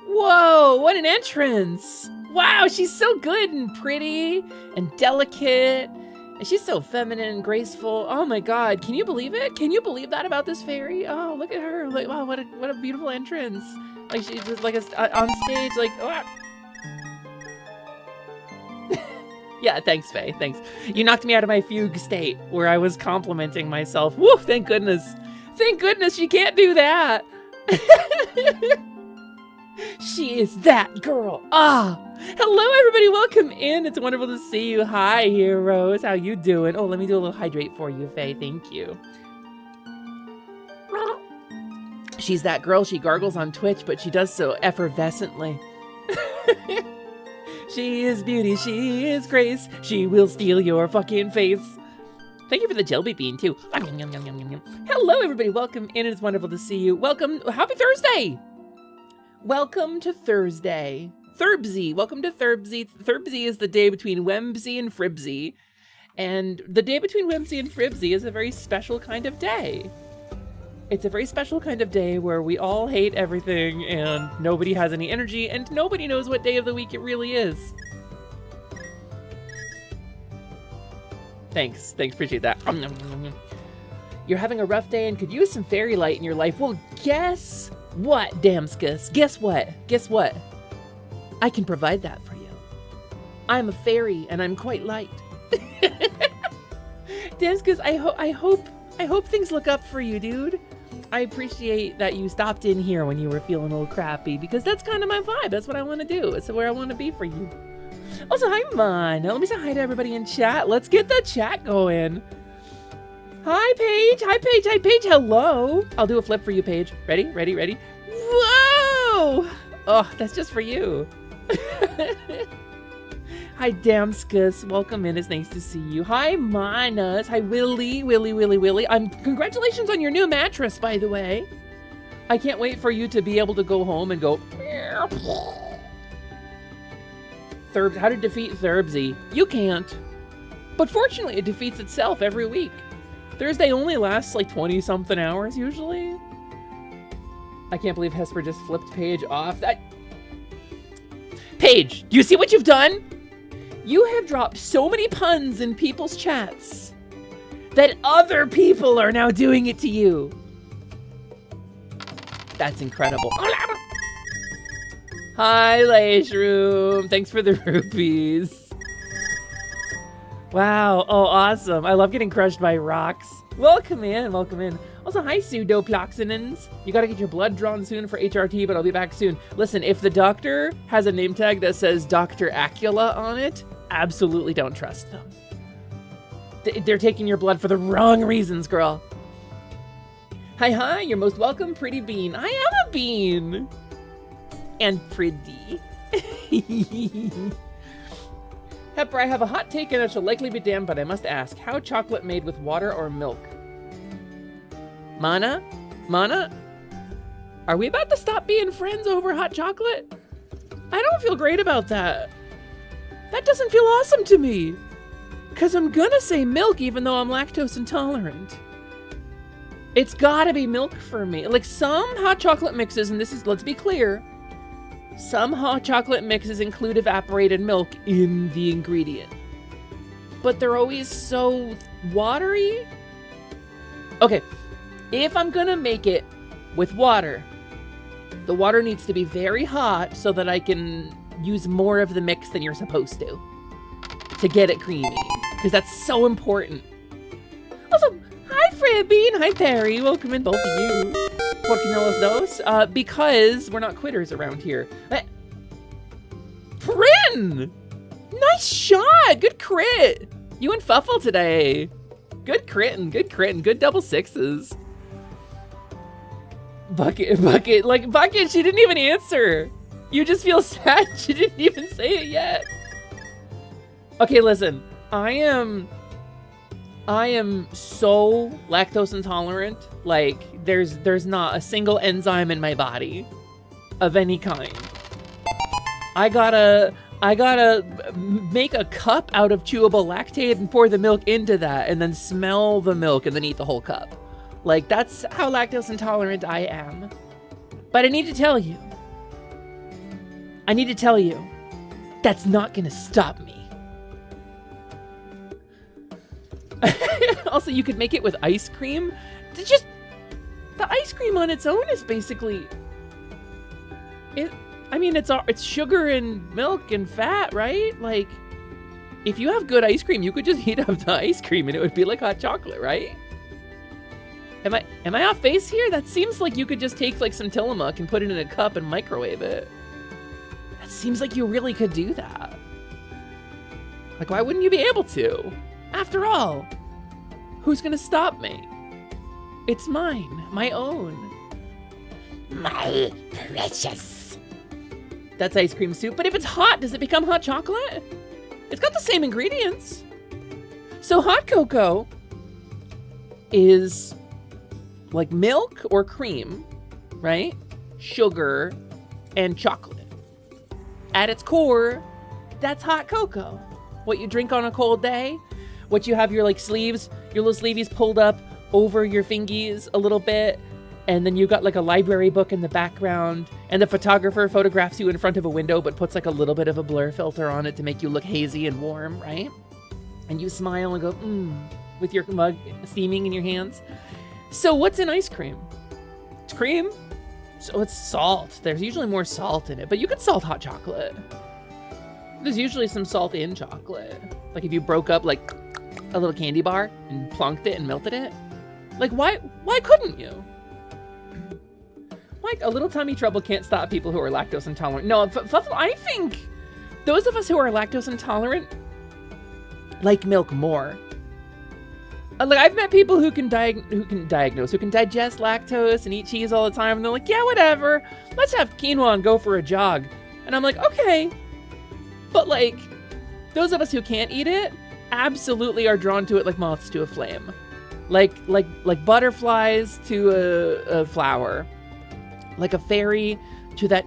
Whoa, what an entrance. Wow, she's so good and pretty and delicate. And she's so feminine and graceful. Oh my God, can you believe it? Can you believe that about this fairy? Oh, look at her. Like, wow, what a beautiful entrance. Like she's just like on stage, like, oh. Yeah, thanks, Faye, thanks. You knocked me out of my fugue state where I was complimenting myself. Woo, thank goodness. Thank goodness she can't do that. She is that girl. Ah, hello everybody, welcome in. It's wonderful to see you. Hi, heroes, how you doing? Oh, let me do a little hydrate for you, Faye, thank you. She's that girl, she gargles on Twitch, but she does so effervescently. She is beauty, she is grace, she will steal your fucking face. Thank you for the jelly bean, too. Hello, everybody. Welcome in. It's wonderful to see you. Welcome. Happy Thursday. Welcome to Thursday. Thurbsy. Welcome to Thurbsy. Thurbsy is the day between Wemsy and Fribsy. And the day between Wemsy and Fribsy is a very special kind of day. It's a very special kind of day where we all hate everything and nobody has any energy and nobody knows what day of the week it really is. Thanks, appreciate that. You're having a rough day and could use some fairy light in your life. Well, guess what, Damskus? Guess what? I can provide that for you. I'm a fairy and I'm quite light. Damskus, I hope things look up for you, dude. I appreciate that you stopped in here when you were feeling a little crappy because that's kind of my vibe. That's what I want to do. It's where I want to be for you. Also, hi, Mon. Let me say hi to everybody in chat. Let's get the chat going. Hi, Paige. Hi, Paige. Hi, Paige. Hello. I'll do a flip for you, Paige. Ready? Whoa! Oh, that's just for you. Hi, Damskus. Welcome in. It's nice to see you. Hi, Manas. Hi, Willie. Congratulations on your new mattress, by the way. I can't wait for you to be able to go home and go... How to defeat Thurbsy. You can't. But fortunately, it defeats itself every week. Thursday only lasts like 20-something hours, usually. I can't believe Hesper just flipped Paige off. Paige, do you see what you've done? You have dropped so many puns in people's chats that other people are now doing it to you. That's incredible. Hi, Lashroom. Thanks for the rupees. Wow. Oh, awesome. I love getting crushed by rocks. Welcome in. Also, hi, pseudoploxinins. You got to get your blood drawn soon for HRT, but I'll be back soon. Listen, if the doctor has a name tag that says Dr. Acula on it, absolutely don't trust them. They're taking your blood for the wrong reasons, girl. Hi, you're most welcome, pretty bean. I am a bean. And pretty. Pepper, I have a hot take and it shall likely be damned, but I must ask, how chocolate made with water or milk? Mana? Are we about to stop being friends over hot chocolate? I don't feel great about that. That doesn't feel awesome to me. Because I'm gonna say milk even though I'm lactose intolerant. It's gotta be milk for me. Like some hot chocolate mixes, and this is, let's be clear, some hot chocolate mixes include evaporated milk in the ingredient. But they're always so watery. Okay, if I'm gonna make it with water, the water needs to be very hot so that I can use more of the mix than you're supposed to get it creamy. Because that's so important. Also, hi Fribby and hi Perry. Welcome in, both of you. ¿Por qué no los dos? Because we're not quitters around here. Prin! Nice shot! Good crit! You and Fuffle today. Good critting, good double sixes. Bucket, she didn't even answer. You just feel sad she didn't even say it yet. Okay, listen, I am so lactose intolerant. Like, there's not a single enzyme in my body of any kind. I gotta make a cup out of chewable lactate and pour the milk into that and then smell the milk and then eat the whole cup. Like, that's how lactose intolerant I am. But I need to tell you, that's not gonna stop me. Also, you could make it with ice cream. The ice cream on its own is basically it's sugar and milk and fat, right? Like, if you have good ice cream, you could just heat up the ice cream and it would be like hot chocolate, right? Am I off base here? That seems like you could just take like some Tillamook and put it in a cup and microwave it. That seems like you really could do that. Like, why wouldn't you be able to? After all, who's gonna stop me? It's mine, my own. My precious. That's ice cream soup, but if it's hot, does it become hot chocolate? It's got the same ingredients. So hot cocoa is like milk or cream, right? Sugar and chocolate. At its core, that's hot cocoa. What you drink on a cold day, what you have your like sleeves, your little sleeveys pulled up over your fingies a little bit, and then you got like a library book in the background, and the photographer photographs you in front of a window but puts like a little bit of a blur filter on it to make you look hazy and warm, right? And you smile and go, with your mug steaming in your hands. So what's in ice cream? It's cream. So it's salt. There's usually more salt in it, but you could salt hot chocolate. There's usually some salt in chocolate. Like if you broke up like a little candy bar and plunked it and melted it. Like why couldn't you? Like, a little tummy trouble can't stop people who are lactose intolerant. No, I think those of us who are lactose intolerant like milk more. Like, I've met people who can digest lactose and eat cheese all the time, and they're like, yeah, whatever. Let's have quinoa and go for a jog. And I'm like, okay. But like, those of us who can't eat it absolutely are drawn to it like moths to a flame. Like butterflies to a flower. Like a fairy to that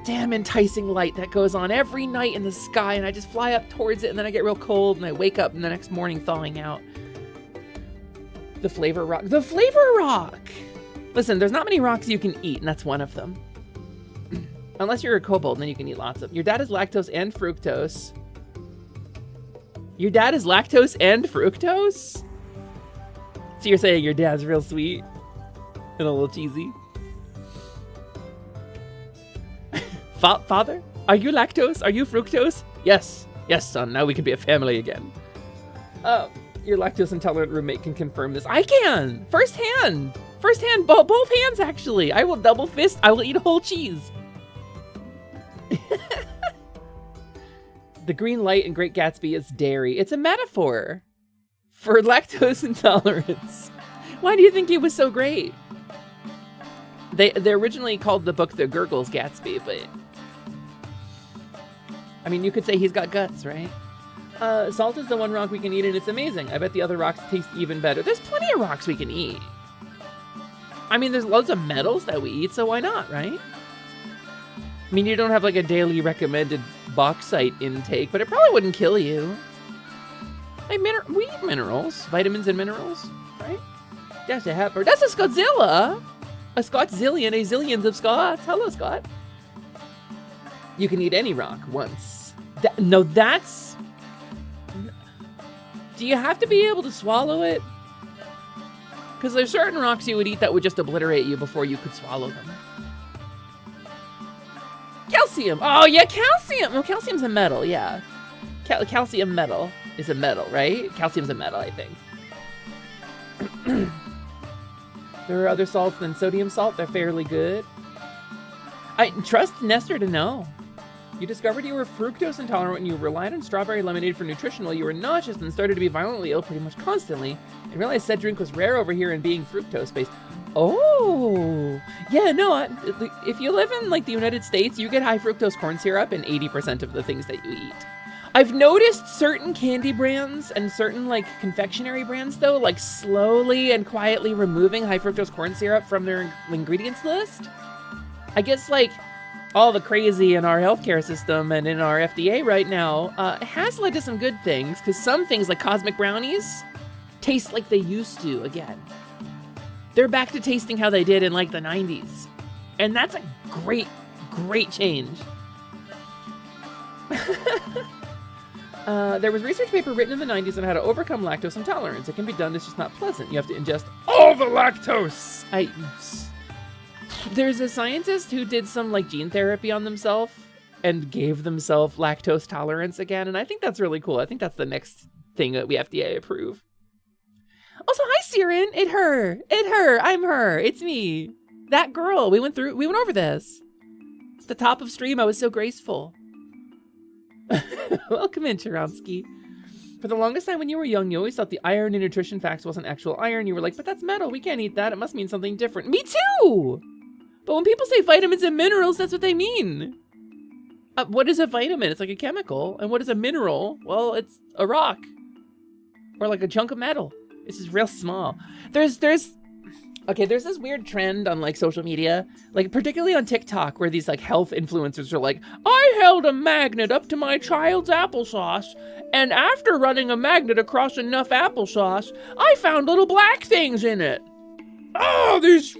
damn enticing light that goes on every night in the sky, and I just fly up towards it, and then I get real cold, and I wake up the next morning thawing out. The flavor rock. The flavor rock! Listen, there's not many rocks you can eat, and that's one of them. Unless you're a kobold, and then you can eat lots of them. Your dad is lactose and fructose. Your dad is lactose and fructose? So you're saying your dad's real sweet and a little cheesy? Father, are you lactose? Are you fructose? Yes. Yes, son. Now we can be a family again. Your lactose intolerant roommate can confirm this. I can! Firsthand, both hands, actually. I will double fist. I will eat a whole cheese. The green light in Great Gatsby is dairy. It's a metaphor for lactose intolerance. Why do you think he was so great? They originally called the book The Gurgles Gatsby, but I mean, you could say he's got guts, right? Salt is the one rock we can eat, and it's amazing. I bet the other rocks taste even better. There's plenty of rocks we can eat. I mean, there's loads of metals that we eat, so why not, right? I mean, you don't have like a daily recommended bauxite intake, but it probably wouldn't kill you. Like, we eat minerals, vitamins and minerals, right? That's a heifer. That's a Scotzilla. A Scotzillion, a zillions of Scots. Hello, Scott. You can eat any rock once. That's... Do you have to be able to swallow it? Because there's certain rocks you would eat that would just obliterate you before you could swallow them. Calcium. Oh, yeah, calcium. Well, calcium's a metal, yeah. Calcium metal is a metal, right? Calcium's a metal, I think. There are other salts than sodium salt. They're fairly good. I trust Nestor to know. You discovered you were fructose intolerant when you relied on strawberry lemonade for nutrition while you were nauseous and started to be violently ill pretty much constantly, and realized said drink was rare over here and being fructose-based. Oh, yeah, no, if you live in like the United States, you get high fructose corn syrup in 80% of the things that you eat. I've noticed certain candy brands and certain like confectionery brands though, like slowly and quietly removing high fructose corn syrup from their ingredients list. I guess like all the crazy in our healthcare system and in our FDA right now has led to some good things, because some things like cosmic brownies taste like they used to again. They're back to tasting how they did in like the 90s. And that's a great, great change. There was a research paper written in the 90s on how to overcome lactose intolerance. It can be done, it's just not pleasant. You have to ingest all the lactose. There's a scientist who did some like gene therapy on themselves and gave themselves lactose tolerance again. And I think that's really cool. I think that's the next thing that we FDA approve. Also, hi, Siren. It her. I'm her. It's me. That girl. We went over this. At the top of stream, I was so graceful. Welcome in, Churomsky. For the longest time when you were young, you always thought the iron in nutrition facts wasn't actual iron. You were like, but that's metal. We can't eat that. It must mean something different. Me too! But when people say vitamins and minerals, that's what they mean. What is a vitamin? It's like a chemical. And what is a mineral? Well, it's a rock. Or like a chunk of metal. It's just real small. There's this weird trend on like social media, like particularly on TikTok, where these like health influencers are like, I held a magnet up to my child's applesauce, and after running a magnet across enough applesauce, I found little black things in it. Oh, these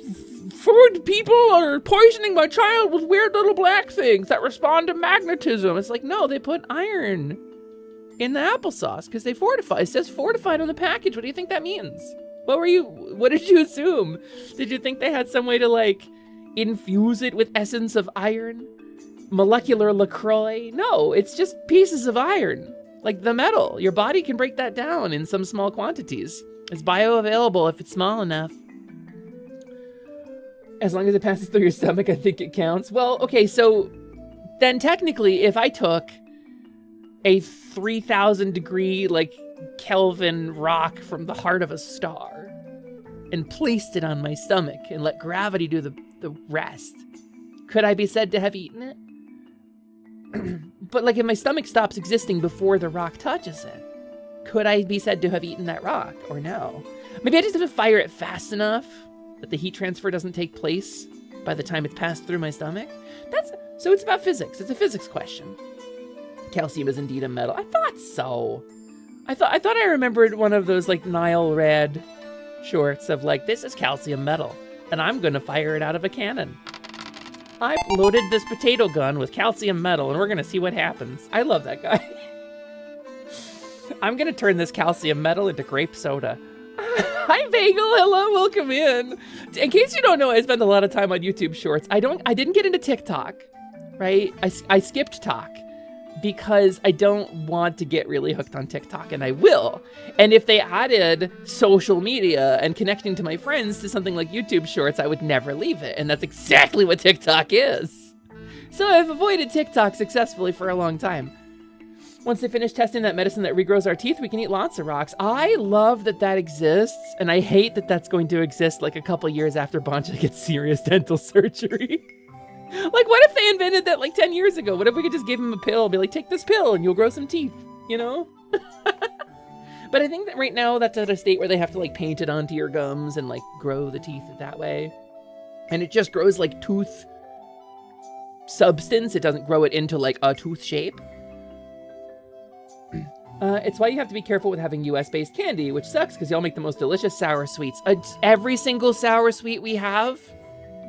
food people are poisoning my child with weird little black things that respond to magnetism. It's like, no, they put iron in the applesauce because they fortify. It says fortified on the package. What do you think that means? What did you assume? Did you think they had some way to like infuse it with essence of iron? Molecular LaCroix? No, it's just pieces of iron. Like the metal. Your body can break that down in some small quantities. It's bioavailable if it's small enough. As long as it passes through your stomach, I think it counts. Well, okay, so then technically if I took a 3,000 degree, like Kelvin rock from the heart of a star and placed it on my stomach and let gravity do the rest, could I be said to have eaten it? But like if my stomach stops existing before the rock touches it, could I be said to have eaten that rock or no? Maybe I just have to fire it fast enough that the heat transfer doesn't take place by the time it's passed through my stomach. So it's about physics. It's a physics question. Calcium is indeed a metal. I thought so. I thought I remembered one of those like Nile Red shorts of like, this is calcium metal, and I'm gonna fire it out of a cannon. I loaded this potato gun with calcium metal, and we're gonna see what happens. I love that guy. I'm gonna turn this calcium metal into grape soda. Hi, Bagel. Hello, welcome in. In case you don't know, I spend a lot of time on YouTube Shorts. I didn't get into TikTok, right? I skipped Talk because I don't want to get really hooked on TikTok, and I will. And if they added social media and connecting to my friends to something like YouTube Shorts, I would never leave it. And that's exactly what TikTok is. So I've avoided TikTok successfully for a long time. Once they finish testing that medicine that regrows our teeth, we can eat lots of rocks. I love that that exists, and I hate that that's going to exist like a couple years after Boncha gets serious dental surgery. Like, what if they invented that like 10 years ago? What if we could just give him a pill, be like, take this pill and you'll grow some teeth, you know? But I think that right now that's at a state where they have to like paint it onto your gums and like grow the teeth that way. And it just grows like tooth substance. It doesn't grow it into like a tooth shape. It's why you have to be careful with having US-based candy, which sucks because y'all make the most delicious sour sweets. Every single sour sweet we have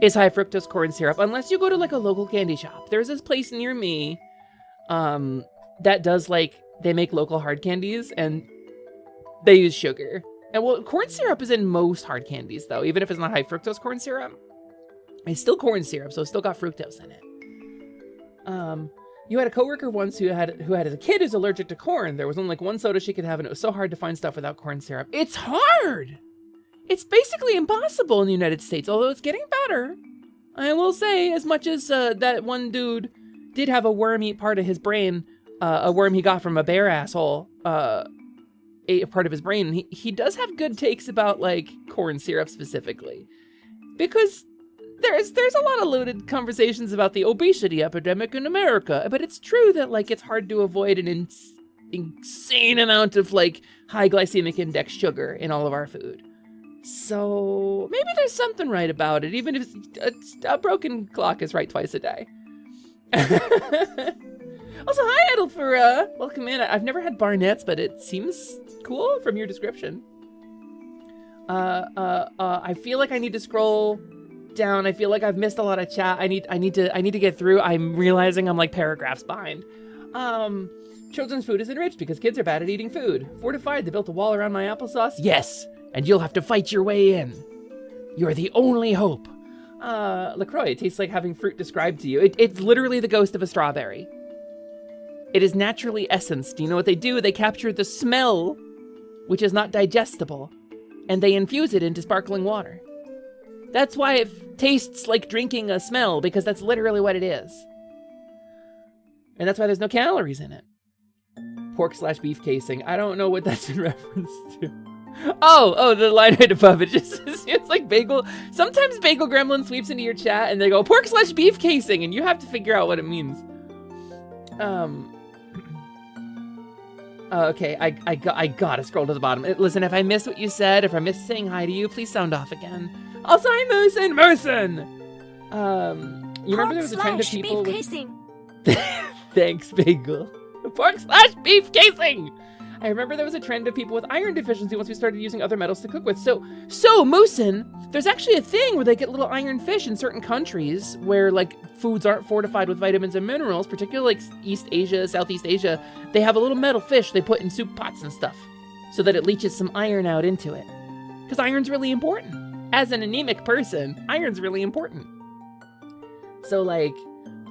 is high fructose corn syrup, unless you go to like a local candy shop. There's this place near me that does like, they make local hard candies and they use sugar. And well, corn syrup is in most hard candies though, even if it's not high fructose corn syrup. It's still corn syrup, so it's still got fructose in it. You had a coworker once who had as a kid who's allergic to corn. There was only like one soda she could have, and it was so hard to find stuff without corn syrup. It's hard. It's basically impossible in the United States, although it's getting better. I will say, as much as that one dude did have a worm eat part of his brain, a worm he got from a bear asshole, ate a part of his brain. He does have good takes about like corn syrup specifically, because there's a lot of loaded conversations about the obesity epidemic in America, but it's true that like it's hard to avoid an insane amount of like high glycemic index sugar in all of our food. So maybe there's something right about it, even if a broken clock is right twice a day. Also, hi Edelfura, welcome in. I've never had Barnett's, but it seems cool from your description. I feel like I need to scroll down. I feel like I've missed a lot of chat. I need to get through. I'm realizing I'm like paragraphs behind. Children's food is enriched because kids are bad at eating food. Fortified, they built a wall around my applesauce. Yes, and you'll have to fight your way in. You're the only hope. LaCroix, it tastes like having fruit described to you. It's literally the ghost of a strawberry. It is naturally essenced. You know what they do? They capture the smell, which is not digestible, and they infuse it into sparkling water. That's why it tastes like drinking a smell, because that's literally what it is. And that's why there's no calories in it. Pork/beef casing. I don't know what that's in reference to. Oh, the line right above it just it's like bagel. Sometimes Bagel Gremlin sweeps into your chat and they go pork/beef casing, and you have to figure out what it means. Okay, I gotta scroll to the bottom. Listen, if I missed what you said, if I missed saying hi to you, please sound off again. Also, hi, Moosin! You remember there was a trend of people with... Casing. Thanks, Bagel. Pork/beef casing! I remember there was a trend of people with iron deficiency once we started using other metals to cook with. So Moosin, there's actually a thing where they get little iron fish in certain countries where like foods aren't fortified with vitamins and minerals, particularly like East Asia, Southeast Asia. They have a little metal fish they put in soup pots and stuff so that it leaches some iron out into it. Because iron's really important. As an anemic person, iron's really important. So like,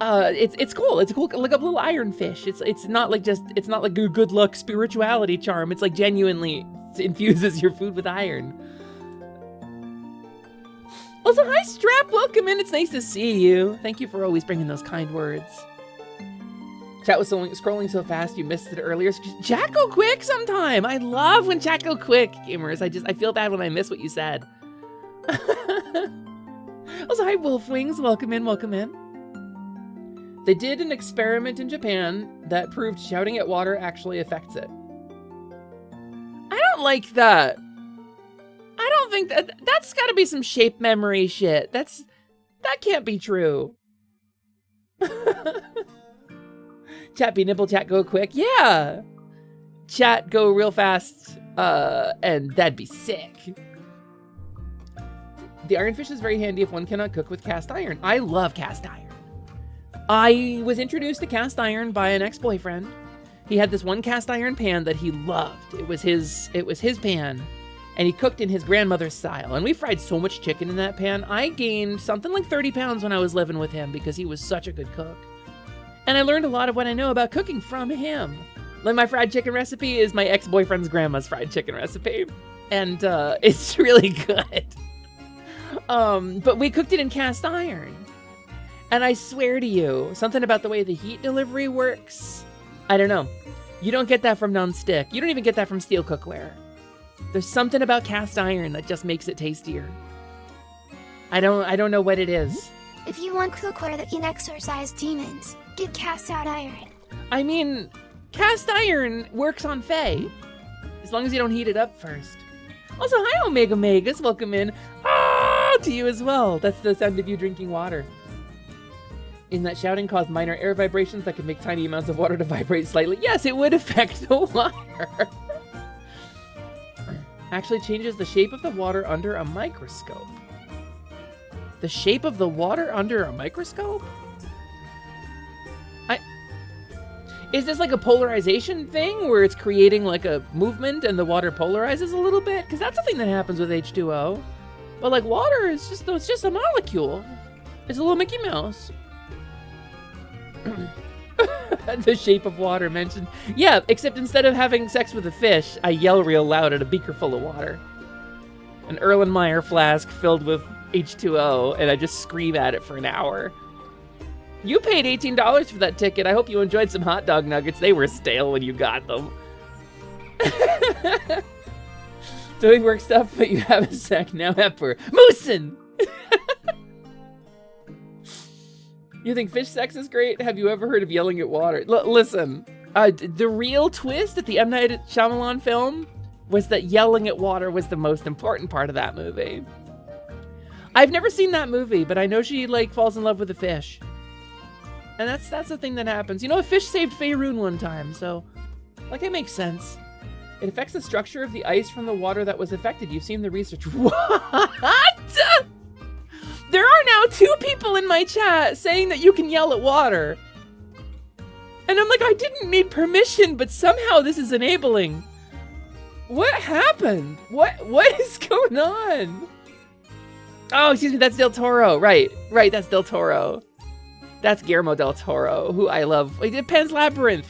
it's cool. It's cool. Look up little iron fish. It's not like a good luck spirituality charm. It's like genuinely infuses your food with iron. Also, hi Strap, welcome in. It's nice to see you. Thank you for always bringing those kind words. Chat was scrolling so fast you missed it earlier. Chat go quick sometime. I love when chat go quick, gamers. I feel bad when I miss what you said. Also, hi Wolf Wings, welcome in, welcome in. They did an experiment in Japan that proved shouting at water actually affects it. I don't like that. I don't think that's gotta be some shape memory shit. That can't be true. Chat be nibble, chat go quick. Yeah. Chat go real fast, and that'd be sick. The iron fish is very handy if one cannot cook with cast iron. I love cast iron. I was introduced to cast iron by an ex-boyfriend. He had this one cast iron pan that he loved. It was his pan, and he cooked in his grandmother's style. And we fried so much chicken in that pan. I gained something like 30 pounds when I was living with him because he was such a good cook. And I learned a lot of what I know about cooking from him. Like my fried chicken recipe is my ex-boyfriend's grandma's fried chicken recipe. And it's really good. But we cooked it in cast iron. And I swear to you, something about the way the heat delivery works, I don't know. You don't get that from non-stick. You don't even get that from steel cookware. There's something about cast iron that just makes it tastier. I don't know what it is. If you want cookware that can exorcise demons, get cast out iron. I mean, cast iron works on Faye, as long as you don't heat it up first. Also, hi Omega Megas, welcome in. Ah, to you as well. That's the sound of you drinking water. In that shouting caused minor air vibrations that could make tiny amounts of water to vibrate slightly. Yes, it would affect the water. Actually changes the shape of the water under a microscope. The shape of the water under a microscope? Is this like a polarization thing where it's creating like a movement and the water polarizes a little bit? Because that's a thing that happens with H2O. But like water is it's just a molecule. It's a little Mickey Mouse. The shape of water mentioned. Yeah, except instead of having sex with a fish, I yell real loud at a beaker full of water. An Erlenmeyer flask filled with H2O, and I just scream at it for an hour. You paid $18 for that ticket. I hope you enjoyed some hot dog nuggets. They were stale when you got them. Doing work stuff, but you have a sec now, Hepper. Moosin! You think fish sex is great? Have you ever heard of yelling at water? Listen, the real twist at the M. Night Shyamalan film was that yelling at water was the most important part of that movie. I've never seen that movie, but I know she like falls in love with a fish. And that's the thing that happens. You know, a fish saved Faerun one time, so like it makes sense. It affects the structure of the ice from the water that was affected. You've seen the research. What? There are now 2 people in my chat saying that you can yell at water. And I'm like, I didn't need permission, but somehow this is enabling. What happened? What is going on? Oh, excuse me, that's Del Toro. Right, that's Del Toro. That's Guillermo del Toro, who I love. It depends, Labyrinth.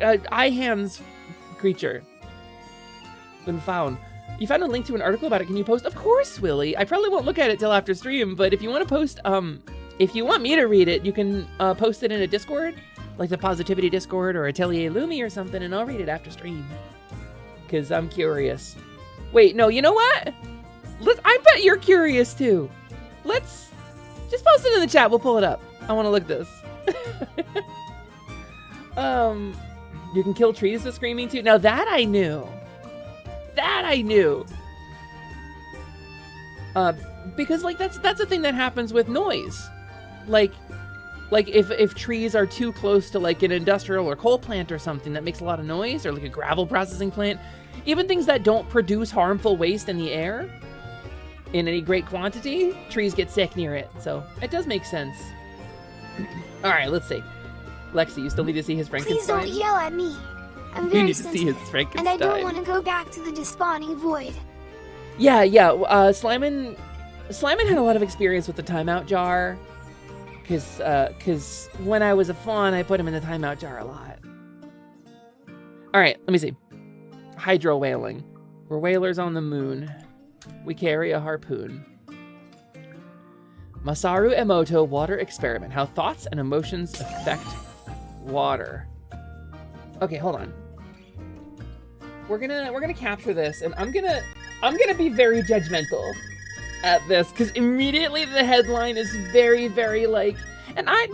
Eye hands creature. Been found. You found a link to an article about it. Can you post? Of course, Willie. I probably won't look at it till after stream, but if you want to post, if you want me to read it, you can post it in a Discord, like the Positivity Discord or Atelier Lumi or something, and I'll read it after stream. Because I'm curious. Wait, no, you know what? I bet you're curious too. Let's just post it in the chat. We'll pull it up. I want to look at this. You can kill trees with screaming too. Now that I knew. Because like that's a thing that happens with noise. Like if trees are too close to like an industrial or coal plant or something that makes a lot of noise, or like a gravel processing plant, even things that don't produce harmful waste in the air in any great quantity, trees get sick near it. So it does make sense. All right, let's see. Lexi, you still need to see his Frankenstein? Please don't yell at me. I'm You very need to see his sensitive, Frankenstein. and I don't want to go back to the despawning void. Yeah. Slyman had a lot of experience with the timeout jar. Cause when I was a fawn, I put him in the timeout jar a lot. All right, let me see. Hydro whaling. We're whalers on the moon. We carry a harpoon. Masaru Emoto water experiment. How thoughts and emotions affect water. Okay, hold on. We're gonna capture this, and I'm gonna be very judgmental at this, because immediately the headline is very, very like, and I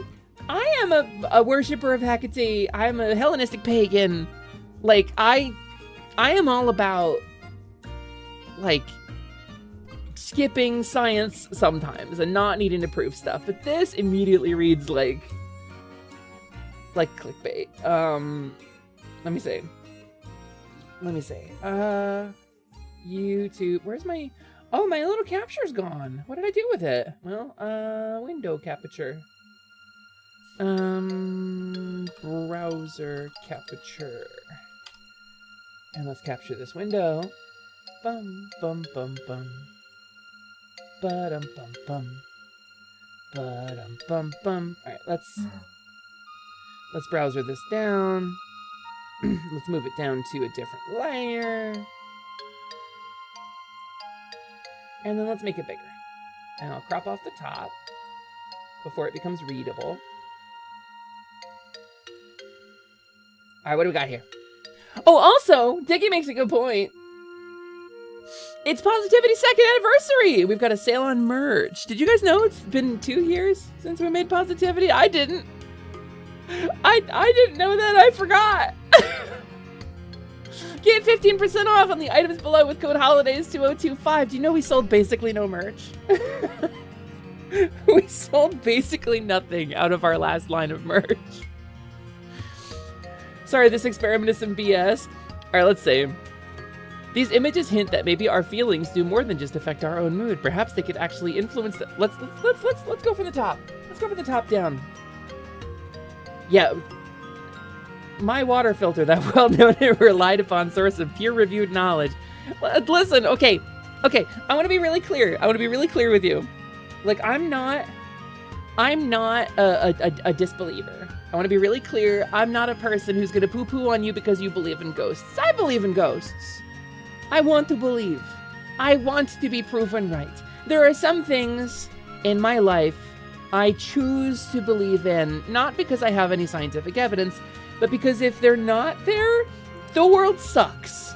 am a worshiper of Hecate. I'm a Hellenistic pagan. Like I am all about like skipping science sometimes and not needing to prove stuff, but this immediately reads like clickbait. Let me see. YouTube. Where's my? Oh, my little capture's gone. What did I do with it? Well, window capture. Browser capture. And let's capture this window. Bum bum bum bum. Ba-dum bum bum. Ba-dum bum bum. Alright, let's browser this down. Let's move it down to a different layer. And then let's make it bigger. And I'll crop off the top before it becomes readable. All right, what do we got here? Oh, also, Diggy makes a good point. It's Positivity's 2nd anniversary. We've got a sale on merch. Did you guys know it's been 2 years since we made Positivity? I didn't. I didn't know that. I forgot. Get 15% off on the items below with code HOLIDAYS2025. Do you know we sold basically no merch? We sold basically nothing out of our last line of merch. Sorry, this experiment is some BS. All right, let's see. These images hint that maybe our feelings do more than just affect our own mood. Perhaps they could actually influence the... Let's go from the top. Let's go from the top down. Yeah. My water filter, that well-known and relied upon source of peer-reviewed knowledge. Listen, okay. I want to be really clear. I want to be really clear with you. Like, I'm not a disbeliever. I want to be really clear. I'm not a person who's going to poo-poo on you because you believe in ghosts. I believe in ghosts. I want to believe. I want to be proven right. There are some things in my life I choose to believe in, not because I have any scientific evidence, but because if they're not there, the world sucks.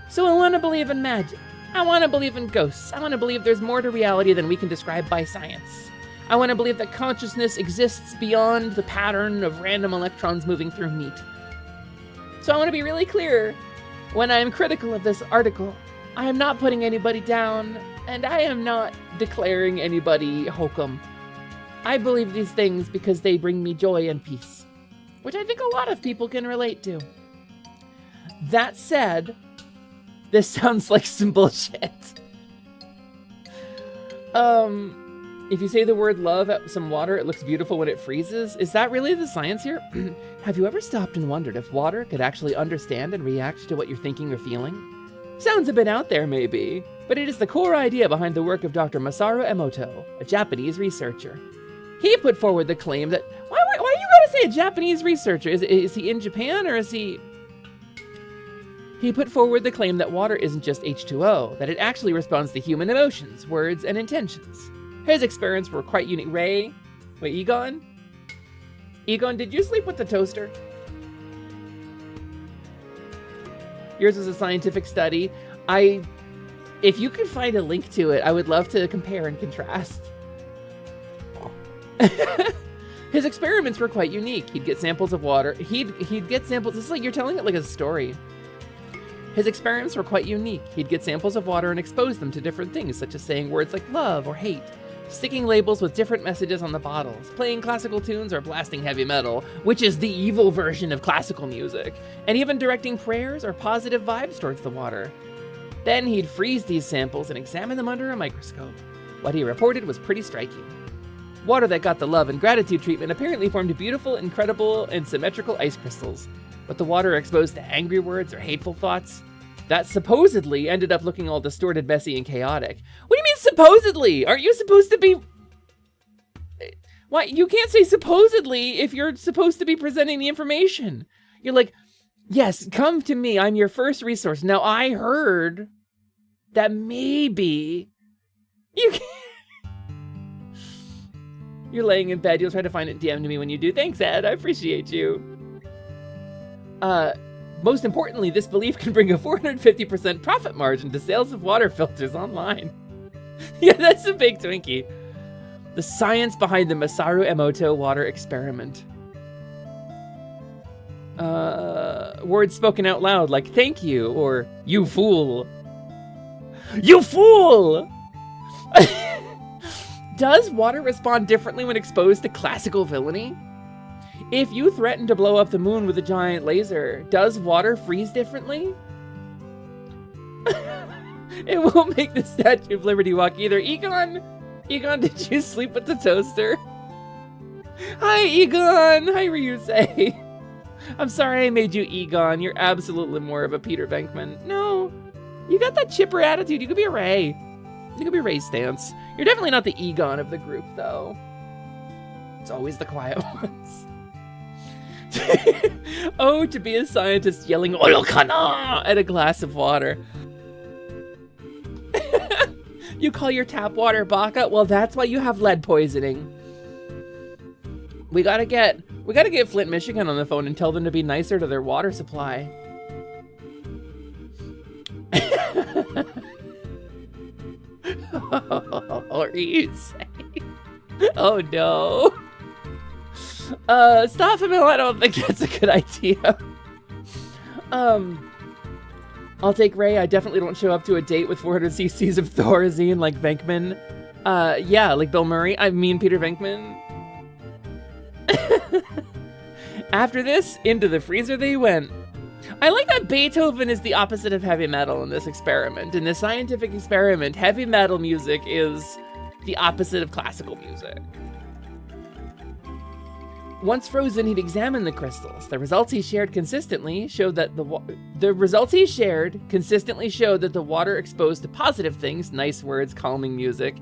So I want to believe in magic. I want to believe in ghosts. I want to believe there's more to reality than we can describe by science. I want to believe that consciousness exists beyond the pattern of random electrons moving through meat. So I want to be really clear when I am critical of this article. I am not putting anybody down, and I am not declaring anybody hokum. I believe these things because they bring me joy and peace, which I think a lot of people can relate to. That said, this sounds like some bullshit. If you say the word love at some water, it looks beautiful when it freezes. Is that really the science here? Have you ever stopped and wondered if water could actually understand and react to what you're thinking or feeling? Sounds a bit out there, maybe, but it is the core idea behind the work of Dr. Masaru Emoto, a Japanese researcher. He put forward the claim that, why you gotta say a Japanese researcher? Is he in Japan or is he... He put forward the claim that water isn't just H2O, that it actually responds to human emotions, words, and intentions. His experiments were quite unique. Wait, Egon? Egon, did you sleep with the toaster? Yours is a scientific study. If you could find a link to it, I would love to compare and contrast. His experiments were quite unique. He'd get samples of water. He'd get samples. This is like you're telling it like a story. His experiments were quite unique. He'd get samples of water and expose them to different things, such as saying words like love or hate, sticking labels with different messages on the bottles, playing classical tunes, or blasting heavy metal, which is the evil version of classical music, and even directing prayers or positive vibes towards the water. Then he'd freeze these samples and examine them under a microscope. What he reported was pretty striking. Water that got the love and gratitude treatment apparently formed beautiful, incredible, and symmetrical ice crystals. But the water exposed to angry words or hateful thoughts, that supposedly ended up looking all distorted, messy, and chaotic. What do you mean supposedly? Aren't you supposed to be... Why? You can't say supposedly if you're supposed to be presenting the information. You're like, yes, come to me. I'm your first resource. Now, I heard that maybe you can't... You're laying in bed. You'll try to find it. DM to me when you do. Thanks, Ed. I appreciate you. Most importantly, this belief can bring a 450% profit margin to sales of water filters online. Yeah, that's a big Twinkie. The science behind the Masaru Emoto water experiment. Words spoken out loud like thank you or you fool. You fool! Does water respond differently when exposed to classical villainy? If you threaten to blow up the moon with a giant laser, does water freeze differently? It won't make the Statue of Liberty walk either. Egon, did you sleep with the toaster? Hi, Egon. Hi, Ryusei. I'm sorry I made you Egon. You're absolutely more of a Peter Venkman. No, you got that chipper attitude. You could be a Ray. You could be Ray's stance. You're definitely not the Egon of the group, though. It's always the quiet ones. Oh, to be a scientist yelling Olokana at a glass of water. You call your tap water baka? Well, that's why you have lead poisoning. We gotta get Flint, Michigan on the phone and tell them to be nicer to their water supply. What are you saying? Oh no. Stop him. I don't think that's a good idea. I'll take Ray. I definitely don't show up to a date with 400 cc's of Thorazine like Venkman. Yeah, like Bill Murray. I mean Peter Venkman. After this, into the freezer they went. I like that Beethoven is the opposite of heavy metal in this experiment. In this scientific experiment, heavy metal music is the opposite of classical music. Once frozen, he'd examine the crystals. The results he shared consistently showed that the water exposed to positive things, nice words, calming music,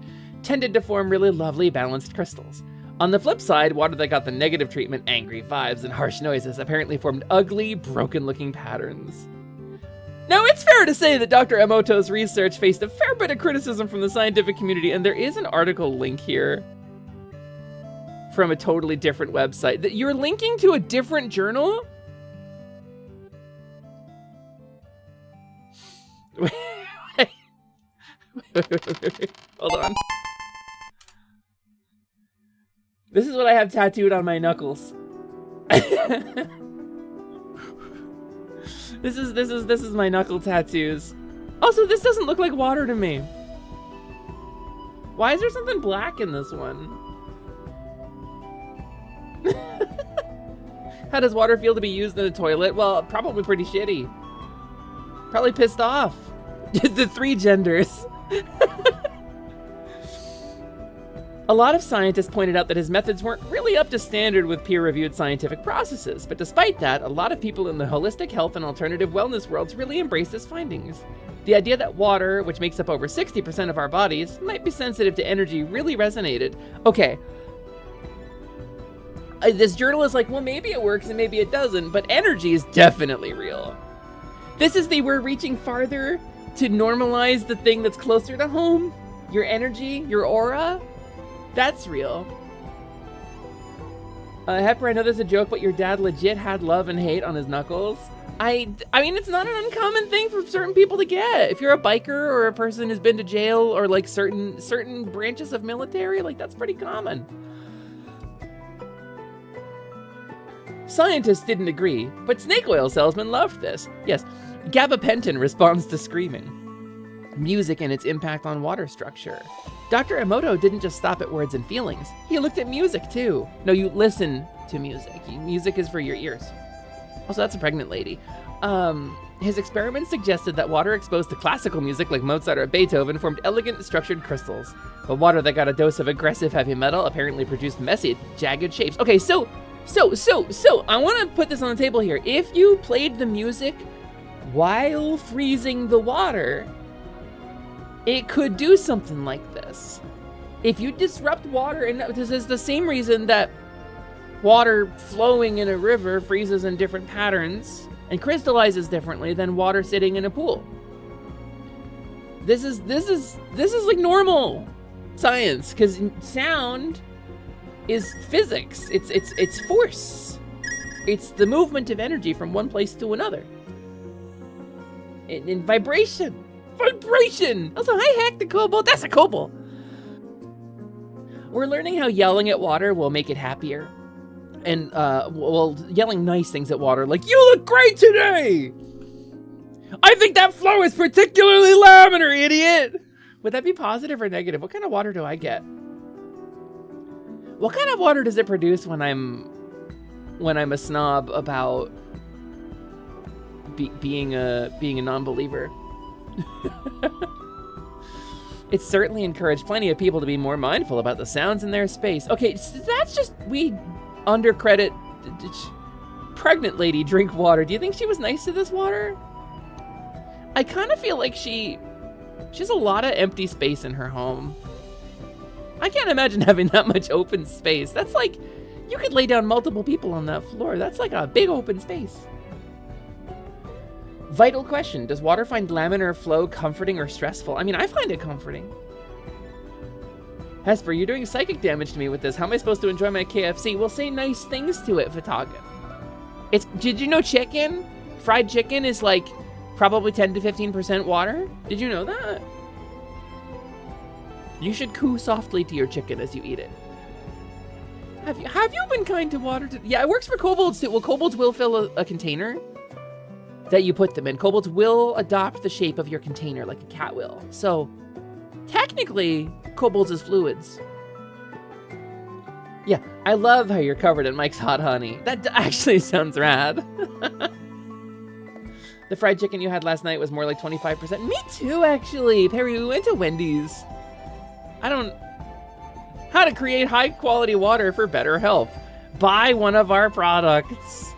tended to form really lovely, balanced crystals. On the flip side, water that got the negative treatment, angry vibes and harsh noises, apparently formed ugly, broken-looking patterns. Now, it's fair to say that Dr. Emoto's research faced a fair bit of criticism from the scientific community, and there is an article link here from a totally different website. That you're linking to a different journal? Wait. Hold on. This is what I have tattooed on my knuckles. This is my knuckle tattoos. Also, this doesn't look like water to me. Why is there something black in this one? How does water feel to be used in a toilet? Well, probably pretty shitty. Probably pissed off. The 3 genders. A lot of scientists pointed out that his methods weren't really up to standard with peer-reviewed scientific processes, but despite that, a lot of people in the holistic health and alternative wellness worlds really embraced his findings. The idea that water, which makes up over 60% of our bodies, might be sensitive to energy really resonated. Okay. This journal is like, well, maybe it works and maybe it doesn't, but energy is definitely real. This is we're reaching farther to normalize the thing that's closer to home. Your energy, your aura. That's real. Hepper, I know there's a joke, but your dad legit had love and hate on his knuckles. I mean, it's not an uncommon thing for certain people to get. If you're a biker or a person who's been to jail or like certain branches of military, like that's pretty common. Scientists didn't agree, but snake oil salesmen loved this. Yes, gabapentin responds to screaming. Music and its impact on water structure. Dr. Emoto didn't just stop at words and feelings. He looked at music too. No, you listen to music. Music is for your ears. Also, that's a pregnant lady. His experiments suggested that water exposed to classical music like Mozart or Beethoven formed elegant, structured crystals. But water that got a dose of aggressive heavy metal apparently produced messy, jagged shapes. Okay, so, I want to put this on the table here. If you played the music while freezing the water, it could do something like this. If you disrupt water, and this is the same reason that water flowing in a river freezes in different patterns and crystallizes differently than water sitting in a pool. This is like normal science, because sound is physics. It's force. It's the movement of energy from one place to another. In vibration. Vibration! Also, hi, hack the kobold. That's a kobold. We're learning how yelling at water will make it happier. And, well, yelling nice things at water, like, you look great today! I think that flow is particularly laminar, idiot! Would that be positive or negative? What kind of water do I get? What kind of water does it produce when I'm a snob about being a non-believer? It's certainly encouraged plenty of people to be more mindful about the sounds in their space. Okay, so that's just, we undercredit pregnant lady drink water. Do you think she was nice to this water? I kind of feel like she has a lot of empty space in her home. I can't imagine having that much open space. That's like, you could lay down multiple people on that floor. That's like a big open space. Vital question, does water find laminar flow comforting or stressful? I mean, I find it comforting. Hesper, you're doing psychic damage to me with this. How am I supposed to enjoy my KFC? Well, say nice things to it, Vitaga. Did you know chicken? Fried chicken is like probably 10 to 15% water? Did you know that? You should coo softly to your chicken as you eat it. Have you been kind to water? Yeah, it works for kobolds too. Well, kobolds will fill a container that you put them in. Kobolds will adopt the shape of your container like a cat will. So technically, kobolds is fluids. Yeah, I love how you're covered in Mike's hot honey. That actually sounds rad. The fried chicken you had last night was more like 25%. Me too, actually. Perry, we went to Wendy's. How to create high quality water for better health. Buy one of our products.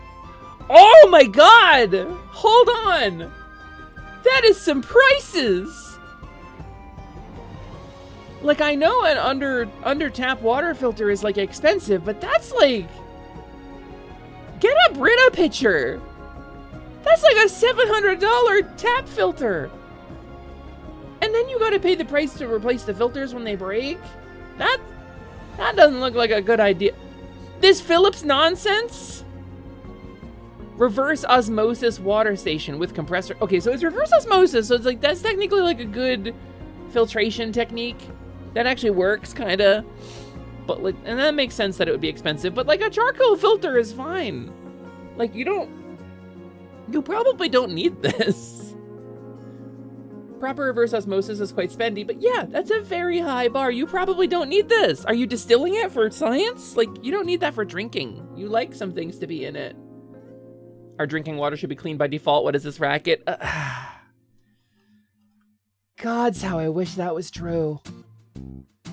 Oh my God! Hold on! That is some prices! Like, I know an under tap water filter is like expensive, but that's like, get a Brita pitcher. That's like a $700 tap filter. And then you gotta pay the price to replace the filters when they break? That doesn't look like a good idea. This Philips nonsense? Reverse osmosis water station with compressor. Okay, so it's reverse osmosis, so it's like, that's technically like a good filtration technique. That actually works, kinda. But like, and that makes sense that it would be expensive, but like a charcoal filter is fine. Like, you probably don't need this. Proper reverse osmosis is quite spendy, but yeah, that's a very high bar. You probably don't need this. Are you distilling it for science? Like, you don't need that for drinking. You like some things to be in it. Our drinking water should be clean by default. What is this racket? God's how I wish that was true.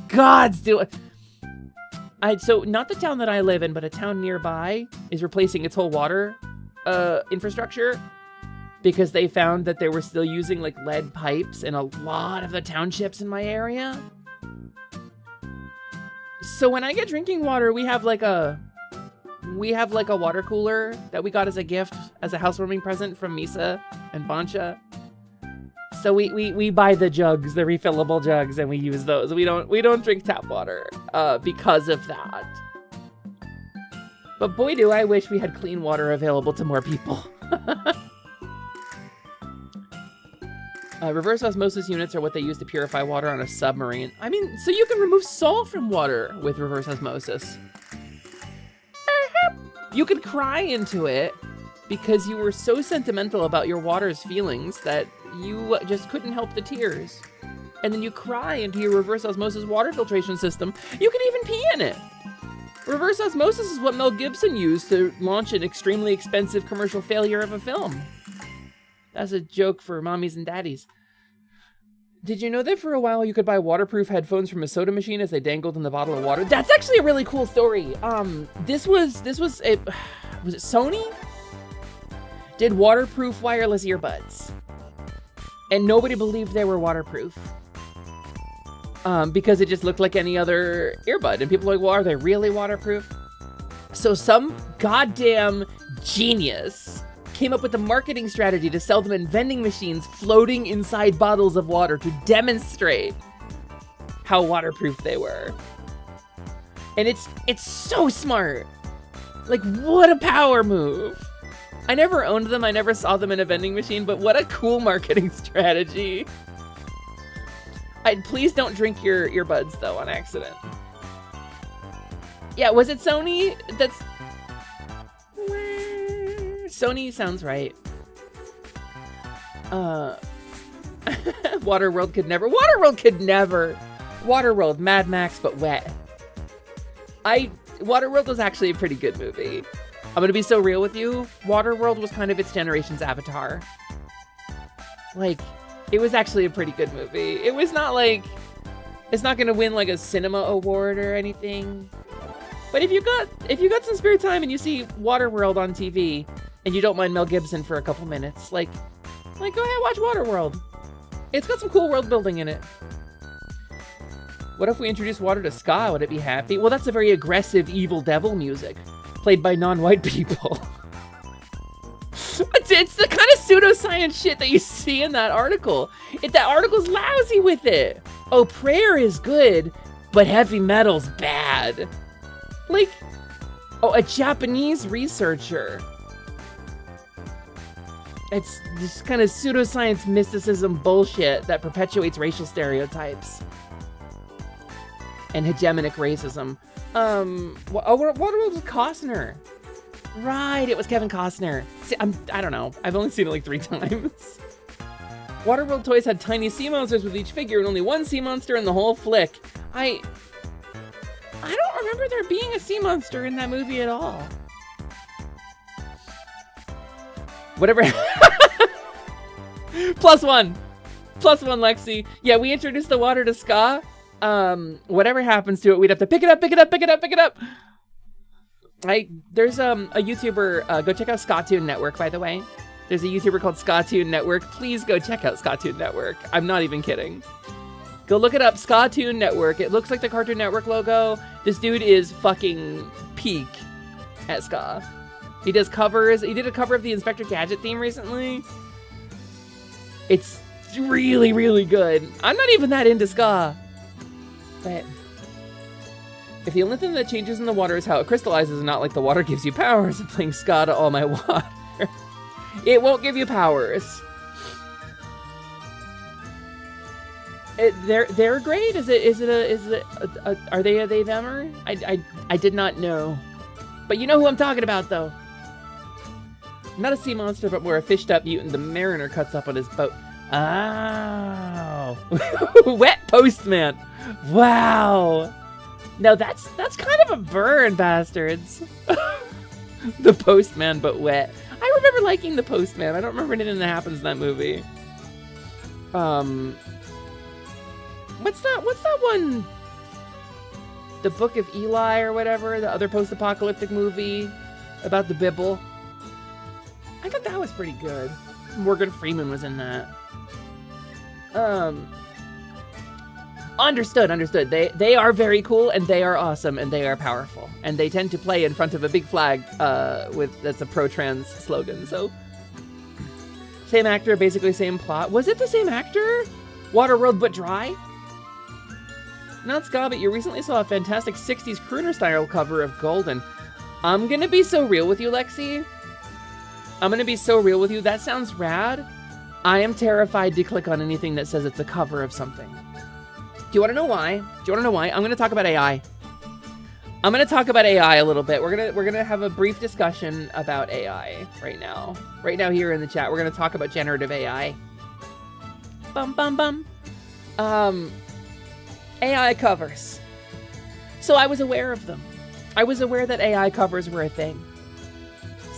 God's doing. So not the town that I live in, but a town nearby is replacing its whole water infrastructure because they found that they were still using like lead pipes in a lot of the townships in my area. So when I get drinking water, we have like a water cooler that we got as a gift, as a housewarming present from Misa and Bancha. So we buy the jugs, the refillable jugs, and we use those. We don't drink tap water because of that. But boy, do I wish we had clean water available to more people. Reverse osmosis units are what they use to purify water on a submarine. I mean, so you can remove salt from water with reverse osmosis. You could cry into it because you were so sentimental about your water's feelings that you just couldn't help the tears. And then you cry into your reverse osmosis water filtration system. You can even pee in it. Reverse osmosis is what Mel Gibson used to launch an extremely expensive commercial failure of a film. That's a joke for mommies and daddies. Did you know that for a while you could buy waterproof headphones from a soda machine as they dangled in the bottle of water? That's actually a really cool story. Was it Sony? Did waterproof wireless earbuds. And nobody believed they were waterproof. Because it just looked like any other earbud. And people were like, well, are they really waterproof? So some goddamn genius came up with a marketing strategy to sell them in vending machines floating inside bottles of water to demonstrate how waterproof they were. And it's so smart. Like, what a power move. I never owned them. I never saw them in a vending machine, but what a cool marketing strategy. Please don't drink your earbuds, though, on accident. Yeah, was it Sony? Sony sounds right. Waterworld could never. Waterworld, Mad Max, but wet. Waterworld was actually a pretty good movie. I'm gonna be so real with you. Waterworld was kind of its generation's Avatar. Like, it was actually a pretty good movie. It was not like, it's not gonna win like a cinema award or anything. But if you got some spare time and you see Waterworld on TV and you don't mind Mel Gibson for a couple minutes, like go ahead, watch Waterworld. It's got some cool world building in it. What if we introduce water to ska? Would it be happy? Well, that's a very aggressive evil devil music played by non-white people. It's the kind of pseudoscience shit that you see in that article. That article's lousy with it. Oh, prayer is good, but heavy metal's bad. Like, oh, a Japanese researcher. It's this kind of pseudoscience mysticism bullshit that perpetuates racial stereotypes and hegemonic racism. Waterworld was Costner. Right, it was Kevin Costner. See, I don't know. I've only seen it like 3 times. Waterworld toys had tiny sea monsters with each figure and only one sea monster in the whole flick. I don't remember there being a sea monster in that movie at all. Whatever. +1, Lexi. Yeah, we introduced the water to ska. Whatever happens to it, we'd have to pick it up. There's a YouTuber, go check out Skatoon Network, by the way. There's a YouTuber called Skatoon Network. Please go check out Skatoon Network. I'm not even kidding. Go look it up, Skatoon Network. It looks like the Cartoon Network logo. This dude is fucking peak at ska. He does covers. He did a cover of the Inspector Gadget theme recently. It's really, really good. I'm not even that into ska. But if the only thing that changes in the water is how it crystallizes and not like the water gives you powers, I'm playing ska to all my water. It won't give you powers. They're great. Is it are they a they themer? I did not know. But you know who I'm talking about though. Not a sea monster, but more a fished up mutant the mariner cuts up on his boat. Oh. Wet postman. Wow. No, that's kind of a burn, bastards. The postman, but wet. I remember liking the postman. I don't remember anything that happens in that movie. what's that one? The Book of Eli or whatever, the other post-apocalyptic movie about the Bible. I thought that was pretty good. Morgan Freeman was in that. Understood. They are very cool, and they are awesome, and they are powerful, and they tend to play in front of a big flag that's a pro-trans slogan. So, same actor, basically same plot. Was it the same actor? Waterworld but dry? Not Scobbit, you recently saw a fantastic 60s crooner style cover of Golden. I'm gonna be so real with you, Lexi. I'm gonna be so real with you. That sounds rad. I am terrified to click on anything that says it's a cover of something. Do you want to know why? I'm going to talk about AI. I'm going to talk about AI a little bit. We're going to have a brief discussion about AI right now. Right now here in the chat, we're going to talk about generative AI. AI covers. So I was aware of them. I was aware that AI covers were a thing.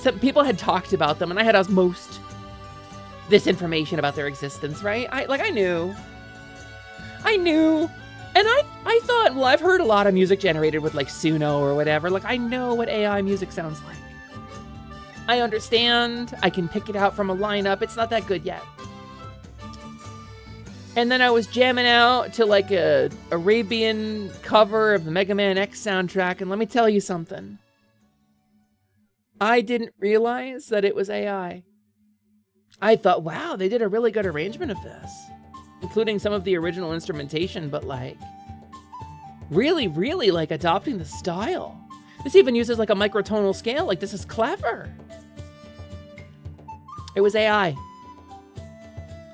Some people had talked about them, and I had most this information about their existence, right? I knew. And I thought, well, I've heard a lot of music generated with like Suno or whatever. Like, I know what AI music sounds like. I understand. I can pick it out from a lineup. It's not that good yet. And then I was jamming out to like a Arabian cover of the Mega Man X soundtrack. And let me tell you something. I didn't realize that it was AI. I thought, wow, they did a really good arrangement of this, including some of the original instrumentation, but like really, really like adopting the style. This even uses like a microtonal scale. Like, this is clever. It was AI.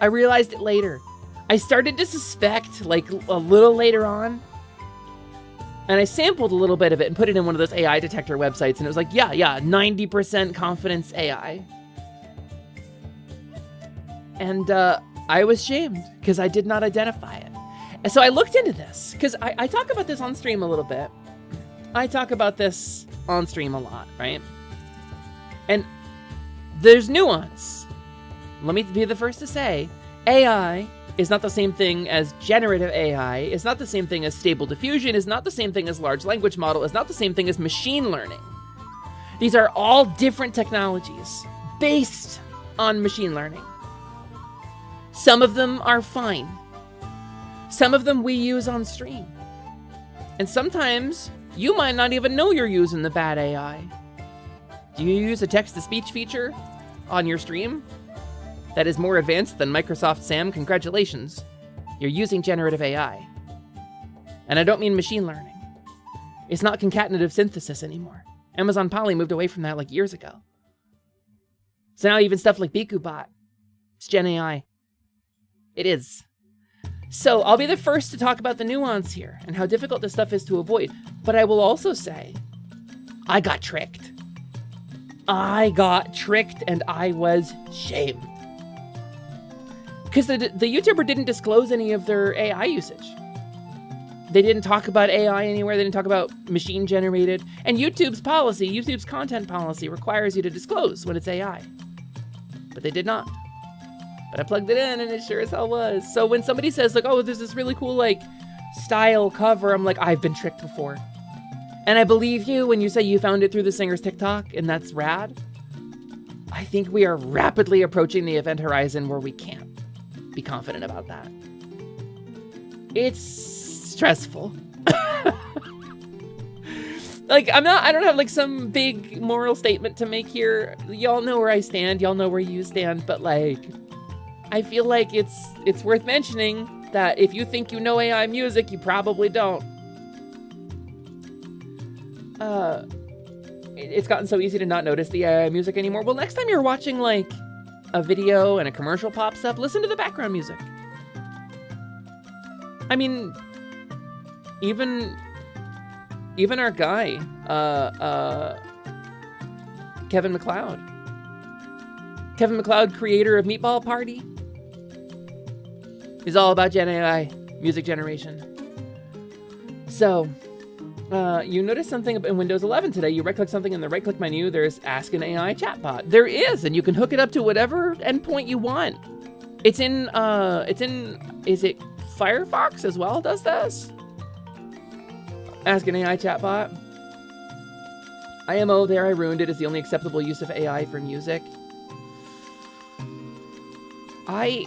I realized it later. I started to suspect like a little later on, and I sampled a little bit of it and put it in one of those AI detector websites, and it was like, yeah, 90% confidence AI. And I was shamed because I did not identify it. And so I looked into this because I talk about this on stream a little bit. I talk about this on stream a lot, right? And there's nuance. Let me be the first to say, AI is not the same thing as generative AI. It's not the same thing as stable diffusion. It's not the same thing as large language model. It's not the same thing as machine learning. These are all different technologies based on machine learning. Some of them are fine. Some of them we use on stream. And sometimes you might not even know you're using the bad AI. Do you use a text-to-speech feature on your stream that is more advanced than Microsoft SAM? Congratulations. You're using generative AI. And I don't mean machine learning. It's not concatenative synthesis anymore. Amazon Polly moved away from that like years ago. So now even stuff like BikuBot, it's Gen AI. It is. So I'll be the first to talk about the nuance here and how difficult this stuff is to avoid. But I will also say, I got tricked. I got tricked and I was shamed. Because the YouTuber didn't disclose any of their AI usage. They didn't talk about AI anywhere. They didn't talk about machine generated. And YouTube's content policy requires you to disclose when it's AI. But they did not. But I plugged it in and it sure as hell was. So when somebody says like, oh, there's this really cool like style cover, I'm like, I've been tricked before. And I believe you when you say you found it through the singer's TikTok, and that's rad. I think we are rapidly approaching the event horizon where we can't be confident about that. It's stressful. Like, I don't have like some big moral statement to make here. Y'all know where I stand. Y'all know where you stand. But like, I feel like it's worth mentioning that if you think you know AI music, you probably don't. It's gotten so easy to not notice the AI music anymore. Well, next time you're watching like a video and a commercial pops up, listen to the background music. I mean, even our guy, Kevin MacLeod. Kevin MacLeod, creator of Meatball Party, is all about Gen AI music generation. So, you notice something in Windows 11 today. You right-click something in the right-click menu. There's Ask an AI chatbot. There is, and you can hook it up to whatever endpoint you want. Is it Firefox as well does this. Ask an AI chatbot. IMO, there I ruined it, is the only acceptable use of AI for music. I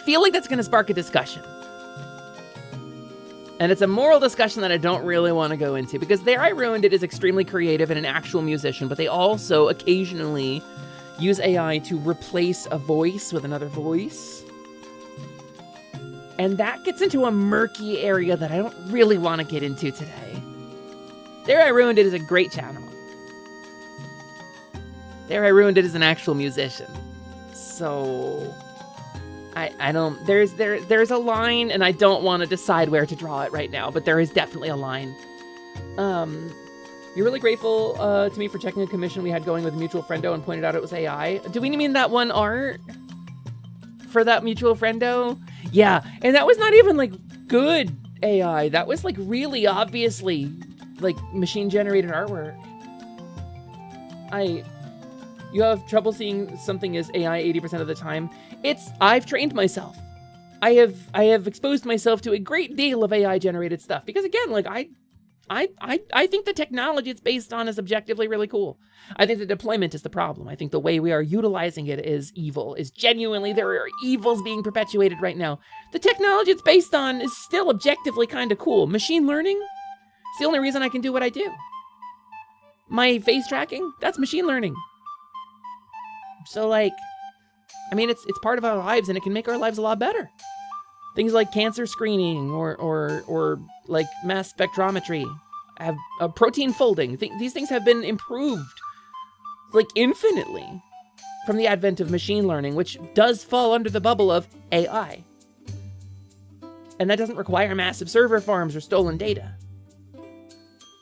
feel like that's going to spark a discussion. And it's a moral discussion that I don't really want to go into, because There I Ruined It is extremely creative and an actual musician, but they also occasionally use AI to replace a voice with another voice. And that gets into a murky area that I don't really want to get into today. There I Ruined It is a great channel. There I Ruined It is an actual musician. So I don't, there's a line, and I don't want to decide where to draw it right now, but there is definitely a line. You're really grateful to me for checking a commission we had going with a mutual friendo and pointed out it was AI. Do we mean that one art for that mutual friendo? Yeah, and that was not even like good AI. That was like really obviously like machine generated artwork. You have trouble seeing something as AI 80% of the time. I've trained myself. I have exposed myself to a great deal of AI generated stuff, because again, like I think the technology it's based on is objectively really cool. I think the deployment is the problem. I think the way we are utilizing it is evil, is genuinely, there are evils being perpetuated right now. The technology it's based on is still objectively kind of cool. Machine learning, it's the only reason I can do what I do. My face tracking, that's machine learning. So like, I mean, it's part of our lives, and it can make our lives a lot better. Things like cancer screening or like mass spectrometry, have protein folding. These things have been improved like infinitely from the advent of machine learning, which does fall under the bubble of AI. And that doesn't require massive server farms or stolen data.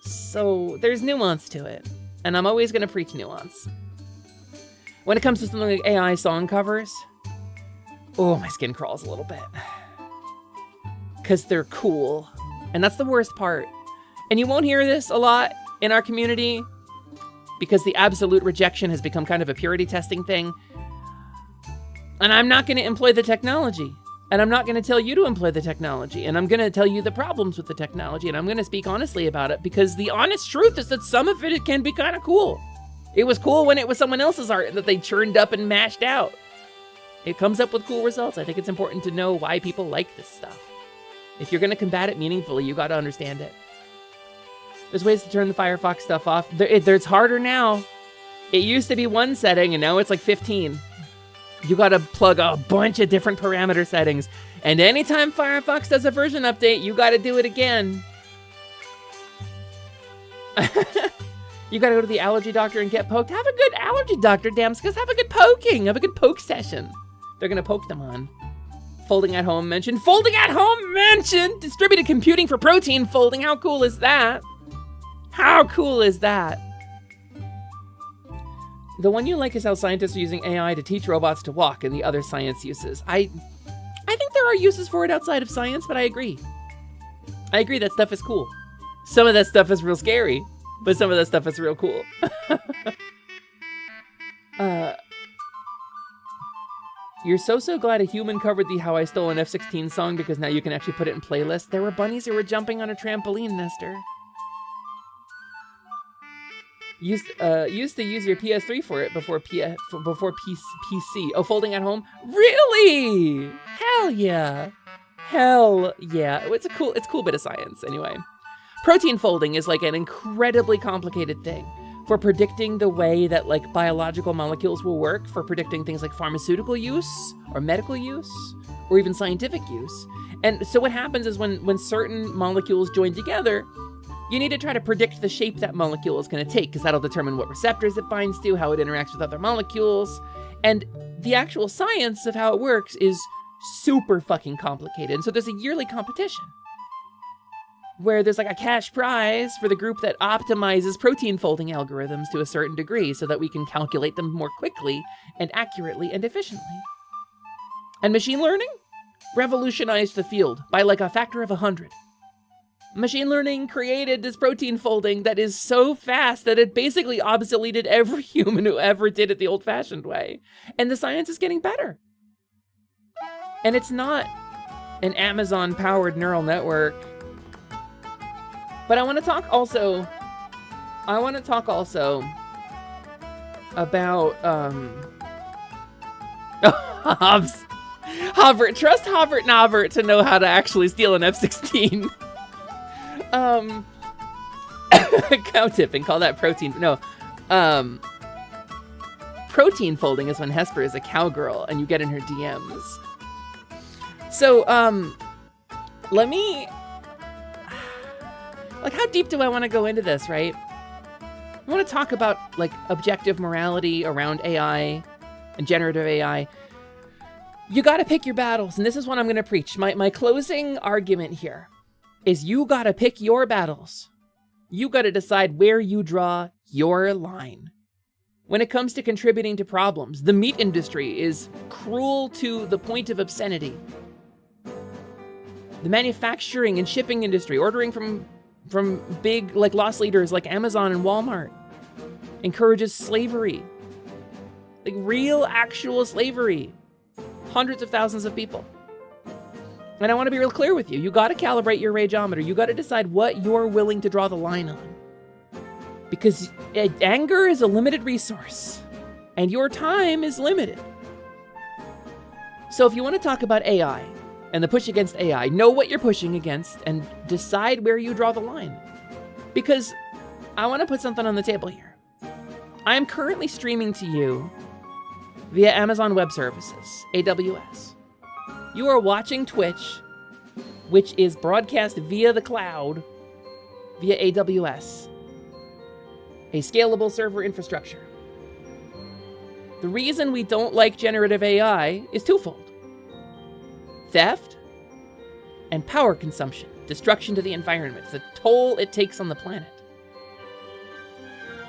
So there's nuance to it, and I'm always going to preach nuance. When it comes to something like AI song covers, oh, my skin crawls a little bit. Because they're cool. And that's the worst part. And you won't hear this a lot in our community, because the absolute rejection has become kind of a purity testing thing. And I'm not going to employ the technology. And I'm not going to tell you to employ the technology. And I'm going to tell you the problems with the technology. And I'm going to speak honestly about it, because the honest truth is that some of it can be kind of cool. It was cool when it was someone else's art that they churned up and mashed out. It comes up with cool results. I think it's important to know why people like this stuff. If you're going to combat it meaningfully, you got to understand it. There's ways to turn the Firefox stuff off. It's harder now. It used to be one setting, and now it's like 15. You got to plug a bunch of different parameter settings. And anytime Firefox does a version update, you got to do it again. You got to go to the allergy doctor and get poked. Have a good allergy doctor, Damskus. Have a good poking. Have a good poke session. They're going to poke them on. Folding at home mentioned. Folding at home mentioned. Distributed computing for protein folding. How cool is that? How cool is that? The one you like is how scientists are using AI to teach robots to walk, and the other science uses. I think there are uses for it outside of science, but I agree. I agree that stuff is cool. Some of that stuff is real scary, but some of that stuff is real cool. You're so glad a human covered the How I Stole an F-16 song, because now you can actually put it in playlists. There were bunnies who were jumping on a trampoline, Nestor. Used to use your PS3 for it before PC. Oh, folding at home? Really? Hell yeah. Hell yeah. It's a cool bit of science anyway. Protein folding is like an incredibly complicated thing for predicting the way that like biological molecules will work, for predicting things like pharmaceutical use or medical use or even scientific use. And so what happens is when certain molecules join together, you need to try to predict the shape that molecule is going to take, because that'll determine what receptors it binds to, how it interacts with other molecules. And the actual science of how it works is super fucking complicated. And so there's a yearly competition where there's like a cash prize for the group that optimizes protein folding algorithms to a certain degree so that we can calculate them more quickly and accurately and efficiently. And machine learning revolutionized the field by like a factor of 100. Machine learning created this protein folding that is so fast that it basically obsoleted every human who ever did it the old-fashioned way. And the science is getting better. And it's not an Amazon-powered neural network. But I want to talk also about Hobbs. Hobbert. Trust Hobbert Nobbert to know how to actually steal an F-16. Cow tipping, call that protein. No. Protein folding is when Hesper is a cowgirl and you get in her DMs. So, let me... Like, how deep do I want to go into this, right? I want to talk about, like, objective morality around AI and generative AI. You got to pick your battles, and this is what I'm going to preach. My closing argument here is you got to pick your battles. You got to decide where you draw your line. When it comes to contributing to problems, the meat industry is cruel to the point of obscenity. The manufacturing and shipping industry, ordering from big, like, loss leaders like Amazon and Walmart, encourages slavery. Like, real, actual slavery. Hundreds of thousands of people. And I want to be real clear with you. You got to calibrate your rageometer. You got to decide what you're willing to draw the line on. Because anger is a limited resource. And your time is limited. So if you want to talk about AI and the push against AI, know what you're pushing against and decide where you draw the line. Because I want to put something on the table here. I am currently streaming to you via Amazon Web Services, AWS. You are watching Twitch, which is broadcast via the cloud, via AWS, a scalable server infrastructure. The reason we don't like generative AI is twofold: theft and power consumption, destruction to the environment, the toll it takes on the planet.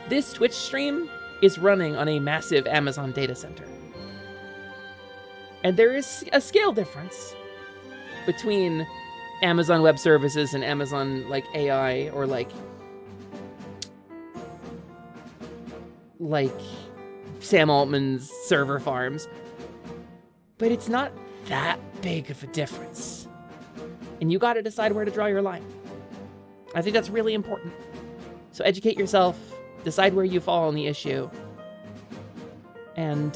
This Twitch stream is running on a massive Amazon data center. And there is a scale difference between Amazon Web Services and Amazon, like, AI, or like Sam Altman's server farms. But it's not that big of a difference. And you got to decide where to draw your line. I think that's really important. So educate yourself, decide where you fall on the issue, and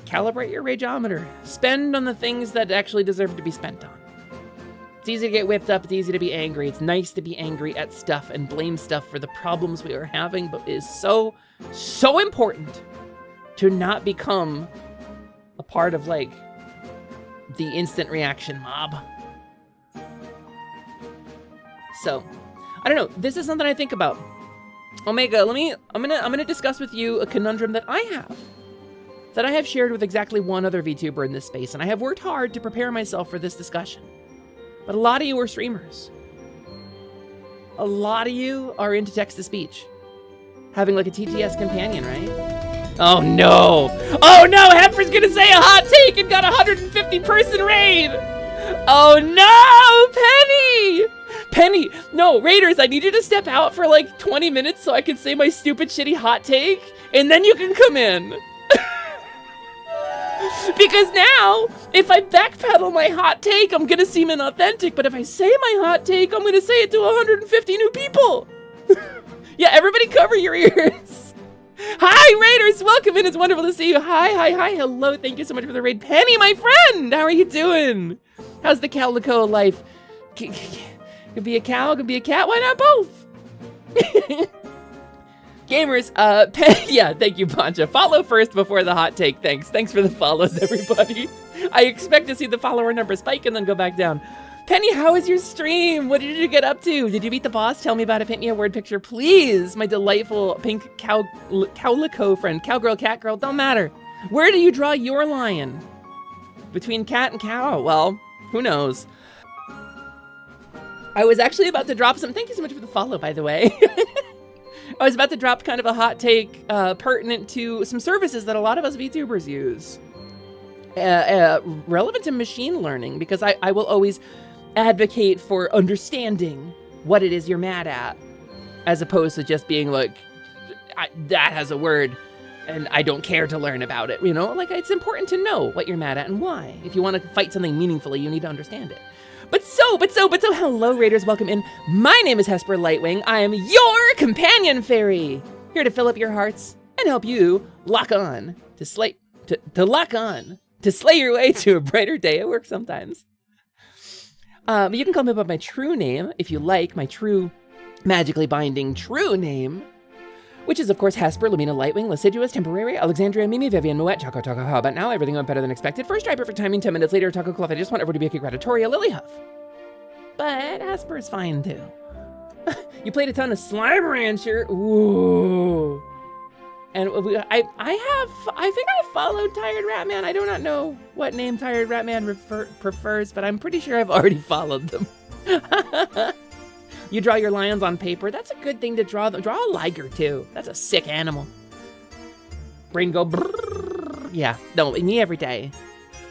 calibrate your rageometer. Spend on the things that actually deserve to be spent on. It's easy to get whipped up. It's easy to be angry. It's nice to be angry at stuff and blame stuff for the problems we are having, but it is so important to not become a part of, like, the instant reaction mob. So, I don't know. This is something I think about. Omega, I'm gonna discuss with you a conundrum that I have shared with exactly one other VTuber in this space, and I have worked hard to prepare myself for this discussion. But a lot of you are streamers. A lot of you are into text-to-speech. Having, like, a TTS companion, right? Oh no! Oh no! Heifer's gonna say a hot take and got a 150-person raid! Oh no! Penny! No, Raiders, I need you to step out for like 20 minutes so I can say my stupid, shitty hot take, and then you can come in. Because now, if I backpedal my hot take, I'm gonna seem inauthentic, but if I say my hot take, I'm gonna say it to 150 new people. Yeah, everybody cover your ears. Hi, Raiders, welcome in, it's wonderful to see you. Hi, hello, thank you so much for the raid. Penny, my friend, how are you doing? How's the calico life? Could be a cow, could be a cat, why not both? Gamers, yeah, thank you, Pancha. Follow first before the hot take, thanks. Thanks for the follows, everybody. I expect to see the follower number spike and then go back down. Penny, how was your stream? What did you get up to? Did you beat the boss? Tell me about it. Paint me a word picture, please. My delightful pink cowlico friend. Cowgirl, catgirl, don't matter. Where do you draw your line? Between cat and cow? Well, who knows? I was actually about to drop some... Thank you so much for the follow, by the way. I was about to drop kind of a hot take pertinent to some services that a lot of us VTubers use. Relevant to machine learning, because I will always advocate for understanding what it is you're mad at, as opposed to just being like, that has a word. and I don't care to learn about it, you know? Like, it's important to know what you're mad at and why. If you want to fight something meaningfully, you need to understand it. But so, hello, Raiders, welcome in. My name is Hesper Lightwing. I am your companion fairy, here to fill up your hearts and help you lock on to slay your way to a brighter day at work sometimes. You can call me by my true name if you like, my true, magically binding true name, which is, of course, Hesper, Lumina, Lightwing, Lascivious, Temporary, Alexandria, Mimi, Vivian, Moet, Choco, Taco, How about now? Everything went better than expected. First try, perfect timing, 10 minutes later, Taco Cluff. I just want everyone to be a Gratitoria, Lily Huff. But Hesper's fine, too. You played a ton of Slime Rancher. Ooh. And I think I followed Tired Ratman. I do not know what name Tired Ratman prefers, but I'm pretty sure I've already followed them. You draw your lions on paper. That's a good thing to draw. Draw a liger, too. That's a sick animal. Brain go brrrr. Yeah, no, me every day.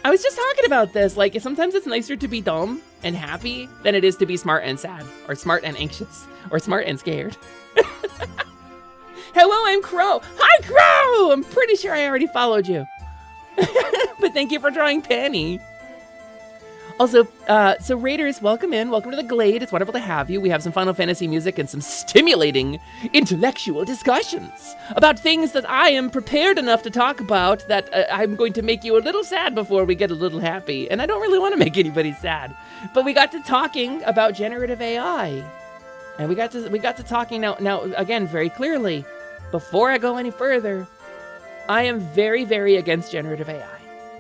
I was just talking about this. Like, sometimes it's nicer to be dumb and happy than it is to be smart and sad, or smart and anxious, or smart and scared. Hello, I'm Crow. Hi, Crow! I'm pretty sure I already followed you. But thank you for drawing Penny. Also, so Raiders, welcome in. Welcome to the Glade. It's wonderful to have you. We have some Final Fantasy music and some stimulating intellectual discussions about things that I am prepared enough to talk about that I'm going to make you a little sad before we get a little happy. And I don't really want to make anybody sad. But we got to talking about generative AI. And we got to talking now again, very clearly. Before I go any further, I am very, very against generative AI.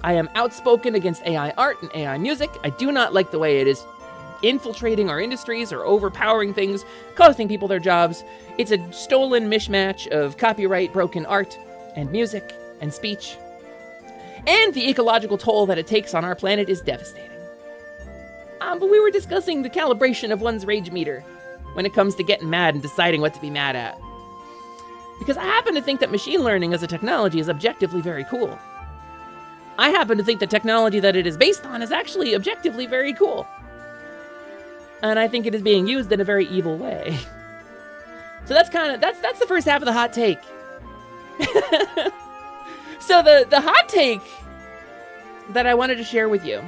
I am outspoken against AI art and AI music. I do not like the way it is infiltrating our industries or overpowering things, costing people their jobs. It's a stolen mishmash of copyright broken art and music and speech. And the ecological toll that it takes on our planet is devastating. But we were discussing the calibration of one's rage meter when it comes to getting mad and deciding what to be mad at. Because I happen to think that machine learning as a technology is objectively very cool. I happen to think the technology that it is based on is actually objectively very cool. And I think it is being used in a very evil way. So that's the first half of the hot take. So the hot take that I wanted to share with you.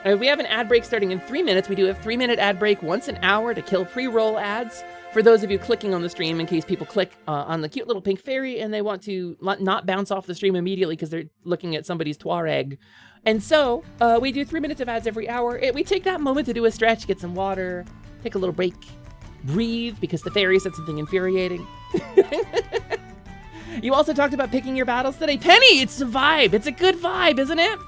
We have an ad break starting in 3 minutes. We do a 3-minute ad break once an hour to kill pre-roll ads. For those of you clicking on the stream, in case people click on the cute little pink fairy and they want to not bounce off the stream immediately because they're looking at somebody's Tuareg. And so we do 3 minutes of ads every hour. We take that moment to do a stretch, get some water, take a little break, breathe, because the fairy said something infuriating. You also talked about picking your battles today. Penny, it's a vibe. It's a good vibe, isn't it?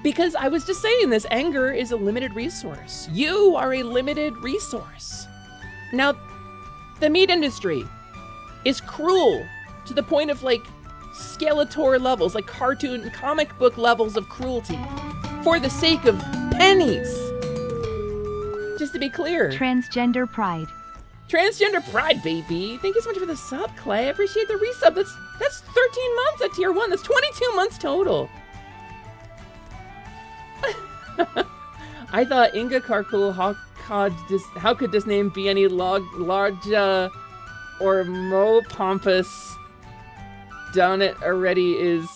Because I was just saying this, anger is a limited resource. You are a limited resource. Now, the meat industry is cruel to the point of like Skeletor levels, like cartoon comic book levels of cruelty for the sake of pennies. Just to be clear. Transgender pride. Transgender pride, baby. Thank you so much for the sub, Clay. I appreciate the resub. That's 13 months at tier 1. That's 22 months total. I thought Inga Karkul, how could this name be any large or more pompous? Done it already is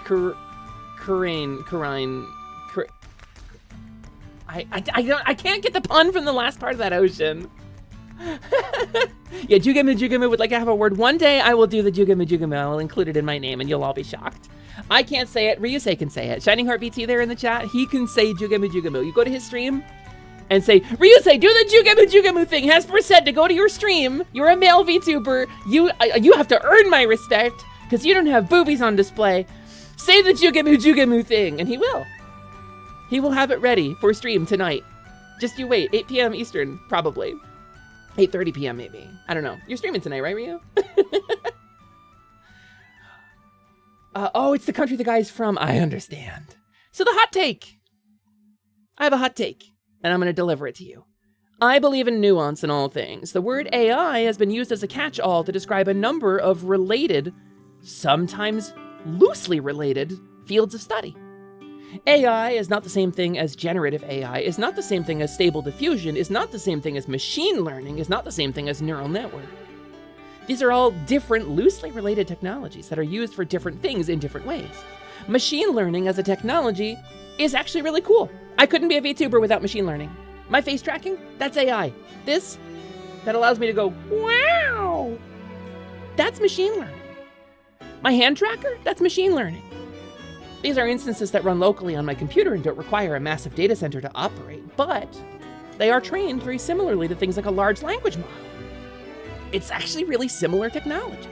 Karine. I can't get the pun from the last part of that ocean. Yeah, Jugemu would like to have a word. One day I will do the Jugemu. I will include it in my name and you'll all be shocked. I can't say it. Ryusei can say it. Shining Heart BT there in the chat. He can say Jugemu. You go to his stream and say, Ryusei, do the Jugemu thing. Hesper said to go to your stream. You're a male VTuber. You have to earn my respect because you don't have boobies on display. Say the Jugemu thing. And he will. He will have it ready for stream tonight. Just you wait. 8 p.m. Eastern, probably. 8:30 p.m. maybe. I don't know. You're streaming tonight, right, Ryu? Oh, it's the country the guy's from. I understand. So the hot take. I have a hot take, and I'm going to deliver it to you. I believe in nuance in all things. The word AI has been used as a catch-all to describe a number of related, sometimes loosely related, fields of study. AI is not the same thing as generative AI, is not the same thing as stable diffusion, is not the same thing as machine learning, is not the same thing as neural network. These are all different, loosely related technologies that are used for different things in different ways. Machine learning as a technology is actually really cool. I couldn't be a VTuber without machine learning. My face tracking, that's AI. This, that allows me to go, wow, that's machine learning. My hand tracker, that's machine learning. These are instances that run locally on my computer and don't require a massive data center to operate, but they are trained very similarly to things like a large language model. It's actually really similar technology.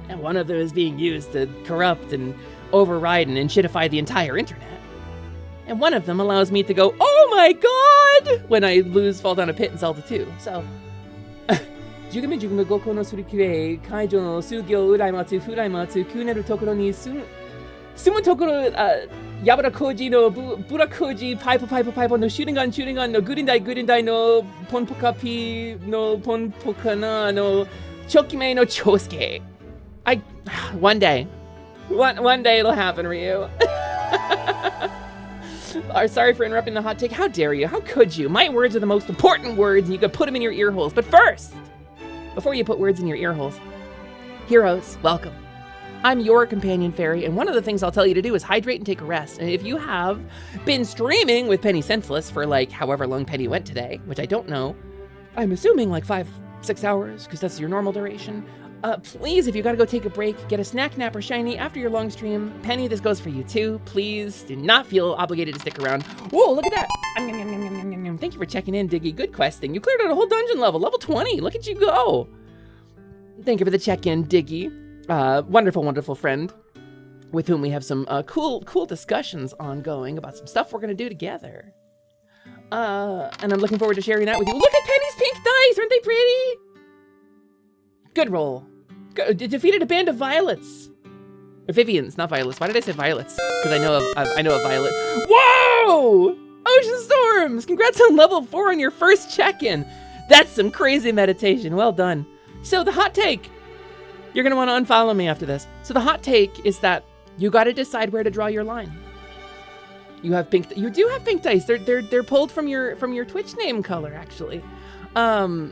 And one of them is being used to corrupt and override and shitify the entire internet. And one of them allows me to go, oh my god, when I fall down a pit in Zelda 2. So, 10名塾の5個のすりきれ、会場の数行うらい待つ、ふらい待つ、くねるところに住むところ、やばらこじのブラこじ、パイプのシュリンガンのグリンダイのポンポカピのポンポカナのチョキメイのチョスケ。One day it'll happen, Ryu. Sorry for interrupting the hot take. How dare you? How could you? My words are the most important words, and you could put them in your ear holes. But first, before you put words in your ear holes, heroes, welcome. I'm your companion fairy, and one of the things I'll tell you to do is hydrate and take a rest. And if you have been streaming with Penny Senseless for like however long Penny went today, which I don't know, I'm assuming like 5-6 hours, because that's your normal duration. Please, if you gotta go take a break, get a snack, nap, or shiny after your long stream. Penny, this goes for you too. Please do not feel obligated to stick around. Whoa, look at that. Thank you for checking in, Diggy. Good questing. You cleared out a whole dungeon level 20. Look at you go. Thank you for the check-in, Diggy. Wonderful friend with whom we have some cool discussions ongoing about some stuff we're gonna do together. And I'm looking forward to sharing that with you. Look at Penny's pink dice. Aren't they pretty? Good roll. Defeated a band of violets. Or Vivians, not violets. Why did I say violets? Because I know a violet. Whoa! Ocean Storms! Congrats on level 4 on your first check-in. That's some crazy meditation. Well done. So the hot take. You're gonna want to unfollow me after this. So the hot take is that you got to decide where to draw your line. You do have pink dice. They're pulled from your Twitch name color, actually. Whoa,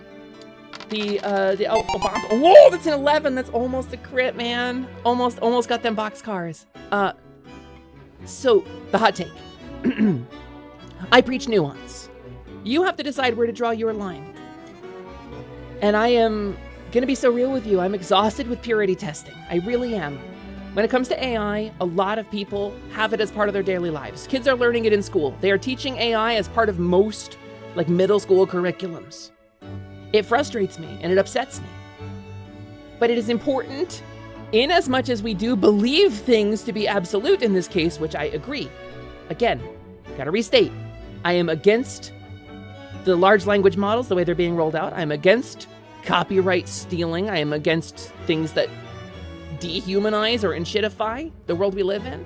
that's an 11. That's almost a crit, man. Almost got them boxcars. So the hot take. I preach nuance. You have to decide where to draw your line. And I am gonna be so real with you. I'm exhausted with purity testing. I really am. When it comes to AI, a lot of people have it as part of their daily lives. Kids are learning it in school. They are teaching AI as part of most like middle school curriculums. It frustrates me and it upsets me. But it is important, in as much as we do believe things to be absolute in this case, which I agree. Again, gotta restate, I am against the large language models, the way they're being rolled out. I'm against copyright stealing. I am against things that dehumanize or shitify the world we live in.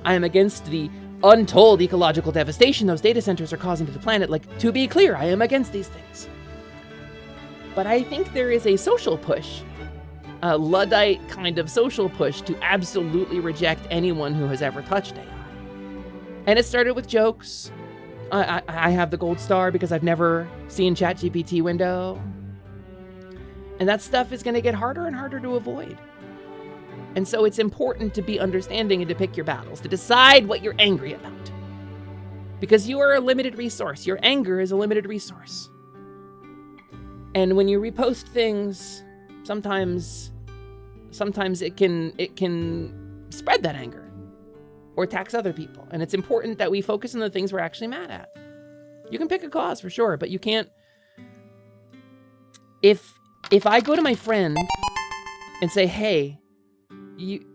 I am against the untold ecological devastation those data centers are causing to the planet. Like, to be clear, I am against these things. But I think there is a social push, a Luddite kind of social push to absolutely reject anyone who has ever touched AI. And it started with jokes. I have the gold star because I've never seen ChatGPT window. And that stuff is going to get harder and harder to avoid. And so it's important to be understanding and to pick your battles, to decide what you're angry about. Because you are a limited resource. Your anger is a limited resource. And when you repost things, sometimes it can spread that anger or tax other people. And it's important that we focus on the things we're actually mad at. You can pick a cause for sure, but you can't. If I go to my friend and say, "Hey, you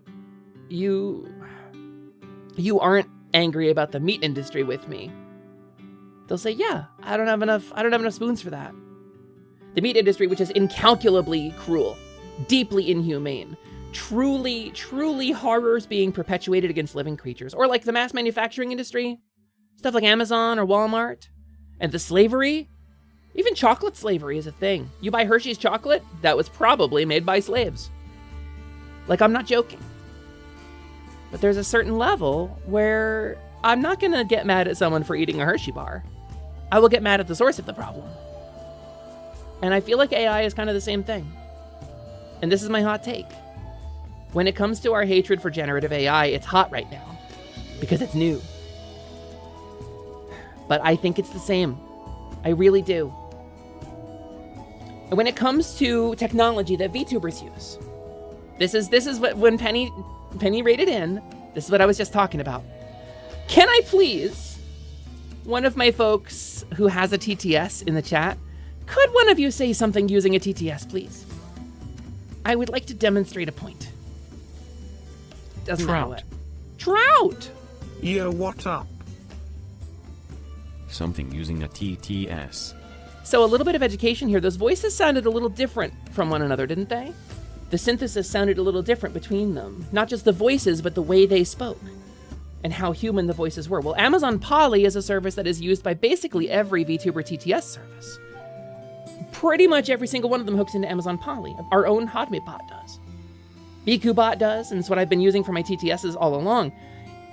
aren't angry about the meat industry with me," they'll say, "Yeah, I don't have enough spoons for that." The meat industry, which is incalculably cruel, deeply inhumane, truly horrors being perpetuated against living creatures. Or like the mass manufacturing industry, stuff like Amazon or Walmart, and the slavery. Even chocolate slavery is a thing. You buy Hershey's chocolate, that was probably made by slaves. Like, I'm not joking. But there's a certain level where I'm not gonna get mad at someone for eating a Hershey bar. I will get mad at the source of the problem. And I feel like AI is kind of the same thing. And this is my hot take. When it comes to our hatred for generative AI, it's hot right now because it's new. But I think it's the same. I really do. And when it comes to technology that VTubers use, this is what, when Penny rated in, this is what I was just talking about. Can I please, one of my folks who has a TTS in the chat, could one of you say something using a TTS, please? I would like to demonstrate a point. Doesn't matter what. Trout! Yo, what up? Something using a TTS. So a little bit of education here. Those voices sounded a little different from one another, didn't they? The synthesis sounded a little different between them. Not just the voices, but the way they spoke and how human the voices were. Well, Amazon Polly is a service that is used by basically every VTuber TTS service. Pretty much every single one of them hooks into Amazon Polly. Our own HotMeBot does. BQBot does, and it's what I've been using for my TTSs all along.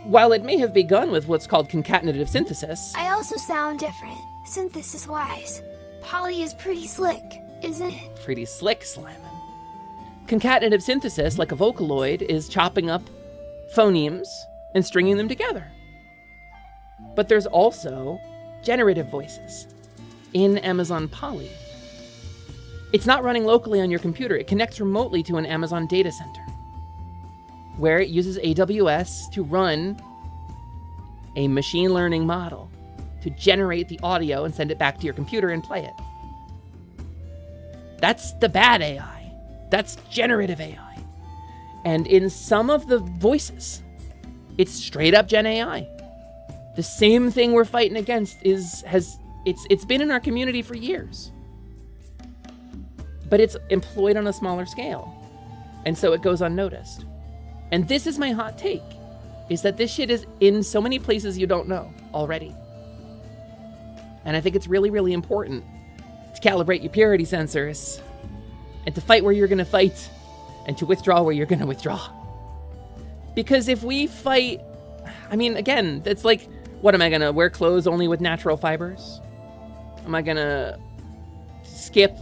While it may have begun with what's called concatenative synthesis, I also sound different, synthesis-wise. Polly is pretty slick, isn't it? pretty slick, Slimin. Concatenative synthesis, like a Vocaloid, is chopping up phonemes and stringing them together. But there's also generative voices in Amazon Polly. It's not running locally on your computer. It connects remotely to an Amazon data center, where it uses AWS to run a machine learning model to generate the audio and send it back to your computer and play it. That's the bad AI. That's generative AI. And in some of the voices, it's straight up Gen AI. The same thing we're fighting against it's been in our community for years. But it's employed on a smaller scale. And so it goes unnoticed. And this is my hot take, is that this shit is in so many places you don't know already. And I think it's really, really important to calibrate your purity sensors and to fight where you're gonna fight and to withdraw where you're gonna withdraw. Because if we fight, I mean, again, it's like, what am I gonna wear clothes only with natural fibers? Am I gonna skip,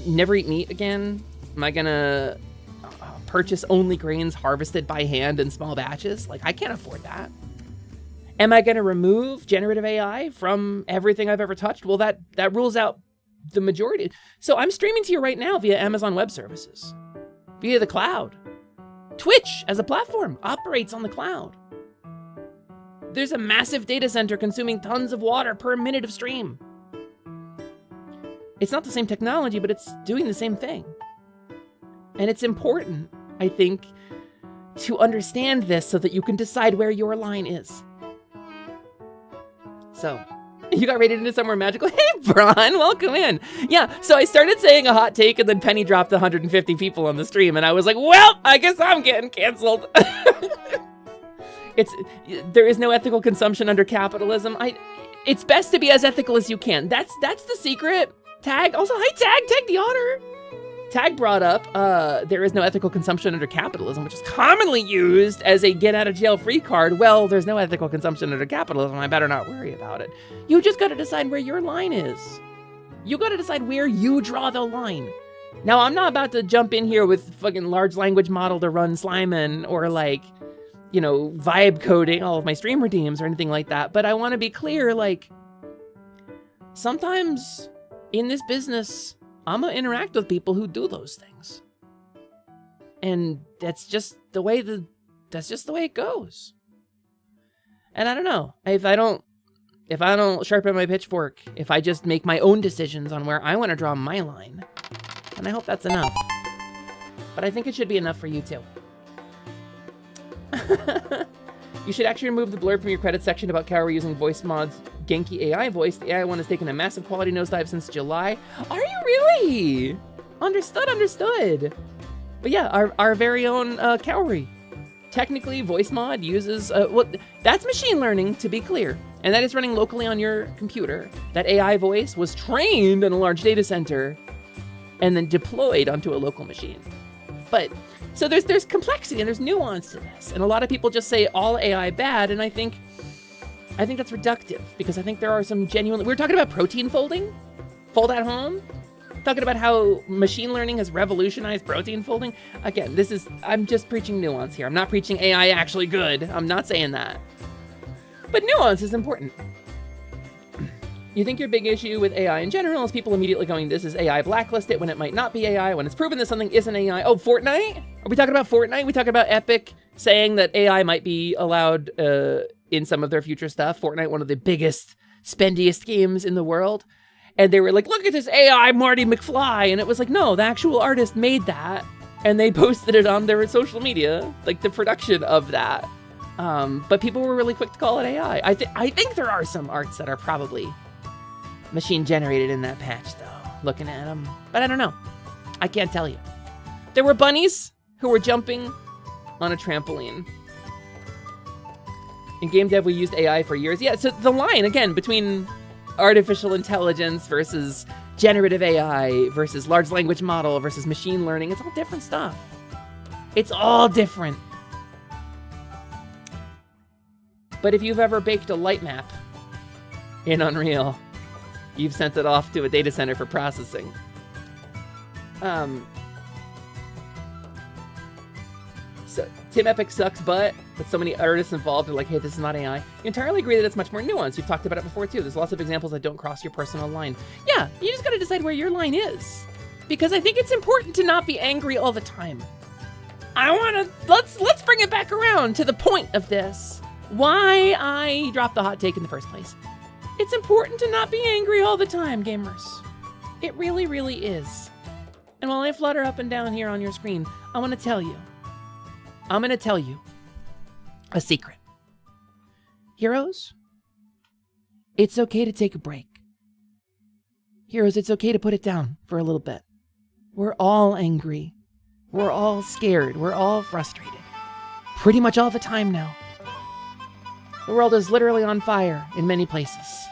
never eat meat again? Am I gonna purchase only grains harvested by hand in small batches? Like, I can't afford that. Am I gonna remove generative AI from everything I've ever touched? Well, that rules out the majority. So I'm streaming to you right now via Amazon Web Services, via the cloud. Twitch as a platform operates on the cloud. There's a massive data center consuming tons of water per minute of stream. It's not the same technology, but it's doing the same thing. And it's important, I think, to understand this so that you can decide where your line is. So, you got rated into somewhere magical? Hey, Bron, welcome in. Yeah, so I started saying a hot take and then Penny dropped 150 people on the stream and I was like, well, I guess I'm getting canceled. There is no ethical consumption under capitalism. It's best to be as ethical as you can. That's the secret. Tag, also, hi Tag the Otter. Tag brought up, there is no ethical consumption under capitalism, which is commonly used as a get-out-of-jail-free card. Well, there's no ethical consumption under capitalism. I better not worry about it. You just got to decide where your line is. You got to decide where you draw the line. Now, I'm not about to jump in here with fucking large language model to run Slimin or like, you know, vibe coding all of my stream redeems or anything like that. But I want to be clear, like, sometimes in this business, I'm gonna interact with people who do those things. And that's just the way it goes. And I don't know, if I don't sharpen my pitchfork, if I just make my own decisions on where I want to draw my line, and I hope that's enough. But I think it should be enough for you too. You should actually remove the blurb from your credits section about Kaori using voice mods Genki AI voice. The AI one has taken a massive quality nosedive since July. Are you really? Understood. But yeah, our very own Kaori. Technically, voice mod uses, well, that's machine learning, to be clear. And that is running locally on your computer. That AI voice was trained in a large data center and then deployed onto a local machine. But, so there's complexity and there's nuance to this. And a lot of people just say all AI bad, and I think that's reductive, because I think there are some genuine, we were talking about protein folding, fold at home. talking about how machine learning has revolutionized protein folding. Again, I'm just preaching nuance here. I'm not preaching AI actually good. I'm not saying that. But nuance is important. You think your big issue with AI in general is people immediately going, this is AI, blacklist it when it might not be AI, when it's proven that something isn't AI. Oh, Fortnite? Are we talking about Fortnite? We talking about Epic saying that AI might be allowed in some of their future stuff. Fortnite, one of the biggest, spendiest games in the world. And they were like, look at this AI Marty McFly. And it was like, no, the actual artist made that. And they posted it on their social media, like the production of that. But people were really quick to call it AI. I think there are some arts that are probably machine generated in that patch, though, looking at them. But I don't know. I can't tell you. There were bunnies who were jumping on a trampoline. In game dev, we used AI for years. Yeah, so the line, again, between artificial intelligence versus generative AI versus large language model versus machine learning, it's all different stuff. It's all different. But if you've ever baked a light map in Unreal, you've sent it off to a data center for processing. So Tim Epic sucks butt, but so many artists involved are like, hey, this is not AI. You entirely agree that it's much more nuanced. You've talked about it before too. There's lots of examples that don't cross your personal line. Yeah, you just gotta decide where your line is. Because I think it's important to not be angry all the time. Let's bring it back around to the point of this. Why I dropped the hot take in the first place. It's important to not be angry all the time, gamers. It really, really is. And while I flutter up and down here on your screen, I'm gonna tell you a secret. Heroes, it's okay to take a break. Heroes, it's okay to put it down for a little bit. We're all angry. We're all scared. We're all frustrated. Pretty much all the time now. The world is literally on fire in many places.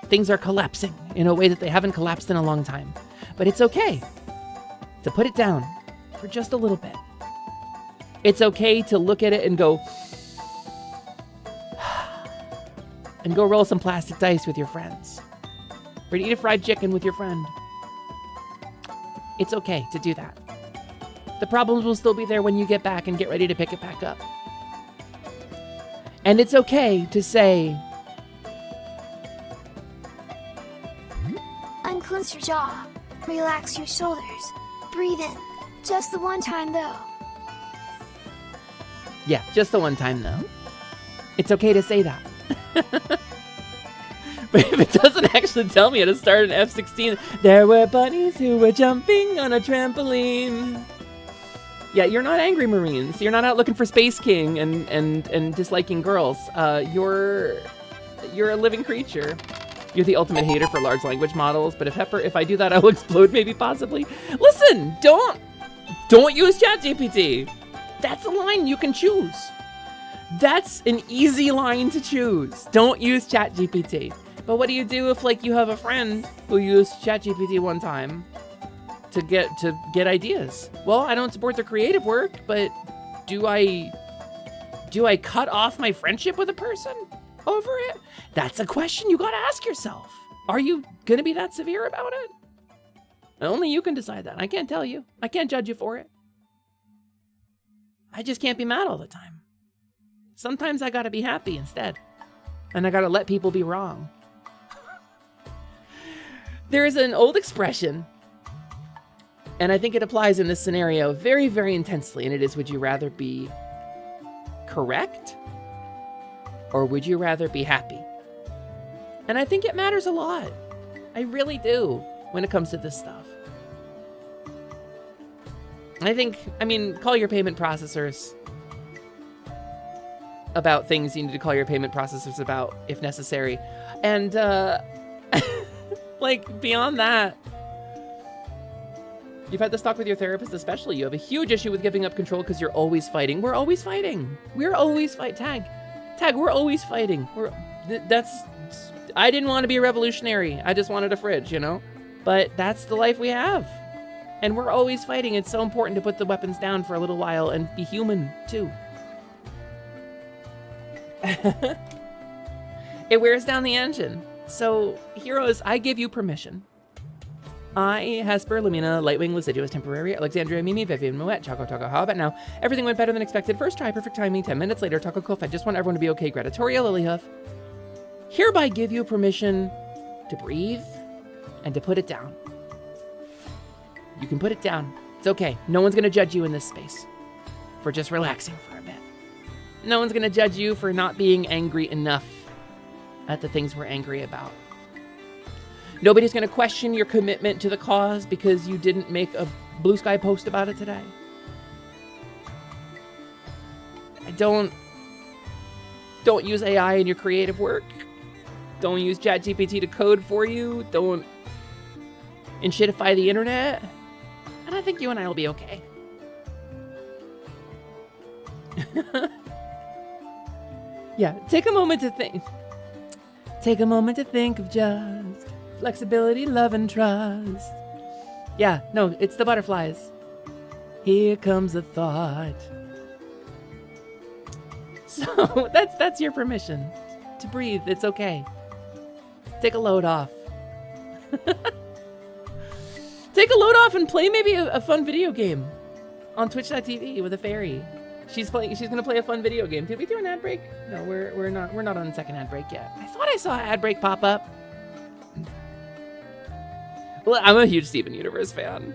Things are collapsing in a way that they haven't collapsed in a long time. But it's okay to put it down for just a little bit. It's okay to look at it and go roll some plastic dice with your friends. Or to eat a fried chicken with your friend. It's okay to do that. The problems will still be there when you get back and get ready to pick it back up. And it's okay to say, unclench your jaw, relax your shoulders, breathe in. Just the one time though. yeah, just the one time though. It's okay to say that. But if it doesn't actually tell me how to start an F-16, there were bunnies who were jumping on a trampoline. Yeah, you're not angry Marines. You're not out looking for Space King and disliking girls. You're a living creature. You're the ultimate hater for large language models, but if I do that, I will explode, maybe, possibly. Listen, don't use ChatGPT. That's a line you can choose. That's an easy line to choose. Don't use ChatGPT. But what do you do if, like, you have a friend who used ChatGPT one time to get ideas? Well, I don't support their creative work, but do I cut off my friendship with a person over it? That's a question you gotta ask yourself. Are you gonna be that severe about it? Only you can decide that. I can't tell you. I can't judge you for it. I just can't be mad all the time. Sometimes I gotta be happy instead. And I gotta let people be wrong. There is an old expression, and I think it applies in this scenario very, very intensely, and it is, would you rather be correct or would you rather be happy? And I think it matters a lot. I really do when it comes to this stuff. I mean, call your payment processors about things you need to call your payment processors about if necessary. And, like, beyond that, you've had this talk with your therapist especially. You have a huge issue with giving up control because you're always fighting. We're always fighting. We're always fighting. Tag, we're always fighting. I didn't want to be a revolutionary. I just wanted a fridge, you know? But that's the life we have. And we're always fighting. It's so important to put the weapons down for a little while and be human, too. It wears down the engine. So, heroes, I give you permission I, Hesper, Lumina, Lightwing, Lucidius, Temporary, Alexandria, Mimi, Vivian, Moet, Choco, how about now? Everything went better than expected. First try, perfect timing. 10 minutes later, Taco Cliff. I just want everyone to be okay. Greta, Toria, Lilyhoof. Hereby give you permission to breathe and to put it down. You can put it down. It's okay. No one's gonna judge you in this space for just relaxing for a bit. No one's gonna judge you for not being angry enough at the things we're angry about. Nobody's gonna question your commitment to the cause because you didn't make a blue sky post about it today. Don't use AI in your creative work. Don't use ChatGPT to code for you. Don't inshitify the internet. And I think you and I will be okay. Yeah, take a moment to think. Take a moment to think of just flexibility, love, and trust. Yeah, no, it's the butterflies. Here comes a thought. So that's your permission to breathe. It's okay. Take a load off. Take a load off and play maybe a fun video game on Twitch.tv with a fairy. She's gonna play a fun video game. Did we do an ad break? No, we're not on the second ad break yet. I thought I saw an ad break pop up. Well, I'm a huge Steven Universe fan.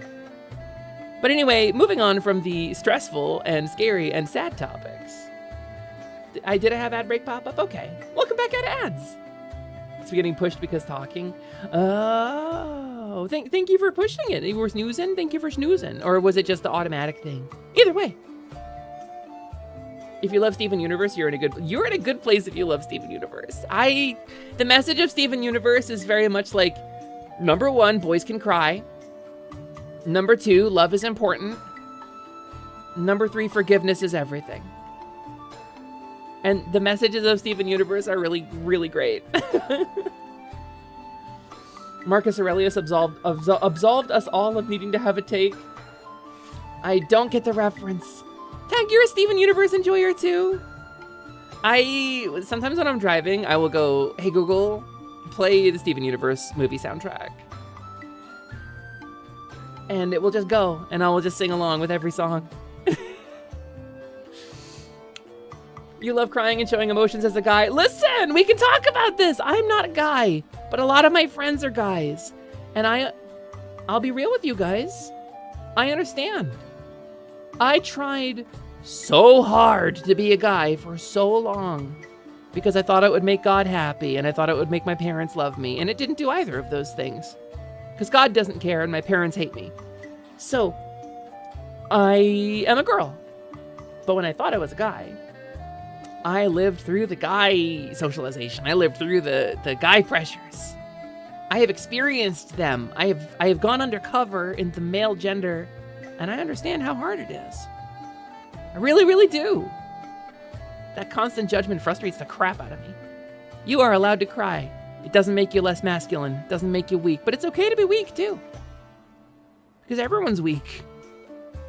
But anyway, moving on from the stressful and scary and sad topics. Did I have ad break pop up? Okay. Welcome back at ads. It's getting pushed because talking. Oh, thank you for pushing it. You were snoozing. Thank you for snoozing. Or was it just the automatic thing? Either way. If you love Steven Universe, you're in a good place if you love Steven Universe. The message of Steven Universe is very much like, number 1, boys can cry. Number 2, love is important. Number 3, forgiveness is everything. And the messages of Steven Universe are really, really great. Marcus Aurelius absolved us all of needing to have a take. I don't get the reference. Tag, you're a Steven Universe enjoyer too. Sometimes when I'm driving, I will go, hey Google, play the Steven Universe movie soundtrack. And it will just go, and I will just sing along with every song. You love crying and showing emotions as a guy. Listen, we can talk about this. I'm not a guy, but a lot of my friends are guys. And I'll be real with you guys. I understand. I tried so hard to be a guy for so long because I thought it would make God happy and I thought it would make my parents love me. And it didn't do either of those things because God doesn't care and my parents hate me. So I am a girl. But when I thought I was a guy, I lived through the guy socialization. I lived through the guy pressures. I have experienced them. I have gone undercover in the male gender, and I understand how hard it is. I really, really do. That constant judgment frustrates the crap out of me. You are allowed to cry. It doesn't make you less masculine. It doesn't make you weak, but it's okay to be weak too. Because everyone's weak.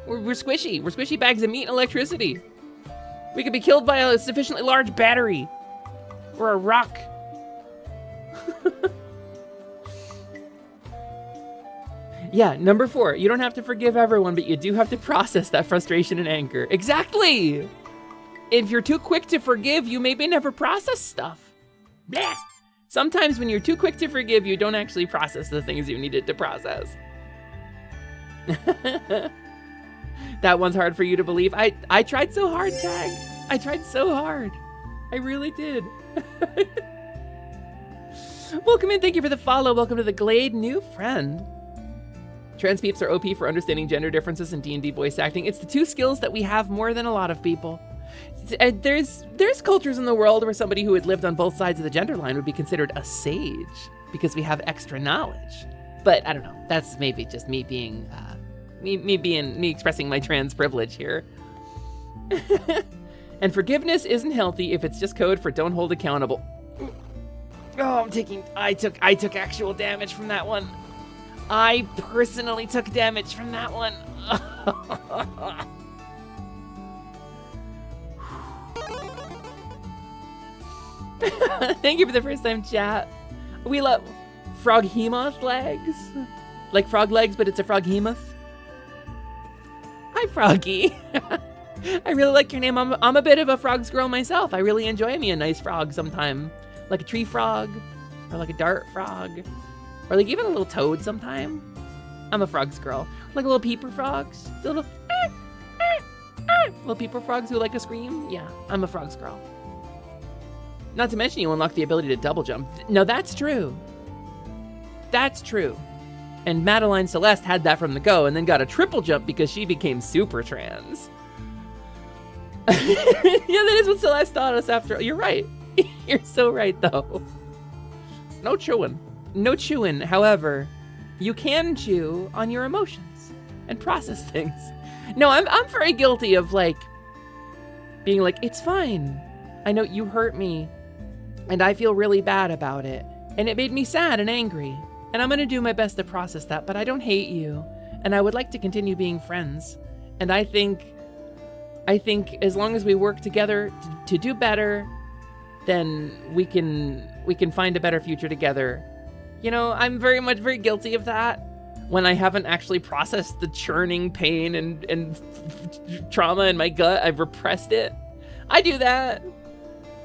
We're squishy. We're squishy bags of meat and electricity. We could be killed by a sufficiently large battery or a rock. Yeah, number 4, you don't have to forgive everyone, but you do have to process that frustration and anger. Exactly. If you're too quick to forgive, you maybe never process stuff. Blech. Sometimes when you're too quick to forgive, you don't actually process the things you needed to process. That one's hard for you to believe. I tried so hard, Tag. I tried so hard. I really did. Welcome in. Thank you for the follow. Welcome to the Glade, new friend. Trans peeps are OP for understanding gender differences in D&D voice acting. It's the 2 skills that we have more than a lot of people. There's cultures in the world where somebody who had lived on both sides of the gender line would be considered a sage because we have extra knowledge. But I don't know. That's maybe just me being... me expressing my trans privilege here. And forgiveness isn't healthy if it's just code for don't hold accountable. Oh, I took actual damage from that one. I personally took damage from that one. Thank you for the first time chat. We love Frog Hemoth legs. Like frog legs, but it's a froghemoth. Hi, Froggy. I really like your name. I'm a bit of a frogs girl myself. I really enjoy me a nice frog sometime. Like a tree frog, or like a dart frog, or like even a little toad sometime. I'm a frogs girl. Like little peeper frogs. The little peeper frogs who like to scream. Yeah, I'm a frogs girl. Not to mention you unlock the ability to double jump. No, that's true. That's true. And Madeline Celeste had that from the go and then got a triple jump because she became super trans. Yeah, that is what Celeste taught us after. You're right. You're so right, though. No chewing. No chewing. However, you can chew on your emotions and process things. No, I'm very guilty of, like, being like, it's fine. I know you hurt me, and I feel really bad about it. And it made me sad and angry. And I'm going to do my best to process that, but I don't hate you. And I would like to continue being friends. And I think as long as we work together to do better, then we can find a better future together. You know, I'm very guilty of that when I haven't actually processed the churning pain and trauma in my gut. I've repressed it. I do that,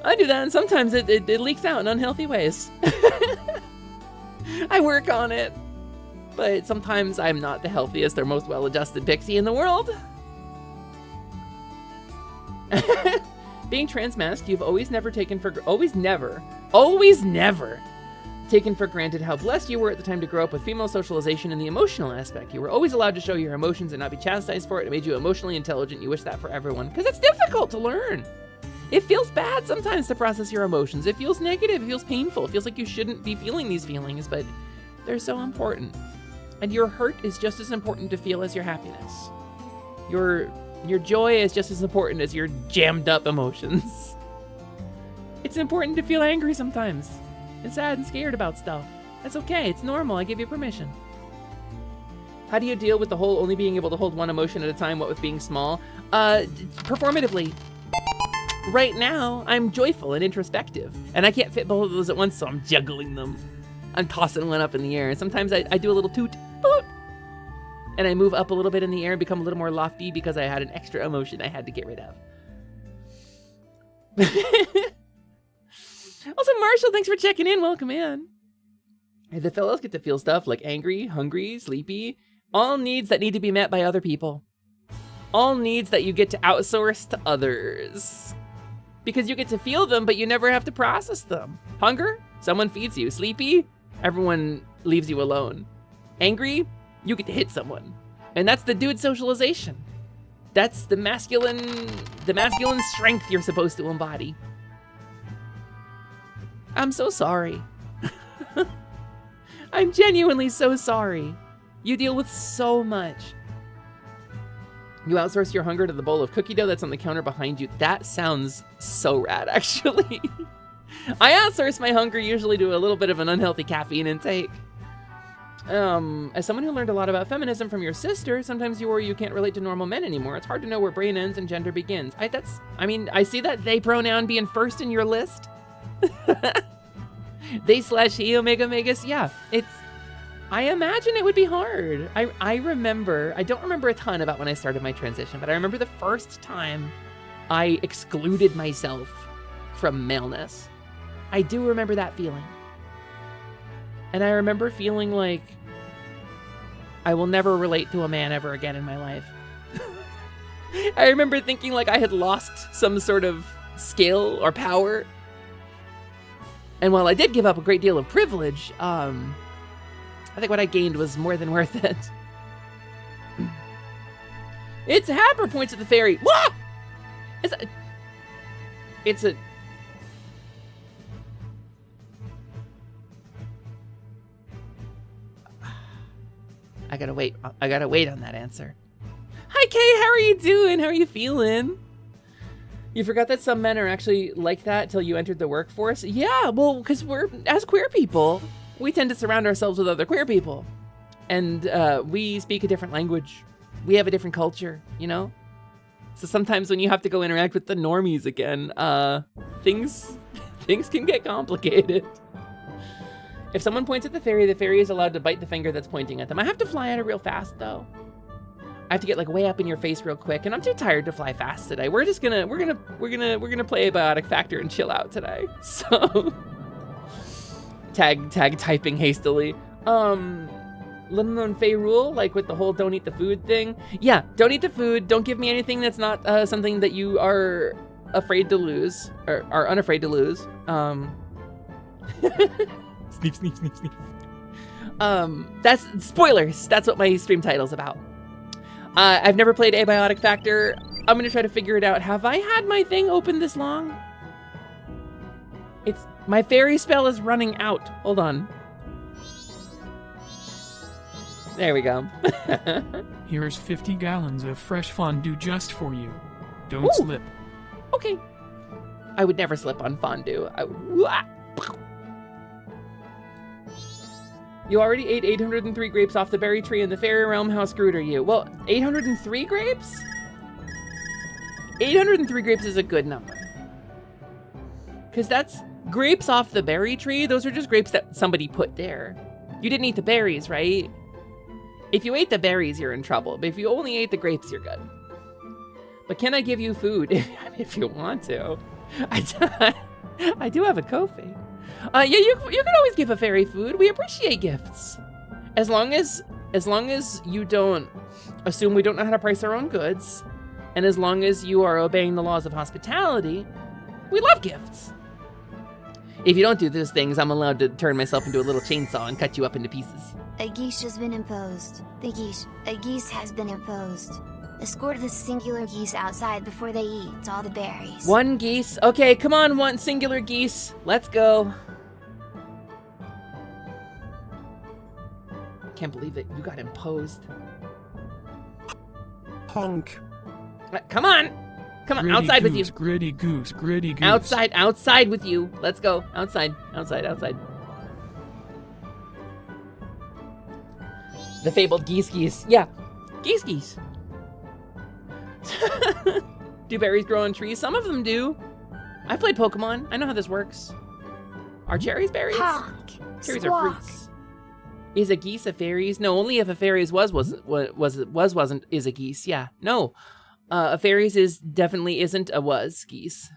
and sometimes it leaks out in unhealthy ways. I work on it, but sometimes I'm not the healthiest or most well-adjusted pixie in the world. Being transmasked, you've always never taken for granted how blessed you were at the time to grow up with female socialization and the emotional aspect. You were always allowed to show your emotions and not be chastised for it. It made you emotionally intelligent. You wish that for everyone, because it's difficult to learn. It feels bad sometimes to process your emotions. It feels negative, it feels painful. It feels like you shouldn't be feeling these feelings, but they're so important. And your hurt is just as important to feel as your happiness. Your joy is just as important as your jammed up emotions. It's important to feel angry sometimes, and sad and scared about stuff. That's okay, it's normal, I give you permission. How do you deal with the whole only being able to hold one emotion at a time, what with being small? Performatively. Right now, I'm joyful and introspective, and I can't fit both of those at once, so I'm juggling them. I'm tossing one up in the air, and sometimes I do a little toot, boop, and I move up a little bit in the air and become a little more lofty because I had an extra emotion I had to get rid of. Also, Marshall, thanks for checking in. Welcome in. The fellows get to feel stuff like angry, hungry, sleepy, all needs that need to be met by other people. All needs that you get to outsource to others. Because you get to feel them, but you never have to process them. Hunger? Someone feeds you. Sleepy? Everyone leaves you alone. Angry? You get to hit someone. And that's the dude socialization. That's the masculine strength you're supposed to embody. I'm so sorry. I'm genuinely so sorry. You deal with so much. You outsource your hunger to the bowl of cookie dough that's on the counter behind you. That sounds so rad, actually. I outsource my hunger usually to a little bit of an unhealthy caffeine intake. As someone who learned a lot about feminism from your sister, sometimes you worry you can't relate to normal men anymore. It's hard to know where brain ends and gender begins. I see that they pronoun being first in your list. They/he, omega, megas. Yeah, I imagine it would be hard. I don't remember a ton about when I started my transition, but I remember the first time I excluded myself from maleness. I do remember that feeling. And I remember feeling like I will never relate to a man ever again in my life. I remember thinking like I had lost some sort of skill or power. And while I did give up a great deal of privilege, I think what I gained was more than worth it. It's Happer points at the fairy. What? It's a... I gotta wait on that answer. Hi, Kay, how are you doing? How are you feeling? You forgot that some men are actually like that till you entered the workforce? Yeah, well, because as queer people, we tend to surround ourselves with other queer people. And we speak a different language. We have a different culture, you know? So sometimes when you have to go interact with the normies again, things can get complicated. If someone points at the fairy is allowed to bite the finger that's pointing at them. I have to fly at it real fast though. I have to get like way up in your face real quick, and I'm too tired to fly fast today. We're gonna play Abiotic Factor and chill out today. So tag typing hastily. Little known Fey rule, like with the whole don't eat the food thing. Yeah, don't eat the food. Don't give me anything that's not something that you are afraid to lose or are unafraid to lose. Sneep, sneep, sneep, sneep. That's spoilers. That's what my stream title's about. I've never played Abiotic Factor. I'm gonna try to figure it out. Have I had my thing open this long? It's my fairy spell is running out. Hold on. There we go. Here's 50 gallons of fresh fondue just for you. Don't Ooh. slip. Okay. I would never slip on fondue. You already ate 803 grapes off the berry tree in the fairy realm. How screwed are you? Well, 803 grapes? 803 grapes is a good number. Because that's grapes off the berry tree. Those are just grapes that somebody put there. You didn't eat the berries, right? If you ate the berries, you're in trouble. But if you only ate the grapes, you're good. But can I give you food if you want to? I do have a Ko-fi. Yeah, you can always give a fairy food. We appreciate gifts. As long as you don't assume we don't know how to price our own goods, and as long as you are obeying the laws of hospitality, we love gifts. If you don't do those things, I'm allowed to turn myself into a little chainsaw and cut you up into pieces. A geese has been imposed. A geese has been imposed. Escort the singular geese outside before they eat all the berries. One geese. Okay, come on, one singular geese. Let's go. Can't believe that you got imposed. Honk. Come on. Come on, Gritty outside goose, with you. Gritty goose, gritty goose. Outside with you. Let's go. Outside. The fabled geese. Yeah, geese. Do berries grow on trees? Some of them do. I played Pokemon. I know how this works. Are cherries berries? Honk. Cherries Squawk. are fruits. Is a geese a fairies? No, only if a fairies wasn't is a geese. Yeah, no. A fairies isn't a was geese.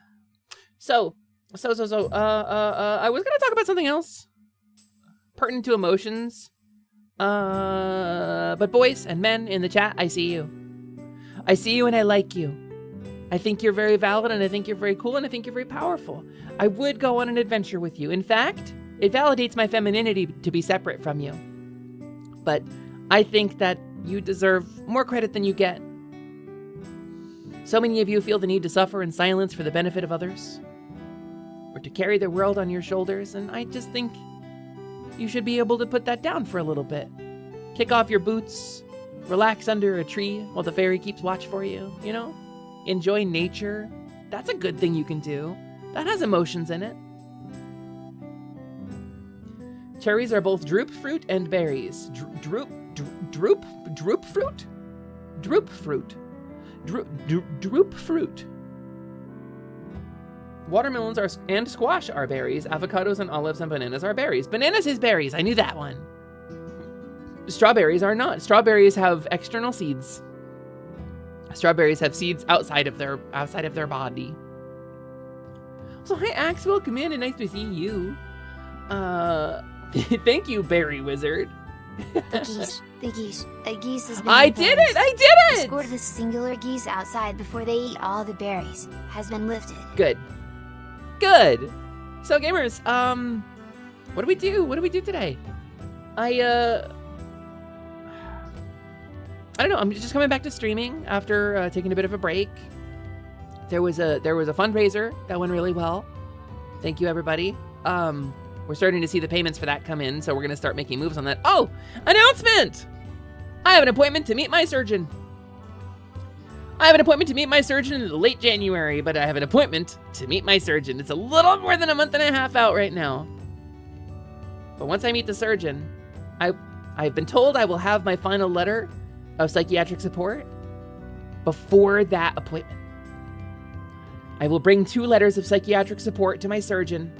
So. I was gonna talk about something else pertinent to emotions. But boys and men in the chat, I see you. I see you and I like you. I think you're very valid and I think you're very cool and I think you're very powerful. I would go on an adventure with you. In fact, it validates my femininity to be separate from you. But I think that you deserve more credit than you get. So many of you feel the need to suffer in silence for the benefit of others, or to carry their world on your shoulders, and I just think you should be able to put that down for a little bit. Kick off your boots, relax under a tree while the fairy keeps watch for you, you know? Enjoy nature. That's a good thing you can do. That has emotions in it. Cherries are both droop fruit and berries. Droop fruit? Droop fruit. Droop fruit. Watermelons and squash are berries. Avocados and olives and bananas are berries. Bananas is berries. I knew that one. Strawberries are not. Strawberries have external seeds. Strawberries have seeds outside of their body. So hi Axe, welcome in and nice to see you. Thank you, Berry Wizard. The geese. A geese has been I imposed. did it! Escort the singular geese outside before they eat all the berries. Has been lifted. Good. So gamers, what do we do? What do we do today? I don't know. I'm just coming back to streaming after taking a bit of a break. There was a fundraiser that went really well. Thank you, everybody. We're starting to see the payments for that come in, so we're gonna start making moves on that. Oh, announcement! I have an appointment to meet my surgeon. In late January, but I have an appointment to meet my surgeon. It's a little more than a month and a half out right now. But once I meet the surgeon, I've been told I will have my final letter of psychiatric support before that appointment. I will bring 2 letters of psychiatric support to my surgeon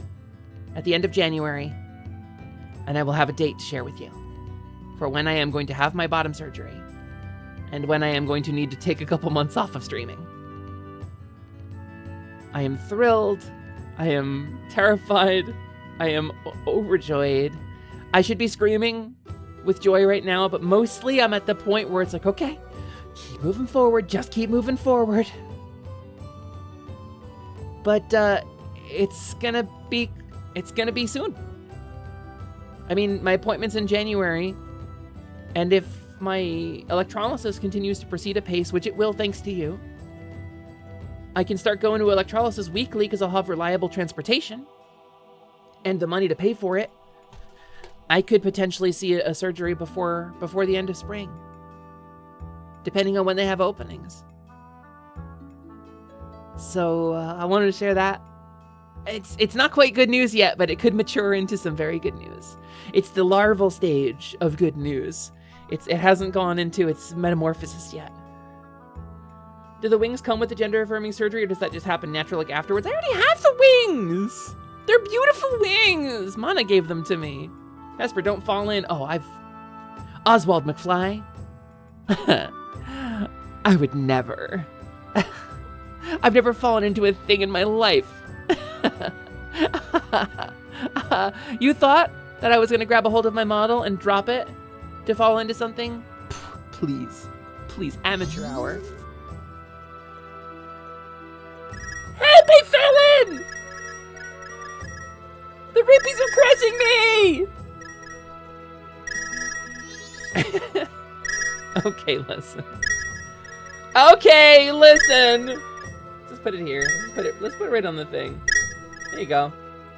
at the end of January. And I will have a date to share with you for when I am going to have my bottom surgery and when I am going to need to take a couple months off of streaming. I am thrilled. I am terrified. I am overjoyed. I should be screaming with joy right now, but mostly I'm at the point where it's like, okay, keep moving forward. Just keep moving forward. But it's gonna be soon. I mean, my appointment's in January, and if my electrolysis continues to proceed at pace, which it will thanks to you, I can start going to electrolysis weekly because I'll have reliable transportation and the money to pay for it. I could potentially see a surgery before the end of spring, depending on when they have openings. So I wanted to share that. It's not quite good news yet, but it could mature into some very good news. It's the larval stage of good news. It hasn't gone into its metamorphosis yet. Do the wings come with the gender-affirming surgery, or does that just happen naturally afterwards? I already have the wings! They're beautiful wings! Mana gave them to me. Hesper, don't fall in. Oh, Oswald McFly. I would never. I've never fallen into a thing in my life. You thought that I was going to grab a hold of my model and drop it to fall into something? Please. Please, amateur hour. Help, I fell in! The Rippies are crushing me! Okay, listen. Okay, listen! Let's put it here. Let's put it right on the thing. There you go.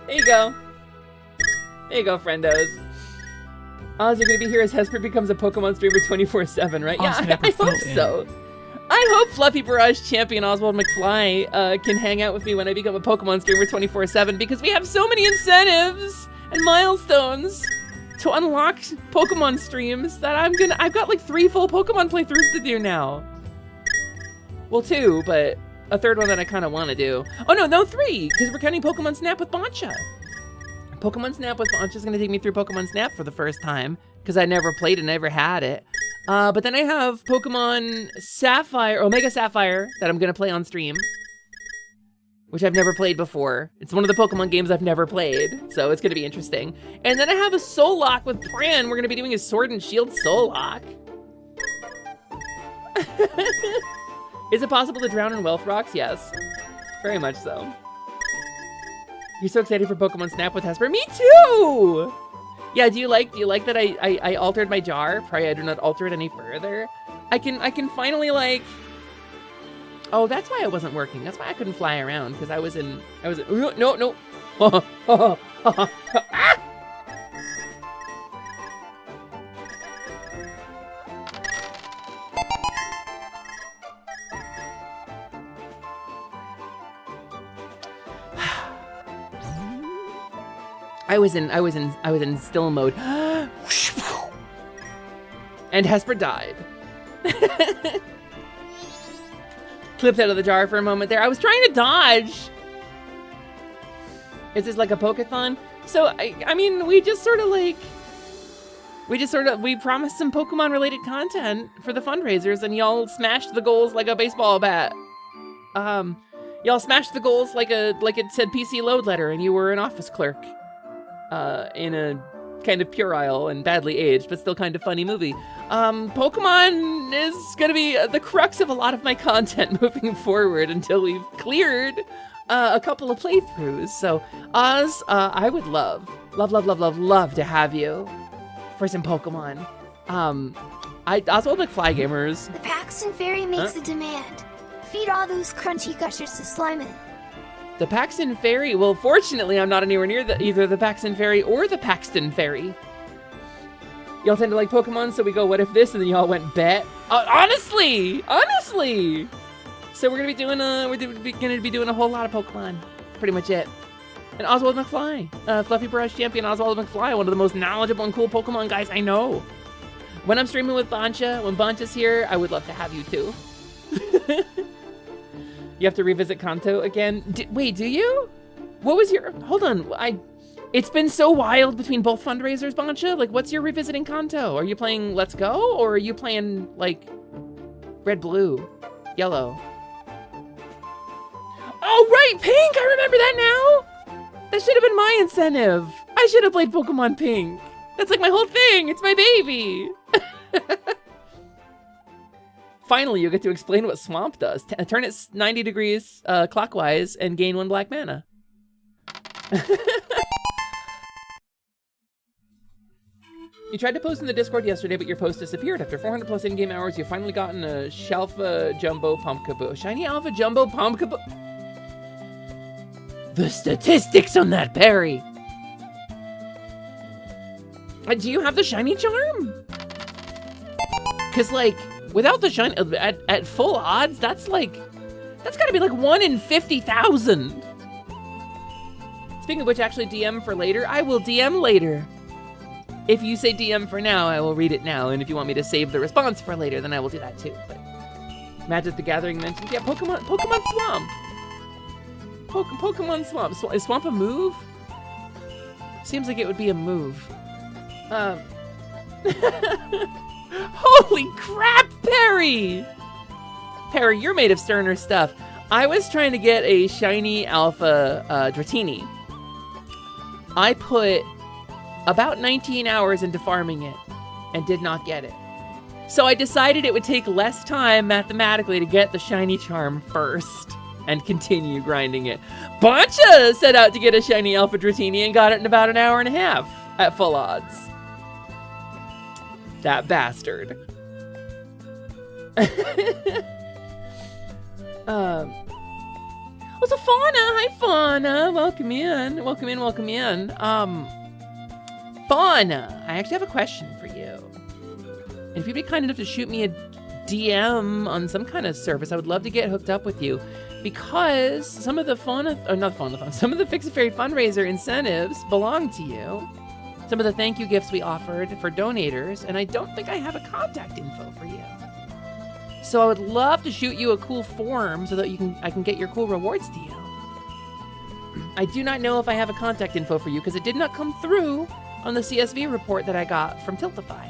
There you go. There you go, friendos. Oz, you're gonna be here as Hesper becomes a Pokemon streamer 24/7, right? Yeah, I hope so. I hope Fluffy Barrage Champion Oswald McFly can hang out with me when I become a Pokemon streamer 24/7 because we have so many incentives and milestones to unlock Pokemon streams that I've got like 3 full Pokemon playthroughs to do now. Well, 2, but a 3rd one that I kind of want to do. Oh no, 3, because we're counting Pokemon Snap with Boncha. Pokemon Snap with Boncha is going to take me through Pokemon Snap for the first time because I never played it, never had it. But then I have Pokemon Sapphire, Omega Sapphire, that I'm going to play on stream, which I've never played before. It's one of the Pokemon games I've never played, so it's going to be interesting. And then I have a Soul Lock with Pran. We're going to be doing a Sword and Shield Soul Lock. Is it possible to drown in Wealth Rocks? Yes, very much so. You're so excited for Pokemon Snap with Hesper? Me too! Yeah, do you like that I altered my jar? Probably I do not alter it any further. I can finally like... Oh, that's why it wasn't working. That's why I couldn't fly around, because I was in... No. Ah! I was in still mode. And Hesper died. Clipped out of the jar for a moment there. I was trying to dodge. Is this like a Pokeathon? So I mean, we promised some Pokemon related content for the fundraisers, and y'all smashed the goals like a baseball bat. Y'all smashed the goals like it said PC load letter, and you were an office clerk. In a kind of puerile and badly aged, but still kind of funny movie. Pokemon is gonna be the crux of a lot of my content moving forward until we've cleared a couple of playthroughs. So, Oz, I would love to have you for some Pokemon. Oswald McFly Gamers. The Paxton Fairy makes a demand. Feed all those crunchy gushers to Slimin. The Paxton Fairy? Well, fortunately, I'm not anywhere near either the Paxton Fairy or the Paxton Fairy. Y'all tend to like Pokemon, so we go, what if this? And then y'all went, bet. Honestly! So we're gonna be doing a whole lot of Pokemon. Pretty much it. And Oswald McFly, Fluffy Barrage Champion Oswald McFly, one of the most knowledgeable and cool Pokemon guys I know. When I'm streaming with Boncha, when Boncha's here, I would love to have you too. You have to revisit Kanto again? Wait, do you? What was your... Hold on. It's been so wild between both fundraisers, Bancha. Like, what's your revisiting Kanto? Are you playing Let's Go, or are you playing, like, red, blue, yellow? Oh, right, pink! I remember that now! That should have been my incentive. I should have played Pokemon Pink. That's like my whole thing. It's my baby. Finally, you get to explain what Swamp does. Turn it 90 degrees clockwise and gain 1 black mana. You tried to post in the Discord yesterday, but your post disappeared. After 400 plus in-game hours, you've finally gotten a Shalfa Jumbo Pumpkaboo. Shiny Alpha Jumbo Pumpkaboo. The statistics on that berry. Do you have the shiny charm? Cause like, without the shiny, at full odds, that's gotta be like 1 in 50,000. Speaking of which, actually DM for later. I will DM later. If you say DM for now, I will read it now. And if you want me to save the response for later, then I will do that too. But Magic the Gathering mentioned, yeah, Pokemon Swamp. Pokemon Swamp. Is Swamp a move? Seems like it would be a move. Holy crap, Perry! Perry, you're made of sterner stuff. I was trying to get a shiny alpha Dratini. I put about 19 hours into farming it and did not get it. So I decided it would take less time mathematically to get the shiny charm first and continue grinding it. Bancha set out to get a shiny alpha Dratini and got it in about an hour and a half at full odds. That bastard. Oh, so Fauna, hi Fauna, welcome in, welcome in, welcome in. Fauna, I actually have a question for you. And if you'd be kind enough to shoot me a DM on some kind of service, I would love to get hooked up with you, because some of the some of the Fix a Fairy fundraiser incentives belong to you. Some of the thank you gifts we offered for donators, and I don't think I have a contact info for you. So I would love to shoot you a cool form so that I can get your cool rewards to you. I do not know if I have a contact info for you because it did not come through on the CSV report that I got from Tiltify.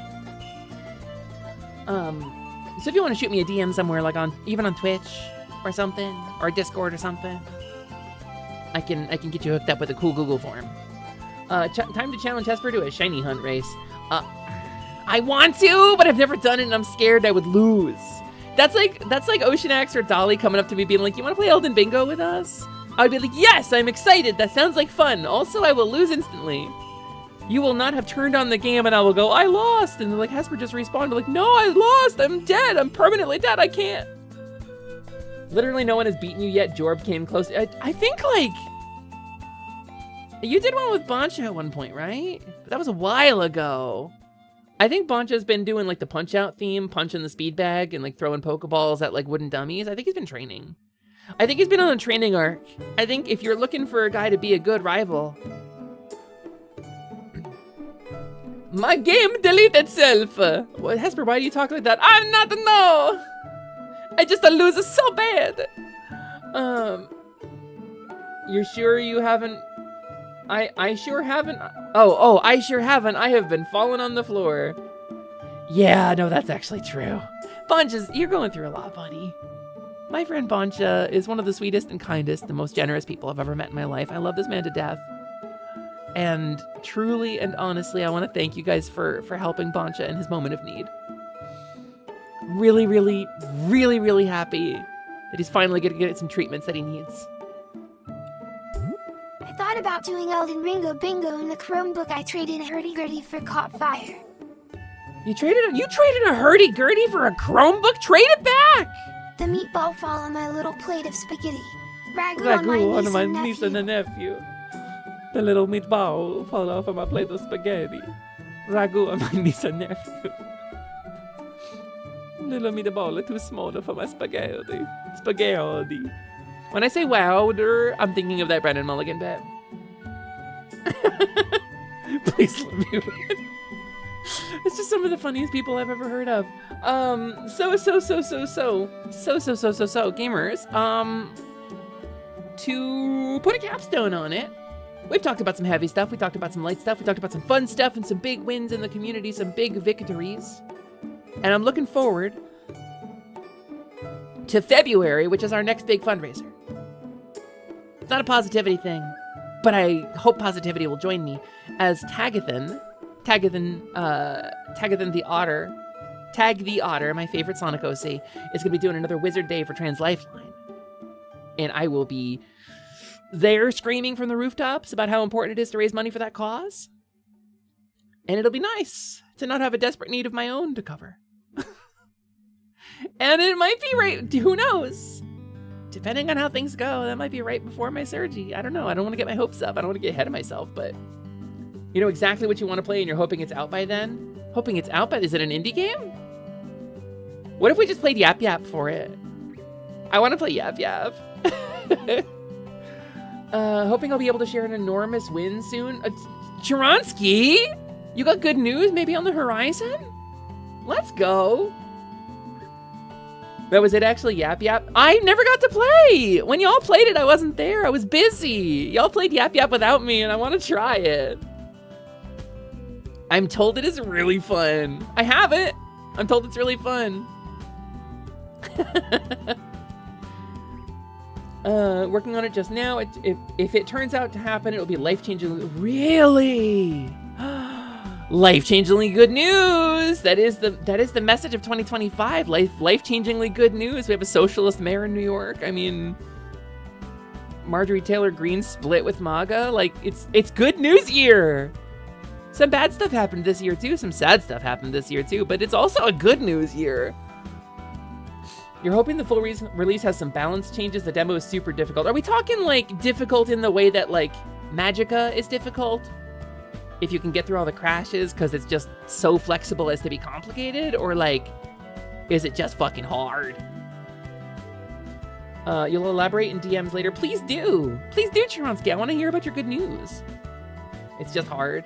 So if you want to shoot me a DM somewhere, like even on Twitch or something, or Discord or something, I can get you hooked up with a cool Google form. Time to challenge Hesper to a shiny hunt race. I want to, but I've never done it, and I'm scared I would lose. That's like Oceanax or Dolly coming up to me being like, "You want to play Elden Bingo with us?" I'd be like, "Yes, I'm excited. That sounds like fun. Also, I will lose instantly. You will not have turned on the game," and I will go, "I lost," and they're like, "Hesper just respawned." I'm like, "No, I lost. I'm dead. I'm permanently dead. I can't." Literally, no one has beaten you yet. Jorb came close. I think like. You did one with Bancha at one point, right? That was a while ago. I think Bancha's been doing like the punch out theme, punching the speed bag and like throwing Pokeballs at like wooden dummies. I think he's been training. I think he's been on a training arc. I think if you're looking for a guy to be a good rival. My game deleted itself. What, Hesper, why do you talk like that? I'm not no. I just lose so bad. You're sure you haven't? I sure haven't. Oh, I sure haven't. I have been falling on the floor. Yeah, no, that's actually true. Bancha's, you're going through a lot, buddy. My friend Bancha is one of the sweetest and kindest, the most generous people I've ever met in my life. I love this man to death. And truly and honestly, I want to thank you guys for helping Bancha in his moment of need. Really, really, really, really happy that he's finally going to get some treatments that he needs. I thought about doing Elden Ringo Bingo in the Chromebook. I traded a hurdy-gurdy for Caught Fire. You traded a hurdy-gurdy for a Chromebook? Trade it back! The meatball fall on my little plate of spaghetti. Ragu on my niece and nephew. The little meatball fall off on my plate of spaghetti. Ragu on my niece and nephew. Little meatball too small for my spaghetti. Spaghetti. When I say wowder, I'm thinking of that Brendan Mulligan bit. Please let me win. It's just some of the funniest people I've ever heard of. So, gamers, to put a capstone on it, We've talked about some heavy stuff. We talked about some light stuff. We talked about some fun stuff and some big wins in the community, some big victories. And I'm looking forward to February, which is our next big fundraiser. It's not a positivity thing, but I hope positivity will join me as Tagathan the Otter, Tag the Otter, my favorite Sonic OC, is going to be doing another Wizard Day for Trans Lifeline. And I will be there screaming from the rooftops about how important it is to raise money for that cause. And it'll be nice to not have a desperate need of my own to cover. And it might be right, who knows? Depending on how things go, that might be right before my surgery. I don't know. I don't want to get my hopes up. I don't want to get ahead of myself, but you know exactly what you want to play and you're hoping it's out by then? Hoping it's out by, is it an indie game? What if we just played Yap Yap for it? I want to play Yap Yap. Hoping I'll be able to share an enormous win soon. Churonsky, you got good news maybe on the horizon? Let's go. But was it actually Yap Yap? I never got to play. When y'all played it, I wasn't there. I was busy. Y'all played Yap Yap without me, and I want to try it. I'm told it is really fun. I have it. I'm told it's really fun. Working on it just now. If it turns out to happen, it'll be life-changing. Really? Life-changingly good news. That is the message of 2025. Life-changingly good news. We have a socialist mayor in New York. I mean, Marjorie Taylor Greene split with MAGA. Like, it's good news year. Some bad stuff happened this year too. Some sad stuff happened this year too. But it's also a good news year. You're hoping the full release has some balance changes. The demo is super difficult. Are we talking like difficult in the way that like Magicka is difficult? If you can get through all the crashes because it's just so flexible as to be complicated? Or like, is it just fucking hard? You'll elaborate in DMs later. Please do. Please do, Churonsky. I want to hear about your good news. It's just hard.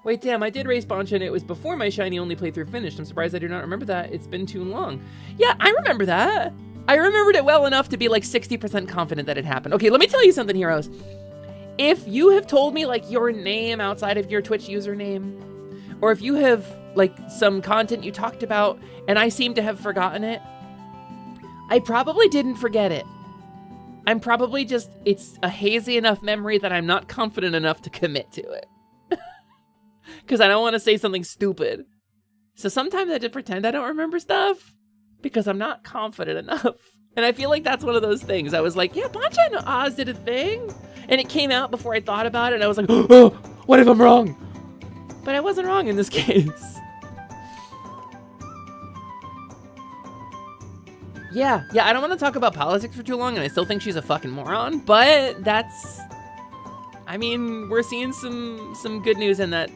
Wait, damn, I did race Boncha and it was before my Shiny Only playthrough finished. I'm surprised I do not remember that. It's been too long. Yeah, I remember that. I remembered it well enough to be like 60% confident that it happened. Okay, let me tell you something, heroes. If you have told me like your name outside of your Twitch username, or if you have like some content you talked about and I seem to have forgotten it, I probably didn't forget it. I'm probably just, it's a hazy enough memory that I'm not confident enough to commit to it. Because I don't want to say something stupid. So sometimes I just pretend I don't remember stuff because I'm not confident enough. And I feel like that's one of those things. I was like, yeah, Boncha and Oz did a thing. And it came out before I thought about it. And I was like, oh, what if I'm wrong? But I wasn't wrong in this case. Yeah, I don't want to talk about politics for too long. And I still think she's a fucking moron. But that's, I mean, we're seeing some good news in that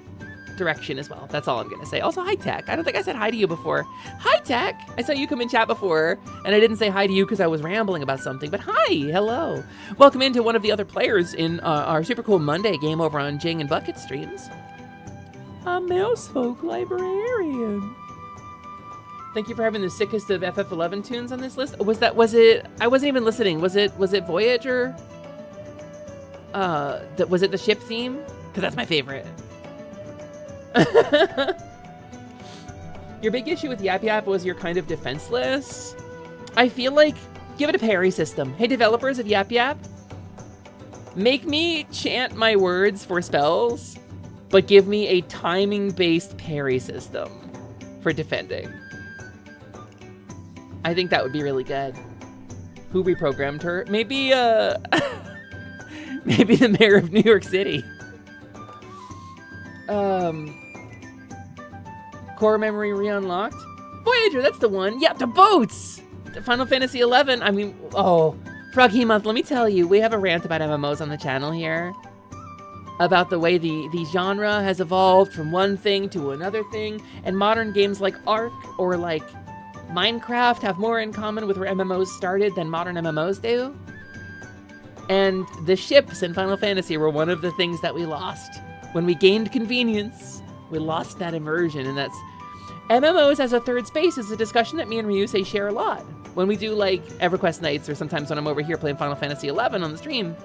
direction as well. That's all I'm gonna say. Also, hi Tech. I don't think I said hi to you before. Hi Tech. I saw you come in chat before, and I didn't say hi to you because I was rambling about something. But hi, hello. Welcome into one of the other players in our super cool Monday game over on Jing and Bucket streams. A Mousefolk librarian. Thank you for having the sickest of FF11 tunes on this list. Was it? I wasn't even listening. Was it Voyager? Was it the ship theme? Because that's my favorite. Your big issue with Yap Yap was you're kind of defenseless. I feel like, give it a parry system. Hey, developers of Yap Yap, make me chant my words for spells, but give me a timing-based parry system for defending. I think that would be really good. Who reprogrammed her? Maybe, maybe the mayor of New York City. Core memory re-unlocked. Voyager, that's the one. Yeah, the boats! The Final Fantasy 11, I mean, oh. Froggy Month, let me tell you, we have a rant about MMOs on the channel here. About the way the genre has evolved from one thing to another thing, and modern games like Ark or like Minecraft have more in common with where MMOs started than modern MMOs do. And the ships in Final Fantasy were one of the things that we lost. When we gained convenience, we lost that immersion, and that's... MMOs as a third space is a discussion that me and Ryusei share a lot. When we do, like, EverQuest nights, or sometimes when I'm over here playing Final Fantasy XI on the stream.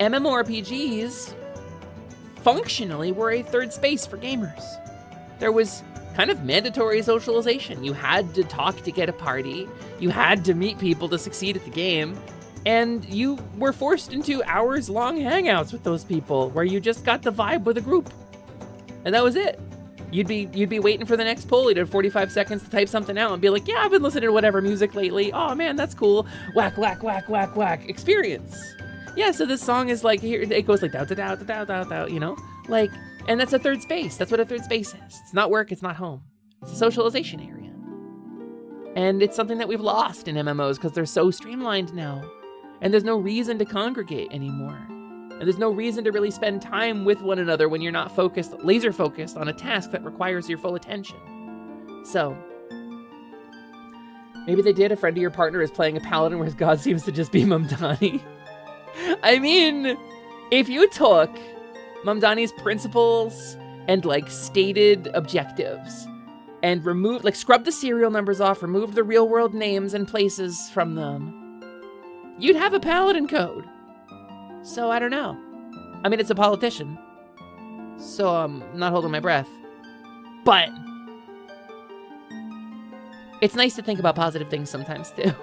MMORPGs functionally were a third space for gamers. There was kind of mandatory socialization. You had to talk to get a party. You had to meet people to succeed at the game. And you were forced into hours-long hangouts with those people where you just got the vibe with a group. And that was it. You'd be waiting for the next poll. You'd have 45 seconds to type something out and be like, yeah, I've been listening to whatever music lately. Oh man, that's cool. Whack, whack, whack, whack, whack. Experience. Yeah, so this song is like, here, it goes like, da, you know? Like, and that's a third space. That's what a third space is. It's not work, it's not home. It's a socialization area. And it's something that we've lost in MMOs because they're so streamlined now. And there's no reason to congregate anymore. And there's no reason to really spend time with one another when you're not focused, laser focused on a task that requires your full attention. So, maybe they did. A friend of your partner is playing a paladin where his god seems to just be Mamdani. I mean, if you took Mamdani's principles and like stated objectives and removed, like scrubbed the serial numbers off, removed the real world names and places from them, you'd have a paladin code. So I don't know. I mean, it's a politician, so I'm not holding my breath. But it's nice to think about positive things sometimes too.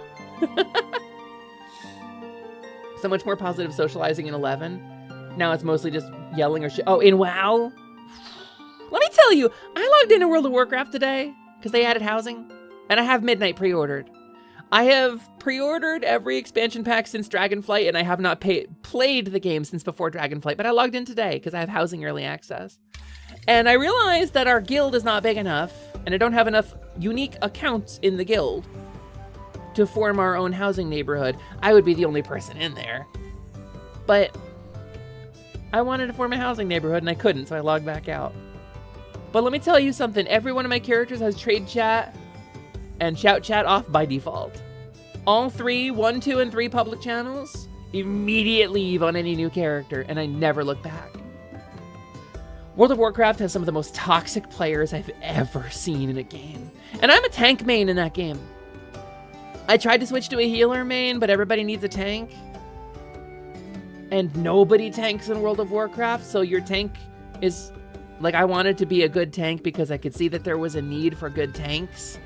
So much more positive socializing in 11. Now it's mostly just yelling or shit. Oh, in WoW? Let me tell you, I logged into World of Warcraft today because they added housing, and I have Midnight pre-ordered. I have pre-ordered every expansion pack since Dragonflight, and I have not played the game since before Dragonflight, but I logged in today because I have housing early access. And I realized that our guild is not big enough, and I don't have enough unique accounts in the guild to form our own housing neighborhood. I would be the only person in there. But I wanted to form a housing neighborhood, and I couldn't, so I logged back out. But let me tell you something. Every one of my characters has trade chat and shout chat off by default. All 3, 1, 2, and 3 public channels immediately leave on any new character, and I never look back. World of Warcraft has some of the most toxic players I've ever seen in a game. And I'm a tank main in that game. I tried to switch to a healer main, but everybody needs a tank. And nobody tanks in World of Warcraft, so your tank is... Like, I wanted to be a good tank because I could see that there was a need for good tanks.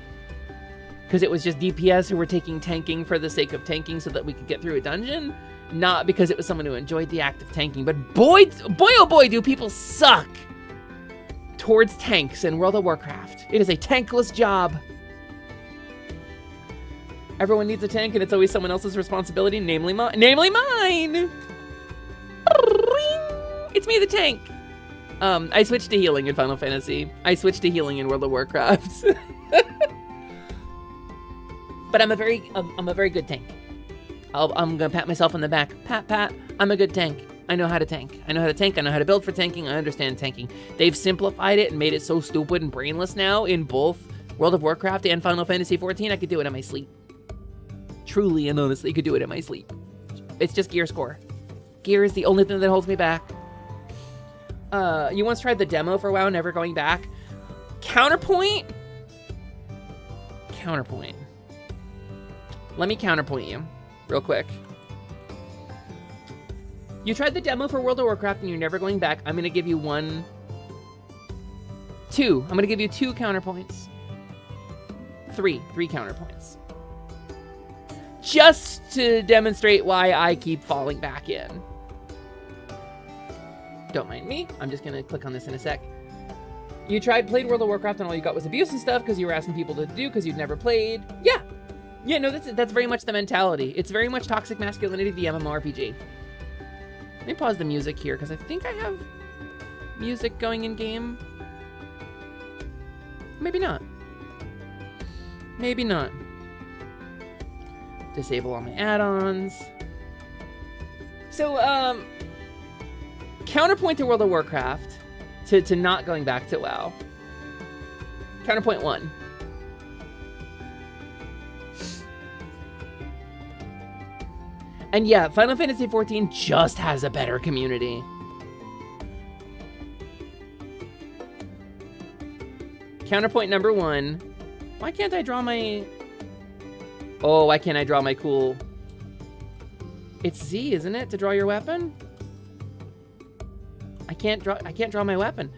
Because it was just DPS who were taking tanking for the sake of tanking so that we could get through a dungeon. Not because it was someone who enjoyed the act of tanking. But boy, oh boy, do people suck towards tanks in World of Warcraft. It is a tankless job. Everyone needs a tank, and it's always someone else's responsibility, namely mine. It's me, the tank. I switched to healing in Final Fantasy. I switched to healing in World of Warcraft. But I'm a very good tank. I'm gonna pat myself on the back. Pat. I'm a good tank. I know how to tank. I know how to tank. I know how to build for tanking. I understand tanking. They've simplified it and made it so stupid and brainless now in both World of Warcraft and Final Fantasy 14. I could do it in my sleep. Truly and honestly, could do it in my sleep. It's just gear score. Gear is the only thing that holds me back. You once tried the demo for WoW, never going back. Counterpoint. Let me counterpoint you real quick. You tried the demo for World of Warcraft and you're never going back. I'm gonna give you two. I'm gonna give you 2 counterpoints. Three counterpoints. Just to demonstrate why I keep falling back in. Don't mind me. I'm just gonna click on this in a sec. You played World of Warcraft and all you got was abuse and stuff because you were asking people to do because you'd never played. Yeah, no, that's very much the mentality. It's very much toxic masculinity, the MMORPG. Let me pause the music here because I think I have music going in game. Maybe not. Disable all my add-ons. So, counterpoint to World of Warcraft, to not going back to WoW. Counterpoint 1. And yeah, Final Fantasy 14 just has a better community. Counterpoint number 1. Why can't I draw my... Oh, why can't I draw my cool... It's Z, isn't it, to draw your weapon? can't draw my weapon.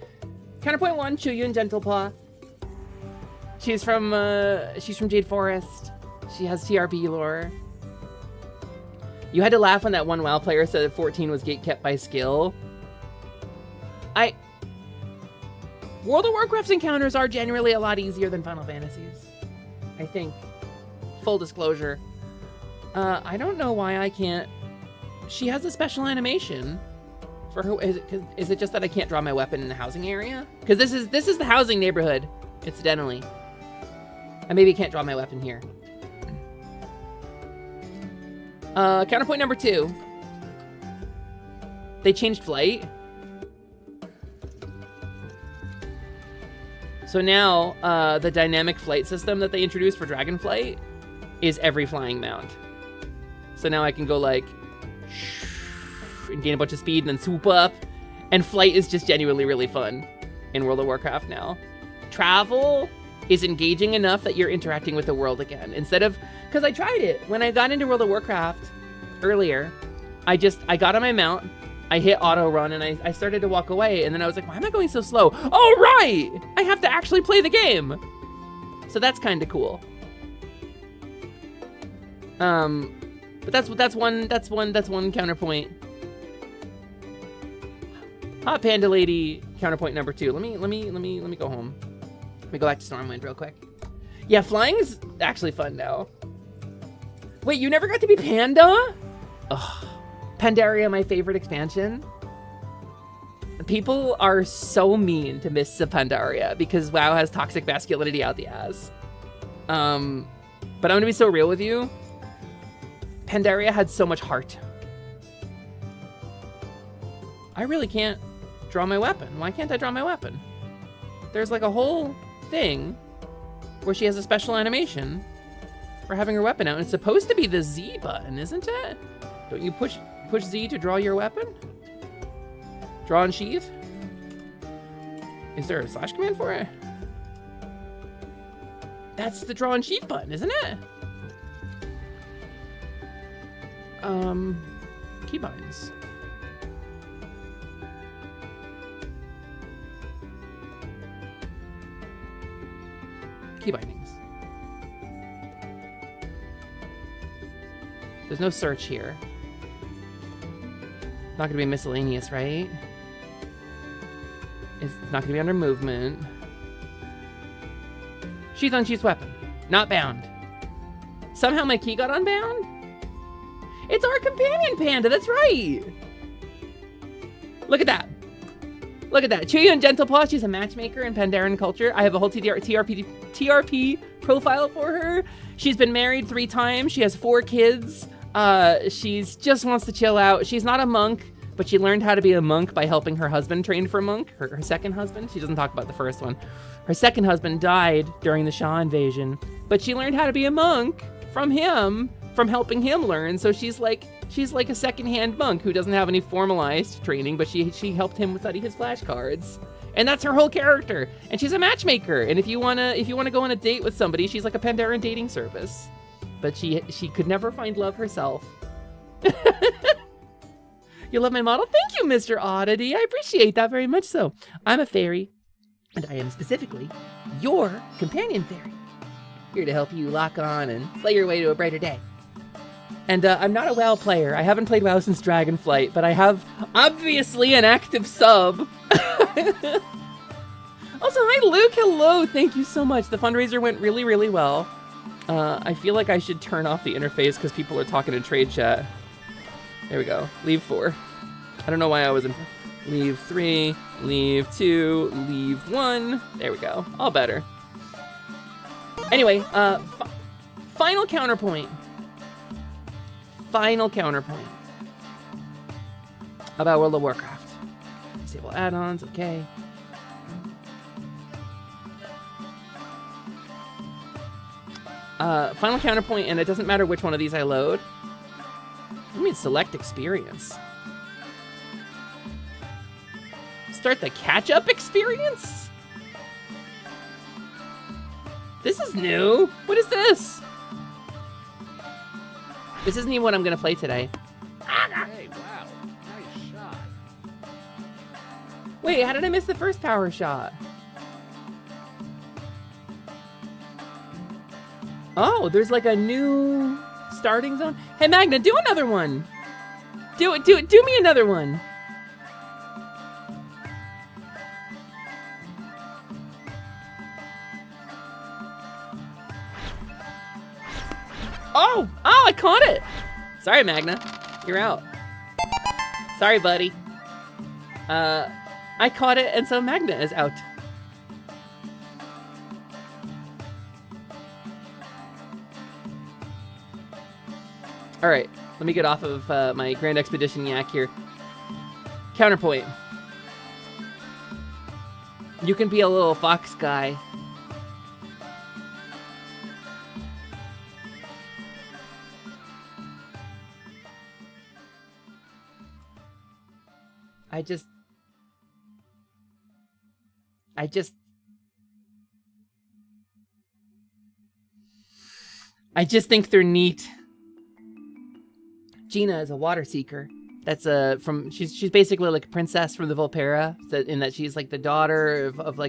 Counterpoint 1, Chuyun Gentlepaw. She's from Jade Forest. She has TRP lore. You had to laugh when that one WoW player said that 14 was gatekept by skill. World of Warcraft's encounters are generally a lot easier than Final Fantasies, I think. Full disclosure. I don't know why I can't. She has a special animation for her. Is it just that I can't draw my weapon in the housing area? Because this is the housing neighborhood, incidentally. I maybe can't draw my weapon here. Counterpoint number 2. They changed flight. So now, the dynamic flight system that they introduced for Dragonflight is every flying mount. So now I can go like, and gain a bunch of speed and then swoop up. And flight is just genuinely really fun in World of Warcraft now. Travel is engaging enough that you're interacting with the world again. Instead of, because I tried it. When I got into World of Warcraft earlier, I got on my mount, I hit auto run, and I started to walk away, and then I was like, why am I going so slow? Oh, right! I have to actually play the game! So that's kind of cool. But that's one counterpoint. Hot Panda Lady, counterpoint number 2. Let me go home. Let me go back to Stormwind real quick. Yeah, flying is actually fun now. Wait, you never got to be Panda? Ugh. Pandaria, my favorite expansion. People are so mean to Mists of Pandaria because WoW has toxic masculinity out the ass. But I'm gonna be so real with you. Pandaria had so much heart. I really can't draw my weapon. Why can't I draw my weapon? There's like a whole thing where she has a special animation for having her weapon out. And it's supposed to be the Z button, isn't it? Don't you push Z to draw your weapon? Draw and sheath? Is there a slash command for it? That's the draw and sheath button, isn't it? Keybinds. Key bindings. There's no search here. Not gonna be miscellaneous, right? It's not gonna be under movement. Sheath unsheath weapon. Not bound. Somehow my key got unbound? It's our companion panda, that's right! Look at that. Look at that. Chuyun Gentlepaw, she's a matchmaker in Pandaren culture. I have a whole TRP profile for her. She's been married 3 times. She has 4 kids. She's just wants to chill out. She's not a monk, but she learned how to be a monk by helping her husband train for a monk. Her second husband. She doesn't talk about the first one. Her second husband died during the Shah invasion, but she learned how to be a monk from him, from helping him learn. So she's like a secondhand monk who doesn't have any formalized training, but she helped him study his flashcards. And that's her whole character. And she's a matchmaker. And if you wanna go on a date with somebody, she's like a Pandaren dating service. But she could never find love herself. You love my model? Thank you, Mr. Oddity. I appreciate that very much so. I'm a fairy, and I am specifically your companion fairy. Here to help you lock on and slay your way to a brighter day. And I'm not a WoW player. I haven't played WoW since Dragonflight, but I have obviously an active sub. Also, hi Luke, hello, thank you so much. The fundraiser went really, really well. I feel like I should turn off the interface because people are talking in trade chat. There we go, leave 4. I don't know why I was in, leave 3, leave 2, leave 1. There we go, all better. Anyway, final counterpoint. Final counterpoint about World of Warcraft. Disable add-ons, okay. Final counterpoint, and it doesn't matter which one of these I load. I mean, select experience. Start the catch-up experience? This is new. What is this? This isn't even what I'm gonna play today. Hey, wow, nice shot. Wait, how did I miss the first power shot? Oh, there's like a new starting zone. Hey, Magna, do another one. Do me another one. Oh, I caught it. Sorry, Magna. You're out. Sorry, buddy. I caught it, and so Magna is out. All right, let me get off of my Grand Expedition yak here. Counterpoint. You can be a little fox guy. I just think they're neat. Gina is a water seeker. That's she's basically like a princess from the Volpera, in that she's like the daughter of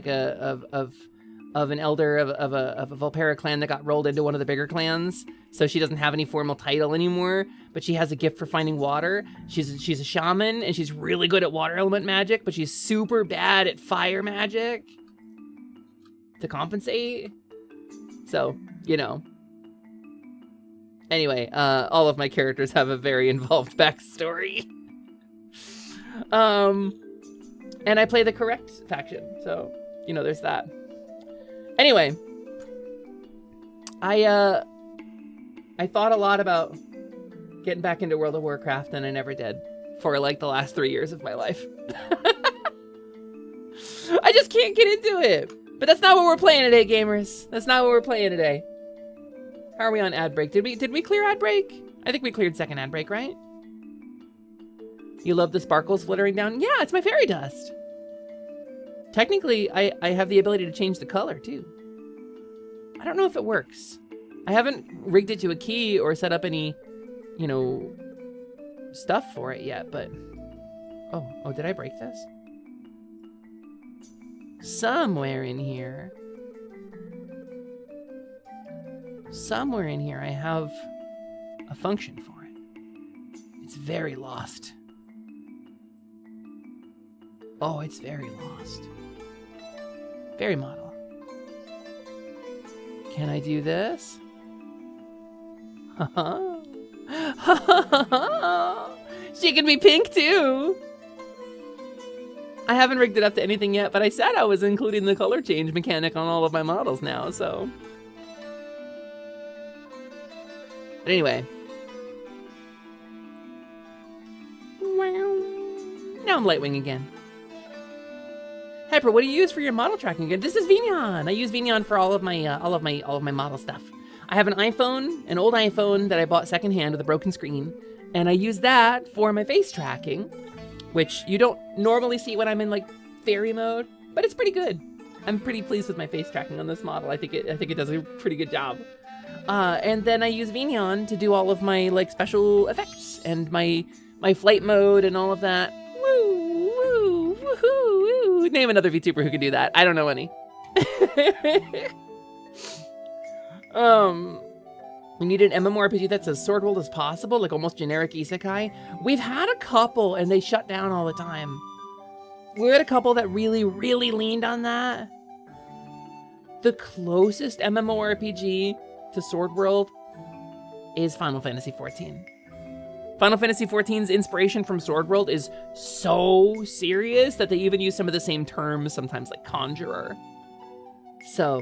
an elder of a Volpera clan that got rolled into one of the bigger clans. So she doesn't have any formal title anymore, but she has a gift for finding water. She's a shaman, and she's really good at water element magic, but she's super bad at fire magic to compensate. So, you know. Anyway, all of my characters have a very involved backstory. And I play the correct faction, so, you know, there's that. Anyway, I thought a lot about getting back into World of Warcraft, and I never did for like the last 3 years of my life. I just can't get into it. But that's not what we're playing today, gamers. That's not what we're playing today. How are we on ad break? Did we clear ad break? I think we cleared second ad break, right? You love the sparkles flittering down? Yeah, it's my fairy dust. Technically, I have the ability to change the color too. I don't know if it works. I haven't rigged it to a key or set up any, you know, stuff for it yet, but... Oh, did I break this? Somewhere in here I have a function for it. It's very lost. Oh, it's very lost. Fairy model. Can I do this? She can be pink too. I haven't rigged it up to anything yet, but I said I was including the color change mechanic on all of my models now, so. But anyway. Now I'm Lightwing again. Hyper, what do you use for your model tracking again? This is Vignon. I use Vignon for all of my model stuff. I have an iPhone, an old iPhone that I bought secondhand with a broken screen, and I use that for my face tracking, which you don't normally see when I'm in like fairy mode, but it's pretty good. I'm pretty pleased with my face tracking on this model. I think it does a pretty good job. And then I use Vignon to do all of my like special effects and my flight mode and all of that. Woo, woo, woohoo, woo. Name another VTuber who can do that. I don't know any. We need an MMORPG that's as sword world as possible, like almost generic isekai. We've had a couple and they shut down all the time. We had a couple that really, really leaned on that. The closest MMORPG to Sword World is Final Fantasy XIV. Final Fantasy XIV's inspiration from Sword World is so serious that they even use some of the same terms, sometimes like conjurer. So.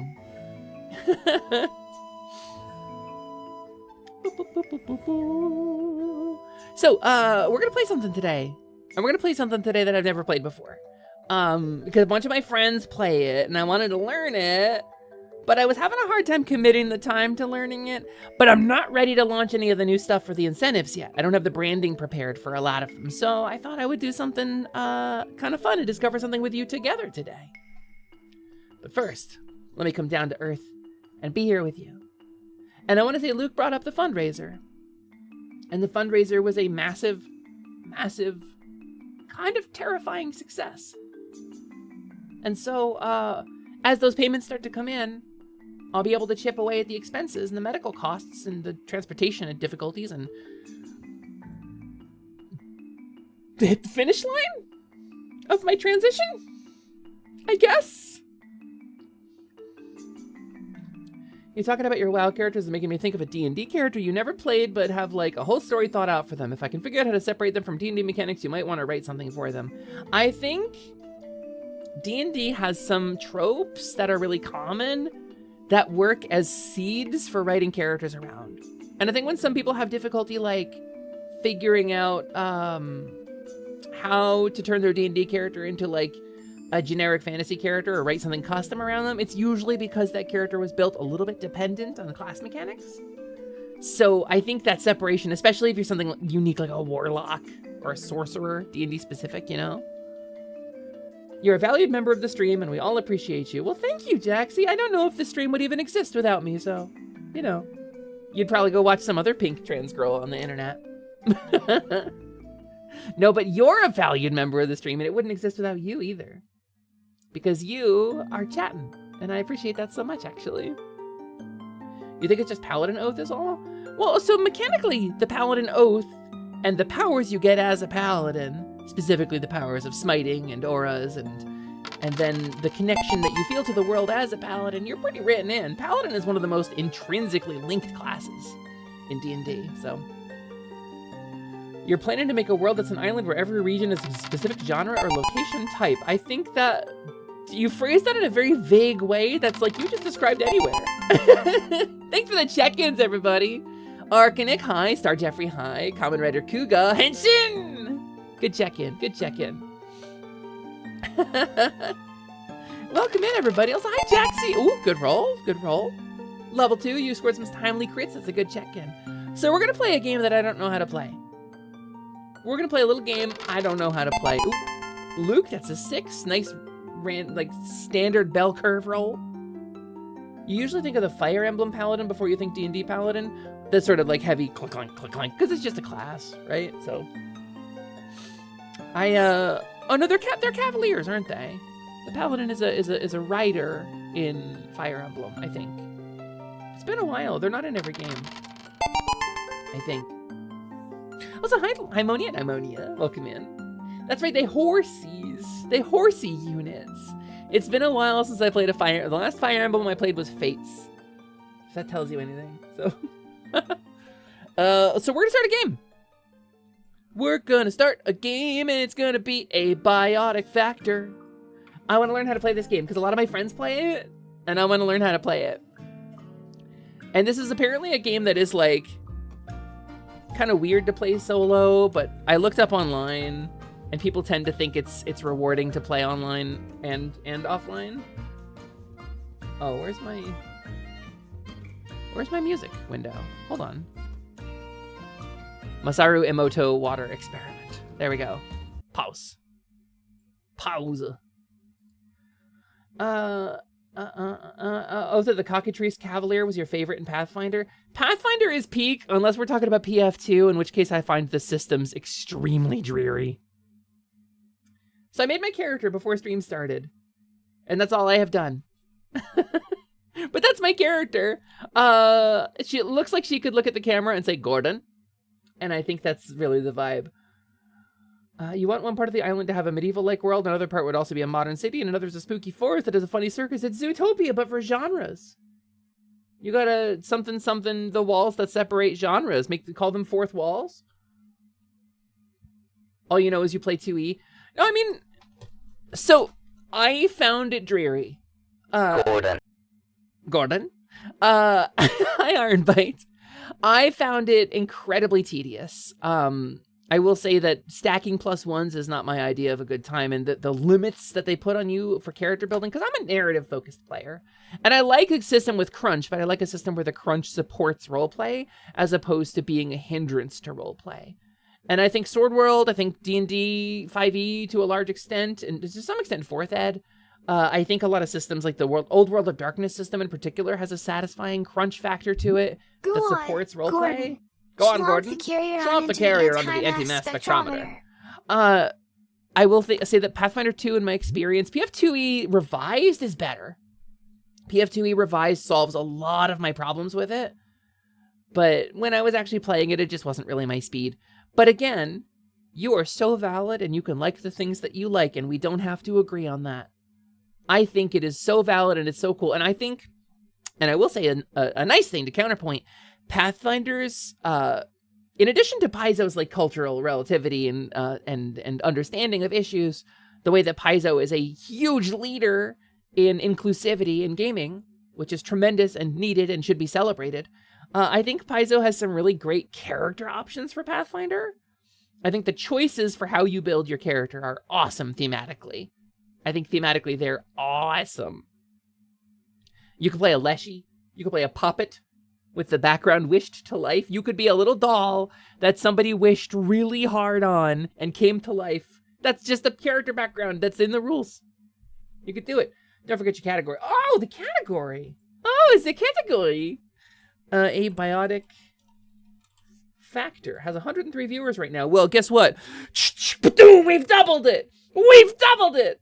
So, we're gonna play something today. And we're gonna play something today that I've never played before. Because a bunch of my friends play it, and I wanted to learn it, but I was having a hard time committing the time to learning it. But I'm not ready to launch any of the new stuff for the incentives yet. I don't have the branding prepared for a lot of them, so I thought I would do something kind of fun and discover something with you together today. But first, let me come down to earth and be here with you. And I want to say Luke brought up the fundraiser. And the fundraiser was a massive, massive, kind of terrifying success. And so as those payments start to come in, I'll be able to chip away at the expenses and the medical costs and the transportation and difficulties and hit the finish line of my transition, I guess. You're talking about your WoW characters and making me think of a D&D character you never played but have like a whole story thought out for them. If I can figure out how to separate them from D&D mechanics, you might want to write something for them. I think D&D has some tropes that are really common that work as seeds for writing characters around. And I think when some people have difficulty like figuring out how to turn their D&D character into like a generic fantasy character or write something custom around them, it's usually because that character was built a little bit dependent on the class mechanics. So I think that separation, especially if you're something unique like a warlock or a sorcerer, D&D specific, you know? You're a valued member of the stream and we all appreciate you. Well, thank you, Jaxie. I don't know if the stream would even exist without me, so, you know. You'd probably go watch some other pink trans girl on the internet. No, but you're a valued member of the stream and it wouldn't exist without you either. Because you are chatting, and I appreciate that so much, actually. You think it's just Paladin Oath is all? Well, so mechanically, the Paladin Oath and the powers you get as a Paladin, specifically the powers of smiting and auras, and then the connection that you feel to the world as a Paladin, you're pretty written in. Paladin is one of the most intrinsically linked classes in D&D, so. You're planning to make a world that's an island where every region is a specific genre or location type. I think that you phrased that in a very vague way that's like you just described anywhere. Thanks for the check-ins, everybody. Arkanic, hi. Star Jeffrey, hi. Common Rider Kuga, Henshin! Good check-in, good check-in. Welcome in, everybody. Also, hi, Jaxie. Ooh, good roll, good roll. Level 2, you scored some timely crits. That's a good check-in. So we're going to play a game that I don't know how to play. We're going to play a little game I don't know how to play. Ooh, Luke, that's a 6. Nice, like, standard bell curve roll. You usually think of the Fire Emblem Paladin before you think D&D Paladin. That's sort of like heavy click-clank, click-clank, because it's just a class, right? So, oh no, they're Cavaliers, aren't they? The Paladin is a rider in Fire Emblem, I think. It's been a while. They're not in every game, I think. Also, hi Monia. Welcome in. That's right, they horsey units. It's been a while since I played the last Fire Emblem I played was Fates. If that tells you anything, so. So we're gonna start a game. We're gonna start a game and it's gonna be a biotic factor. I wanna learn how to play this game because a lot of my friends play it and I wanna learn how to play it. And this is apparently a game that is like, kind of weird to play solo, but I looked up online and people tend to think it's rewarding to play online and offline. Oh, where's my music window? Hold on. Masaru Emoto water experiment. There we go. Pause. Oath of the Cockatrice Cavalier was your favorite in Pathfinder? Pathfinder is peak, unless we're talking about PF2, in which case I find the systems extremely dreary. So I made my character before stream started, and that's all I have done. But that's my character. She looks like she could look at the camera and say, Gordon. And I think that's really the vibe. You want one part of the island to have a medieval-like world, another part would also be a modern city, and another's a spooky forest that has a funny circus. It's Zootopia, but for genres. You got a something, the walls that separate genres. Call them fourth walls. All you know is you play 2E. No, I mean, so I found it dreary. Gordon. Hi, Ironbite. I found it incredibly tedious. I will say that stacking +1s is not my idea of a good time, and the limits that they put on you for character building, because I'm a narrative-focused player, and I like a system with crunch, but I like a system where the crunch supports roleplay, as opposed to being a hindrance to roleplay. And I think Sword World, I think D&D 5e to a large extent, and to some extent 4th Ed, I think a lot of systems like the Old World of Darkness system in particular has a satisfying crunch factor to it that supports roleplay. Go on, Gordon. Swap the carrier onto the anti-mass spectrometer. I will say that Pathfinder 2, in my experience, PF2E Revised is better. PF2E Revised solves a lot of my problems with it. But when I was actually playing it, it just wasn't really my speed. But again, you are so valid and you can like the things that you like, and we don't have to agree on that. I think it is so valid and it's so cool. And I think, and I will say a nice thing to counterpoint, Pathfinder's, in addition to Paizo's like cultural relativity and understanding of issues, the way that Paizo is a huge leader in inclusivity in gaming, which is tremendous and needed and should be celebrated. I think Paizo has some really great character options for Pathfinder. I think the choices for how you build your character are awesome thematically. I think thematically they're awesome. You can play a Leshy. You can play a puppet with the background wished to life. You could be a little doll that somebody wished really hard on and came to life. That's just a character background that's in the rules. You could do it. Don't forget your category. Oh, the category. Oh, it's the category. Abiotic Factor has 103 viewers right now. Well, guess what? We've doubled it. We've doubled it.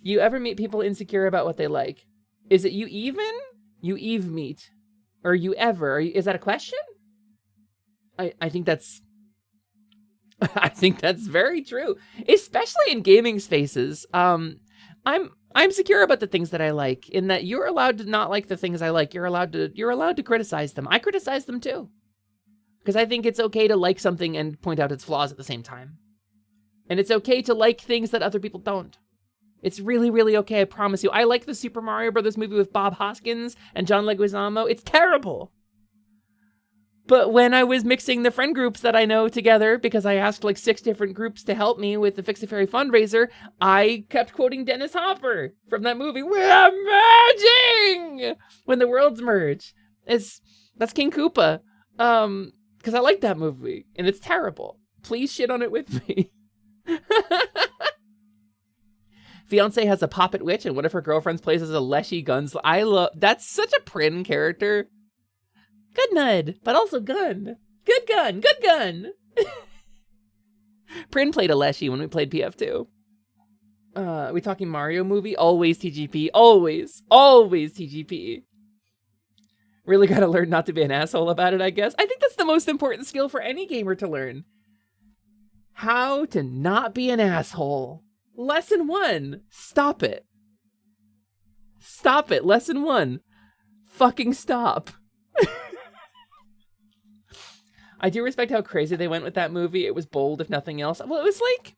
You ever meet people insecure about what they like? Is it you even? You Eve meet? Or you ever? Is that a question? I think that's... I think that's very true. Especially in gaming spaces. I'm secure about the things that I like, in that you're allowed to not like the things I like. You're allowed to criticize them. I criticize them too. Because I think it's okay to like something and point out its flaws at the same time. And it's okay to like things that other people don't. It's really, really okay, I promise you. I like the Super Mario Brothers movie with Bob Hoskins and John Leguizamo. It's terrible. But when I was mixing the friend groups that I know together, because I asked like 6 different groups to help me with the Fix a Fairy fundraiser, I kept quoting Dennis Hopper from that movie. We're merging when the worlds merge. That's King Koopa. Because I like that movie and it's terrible. Please shit on it with me. Fiance has a poppet witch and one of her girlfriends plays as a Leshy gunslinger. That's such a Prin character. Good nud, but also gun. Good gun, good gun. Prin played a Leshy when we played PF2. We talking Mario movie? Always TGP, always TGP. Really gotta learn not to be an asshole about it, I guess. I think that's the most important skill for any gamer to learn. How to not be an asshole. Lesson 1, stop it. Stop it, lesson 1. Fucking stop. I do respect how crazy they went with that movie. It was bold, if nothing else. Well, it was like,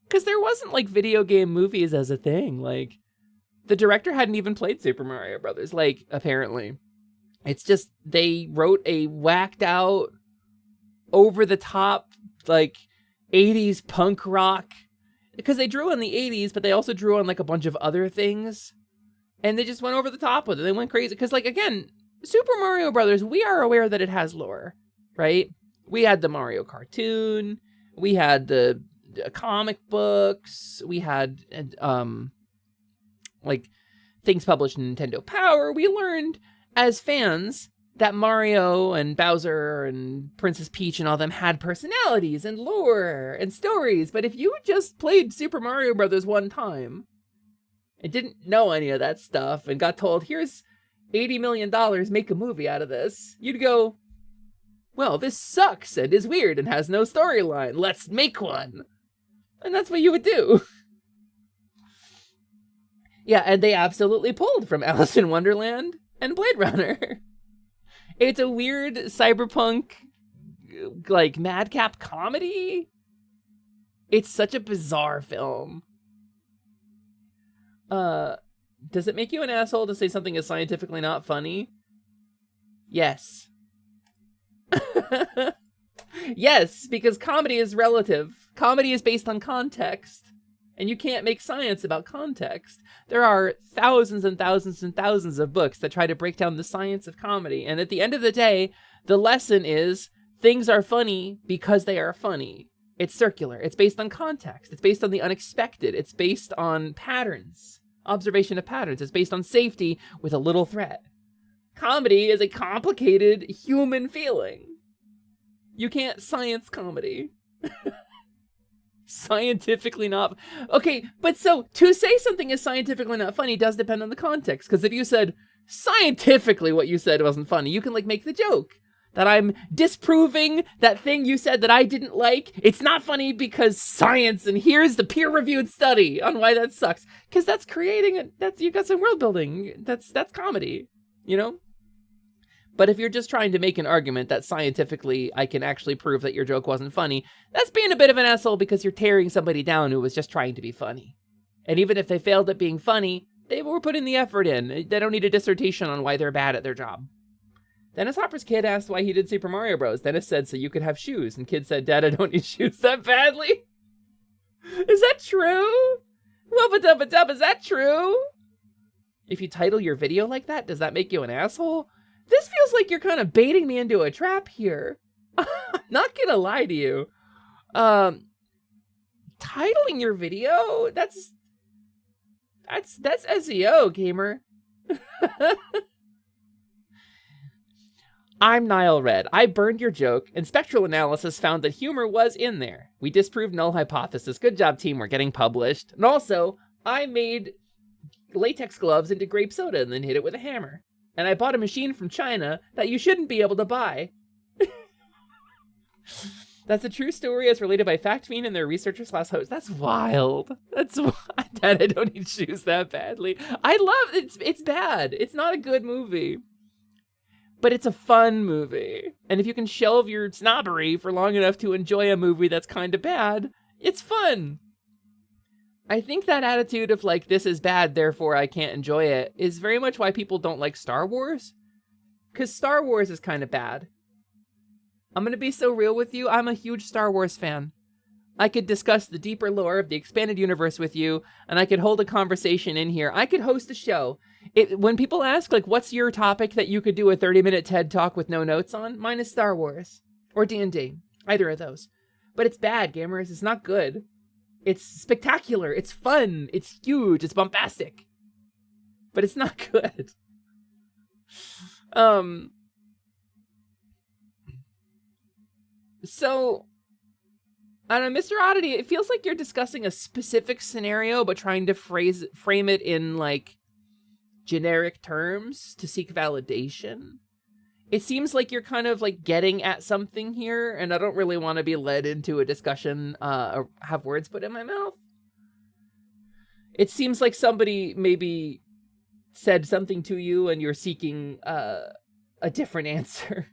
because there wasn't like video game movies as a thing. Like, the director hadn't even played Super Mario Brothers, like, apparently. It's just, they wrote a whacked out, over the top, like, 80s punk rock. Because they drew on the 80s, but they also drew on like a bunch of other things. And they just went over the top with it. They went crazy. Because, like, again, Super Mario Brothers, we are aware that it has lore, right? We had the Mario cartoon. We had the comic books. We had, like, things published in Nintendo Power. We learned as fans that Mario and Bowser and Princess Peach and all them had personalities and lore and stories. But if you just played Super Mario Brothers one time and didn't know any of that stuff and got told, here's $80 million, make a movie out of this, you'd go, well, this sucks and is weird and has no storyline. Let's make one. And that's what you would do. Yeah, and they absolutely pulled from Alice in Wonderland and Blade Runner. It's a weird cyberpunk, like, madcap comedy. It's such a bizarre film. Does it make you an asshole to say something is scientifically not funny? Yes. Yes, because comedy is relative. Comedy is based on context. And you can't make science about context. There are thousands and thousands and thousands of books that try to break down the science of comedy. And at the end of the day, the lesson is things are funny because they are funny. It's circular. It's based on context. It's based on the unexpected. It's based on patterns, observation of patterns. It's based on safety with a little threat. Comedy is a complicated human feeling. You can't science comedy. Scientifically not. Okay, but so to say something is scientifically not funny does depend on the context. Because if you said scientifically what you said wasn't funny, you can like make the joke that I'm disproving that thing you said that I didn't like. It's not funny because science, and here's the peer-reviewed study on why that sucks. Because that's creating you got some world building. That's comedy, you know? But if you're just trying to make an argument that scientifically I can actually prove that your joke wasn't funny, that's being a bit of an asshole because you're tearing somebody down who was just trying to be funny. And even if they failed at being funny, they were putting the effort in. They don't need a dissertation on why they're bad at their job. Dennis Hopper's kid asked why he did Super Mario Bros. Dennis said, so you could have shoes. And kid said, Dad, I don't need shoes that badly. Is that true? Wubba-dubba-dub, is that true? If you title your video like that, does that make you an asshole? This feels like you're kind of baiting me into a trap here. I'm not gonna lie to you. Titling your video? That's SEO, gamer. I'm Nile Red. I burned your joke, and spectral analysis found that humor was in there. We disproved null hypothesis. Good job, team. We're getting published. And also, I made latex gloves into grape soda and then hit it with a hammer. And I bought a machine from China that you shouldn't be able to buy. That's a true story as related by Fact Fiend and their researchers / hosts. That's wild. That's wild. Dad, I don't need shoes that badly. I love it. It's bad. It's not a good movie. But it's a fun movie. And if you can shelve your snobbery for long enough to enjoy a movie that's kind of bad, it's fun. I think that attitude of like, this is bad, therefore I can't enjoy it, is very much why people don't like Star Wars. Because Star Wars is kind of bad. I'm going to be so real with you. I'm a huge Star Wars fan. I could discuss the deeper lore of the expanded universe with you, and I could hold a conversation in here. I could host a show. When people ask, like, what's your topic that you could do a 30-minute TED Talk with no notes on? Mine is Star Wars. Or D&D. Either of those. But it's bad, gamers. It's not good. It's spectacular. It's fun. It's huge. It's bombastic. But it's not good. So, I don't know, Mr. Oddity, it feels like you're discussing a specific scenario, but trying to frame it in, like, generic terms to seek validation. It seems like you're kind of, like, getting at something here, and I don't really want to be led into a discussion or have words put in my mouth. It seems like somebody maybe said something to you, and you're seeking a different answer.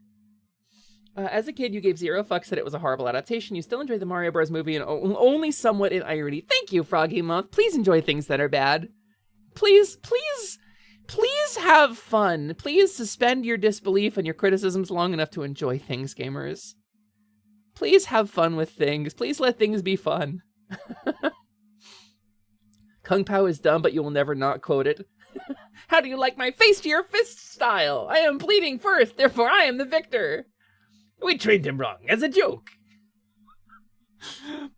As a kid, you gave zero fucks that it was a horrible adaptation. You still enjoyed the Mario Bros. Movie and only somewhat in irony. Thank you, Froggy Moth. Please enjoy things that are bad. Please have fun. Please suspend your disbelief and your criticisms long enough to enjoy things, gamers. Please have fun with things. Please let things be fun. Kung Pao is dumb, but you will never not quote it. How do you like my face to your fist style? I am bleeding first, therefore I am the victor. We trained him wrong as a joke.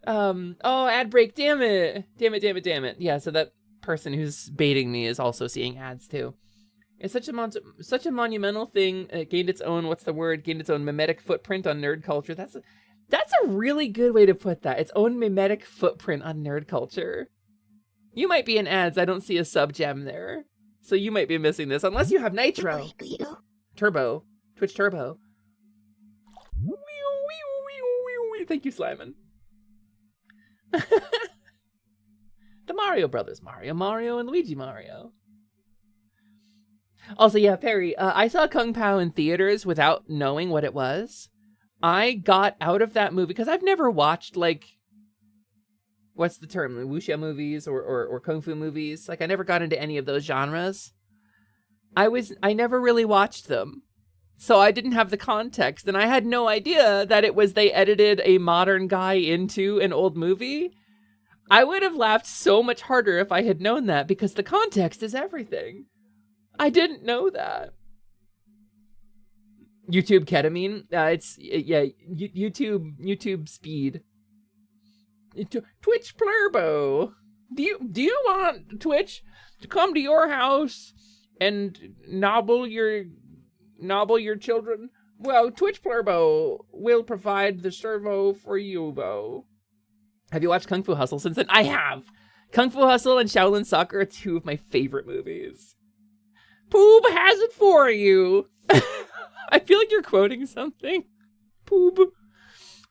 Oh, ad break, damn it. Damn it. Yeah, so that person who's baiting me is also seeing ads too. It's such a monumental thing. It gained its own, gained its own mimetic footprint on nerd culture. That's a really good way to put that. Its own mimetic footprint on nerd culture. You might be in ads. I don't see a sub gem there. So you might be missing this, unless you have Nitro. Turbo. Twitch Turbo. Thank you, Slyman. The Mario Brothers Mario and Luigi Mario. Also, yeah, Perry, I saw Kung Pao in theaters without knowing what it was. I got out of that movie because I've never watched, like, what's the term? Like, wuxia movies or kung fu movies. Like, I never got into any of those genres. I never really watched them. So I didn't have the context, and I had no idea that it was they edited a modern guy into an old movie. I would have laughed so much harder if I had known that, because the context is everything. I didn't know that. YouTube ketamine? YouTube speed. Twitch Plurbo. Do you want Twitch to come to your house and nobble your children Well, Twitch Plurbo will provide the servo for you, Bo. Have you watched Kung Fu Hustle since then? I have. Kung Fu Hustle and Shaolin Soccer are two of my favorite movies. Poob has it for you. I feel like you're quoting something. Poob.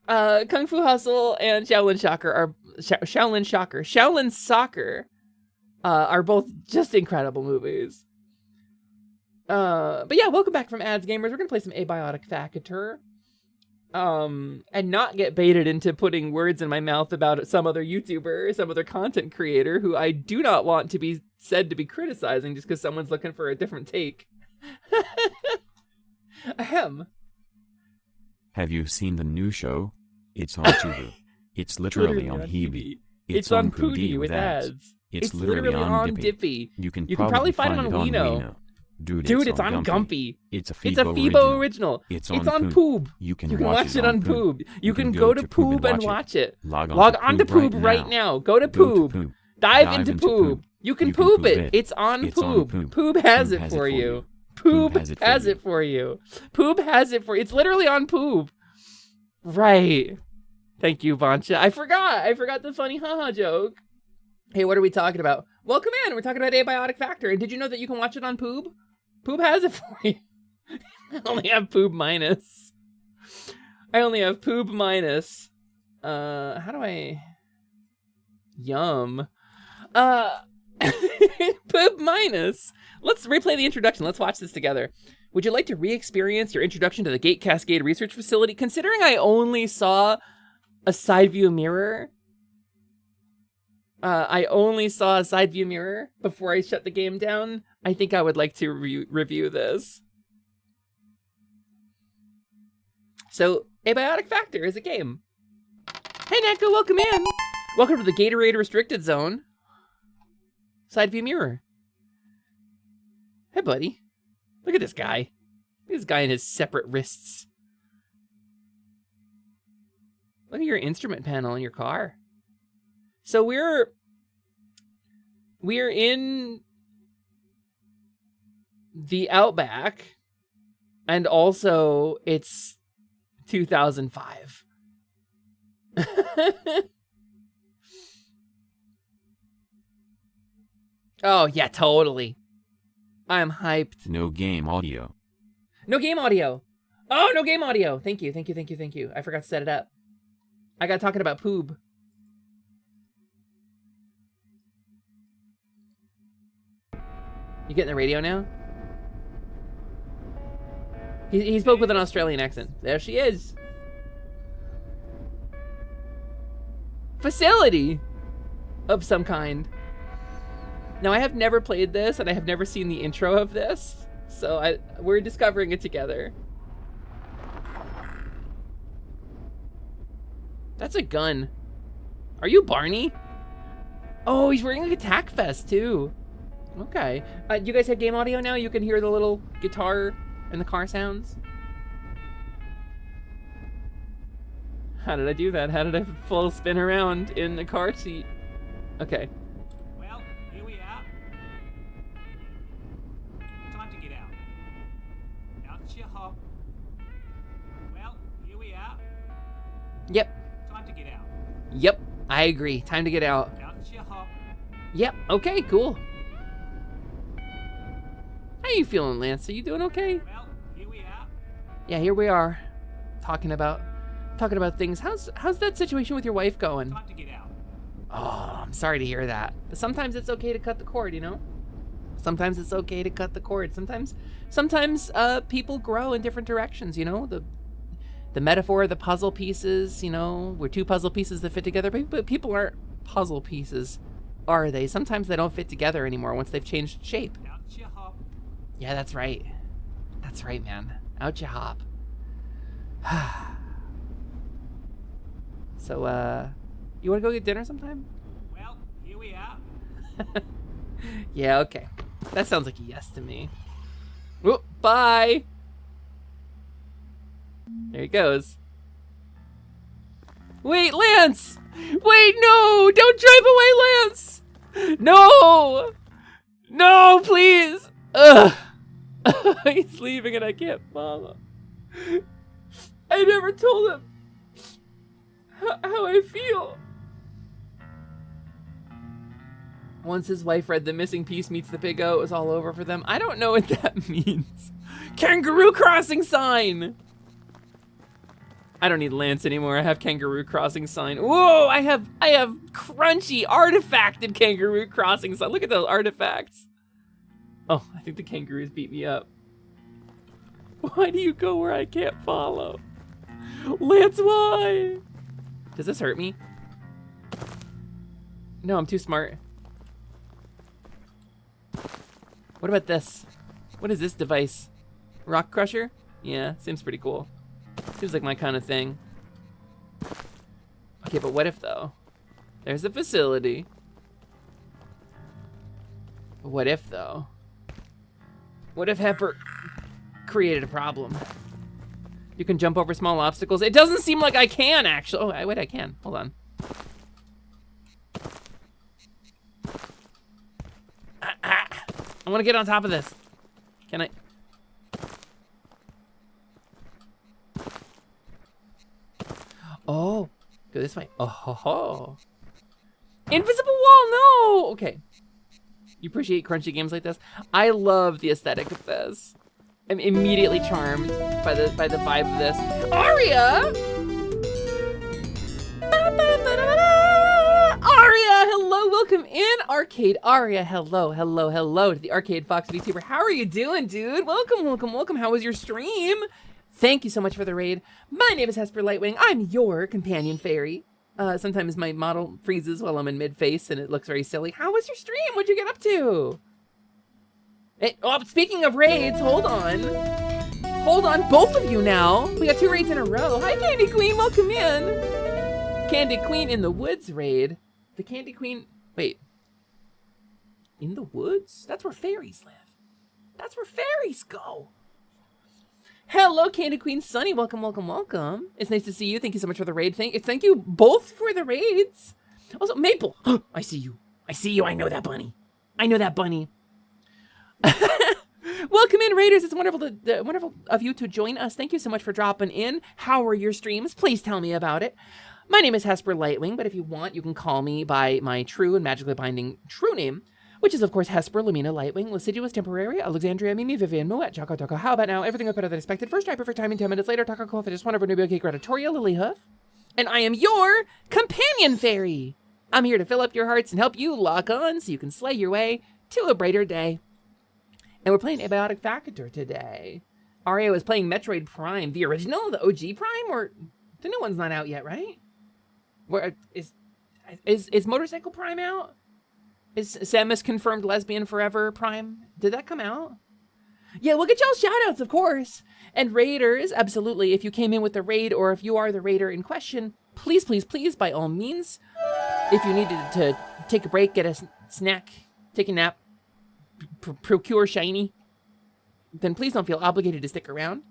Kung Fu Hustle and Shaolin Soccer are both just incredible movies. But yeah, welcome back from Ads Gamers. We're gonna play some Abiotic Factor. And not get baited into putting words in my mouth about some other YouTuber, some other content creator who I do not want to be said to be criticizing just because someone's looking for a different take. Ahem. Have you seen the new show? It's on Tubu. It's literally on Hebe. It's on Pootie with ads. It's literally on Dippy. You can probably find it on Wino. Dude, it's on Gumpy. It's a Fibo original. It's on Poob. You can watch it on Poob. You can go to Poob and watch it. Log on to Poob right now. Go to Poob. Dive into Poob. You can poop it. It's on Poob. Poob has it for you. Poob has it for you. Poob has it for you. It's literally on Poob. Right. Thank you, Vancha. I forgot the funny haha joke. Hey, what are we talking about? Welcome in. We're talking about Abiotic Factor. And did you know that you can watch it on Poob? Poob has it for you. I only have Poob minus. How do I... Yum. Poob minus. Let's replay the introduction. Let's watch this together. Would you like to re-experience your introduction to the Gate Cascade Research Facility? Considering I only saw a side view mirror... I only saw a side view mirror before I shut the game down. I think I would like to review this. So, Abiotic Factor is a game. Hey, Neko, welcome in. Welcome to the Gatorade Restricted Zone. Side view mirror. Hey, buddy. Look at this guy. Look at this guy in his separate wrists. Look at your instrument panel in your car. So we're in the Outback, and also it's 2005. Oh yeah, totally. I'm hyped. No game audio. No game audio. Oh, no game audio. Thank you. I forgot to set it up. I got talking about Poob. You getting the radio now? He spoke with an Australian accent. There she is. Facility of some kind. Now, I have never played this, and I have never seen the intro of this, so we're discovering it together. That's a gun. Are you Barney? Oh, he's wearing like a tack vest, too. Okay. You guys have game audio now? You can hear the little guitar and the car sounds? How did I do that? How did I full spin around in the car seat? Okay. Well, here we are. Time to get out. Out your hop. Well, here we are. Yep. Time to get out. Yep. I agree. Time to get out. Out your hop. Yep. Okay, cool. How you feeling, Lance? Are you doing okay? Well, here we are. Yeah, here we are. Talking about things. How's that situation with your wife going? Time to get out. Oh, I'm sorry to hear that. But sometimes it's okay to cut the cord, you know? Sometimes it's okay to cut the cord. Sometimes people grow in different directions, you know? The metaphor of the puzzle pieces, you know, we're two puzzle pieces that fit together, but people aren't puzzle pieces, are they? Sometimes they don't fit together anymore once they've changed shape. Out your hop. Yeah, that's right. That's right, man. Out ya hop. So, you want to go get dinner sometime? Well, here we are. Yeah, okay. That sounds like a yes to me. Whoop, bye! There he goes. Wait, Lance! Wait, no! Don't drive away, Lance! No! No, please! Ugh! He's leaving and I can't follow. I never told him how I feel. Once his wife read The Missing Piece Meets the Big O, it was all over for them. I don't know what that means. Kangaroo crossing sign! I don't need Lance anymore. I have kangaroo crossing sign. Whoa, I have crunchy artifacted kangaroo crossing sign. Look at those artifacts. Oh, I think the kangaroos beat me up. Why do you go where I can't follow? Lance, why? Does this hurt me? No, I'm too smart. What about this? What is this device? Rock crusher? Yeah, seems pretty cool. Seems like my kind of thing. Okay, but what if though? There's the facility. What if though? What if Hepper created a problem? You can jump over small obstacles. It doesn't seem like I can actually. Oh, wait, I can. Hold on. I want to get on top of this. Can I? Oh, go this way. Oh ho ho. Invisible wall, no! Okay. You appreciate crunchy games like this? I love the aesthetic of this. I'm immediately charmed by the vibe of this. Aria! Aria, hello, welcome in, Arcade Aria. Hello, hello, hello to the Arcade Fox VTuber. How are you doing, dude? Welcome, welcome, welcome. How was your stream? Thank you so much for the raid. My name is Hesper Lightwing. I'm your companion fairy. Sometimes my model freezes while I'm in mid-face and it looks very silly. How was your stream? What'd you get up to? Speaking of raids, hold on. Hold on, both of you now. We got 2 raids in a row. Hi, Candy Queen, welcome in. Candy Queen in the Woods raid. The Candy Queen, wait. In the woods? That's where fairies live. That's where fairies go. Hello, Candy Queen Sunny. Welcome, welcome, welcome. It's nice to see you. Thank you so much for the raid. Thank you both for the raids. Also, Maple. I see you. I see you. I know that bunny. I know that bunny. Welcome in, Raiders. It's wonderful of you to join us. Thank you so much for dropping in. How are your streams? Please tell me about it. My name is Hesper Lightwing, but if you want, you can call me by my true and magically binding true name, which is, of course, Hesper Lumina Lightwing, Liciduous Temporary, Alexandria Mimi Vivian Moet, Jocko Toko. How about now? Everything was better than expected. First try, perfect timing, 10 minutes later, Taco Coffee, just one over Nubia Cake, Gratatoria, Lilyhoof. And I am your companion fairy. I'm here to fill up your hearts and help you lock on so you can slay your way to a brighter day. And we're playing Abiotic Factor today. Aria is playing Metroid Prime, the original, the OG Prime, or the new one's not out yet, right? Where is Motorcycle Prime out? Is Samus confirmed lesbian forever Prime? Did that come out? Yeah, we'll get y'all shoutouts, of course. And raiders, absolutely. If you came in with the raid or if you are the raider in question, please, please, please, by all means. If you needed to take a break, get a snack, take a nap, procure shiny, then please don't feel obligated to stick around.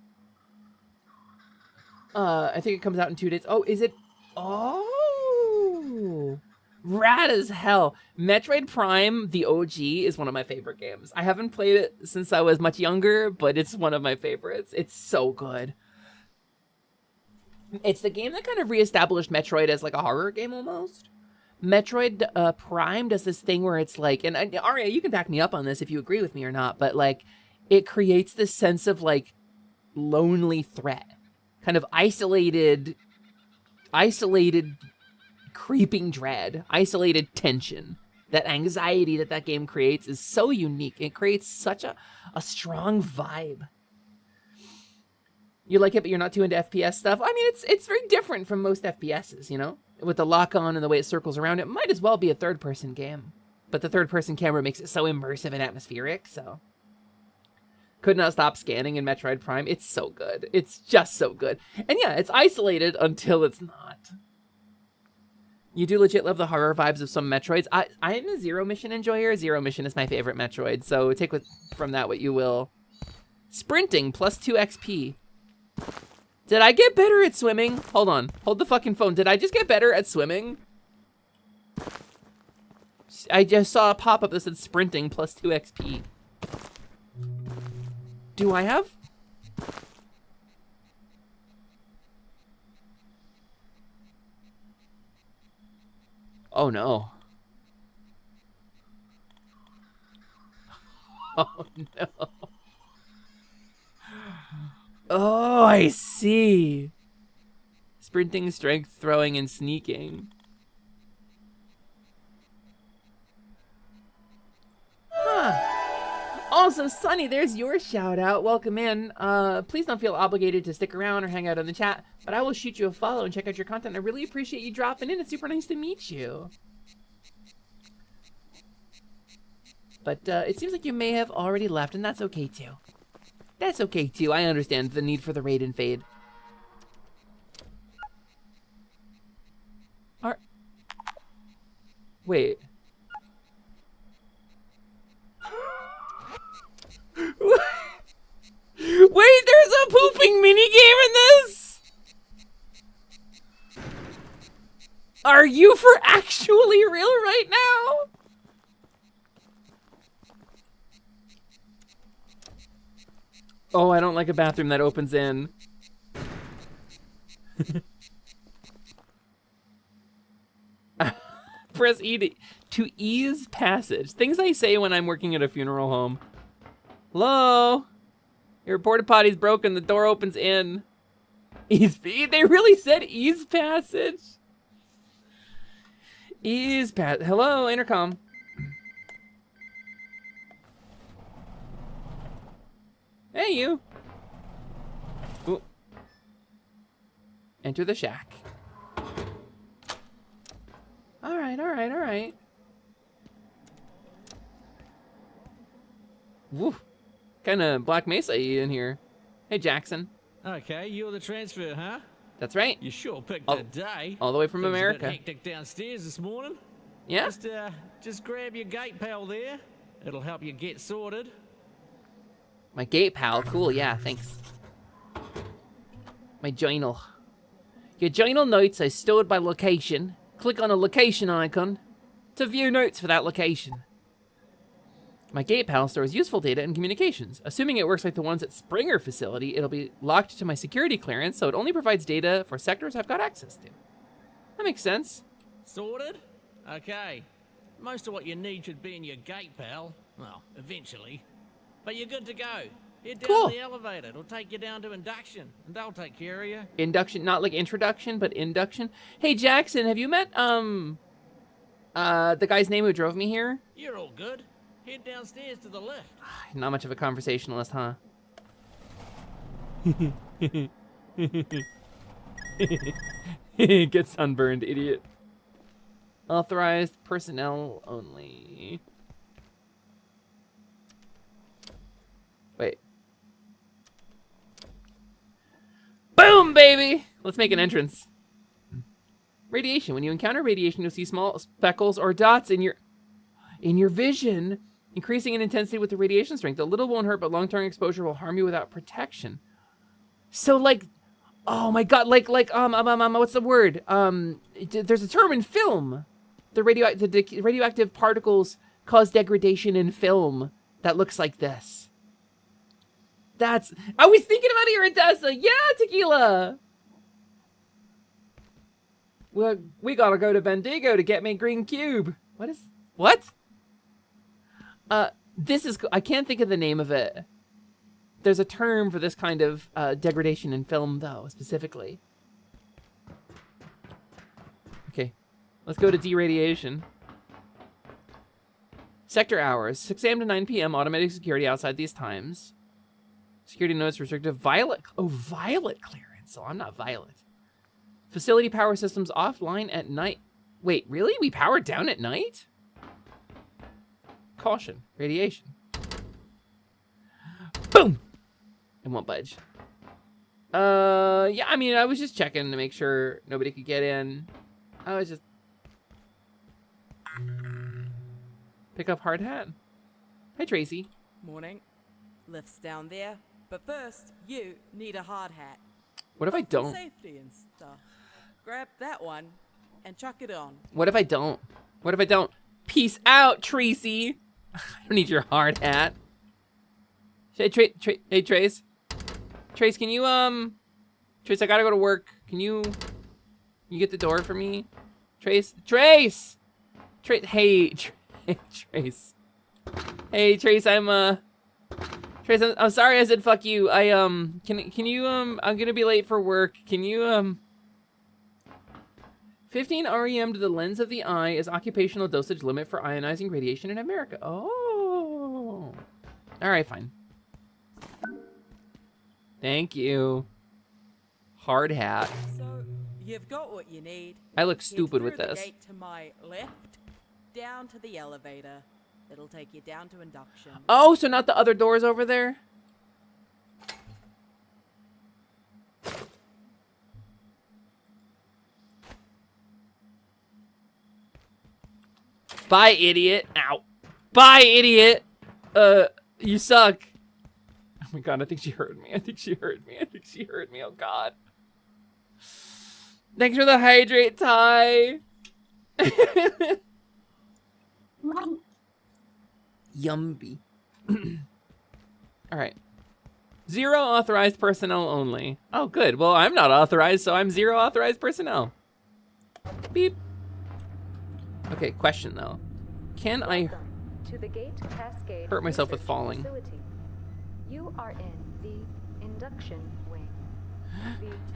I think it comes out in 2 days. Oh, is it? Oh, rad as hell. Metroid Prime, the OG, is one of my favorite games. I haven't played it since I was much younger, but it's one of my favorites. It's so good. It's the game that kind of reestablished Metroid as like a horror game almost. Metroid Prime does this thing where it's like, and Aria, you can back me up on this if you agree with me or not, but like it creates this sense of like lonely threat, kind of isolated creeping dread, isolated tension. That anxiety that game creates is so unique. It creates such a strong vibe. You like it, but you're not too into FPS stuff. I mean, it's very different from most FPSs, you know? With the lock-on and the way it circles around, it might as well be a third-person game. But the third-person camera makes it so immersive and atmospheric, so... Could not stop scanning in Metroid Prime. It's so good. It's just so good. And yeah, it's isolated until it's not. You do legit love the horror vibes of some Metroids. I am a Zero Mission enjoyer. Zero Mission is my favorite Metroid, so take from that what you will. Sprinting, plus 2 XP. Did I get better at swimming? Hold on. Hold the fucking phone. Did I just get better at swimming? I just saw a pop-up that said sprinting plus 2 XP. Do I have? Oh no. Oh no. Oh, I see. Sprinting, strength, throwing, and sneaking. Huh. Also, Sunny, there's your shout out. Welcome in. Please don't feel obligated to stick around or hang out in the chat, but I will shoot you a follow and check out your content. I really appreciate you dropping in. It's super nice to meet you. But it seems like you may have already left, and that's okay too. That's okay too. I understand the need for the raid and fade. Wait. Wait, there's a pooping minigame in this? Are you for actually real right now? Oh, I don't like a bathroom that opens in. Press E to ease passage. Things I say when I'm working at a funeral home. Hello? Your porta potty's broken, the door opens in. Ease, they really said ease passage? Ease passage. Hello, intercom. Hey, you. Ooh. Enter the shack. All right, all right, all right. Woo. Kind of Black Mesa in here. Hey, Jackson. Okay, you're the transfer, huh? That's right. You sure picked a day. All the way from Things America. A bit hectic downstairs this morning. Yeah? Just grab your gate pal there. It'll help you get sorted. My gate pal. Cool, yeah, thanks. My journal. Your journal notes are stored by location. Click on a location icon to view notes for that location. My gate pal stores useful data and communications. Assuming it works like the ones at Springer facility, it'll be locked to my security clearance, so it only provides data for sectors I've got access to. That makes sense. Sorted? Okay. Most of what you need should be in your gate pal. Well, eventually. But you're good to go. Head down the elevator. It'll take you down to induction, and they'll take care of you. Induction, not like introduction, but induction. Hey, Jackson, have you met, the guy's name who drove me here? You're all good. Head downstairs to the left. Not much of a conversationalist, huh? Get sunburned, idiot. Authorized personnel only. Wait. Boom, baby! Let's make an entrance. Radiation. When you encounter radiation, you'll see small speckles or dots in your vision, increasing in intensity with the radiation strength. A little won't hurt, but long-term exposure will harm you without protection. So, like, oh my god, what's the word? There's a term in film. The radioactive particles cause degradation in film that looks like this. I was thinking about iridescent. Yeah, tequila. Well, we gotta go to Bendigo to get me a green cube. What? I can't think of the name of it. There's a term for this kind of degradation in film, though, specifically. Okay, let's go to deradiation. Sector hours, 6 a.m. to 9 p.m. Automatic security outside these times. Security notice restrictive. Violet clearance. So I'm not violet. Facility power systems offline at night. Wait, really? We power down at night? Caution. Radiation. Boom! It won't budge. Yeah, I mean, I was just checking to make sure nobody could get in. I was just... Pick up hard hat. Hi, Tracy. Morning. Lift's down there. But first, you need a hard hat. What if I don't? Safety and stuff. Grab that one and chuck it on. What if I don't? What if I don't? Peace out, Tracy. I don't need your hard hat. Hey, Trace. Trace, can you, Trace, I gotta go to work. Can you get the door for me? Trace, Trace, hey, Trace. Hey, Trace, Trace, I'm sorry I said fuck you. Can you, I'm gonna be late for work. Can you, 15 REM to the lens of the eye is occupational dosage limit for ionizing radiation in America. Oh. All right, fine. Thank you. Hard hat. So, you've got what you need. I look stupid with Head through this. the gate to my left, down to the elevator. It'll take you down to induction. Oh, so not the other doors over there? Bye, idiot. Ow. Bye, idiot. You suck. Oh my god, I think she heard me. I think she heard me. I think she heard me. Oh god. Thanks for the hydrate, Ty. Yumby. All right. 0 authorized personnel only. Oh, good. Well, I'm not authorized, so I'm 0 authorized personnel. Beep. Okay, question though. Can I to the Gate Cascade hurt myself with Research falling? Facility. You are in the induction wing.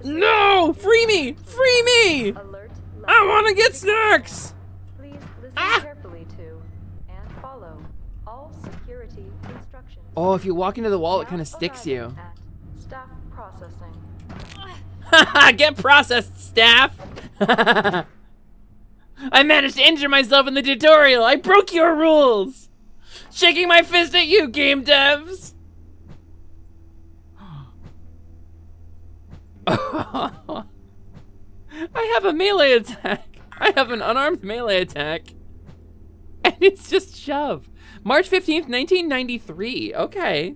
The No! Free me! Free me! alert I want to get snacks! Please listen Ah! carefully to and follow all security instructions. Oh, if you walk into the wall, it Now kind of sticks arriving you. at staff processing. Haha, get processed, staff! I managed to injure myself in the tutorial! I broke your rules! Shaking my fist at you, game devs! I have a melee attack! I have an unarmed melee attack! And it's just shove. March 15th, 1993. Okay.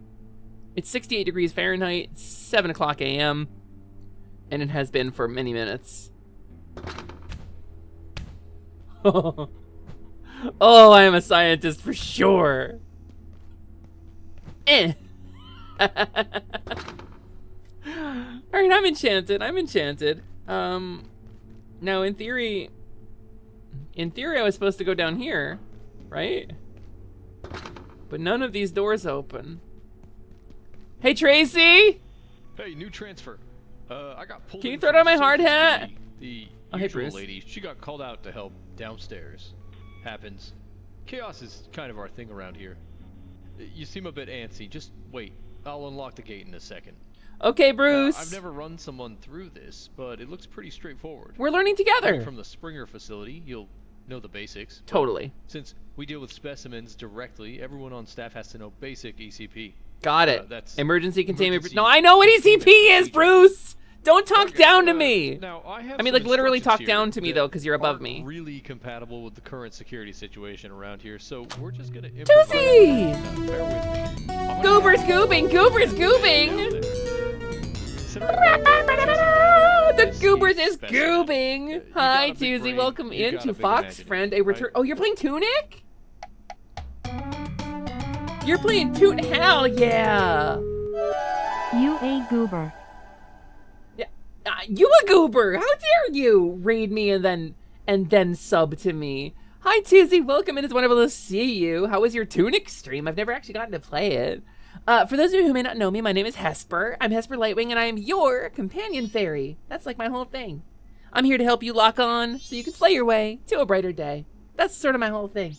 It's 68 degrees Fahrenheit, 7 o'clock a.m. And it has been for many minutes. Oh, I am a scientist for sure. Eh. Alright, I'm enchanted. I'm enchanted. Now in theory I was supposed to go down here, right? But none of these doors open. Hey, Tracy! Hey, new transfer. I got pulled. Can you in throw from down my hard Social hat? Security. The Oh, hey, usual Bruce. lady, she got called out to help downstairs. Happens. Chaos is kind of our thing around here. You seem a bit antsy. Just wait. I'll unlock the gate in a second. Okay, Bruce. I've never run someone through this, but it looks pretty straightforward. We're learning Coming together. from the Springer facility, you'll know the basics. but Totally. Since we deal with specimens directly, everyone on staff has to know basic ECP. Got it. That's Emergency containment. emergency No, I know what ECP is, Bruce! Don't talk Okay, down to me! Now, I I mean, like, some literally talk instructions down here to me, that though, because you're above aren't me. Really compatible with the current security situation around here, so we're just gonna Tootsie! improvise. Bear with me. I'm gonna Goober's have goobing! Goober's goobing! The This Goobers is is special. goobing! You Hi, got a big Tuesy. brain, Welcome you got into a big Fox imagination, Friend. A return. right? Oh, you're playing Tunic? You're playing Toon. Hell yeah! You a goober. Yeah, you a goober! How dare you raid me and then sub to me? Hi, Tuesday. Welcome in. It's wonderful to see you. How was your Tunic stream? I've never actually gotten to play it. For those of you who may not know me, my name is Hesper. I'm Hesper Lightwing, and I am your companion fairy. That's like my whole thing. I'm here to help you lock on so you can slay your way to a brighter day. That's sort of my whole thing.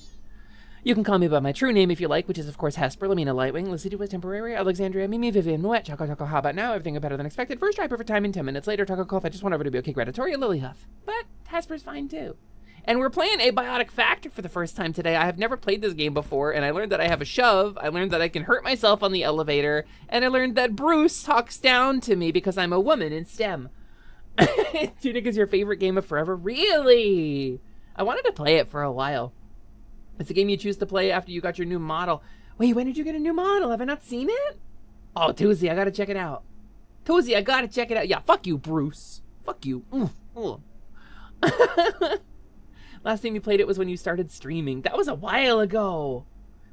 You can call me by my true name if you like, which is, of course, Hesper, Lamina Lightwing, Lucidua Temporary, Alexandria, Mimi, Vivian, Moet, Choco Choco, how about now? Everything better than expected. First striper for time and 10 minutes later, Choco Cough, I just want over to be okay, Gradatoria, Lily Huff. But Hesper's fine too. And we're playing Abiotic Factor for the first time today. I have never played this game before, and I learned that I have a shove, I learned that I can hurt myself on the elevator, and I learned that Bruce talks down to me because I'm a woman in STEM. Tunic is your favorite game of forever? Really? I wanted to play it for a while. It's a game you choose to play after you got your new model. Wait, when did you get a new model? Have I not seen it? Oh, Tuesday, I gotta check it out. Tuesday, I gotta check it out. Yeah, fuck you, Bruce. Fuck you. Last time you played it was when you started streaming. That was a while ago.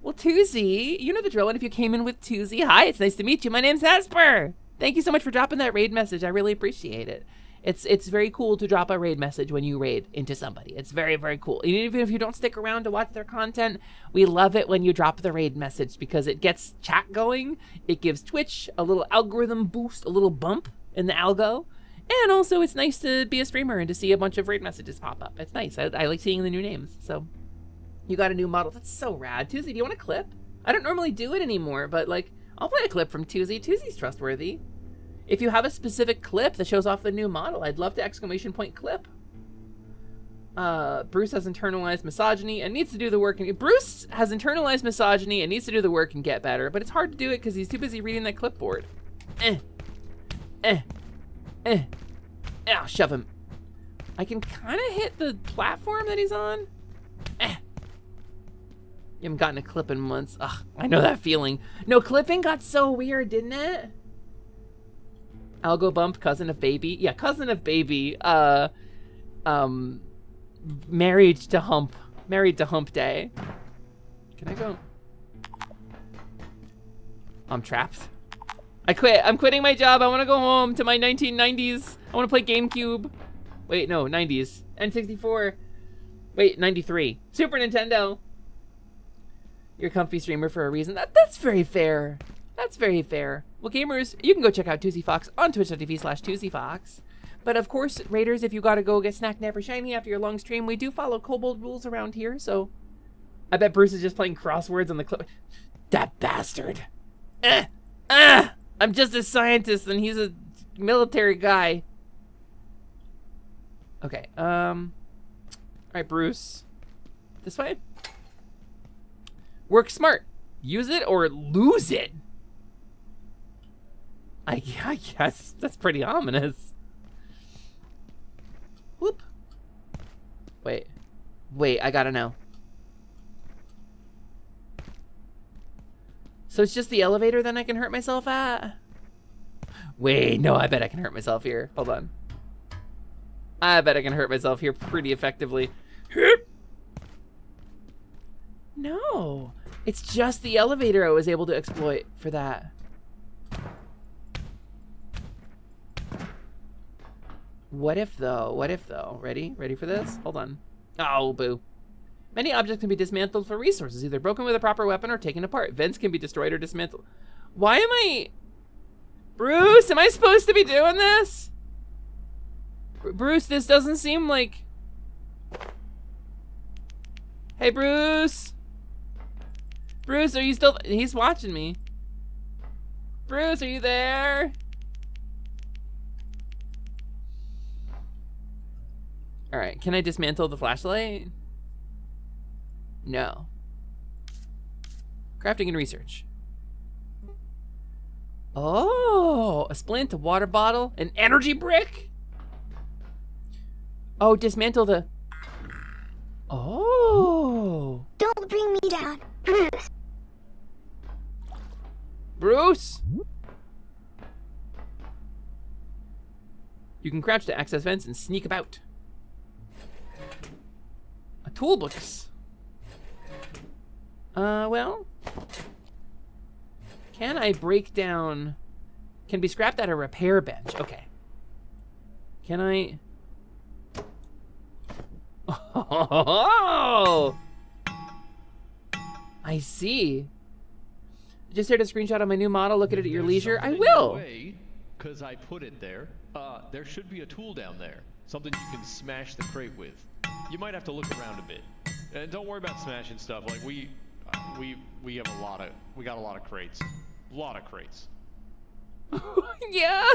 Well, Tuesday, you know the drill, and if you came in with Tuesday, hi, it's nice to meet you. My name's Hesper. Thank you so much for dropping that raid message. I really appreciate it. It's very cool to drop a raid message when you raid into somebody. It's very, very cool. Even if you don't stick around to watch their content, we love it when you drop the raid message because it gets chat going. It gives Twitch a little algorithm boost, a little bump in the algo. And also it's nice to be a streamer and to see a bunch of raid messages pop up. It's nice. I like seeing the new names. So you got a new model. That's so rad. Tuesday, do you want a clip? I don't normally do it anymore, but like I'll play a clip from Tuesday. Tuesday's trustworthy. If you have a specific clip that shows off the new model, I'd love to exclamation point clip. Bruce has internalized misogyny and needs to do the work. Bruce has internalized misogyny and needs to do the work and get better, but it's hard to do it because he's too busy reading that clipboard. I'll shove him. I can kind of hit the platform that he's on. You haven't gotten a clip in months. Ugh, I know that feeling. No, clipping got so weird, didn't it? Algo bump, cousin of baby. Yeah, cousin of baby. Married to hump day. Can I go? I'm trapped. I quit. I'm quitting my job. I want to go home to my 1990s. I want to play GameCube. Wait, no, 90s. N64. Wait, 93. Super Nintendo. You're a comfy streamer for a reason. That's very fair. That's very fair. Well, gamers, you can go check out Tuesday Fox on twitch.tv/TuesdayFox. But of course, Raiders, if you gotta go get snack never shiny after your long stream, we do follow kobold rules around here, so... I bet Bruce is just playing crosswords on the clip. That bastard! I'm just a scientist and he's a military guy. Okay, alright, Bruce. This way? Work smart. Use it or lose it. I guess that's pretty ominous. Whoop. Wait, I gotta know. So it's just the elevator then I can hurt myself at? Wait, no, I bet I can hurt myself here. Hold on. I bet I can hurt myself here pretty effectively. No, it's just the elevator I was able to exploit for that. What if though? What if though? Ready? Ready for this? Hold on. Oh, boo. Many objects can be dismantled for resources, either broken with a proper weapon or taken apart. Vents can be destroyed or dismantled. Why am I... Bruce, am I supposed to be doing this? Bruce, this doesn't seem like... Hey, Bruce. Bruce, are you still... He's watching me. Bruce, are you there? All right, can I dismantle the flashlight? No. Crafting and research. Oh, a splint, a water bottle, an energy brick? Oh, dismantle the... Oh. Don't bring me down. Bruce? You can crouch to access vents and sneak about. A toolbox. Well. Can I break down... Can be scrapped at a repair bench. Okay. Can I... Oh! I see. Just shared a screenshot of my new model. Look at it at your leisure. I will. Because I put it there. There should be a tool down there. Something you can smash the crate with. You might have to look around a bit. And don't worry about smashing stuff. Like we have a lot of, we got a lot of crates. A lot of crates. Yeah.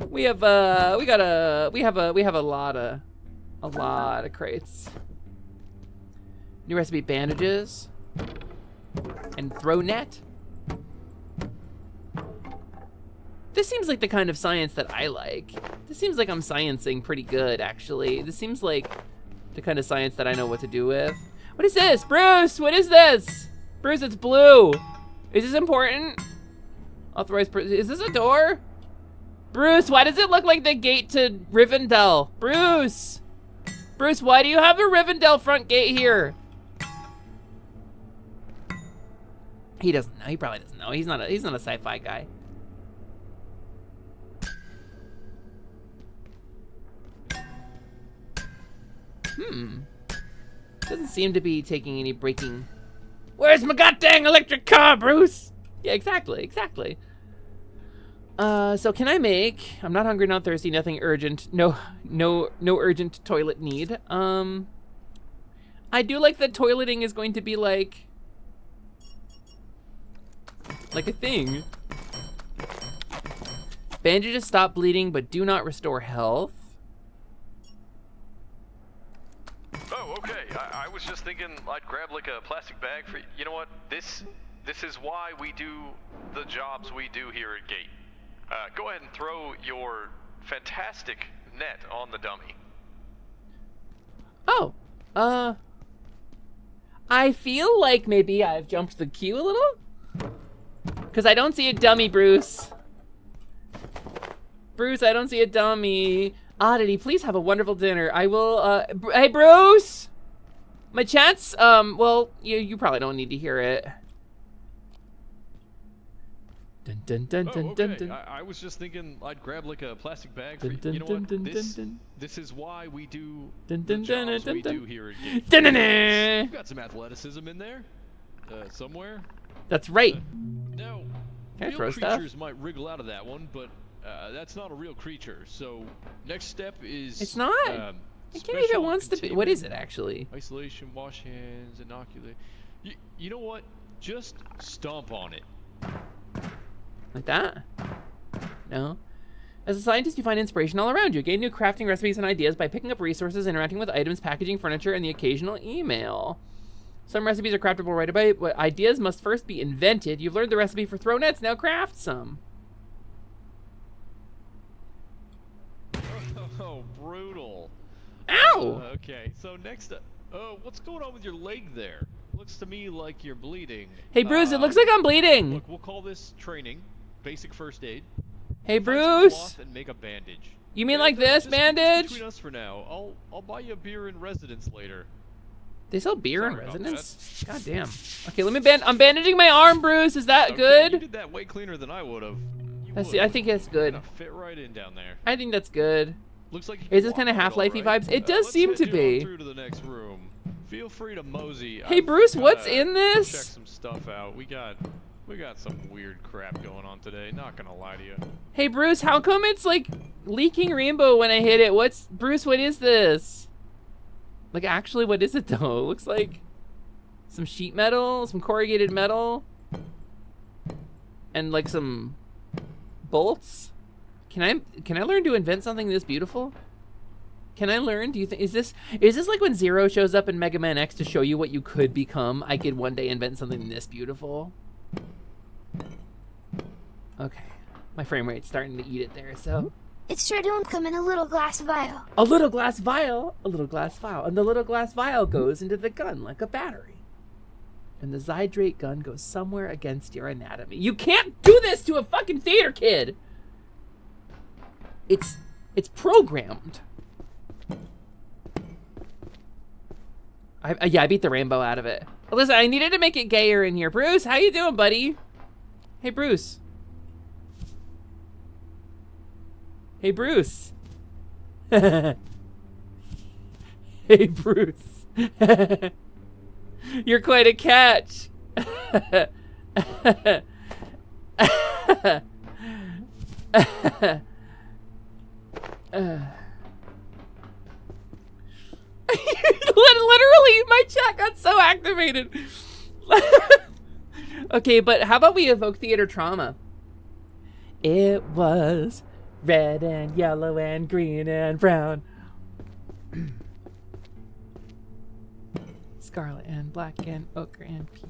We have a lot of crates. New recipe: bandages and throw net. This seems like the kind of science that I like. This seems like I'm sciencing pretty good, actually. This seems like the kind of science that I know what to do with. What is this? Bruce, what is this? Bruce, it's blue. Is this important? Authorized, is this a door? Bruce, why does it look like the gate to Rivendell? Bruce! Bruce, why do you have a Rivendell front gate here? He doesn't know, he probably doesn't know. He's not a sci-fi guy. Doesn't seem to be taking any braking. Where's my goddamn electric car, Bruce? Yeah, exactly. So can I make? I'm not hungry, not thirsty, nothing urgent. No urgent toilet need. I do like that toileting is going to be like a thing. Bandages stop bleeding, but do not restore health. Oh, okay. I was just thinking I'd grab like a plastic bag for. You know what? This is why we do the jobs we do here at Gate. Go ahead and throw your fantastic net on the dummy. Oh, I feel like maybe I've jumped the queue a little. Because I don't see a dummy, Bruce. Bruce, I don't see a dummy. Oddity, please have a wonderful dinner. I will, hey, Bruce! My chance, well, you probably don't need to hear it. Dun, dun, dun, dun, okay. dun, dun. I was just thinking I'd grab like a plastic bag for. You know what? This is why we do the jobs we do here at Gate. You've got some athleticism in there, somewhere. That's right. Now, Can I real throw stuff? creatures might wriggle out of that one, but that's not a real creature. So next step is. It's not. I can't believe it wants to be. What is it actually? Isolation, wash hands, inoculate. You know what? Just stomp on it. Like that? No. As a scientist, you find inspiration all around you. Gain new crafting recipes and ideas by picking up resources, interacting with items, packaging furniture, and the occasional email. Some recipes are craftable right away, but ideas must first be invented. You've learned the recipe for throw nets, now craft some. Oh, brutal. Ow! Okay, so next up, what's going on with your leg there? Looks to me like you're bleeding. Hey, Bruce, it looks like I'm bleeding. Look, we'll call this training, basic first aid. Hey, Find some Bruce. cloth and make a bandage. You mean like this Just bandage? between us for now. I'll buy you a beer in residence later. They sell beer in Sorry about residence? God damn. Okay, let me I'm bandaging my arm, Bruce. Is that Okay, good? You did that way cleaner than I would have. I think it's good. Fit right in down there. I think that's good. Looks like you Is can this kind of walk Half-Life-y all right. vibes? It does Let's seem head to you on be. through to the next room. Feel free to mosey. Hey, I've Bruce, what's gotta in this? Check some stuff out. We got some weird crap going on today. Not gonna lie to you. Hey, Bruce, how come it's like leaking rainbow when I hit it? Bruce, what is this? Like, actually, what is it though? It looks like some sheet metal, some corrugated metal, and like some bolts. Can I learn to invent something this beautiful? Can I learn? Do you think is this like when Zero shows up in Mega Man X to show you what you could become? I could one day invent something this beautiful. Okay, my frame rate's starting to eat it there. So It's sure to come in a little glass vial. a little glass vial, and the little glass vial goes into the gun like a battery. And the Zydrate gun goes somewhere against your anatomy. You can't do this to a fucking theater kid. It's programmed. Yeah, I beat the rainbow out of it. But listen, I needed to make it gayer in here. Bruce, how you doing, buddy? Hey, Bruce. Hey, Bruce. Hey, Bruce. You're quite a catch. Literally, my chat got so activated. Okay, but how about we evoke theater trauma? It was red and yellow and green and brown. Scarlet and black and ochre and peach,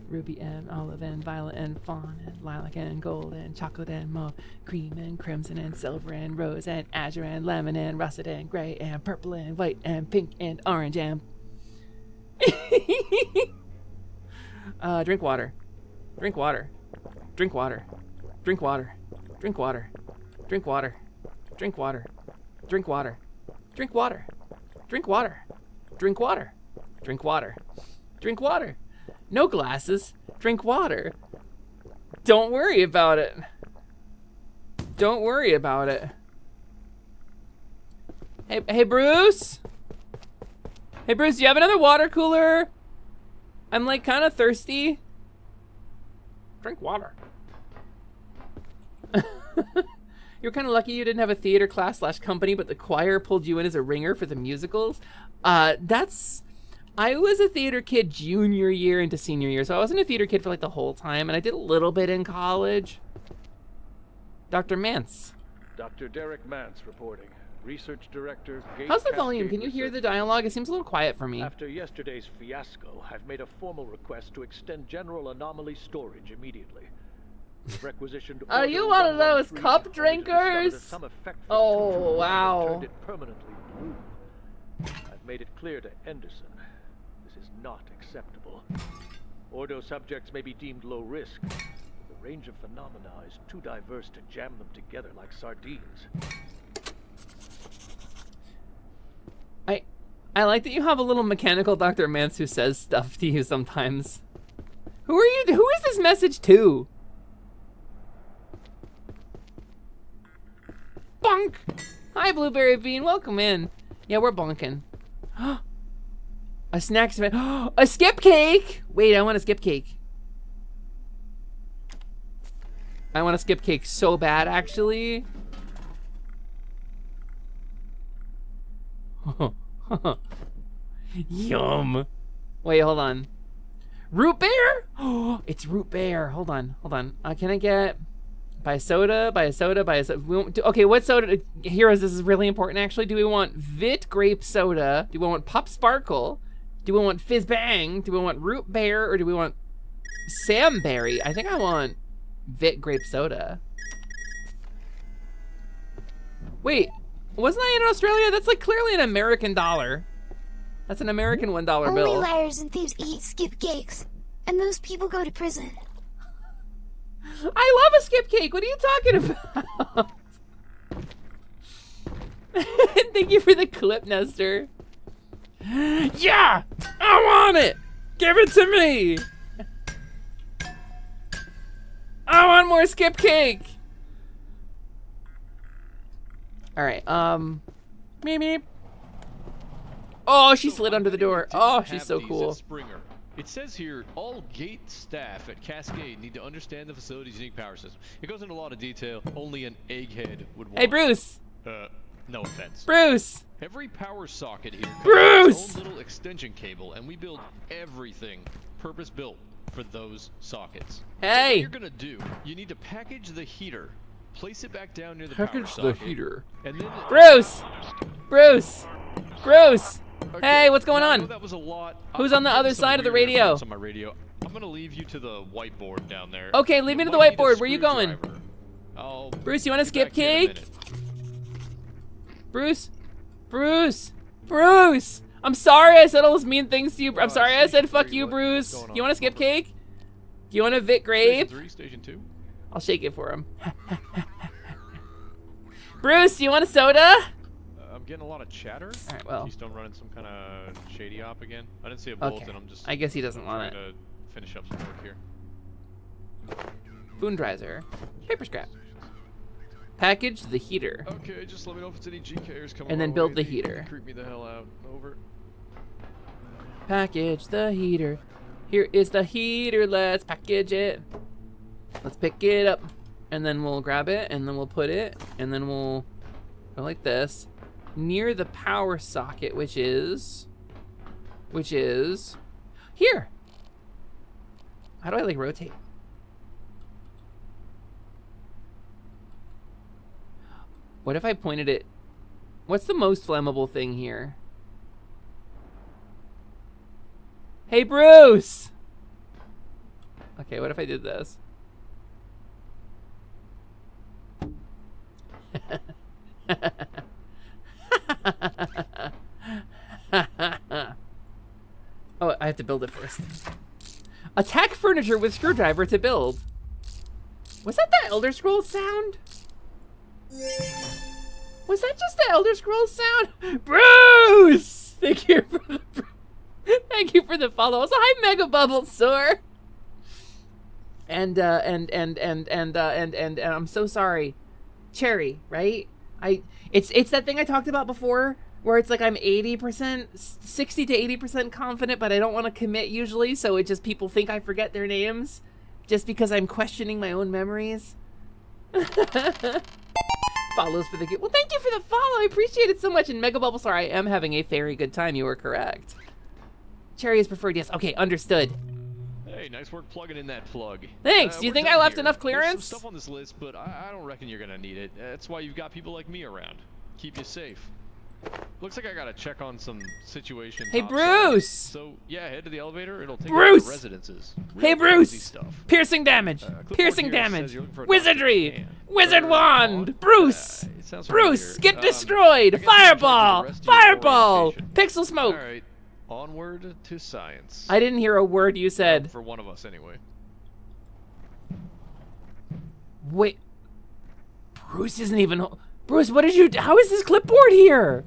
ruby and olive and violet and fawn and lilac and gold and chocolate and mauve, cream and crimson and silver and rose and azure and lemon and russet and gray and purple and white and pink and orange and drink water. Drink water. Drink water. Drink water. Drink water. Drink water. Drink water. Drink water. Drink water. Drink water. Drink water. Drink water. Drink water. No glasses. Drink water. Don't worry about it. Don't worry about it. Hey, Bruce? Hey, Bruce, do you have another water cooler? I'm like kind of thirsty. Drink water. You're kind of lucky you didn't have a theater class / company, but the choir pulled you in as a ringer for the musicals. I was a theater kid junior year into senior year, so I wasn't a theater kid for like the whole time, and I did a little bit in college. Dr. Mance. Dr. Derek Mance reporting. Research Director. How's the volume? Can you hear the dialogue? It seems a little quiet for me. After yesterday's fiasco, I've made a formal request to extend general anomaly storage immediately. Requisitioned. Are you one of those cup drinkers? Oh, wow. Turned it permanently blue. I've made it clear to Anderson. This is not acceptable. Ordo subjects may be deemed low risk. The range of phenomena is too diverse to jam them together like sardines. I like that you have a little mechanical Dr. Mance who says stuff to you sometimes. Who are you? Who is this message to? Bonk! Hi, Blueberry Bean. Welcome in. Yeah, we're bonking. A snack event. A skip cake! Wait, I want a skip cake. I want a skip cake so bad, actually. Yum. Wait, hold on. Root beer? Oh, it's root beer. Hold on. Can I get buy a soda? Okay, what soda? Heroes, this is really important actually. Do we want Vit grape soda? Do we want Pop Sparkle? Do we want Fizz Bang? Do we want root beer or do we want Samberry? I think I want Vit grape soda. Wait, wasn't I in Australia? That's like clearly an American dollar. That's an American $1 bill. Only liars and thieves eat skip cakes, and those people go to prison. I love a skip cake. What are you talking about? Thank you for the clip, Nestor. Yeah, I want it. Give it to me. I want more skip cake. All right. Meep meep. Oh, she slid under the door. Oh, she's so cool. It says here, all gate staff at Cascade need to understand the facility's unique power system. It goes into a lot of detail. Only an egghead would want. Hey, Bruce. No offense. Bruce. Every power socket here Bruce! has its own little extension cable, and we build everything purpose-built for those sockets. Hey! So what you're gonna do, you need to package the heater, place it back down near the power socket. Heater. And then Bruce! Bruce! Bruce! Okay, hey, what's going on? That was a lot. Who's on the other side of the radio? On my radio. I'm gonna leave you to the whiteboard down there. Okay, leave me to the whiteboard. Where you going? Bruce, you want a skip cake? Bruce? Bruce! Bruce! I'm sorry I said all those mean things to you. I'm sorry I said fuck you, Bruce. You want a skip cake? Do you want a Vit grape? Station 3, Station 2. I'll shake it for him. Bruce, do you want a soda? I'm getting a lot of chatter. All right, well. Keystone running some kind of shady op again. I didn't see a bulletin. Okay. I'm just. I guess he doesn't want it. To finish up some work here. Foondrizer. Paper scrap. Package the heater. Okay, just let me know if it's any GKers coming. And then build the heater. Creep me the hell out. Over. Package the heater. Here is the heater. Let's package it. Let's pick it up. And then we'll grab it. And then we'll put it. And then we'll go like this. Near the power socket, which is here. How do I like rotate? What if I pointed it? What's the most flammable thing here? Hey, Bruce! Okay, what if I did this? Oh, I have to build it first. Attack furniture with screwdriver to build. Was that the Elder Scrolls sound? Was that just the Elder Scrolls sound? Bruce! Thank you for the follow. Also, hi Mega Bubblesaur. And I'm so sorry. Cherry, right? It's that thing I talked about before where it's like I'm 80%, 60 to 80% confident, but I don't want to commit usually, so it just people think I forget their names just because I'm questioning my own memories. Follows for the gift. Well, thank you for the follow. I appreciate it so much. And Mega Bulbasaur, I am having a very good time. You are correct. Cherry is preferred, yes. Okay, understood. Hey, nice work plugging in that plug. Thanks. Do you think I left enough There's clearance? some stuff on this list, but I don't reckon you're gonna need it. That's why you've got people like me around. Keep you safe. Looks like I gotta check on some situation. Hey, Bruce! So, yeah, head to the elevator. It'll take Bruce! you to the residences. Hey, Real Bruce! cozy stuff. Piercing damage! Piercing here damage! says you're looking for a Wizardry! doctor. Wizard wand! Bruce! It sounds Bruce! familiar. Get I destroyed! guess you can Fireball! arrest you for Fireball! orientation. Pixel smoke! Alright, onward to science. I didn't hear a word you said. For one of us, anyway. Wait. Bruce isn't even... Bruce, what did you... How is this clipboard here?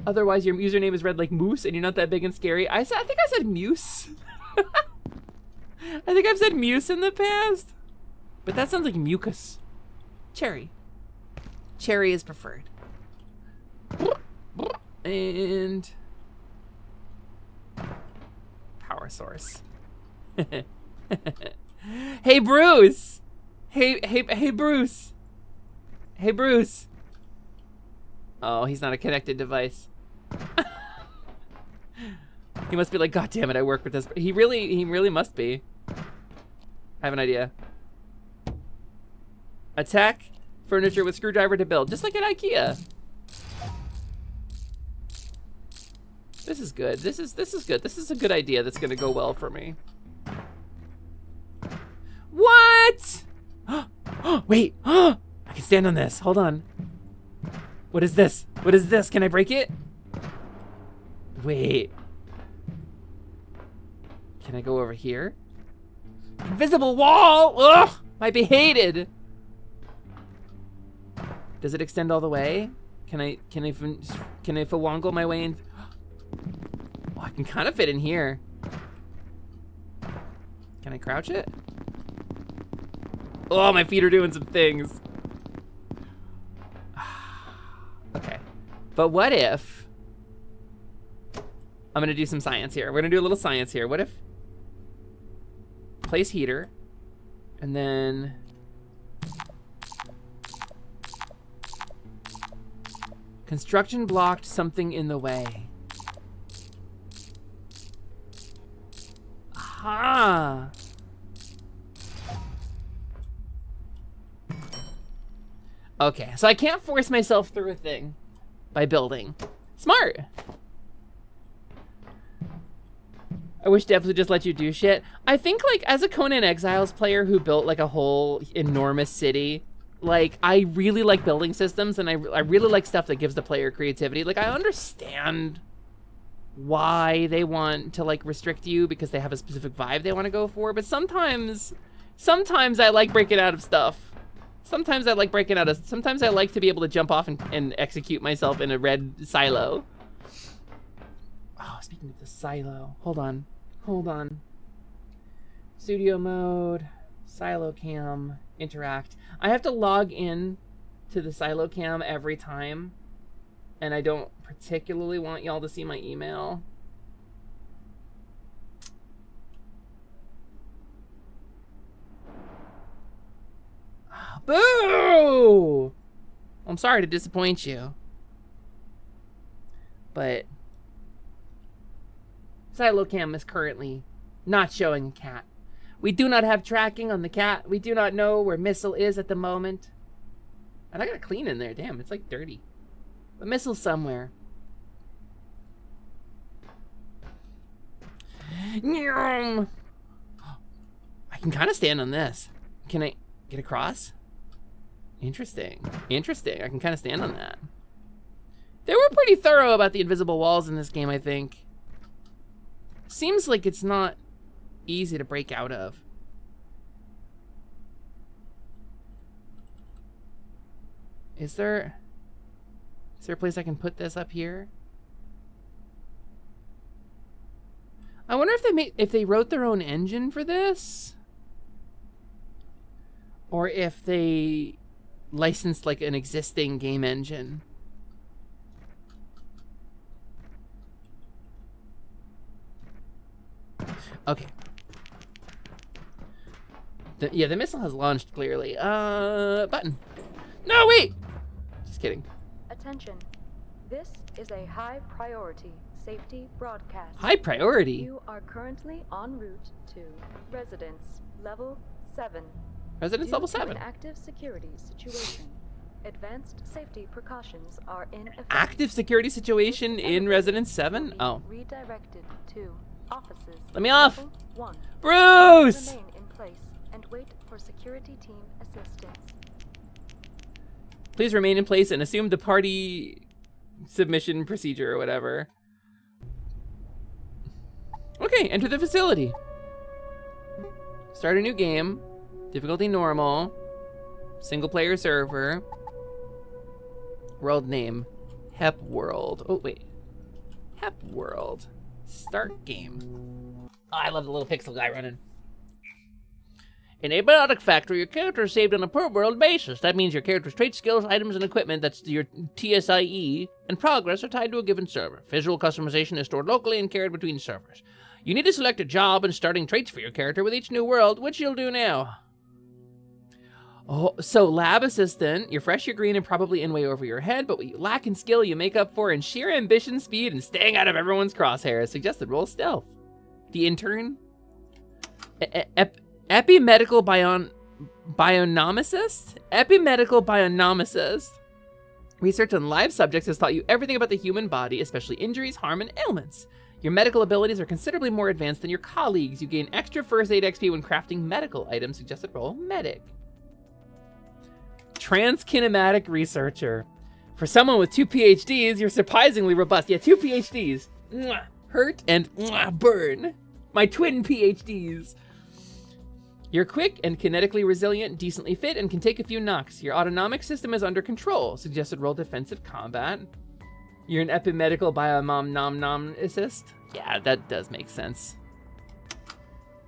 Otherwise, your username is read like Moose, and you're not that big and scary. I think I said Muse. I think I've said Muse in the past. But that sounds like mucus. Cherry. Cherry is preferred. And... power source. Hey, Bruce! Hey, Bruce! Hey, Bruce! Oh, he's not a connected device. He must be like, God damn it, I work with this. He really must be. I have an idea. Attack furniture with screwdriver to build, just like at IKEA. This is good. This is good. This is a good idea that's gonna go well for me. What? Wait. I can stand on this. Hold on. What is this? What is this? Can I break it? Wait. Can I go over here? Invisible wall! Ugh! Might be hated. Does it extend all the way? Can I fawangle my way in? Oh, I can kind of fit in here. Can I crouch it? Oh, my feet are doing some things. Okay. But what if... I'm gonna do some science here. We're gonna do a little science here. What if... place heater, and then... construction blocked something in the way. Aha! Okay, so I can't force myself through a thing by building. Smart! I wish devs would just let you do shit. I think, like, as a Conan Exiles player who built, like, a whole enormous city, like, I really like building systems, and I really like stuff that gives the player creativity. Like, I understand why they want to, like, restrict you because they have a specific vibe they want to go for, but sometimes I like breaking out of stuff. Sometimes I like to be able to jump off and execute myself in a red silo. Oh, speaking of the silo, hold on. Studio mode, silo cam, interact. I have to log in to the silo cam every time, and I don't particularly want y'all to see my email. Boo! I'm sorry to disappoint you, but silo cam is currently not showing a cat. We do not have tracking on the cat. We do not know where Missile is at the moment. And I gotta clean in there. Damn, it's like dirty. But Missile's somewhere. I can kind of stand on this. Can I get across? Interesting. I can kind of stand on that. They were pretty thorough about the invisible walls in this game, I think. Seems like it's not easy to break out of. Is there a place I can put this up here? I wonder if they wrote their own engine for this, or if they licensed like an existing game engine. Okay. The missile has launched clearly. Button. No, wait! Just kidding. Attention. This is a high priority safety broadcast. High priority? You are currently en route to Residence Level 7. Residence Level Due to 7. An active security situation. Advanced safety precautions are in effect. Active security situation in Residence 7? Oh. Redirected to offices. Let me off! Level 1. Bruce! Remain in place and wait for security team assistance. Please remain in place and assume the party submission procedure or whatever. Okay, enter the facility. Start a new game. Difficulty normal. Single player server. World name. Hep World. Oh, wait. Hep World. Start game. Oh, I love the little pixel guy running. In a biotic factory, your character is saved on a per-world basis. That means your character's traits, skills, items, and equipment, that's your TSIE, and progress are tied to a given server. Visual customization is stored locally and carried between servers. You need to select a job and starting traits for your character with each new world, which you'll do now. Oh, so lab assistant, you're fresh, you're green, and probably in way over your head, but what you lack in skill, you make up for in sheer ambition, speed, and staying out of everyone's crosshairs. Suggested roll stealth. The intern? Epimedical bionomicist? Epimedical bionomicist. Research on live subjects has taught you everything about the human body, especially injuries, harm, and ailments. Your medical abilities are considerably more advanced than your colleagues. You gain extra first aid XP when crafting medical items. Suggested roll medic. Transkinematic researcher. For someone with 2 PhDs, you're surprisingly robust. Yeah, 2 PhDs. Mwah. Hurt and mwah, burn. My twin PhDs. You're quick and kinetically resilient, decently fit, and can take a few knocks. Your autonomic system is under control. Suggested roll defensive combat. You're an epimedical biomom assist. Yeah, that does make sense.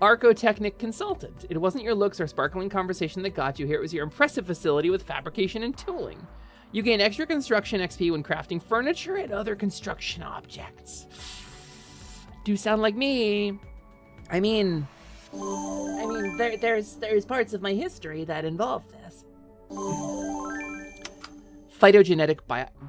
Archotechnic consultant. It wasn't your looks or sparkling conversation that got you here. It was your impressive facility with fabrication and tooling. You gain extra construction XP when crafting furniture and other construction objects. Do sound like me. I mean, there's parts of my history that involve this. Phytogenetic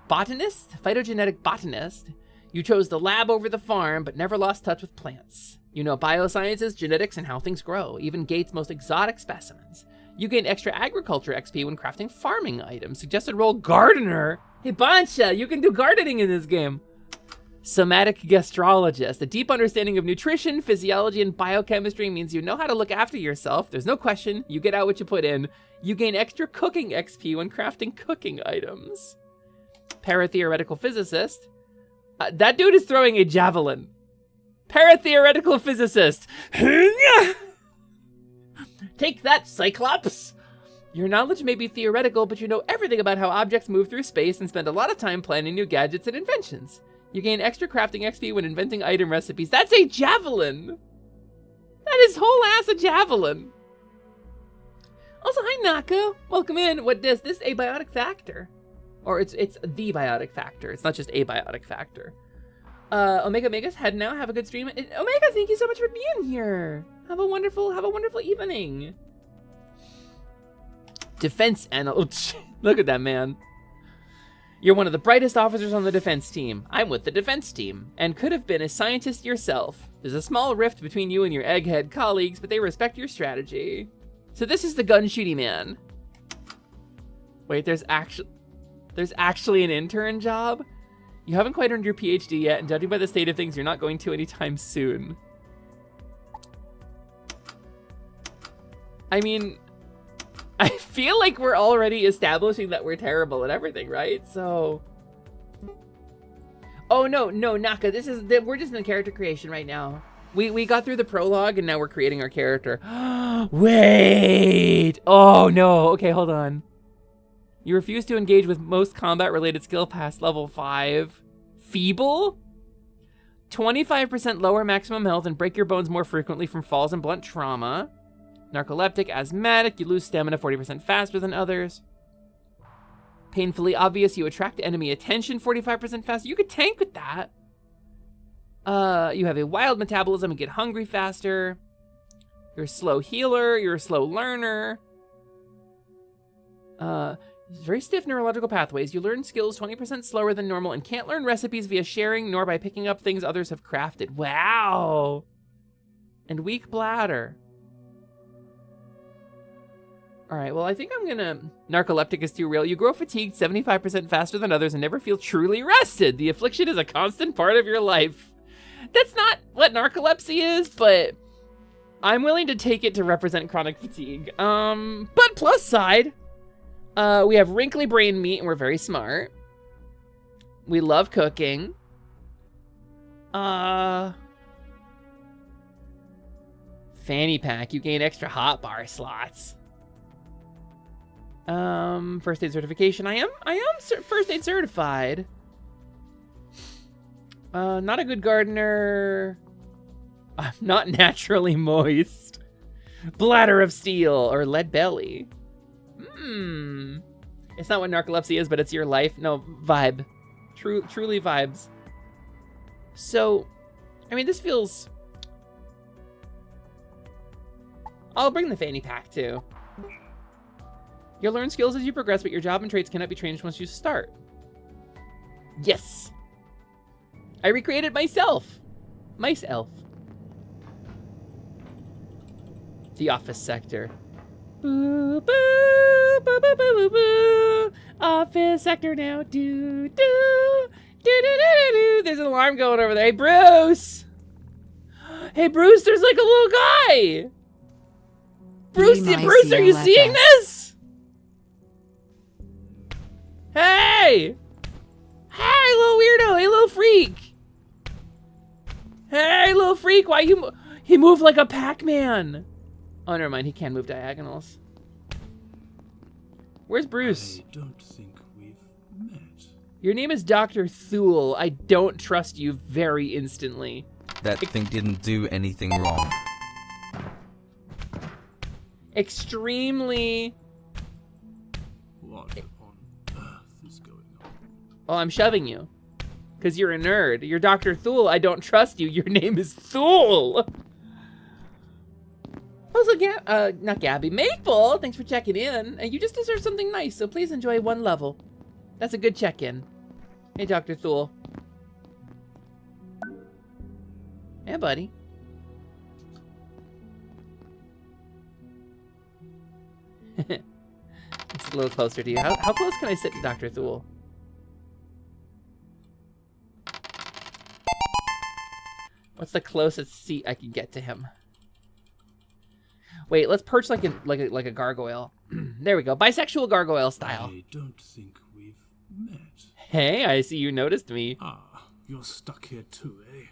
botanist. You chose the lab over the farm, but never lost touch with plants. You know biosciences, genetics, and how things grow, even Gates' most exotic specimens. You gain extra agriculture XP when crafting farming items. Suggested roll gardener. Hey, Bancha, you can do gardening in this game. Somatic gastrologist. A deep understanding of nutrition, physiology, and biochemistry means you know how to look after yourself. There's no question. You get out what you put in. You gain extra cooking XP when crafting cooking items. Paratheoretical physicist. That dude is throwing a javelin. Paratheoretical physicist. Take that, Cyclops. Your knowledge may be theoretical, but you know everything about how objects move through space and spend a lot of time planning new gadgets and inventions. You gain extra crafting XP when inventing item recipes. That's a javelin. That is whole ass a javelin. Also, hi Naka. Welcome in. What is this? A biotic factor. Or it's the biotic factor. It's not just a biotic factor. Omega Megas head now. Have a good stream. Omega, thank you so much for being here. Have a wonderful evening. Defense analyst. Look at that man. You're one of the brightest officers on the defense team. I'm with the defense team, and could have been a scientist yourself. There's a small rift between you and your egghead colleagues, but they respect your strategy. So this is the gun shooty man. Wait, there's actually an intern job? You haven't quite earned your PhD yet, and judging by the state of things, you're not going to anytime soon. I mean, I feel like we're already establishing that we're terrible at everything, right? So... Oh, no, Naka, we're just in the character creation right now. We got through the prologue, and now we're creating our character. Wait! Oh, no. Okay, hold on. You refuse to engage with most combat-related skill past level 5. Feeble? 25% lower maximum health and break your bones more frequently from falls and blunt trauma. Narcoleptic, asthmatic, you lose stamina 40% faster than others. Painfully obvious, you attract enemy attention 45% faster. You could tank with that. You have a wild metabolism and get hungry faster. You're a slow healer. You're a slow learner. Very stiff neurological pathways. You learn skills 20% slower than normal and can't learn recipes via sharing nor by picking up things others have crafted. Wow. And weak bladder. All right, well, I think I'm gonna... Narcoleptic is too real. You grow fatigued 75% faster than others and never feel truly rested. The affliction is a constant part of your life. That's not what narcolepsy is, but I'm willing to take it to represent chronic fatigue. But plus side, we have wrinkly brain meat and we're very smart. We love cooking. Fanny pack, you gain extra hot bar slots. First aid certification. I am first aid certified. Not a good gardener. I'm not naturally moist. Bladder of steel or lead belly. It's not what narcolepsy is, but it's your life. No, vibe. Truly vibes. So, I mean, this feels... I'll bring the fanny pack too. You'll learn skills as you progress, but your job and traits cannot be changed once you start. Yes. I recreated myself. Myself. The office sector. Boo, boo, boo, boo, boo, boo, boo. Office sector now. Do, do, do, do, do, do, do. There's an alarm going over there. Hey, Bruce. Hey, Bruce, there's like a little guy. Bruce, are you seeing this? Hey! Hey, little weirdo! Hey, little freak! Hey, little freak! Why you... He moved like a Pac-Man! Oh, never mind. He can't move diagonals. Where's Bruce? I don't think we've met. Your name is Dr. Thule. I don't trust you very instantly. That thing didn't do anything wrong. Extremely... What on earth is going on? Oh, I'm shoving you. Because you're a nerd. You're Dr. Thule. I don't trust you. Your name is Thule. Also, not Gabby. Maple, thanks for checking in. And you just deserve something nice, so please enjoy one level. That's a good check-in. Hey, Dr. Thule. Yeah, buddy. It's a little closer to you. How close can I sit to Dr. Thule? What's the closest seat I can get to him? Wait, let's perch like a gargoyle. There we go. Bisexual gargoyle style. I don't think we've met. Hey, I see you noticed me. Ah, you're stuck here too, eh?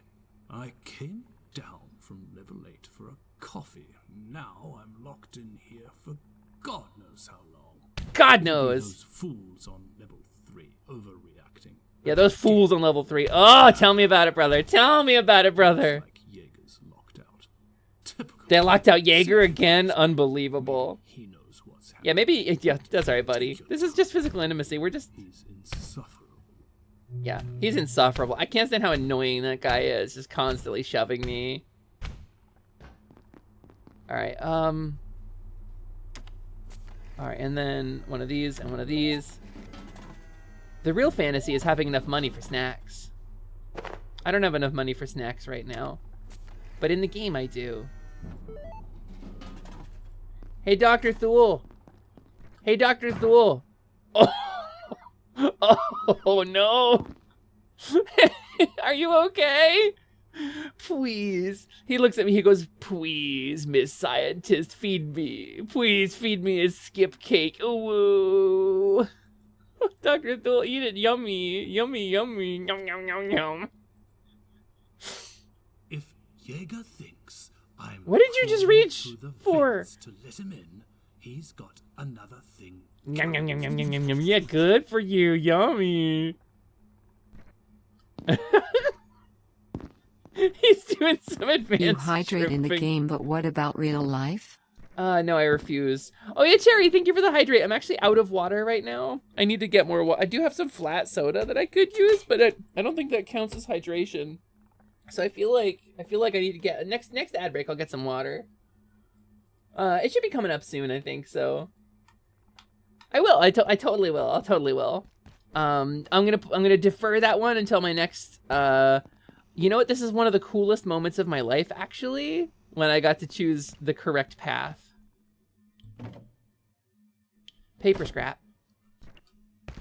I came down from level 8 for a coffee. Now I'm locked in here for God knows how long. God knows. Those fools on level 3 overreacting. Yeah, those fools on level 3. Oh, tell me about it, brother. Tell me about it, brother. Like Jaeger's locked out. Typical. They locked out Jaeger again? Unbelievable. He knows what's happening. Yeah, maybe, yeah, that's all right, buddy. This is just physical intimacy. We're just... He's insufferable. Yeah, he's insufferable. I can't stand how annoying that guy is, just constantly shoving me. Alright, Alright, and then one of these and one of these. The real fantasy is having enough money for snacks. I don't have enough money for snacks right now. But in the game, I do. Hey, Dr. Thule. Hey, Dr. Thule. Oh, oh no. Are you okay? Please. He looks at me, he goes, please, Miss Scientist, feed me. Please feed me a skip cake. Ooh. Dr. Thule, eat it. Yummy. Yummy, yummy. Yum, yum, yum, yum. If Jaeger thinks I'm what did you just reach for? To let him in, he's got another thing. Yum, yum, yum, yum, yum, yum, yum. Yeah, good for you. Yummy. He's doing some advanced You hydrate in the stripping. game, but what about real life? No, I refuse. Oh yeah, Cherry, thank you for the hydrate. I'm actually out of water right now. I need to get more water. I do have some flat soda that I could use, but I don't think that counts as hydration. So I feel like I need to get next ad break. I'll get some water. It should be coming up soon, I think. So I will. I totally will. I'll totally will. I'm gonna defer that one until my next. You know what? This is one of the coolest moments of my life, actually, when I got to choose the correct path. Paper scrap.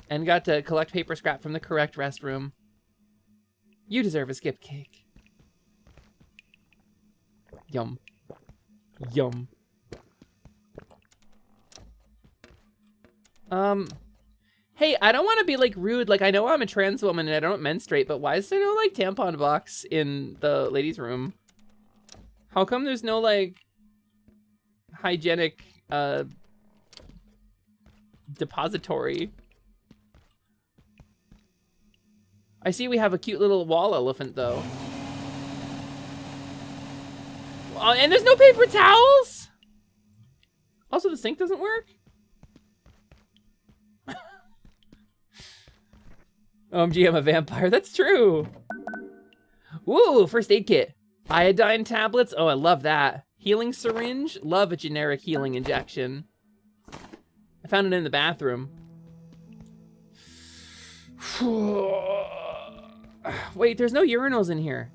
And got to collect paper scrap from the correct restroom. You deserve a skip cake. Yum. Yum. Hey, I don't want to be, like, rude. Like, I know I'm a trans woman and I don't menstruate, but why is there no, like, tampon box in the ladies' room? How come there's no, like, hygienic, depository? I see we have a cute little wall elephant, though. Oh, and there's no paper towels? Also, the sink doesn't work? OMG, I'm a vampire. That's true. Woo, first aid kit. Iodine tablets. Oh, I love that. Healing syringe. Love a generic healing injection. I found it in the bathroom. Wait, there's no urinals in here.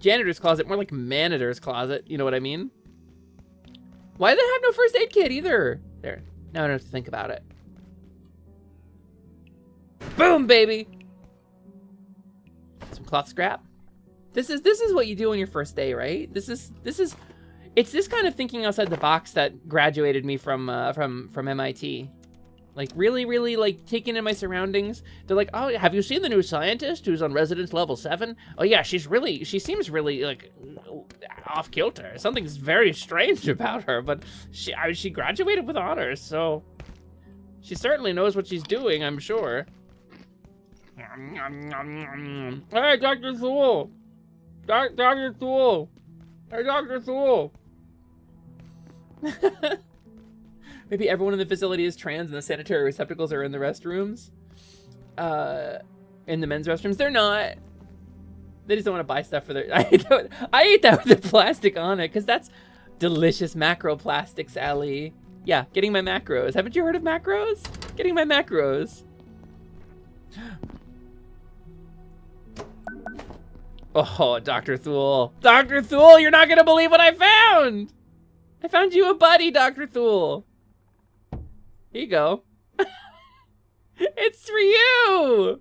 Janitor's closet. More like manager's closet. You know what I mean? Why do they have no first aid kit either? There. Now I don't have to think about it. Boom, baby. Some cloth scrap. This is what you do on your first day, right? It's this kind of thinking outside the box that graduated me from MIT. Like really like taking in my surroundings. They're like, "Oh, have you seen the new scientist who's on residence level 7? Oh yeah, she seems really like off kilter. Something's very strange about her, but she graduated with honors, so she certainly knows what she's doing, I'm sure." Hey, Dr. Thule! Dr. Thule! Hey, Dr. Thule! Maybe everyone in the facility is trans and the sanitary receptacles are in the restrooms. In the men's restrooms. They're not. They just don't want to buy stuff for their... I ate that with the plastic on it, because that's delicious macroplastics, Allie. Yeah, getting my macros. Haven't you heard of macros? Getting my macros. Oh, Dr. Thule. Dr. Thule, you're not going to believe what I found! I found you a buddy, Dr. Thule. Here you go. It's for you!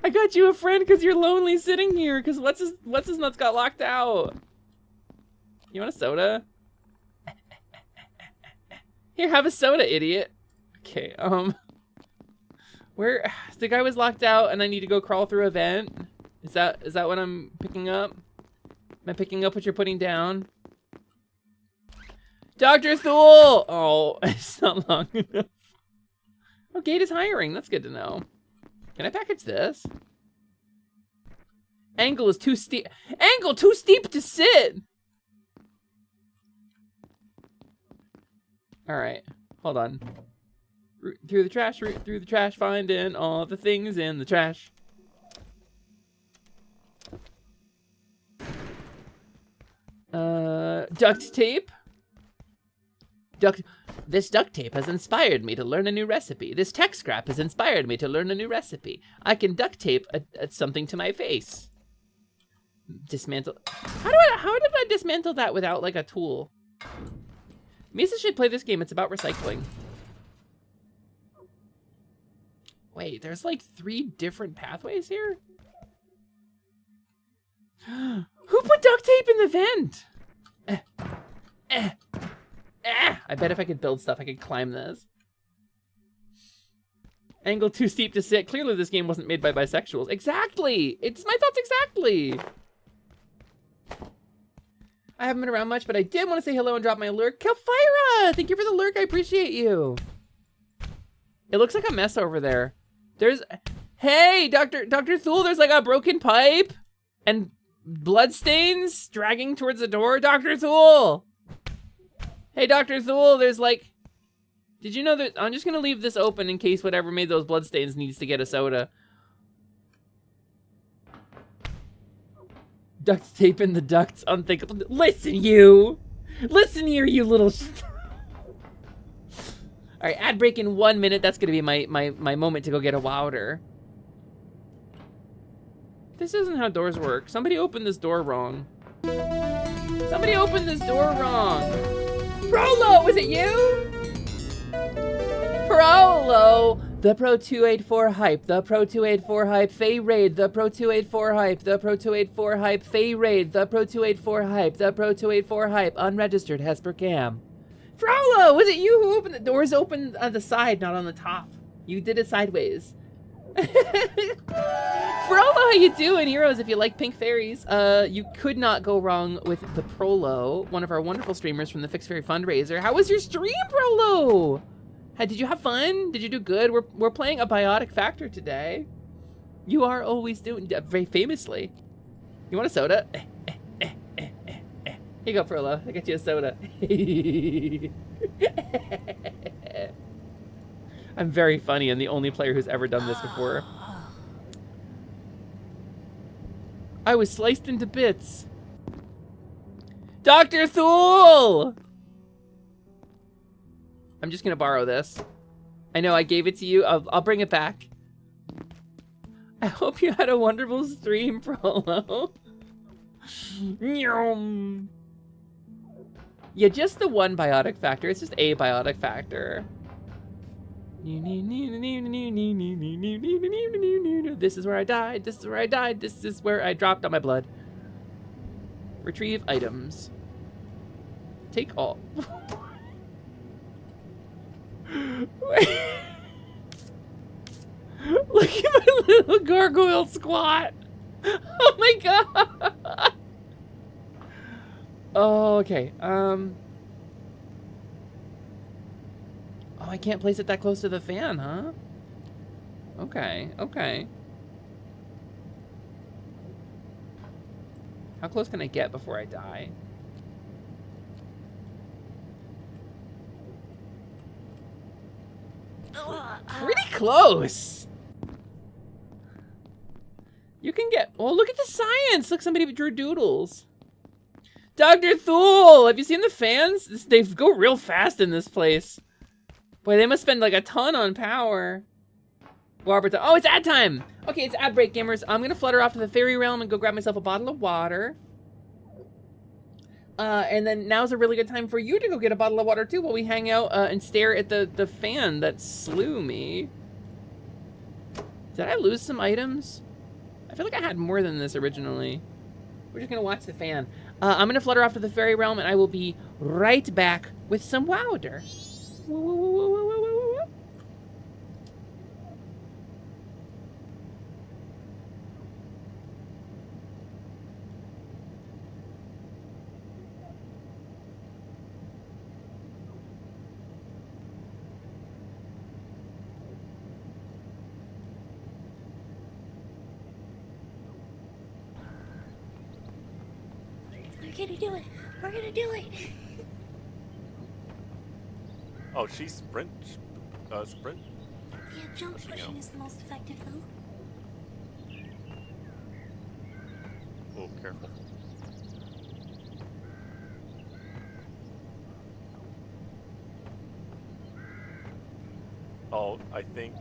I got you a friend because you're lonely sitting here because what's his nuts got locked out. You want a soda? Here, have a soda, idiot. Okay, where the guy was locked out and I need to go crawl through a vent? Is that what I'm picking up? Am I picking up what you're putting down? Dr. Thule! Oh, it's not long enough. Oh, Gate is hiring. That's good to know. Can I package this? Angle is too steep. Angle too steep to sit! Alright, hold on. Root through the trash, finding all the things in the trash. Duct tape? This duct tape has inspired me to learn a new recipe. This tech scrap has inspired me to learn a new recipe. I can duct tape something to my face. Dismantle. How did I dismantle that without like a tool? Misa should play this game. It's about recycling. Wait, there's like 3 different pathways here? Who put duct tape in the vent? I bet if I could build stuff, I could climb this. Angle too steep to sit. Clearly this game wasn't made by bisexuals. Exactly! It's my thoughts exactly! I haven't been around much, but I did want to say hello and drop my lurk. Kelfira! Thank you for the lurk, I appreciate you. It looks like a mess over there. Hey, Dr. Thule, there's like a broken pipe and bloodstains dragging towards the door. Dr. Thule! Hey, Dr. Thule, there's like... Did you know that... I'm just gonna leave this open in case whatever made those bloodstains needs to get a soda. Duct tape in the ducts, unthinkable. Listen, you! Listen here, you little... Alright, ad break in 1 minute. That's gonna be my moment to go get a Wowder. This isn't how doors work. Somebody opened this door wrong. Somebody opened this door wrong. Prolo, was it you? Prolo! The Pro 284 hype, the Pro 284 hype, Fey Raid, the Pro 284 hype, the Pro 284 hype, Fey Raid, the Pro 284 hype, the Pro 284 hype, unregistered Hesper Cam. Frollo, was it you who opened the doors? Open on the side, not on the top. You did it sideways. Frollo, how you doing, heroes? If you like pink fairies, you could not go wrong with the Prolo, one of our wonderful streamers from the Fix Fairy fundraiser. How was your stream, Prolo? Did you have fun? Did you do good? We're playing a biotic factor today. You are always doing very famously. You want a soda? Here you go, Prolo. I got you a soda. I'm very funny and the only player who's ever done this before. I was sliced into bits. Dr. Thule! I'm just gonna borrow this. I know I gave it to you. I'll bring it back. I hope you had a wonderful stream, Prolo. Yeah, just the one biotic factor. It's just a biotic factor. This is where I died. This is where I died. This is where I dropped on my blood. Retrieve items. Take all. Look at my little gargoyle squat. Oh my god. Oh, okay. Oh, I can't place it that close to the fan, huh? Okay, okay. How close can I get before I die? Pretty close. You can get... Oh, look at the science. Look, somebody drew doodles. Dr. Thule, have you seen the fans? They go real fast in this place. Boy, they must spend like a ton on power. Warburton. Oh, it's ad time. Okay, it's ad break, gamers. I'm gonna flutter off to the fairy realm and go grab myself a bottle of water. And then now's a really good time for you to go get a bottle of water too while we hang out and stare at the fan that slew me. Did I lose some items? I feel like I had more than this originally. We're just gonna watch the fan. I'm gonna flutter off to the fairy realm and I will be right back with some Wowder. We're gonna do it. We're gonna do it. Oh, she's sprint. Sprint. Yeah, jump pushing is the most effective though. Oh, careful. Oh, I think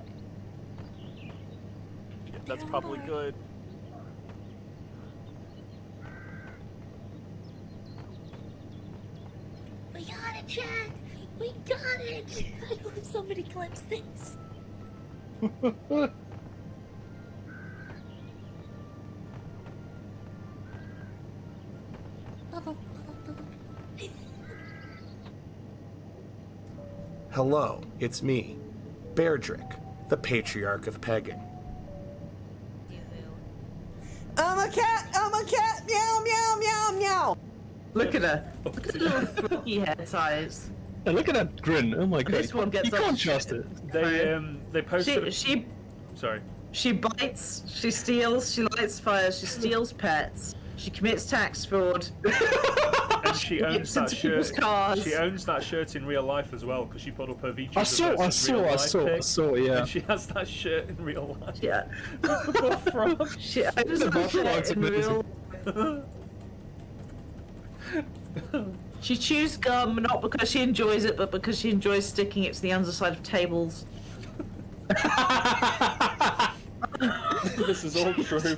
that's probably good. We got it, Jack! We got it! I hope somebody clips this. Hello, it's me, Beardrick, the patriarch of pegging. I'm a cat! I'm a cat! Meow, meow, meow, meow! Look at her. Look at the little smoky head size. And look at that grin. Oh my god. This one gets you can't trust it. They posted. She Sorry. She bites, she steals, she lights fires, she steals pets. She commits tax fraud. And she owns that shirt. Cars. She owns that shirt in real life as well because she put up her VTuber I saw, yeah. And she has that shirt in real life. Yeah. She owns The that shirt buffalo's in real She chews gum not because she enjoys it, but because she enjoys sticking it to the underside of tables. This is all true.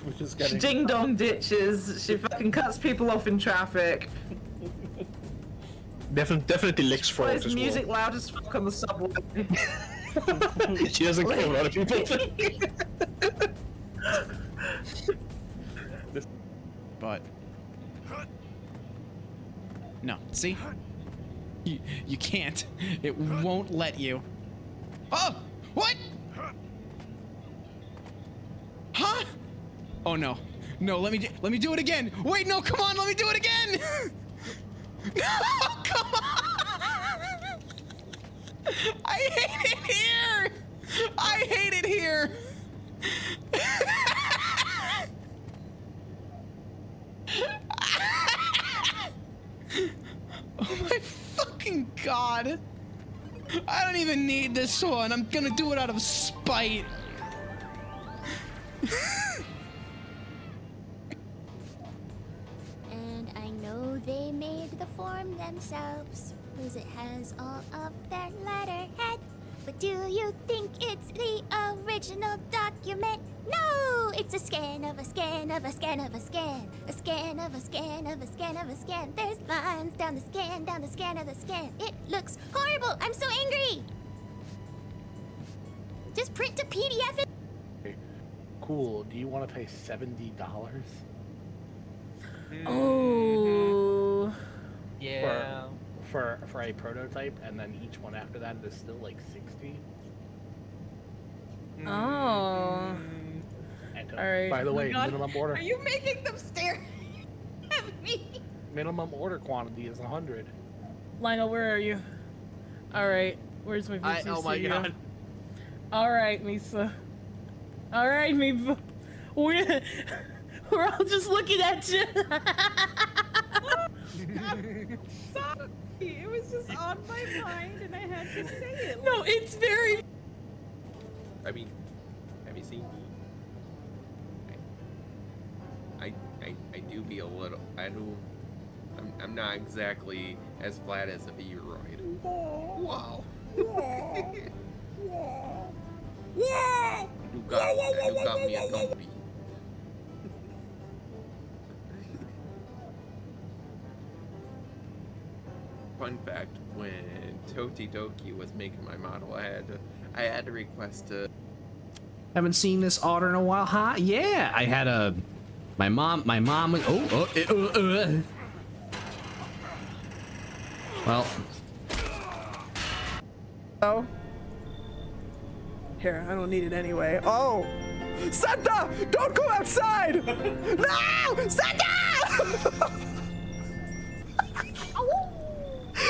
We're just She getting... ding dong ditches. She fucking cuts people off in traffic. Definitely licks frog Plays as music well. loud as fuck on the subway. She doesn't kill a lot of people. But no, see, you can't. It won't let you. Oh, what? Huh? Oh no, no. Let me do it again. Wait, no, come on. Let me do it again. No, come on. I hate it here. I hate it here. Oh my fucking god. I don't even need this one. I'm gonna do it out of spite. And I know they made the form themselves, cause it has all of their letterhead. But do you think it's the original document? No! It's a scan of a scan of a scan of a scan. A scan of a scan of a scan of a scan. There's lines down the scan of the scan. It looks horrible! I'm so angry! Just print to PDF it. Cool. Do you want to pay $70? Oh. Yeah. For a prototype, and then each one after that is still like 60. Oh. And, All right. by the way, God, minimum order. Are you making them stare at me? Minimum order quantity is 100. Lionel, where are you? All right. Where's my VC Oh my studio? god. All right, Misa. All right, Misa. We're all just looking at you. Sorry, it was just on my mind and I had to say it. No, it's very. I mean, have you seen me? I do be a little. I'm not exactly as flat as a V-roid. Wow. You got me a dumpy. Fun fact: when Tokidoki was making my model, I had to request to. Haven't seen this otter in a while, huh? Yeah, I had a. My mom was. Well. Oh. Here, I don't need it anyway. Oh! Santa! Don't go outside! No! Santa!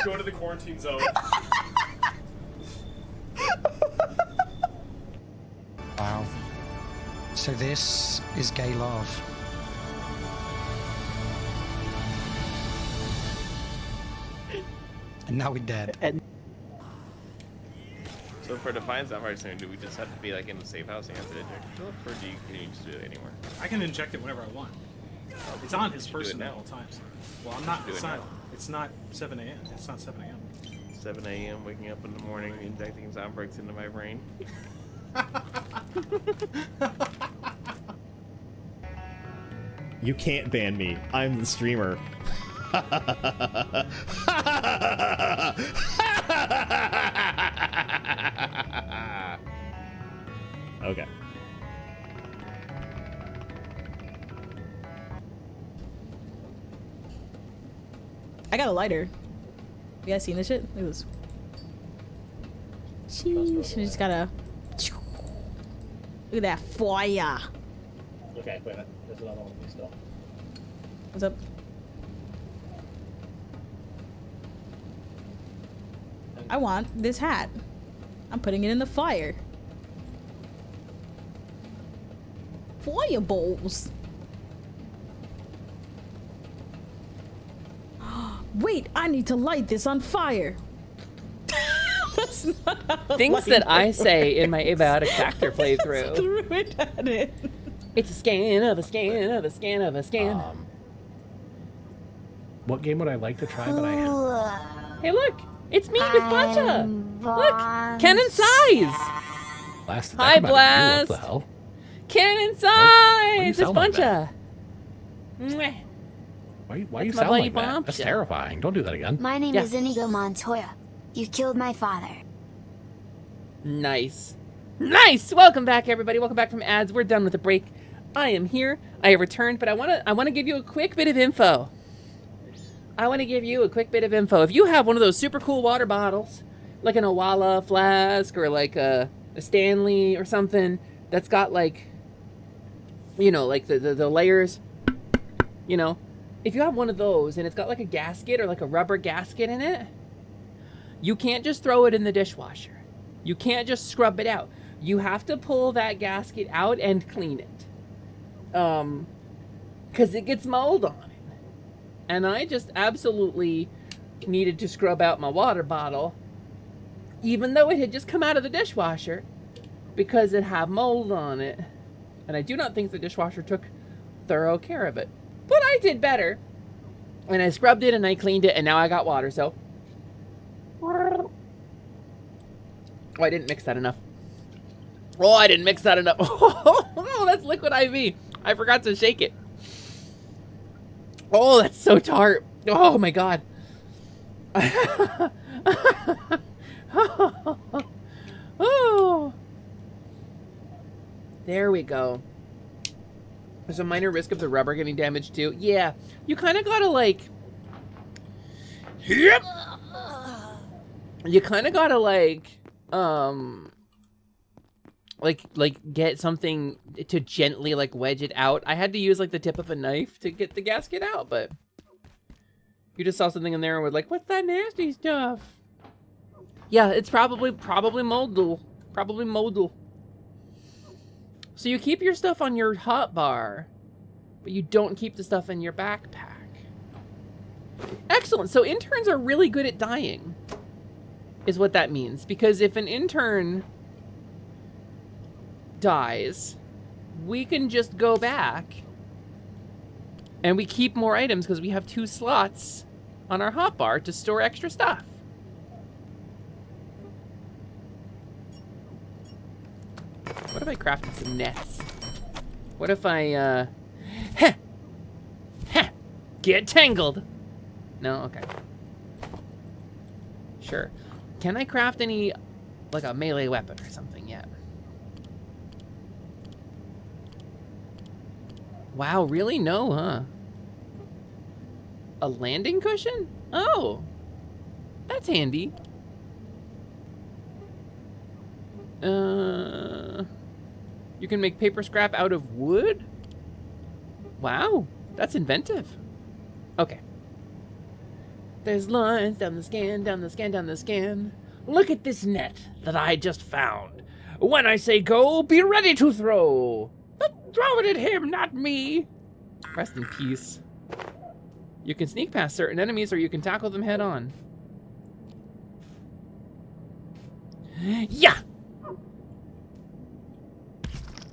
Go to the quarantine zone. Wow. So this is gay love. And now we're dead. So for the fines that person, do we just have to be like in the safe house and have to inject it, or can you just do it anywhere? I can inject it whenever I want. It's on his person at all times. Well, I'm not. It's not 7 a.m. It's not 7 a.m. 7 a.m. waking up in the morning, injecting Zombrix into my brain. You can't ban me. I'm the streamer. Okay. I got a lighter. You guys seen this shit? It was. Sheesh. We just gotta. Look at that fire. Okay, wait, there's another one still. What's up? I want this hat. I'm putting it in the fire. Fireballs. Wait, I need to light this on fire. That's not how Things that I lighting say in my works. abiotic factor playthrough. Threw it at it. It's a scan of a scan of a scan of a scan. What game would I like to try, but I have. Hey, look! It's me with Blancha! Look! Cannon size! Blast, Hi, Blast! What the hell? Cannon Why you size! It's sound like Blancha! Mwah. Why you That's my sound buddy like that? That's Blancha. terrifying. Don't do that again. My name Yeah. is Inigo Montoya. You killed my father. Nice. Nice! Welcome back, everybody. Welcome back from ads. We're done with the break. I am here. I have returned, but I wanna give you a quick bit of info. If you have one of those super cool water bottles, like an Owala flask or like a Stanley or something that's got like, you know, like the layers, you know, if you have one of those and it's got like a gasket or like a rubber gasket in it, you can't just throw it in the dishwasher. You can't just scrub it out. You have to pull that gasket out and clean it. 'Cause it gets mold on it. And I just absolutely needed to scrub out my water bottle, even though it had just come out of the dishwasher, because it had mold on it. And I do not think the dishwasher took thorough care of it. But I did better. And I scrubbed it and I cleaned it and now I got water, so. Oh, I didn't mix that enough. Oh, that's liquid IV. I forgot to shake it. Oh, that's so tart. Oh my god. Oh. There we go. There's a minor risk of the rubber getting damaged too. Yeah, you kind of gotta like... Yep. You kind of gotta like get something to gently like wedge it out. I had to use like the tip of a knife to get the gasket out, but you just saw something in there and were like, what's that nasty stuff? Yeah, it's probably moldal. Probably moldal. So you keep your stuff on your hot bar, but you don't keep the stuff in your backpack. Excellent. So interns are really good at dying, is what that means. Because if an intern dies, we can just go back and we keep more items because we have 2 slots on our hotbar to store extra stuff. What if I crafted some nets? What if I get tangled? No, okay. Sure. Can I craft any like a melee weapon or something yet? Wow, really? No, huh? A landing cushion? Oh, that's handy. You can make paper scrap out of wood? Wow, that's inventive. Okay. There's lines down the scan, down the scan, down the scan. Look at this net that I just found. When I say go, be ready to throw. Throw it at him, not me. Rest in peace. You can sneak past certain enemies or you can tackle them head on. Yeah!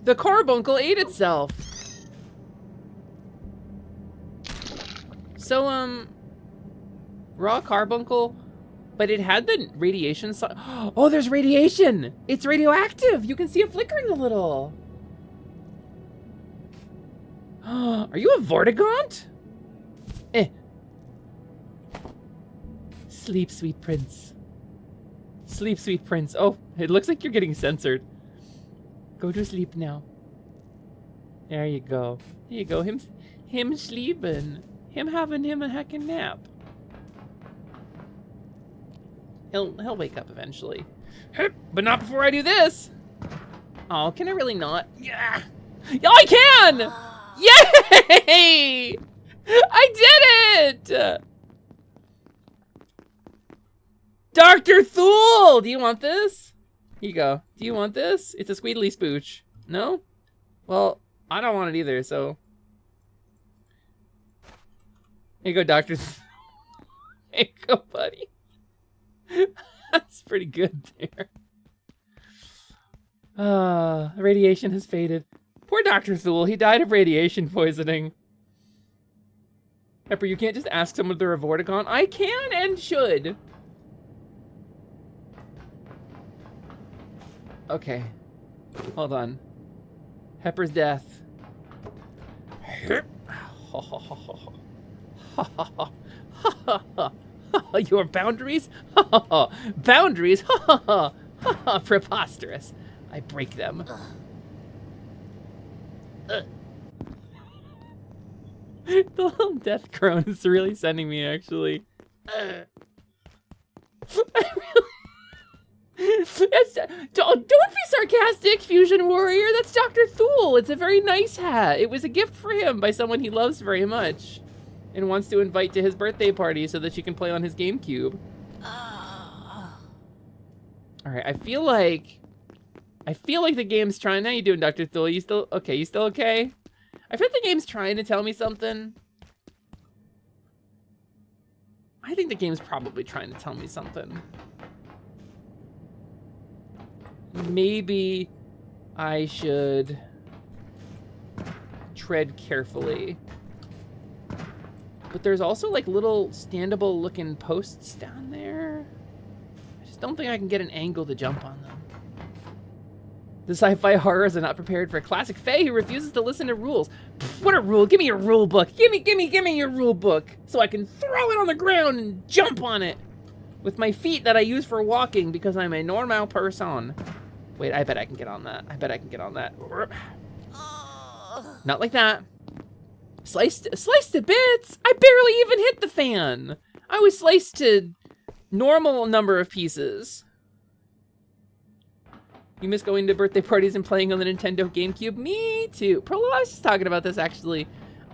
The carbuncle ate itself. So, raw carbuncle, but it had the radiation side. Oh, there's radiation! It's radioactive! You can see it flickering a little. Are you a Vortigaunt? Sleep, sweet prince. Sleep, sweet prince. Oh, it looks like you're getting censored. Go to sleep now. There you go. There you go. Him sleeping. Him having him a heckin' nap. He'll wake up eventually. But not before I do this. Oh, can I really not? Yeah. Yeah, I can! Yay! I did it! Dr. Thule! Do you want this? Here you go. Do you want this? It's a squeedly spooch. No? Well, I don't want it either, so. Here you go, Doctor. Here you go, buddy. That's pretty good there. Radiation has faded. Poor Dr. Thule, he died of radiation poisoning. Pepper, you can't just ask someone if they're a Vorticon. I can and should. Okay. Hold on. Pepper's death. Your boundaries? Boundaries? Preposterous. I break them. The little death crone is really sending me, actually. Don't be sarcastic, Fusion Warrior. That's Dr. Thule. It's a very nice hat. It was a gift for him by someone he loves very much and wants to invite to his birthday party so that she can play on his GameCube. All right, I feel like the game's trying. How you doing, Dr. Thule? You still okay? You still okay? I feel like the game's trying to tell me something. I think the game's probably trying to tell me something. Maybe I should tread carefully. But there's also like little standable looking posts down there. I just don't think I can get an angle to jump on them. The sci-fi horrors are not prepared for a classic Fae who refuses to listen to rules. Pfft, what a rule! Give me your rule book. Give me your rule book so I can throw it on the ground and jump on it with my feet that I use for walking because I'm a normal person. Wait, I bet I can get on that. I bet I can get on that. Not like that. Sliced to bits. I barely even hit the fan. I was sliced to normal number of pieces. You miss going to birthday parties and playing on the Nintendo GameCube? Me too. Prolo, I was just talking about this actually.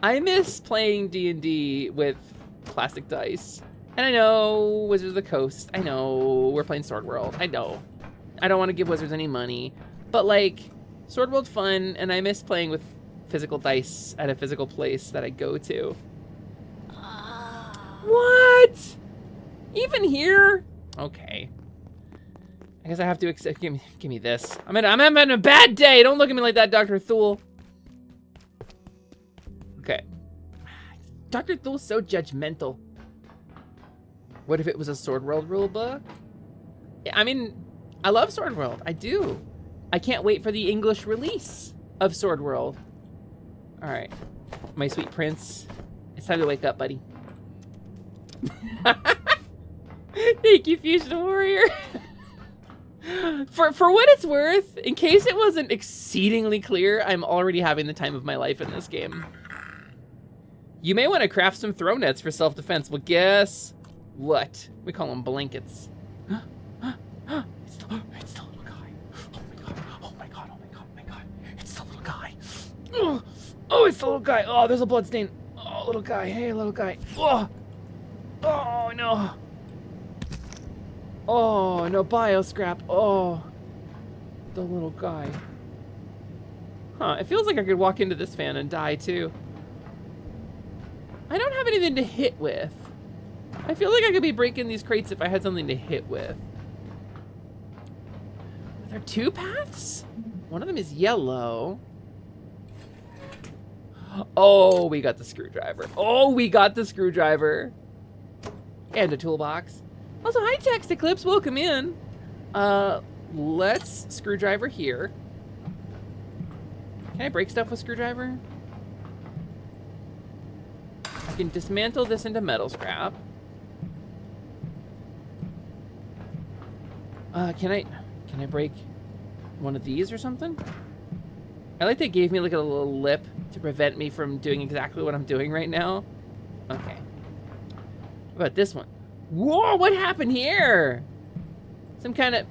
I miss playing D&D with plastic dice. And I know Wizards of the Coast. I know we're playing Sword World. I know. I don't want to give Wizards any money. But like, Sword World's fun, and I miss playing with physical dice at a physical place that I go to. What? Even here? Okay. I guess I have to accept. Give me this. I'm having a bad day. Don't look at me like that, Dr. Thule. Okay. Dr. Thule's so judgmental. What if it was a Sword World rulebook? Yeah, I mean, I love Sword World. I do. I can't wait for the English release of Sword World. All right, my sweet prince. It's time to wake up, buddy. Thank you, Fusion Warrior. For what it's worth, in case it wasn't exceedingly clear, I'm already having the time of my life in this game. You may want to craft some throw nets for self-defense. Well, guess what? We call them blankets. It's the little guy. Oh my god. It's the little guy. Oh, it's the little guy. Oh, there's a blood stain. Oh, little guy. Hey, little guy. Oh no. Oh, no bio scrap. Oh, the little guy. Huh, it feels like I could walk into this fan and die too. I don't have anything to hit with. I feel like I could be breaking these crates if I had something to hit with. Are there two paths? One of them is yellow. Oh, we got the screwdriver. And a toolbox. Also, hi, Text Eclipse, welcome in. Let's screwdriver here. Can I break stuff with screwdriver? I can dismantle this into metal scrap. Can I break one of these or something? I like they gave me like a little lip to prevent me from doing exactly what I'm doing right now. Okay. What about this one? Whoa, what happened here? Some kind of...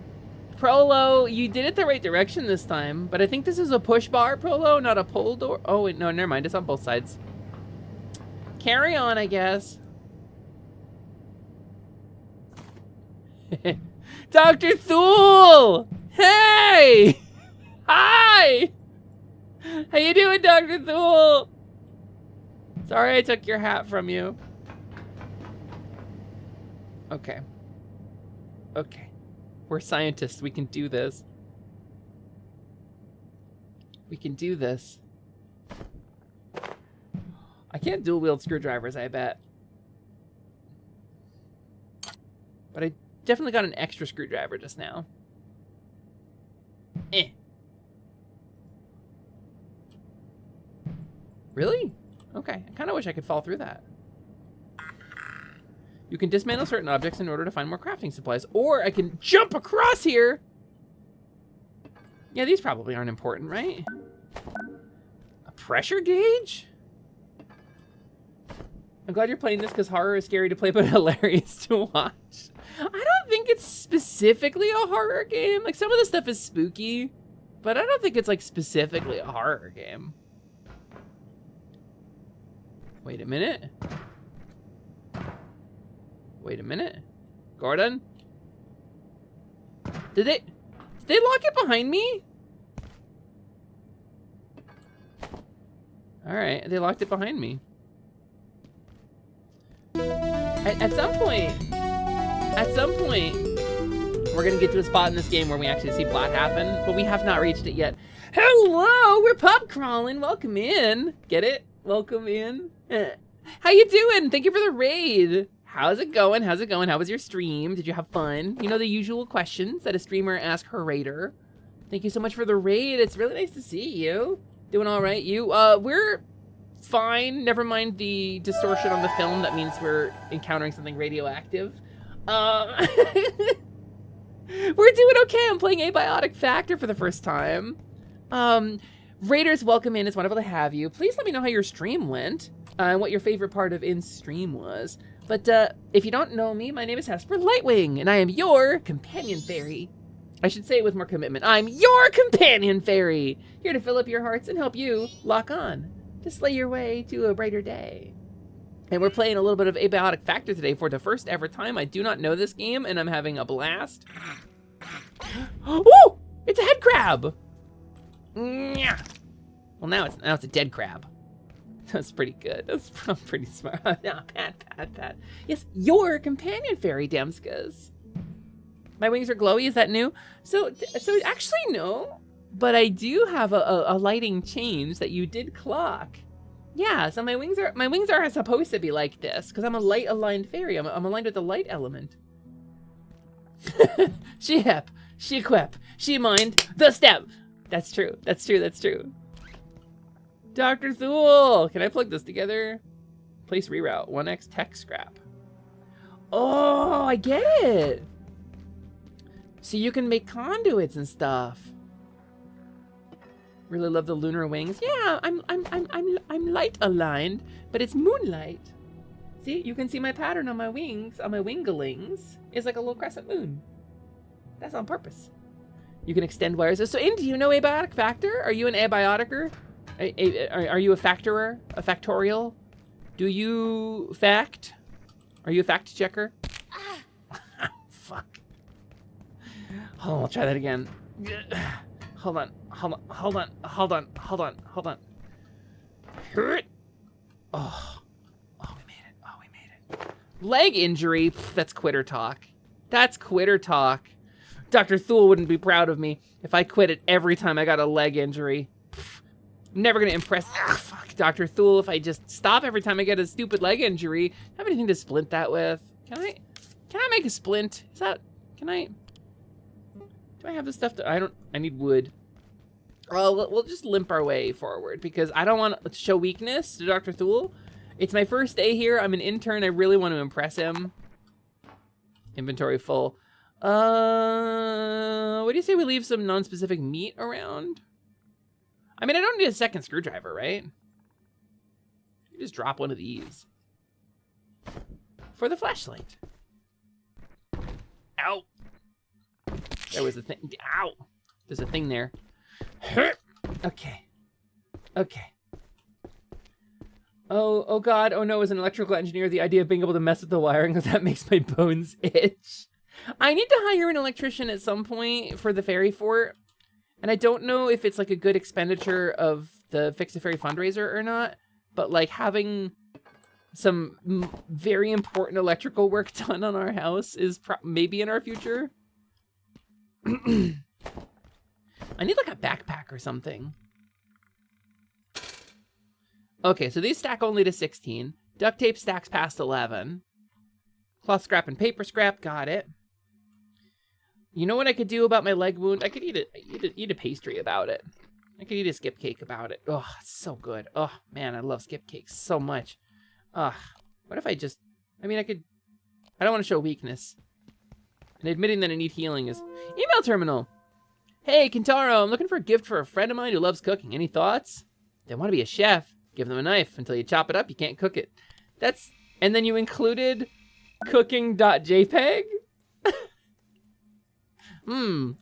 Prolo, you did it the right direction this time, but I think this is a push bar, Prolo, not a pull door. Oh, wait, no, never mind. It's on both sides. Carry on, I guess. Dr. Thule! Hey! Hi! How you doing, Dr. Thule? Sorry I took your hat from you. Okay. Okay. We're scientists. We can do this. We can do this. I can't dual-wield screwdrivers, I bet. But I definitely got an extra screwdriver just now. Eh. Really? Okay. I kind of wish I could fall through that. You can dismantle certain objects in order to find more crafting supplies. Or I can jump across here! Yeah, these probably aren't important, right? A pressure gauge? I'm glad you're playing this because horror is scary to play but hilarious to watch. I don't think it's specifically a horror game. Like, some of the stuff is spooky, but I don't think it's, like, specifically a horror game. Wait a minute. Wait a minute. Gordon? Did they lock it behind me? Alright, they locked it behind me. At some point, we're gonna get to a spot in this game where we actually see plot happen, but we have not reached it yet. Hello, we're pub crawling. Welcome in. Get it? Welcome in. How you doing? Thank you for the raid. How's it going? How's it going? How was your stream? Did you have fun? You know the usual questions that a streamer asks her raider. Thank you so much for the raid. It's really nice to see you. Doing all right, you? We're fine. Never mind the distortion on the film. That means we're encountering something radioactive. We're doing okay. I'm playing Abiotic Factor for the first time. Raiders, welcome in. It's wonderful to have you. Please let me know how your stream went and what your favorite part of in-stream was. But if you don't know me, my name is Hesper Lightwing, and I am your companion fairy. I should say it with more commitment. I'm your companion fairy, here to fill up your hearts and help you lock on to slay your way to a brighter day. And we're playing a little bit of Abiotic Factor today for the first ever time. I do not know this game, and I'm having a blast. Oh, it's a head crab. Well, now it's a dead crab. That's pretty good. I'm pretty smart. No, pat. Yes, your companion fairy, Demskas. My wings are glowy. Is that new? So actually no, but I do have a lighting change that you did clock. Yeah, so my wings are supposed to be like this because I'm a light aligned fairy. I'm aligned with the light element. She hep, she quep, she mind the step. That's true. That's true. Dr. Thule, can I plug this together? Place reroute, 1x tech scrap. Oh, I get it. So you can make conduits and stuff. Really love the lunar wings. Yeah, I'm light aligned, but it's moonlight. See, you can see my pattern on my wings, on my winglings. It's like a little crescent moon. That's on purpose. You can extend wires. So, do you know Abiotic Factor? Are you an abioticer? Are you a factorer? A factorial? Do you fact? Are you a fact checker? Fuck. Oh, I'll try that again. Hold on. Oh, we made it. Leg injury? Pff, that's quitter talk. Dr. Thule wouldn't be proud of me if I quit it every time I got a leg injury. Pff, I'm never gonna impress fuck Dr. Thule if I just stop every time I get a stupid leg injury. Have anything to splint that with? Can I make a splint? Do I have the stuff that I need wood. We'll just limp our way forward because I don't want to show weakness to Dr. Thule. It's my first day here. I'm an intern. I really want to impress him. Inventory full. What do you say we leave some non-specific meat around? I mean, I don't need a second screwdriver, right? You just drop one of these. For the flashlight. Ow. There was a thing. Ow. There's a thing there. Okay. Oh God. Oh no, as an electrical engineer, the idea of being able to mess with the wiring, that makes my bones itch. I need to hire an electrician at some point for the fairy fort. And I don't know if it's like a good expenditure of the Fix a Fairy fundraiser or not, but like having some very important electrical work done on our house is maybe in our future. I need like a backpack or something. Okay, so these stack only to 16. Duct tape stacks past 11. Cloth scrap and paper scrap, got it. You know what I could do about my leg wound? I could eat a pastry about it. I could eat a skip cake about it. Oh, it's so good. Oh, man, I love skip cakes so much. What if I just... I mean, I don't want to show weakness. And admitting that I need healing is... Email terminal! Hey, Kintaro, I'm looking for a gift for a friend of mine who loves cooking. Any thoughts? They want to be a chef. Give them a knife. Until you chop it up, you can't cook it. That's... And then you included cooking.jpg?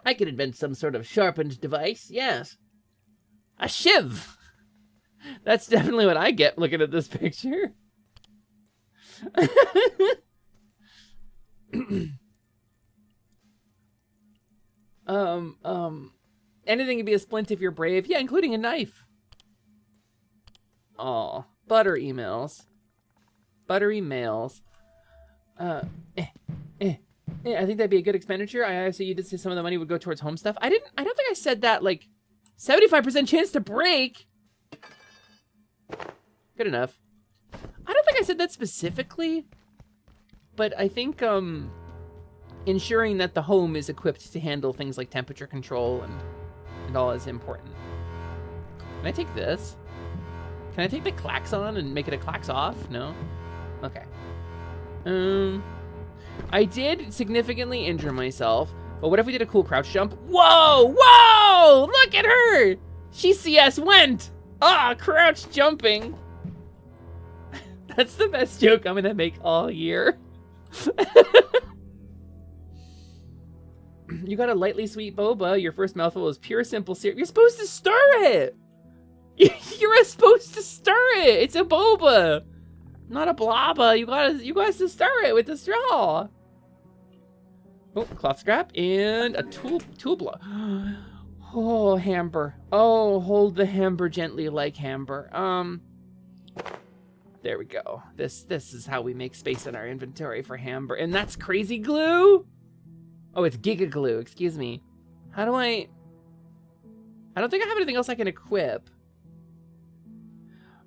I could invent some sort of sharpened device, yes. A shiv! That's definitely what I get looking at this picture. Anything can be a splint if you're brave. Yeah, including a knife. Aw, butter emails. Buttery mails. I think that'd be a good expenditure. I also, you did say some of the money would go towards home stuff. I don't think I said that, like, 75% chance to break. Good enough. I don't think I said that specifically, but I think, ensuring that the home is equipped to handle things like temperature control and all is important. Can I take this? Can I take the klaxon and make it a klax off? No? Okay. I did significantly injure myself, but what if we did a cool crouch jump? Whoa! Whoa! Look at her! She CS went! Crouch jumping. That's the best joke I'm gonna make all year. You got a lightly sweet boba. Your first mouthful is pure simple syrup. You're supposed to stir it! You're supposed to stir it! It's a boba! Not a blabba. You guys to stir it with the straw. Oh, cloth scrap and a tool block. Oh, Hamber. Oh, hold the Hamber gently like Hamber. There we go. This is how we make space in our inventory for Hamber. And that's crazy glue? Oh, it's Giga Glue, excuse me. How do I don't think I have anything else I can equip.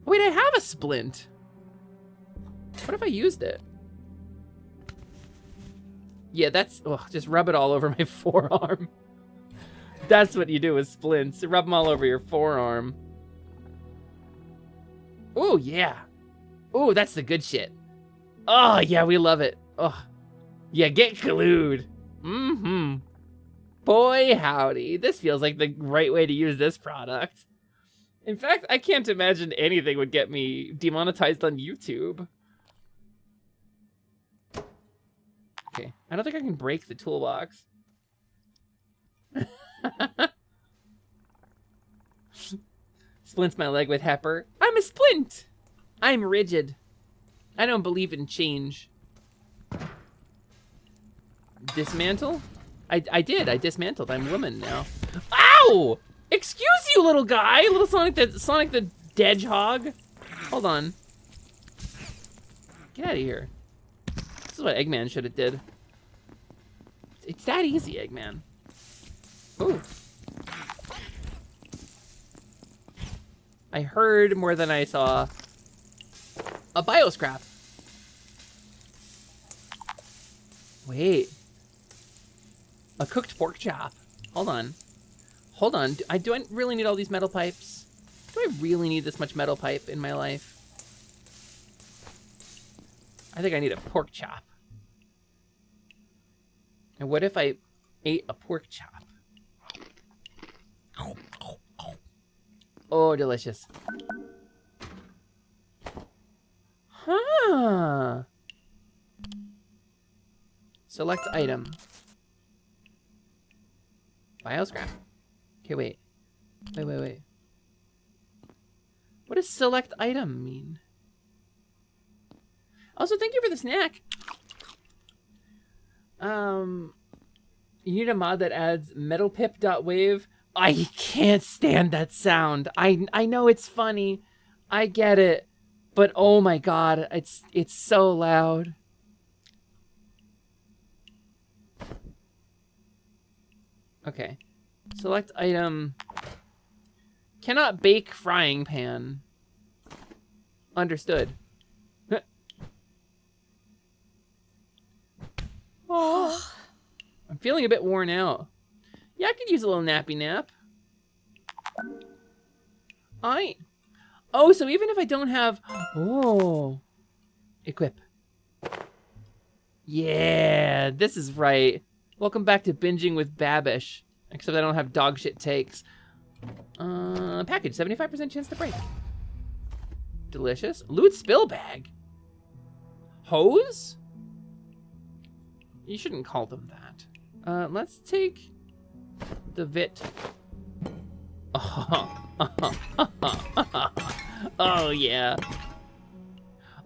Wait, I have a splint. What if I used it? Yeah, that's... just rub it all over my forearm. That's what you do with splints. Rub them all over your forearm. Oh, yeah. Oh, that's the good shit. Oh, yeah, we love it. Oh, yeah, get glued. Mm-hmm. Boy, howdy. This feels like the right way to use this product. In fact, I can't imagine anything would get me demonetized on YouTube. Okay, I don't think I can break the toolbox. Splints my leg with Hepper. I'm a splint! I'm rigid. I don't believe in change. Dismantle? I did. I dismantled. I'm woman now. Ow! Excuse you, little guy! Little Sonic the Hedgehog. Hold on. Get out of here. This is what Eggman should have did. It's that easy, Eggman. Ooh. I heard more than I saw. A bioscrap. Wait. A cooked pork chop. Hold on. Hold on. Do I really need all these metal pipes? Do I really need this much metal pipe in my life? I think I need a pork chop. And what if I ate a pork chop? Oh, delicious. Huh. Select item. Bioscrap. Okay, wait. Wait. What does select item mean? Also, thank you for the snack. You need a mod that adds metalpip.wave I can't stand that sound. I know it's funny. I get it. But oh my god, it's so loud. Okay. Select item. Cannot bake frying pan. Understood. Oh, I'm feeling a bit worn out. Yeah, I could use a little nappy nap. Oh, so even if I don't have... Oh. Equip. Yeah, this is right. Welcome back to Binging with Babish. Except I don't have dog shit takes. Package, 75% chance to break. Delicious. Loot spill bag. Hose? You shouldn't call them that. Let's take the Vit. Oh, yeah.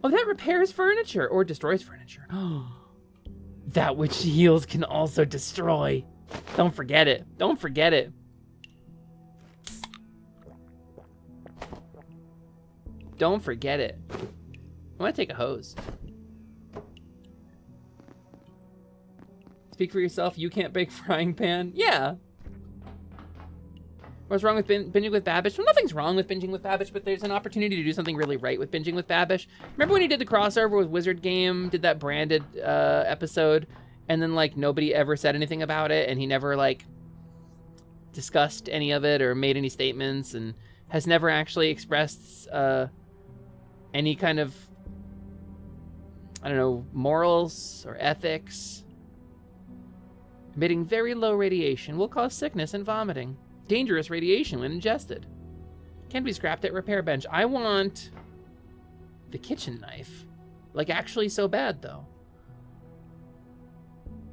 Oh, that repairs furniture or destroys furniture. That which heals can also destroy. Don't forget it. Don't forget it. Don't forget it. I want to take a hose. Speak for yourself. You can't bake frying pan. Yeah. What's wrong with binging with Babish? Well, nothing's wrong with binging with Babish, but there's an opportunity to do something really right with binging with Babish. Remember when he did the crossover with Wizard Game, did that branded episode, and then like nobody ever said anything about it, and he never like discussed any of it or made any statements, and has never actually expressed any kind of, I don't know, morals or ethics. Emitting very low radiation will cause sickness and vomiting. Dangerous radiation when ingested. Can be scrapped at repair bench. I want the kitchen knife. Like, actually so bad, though.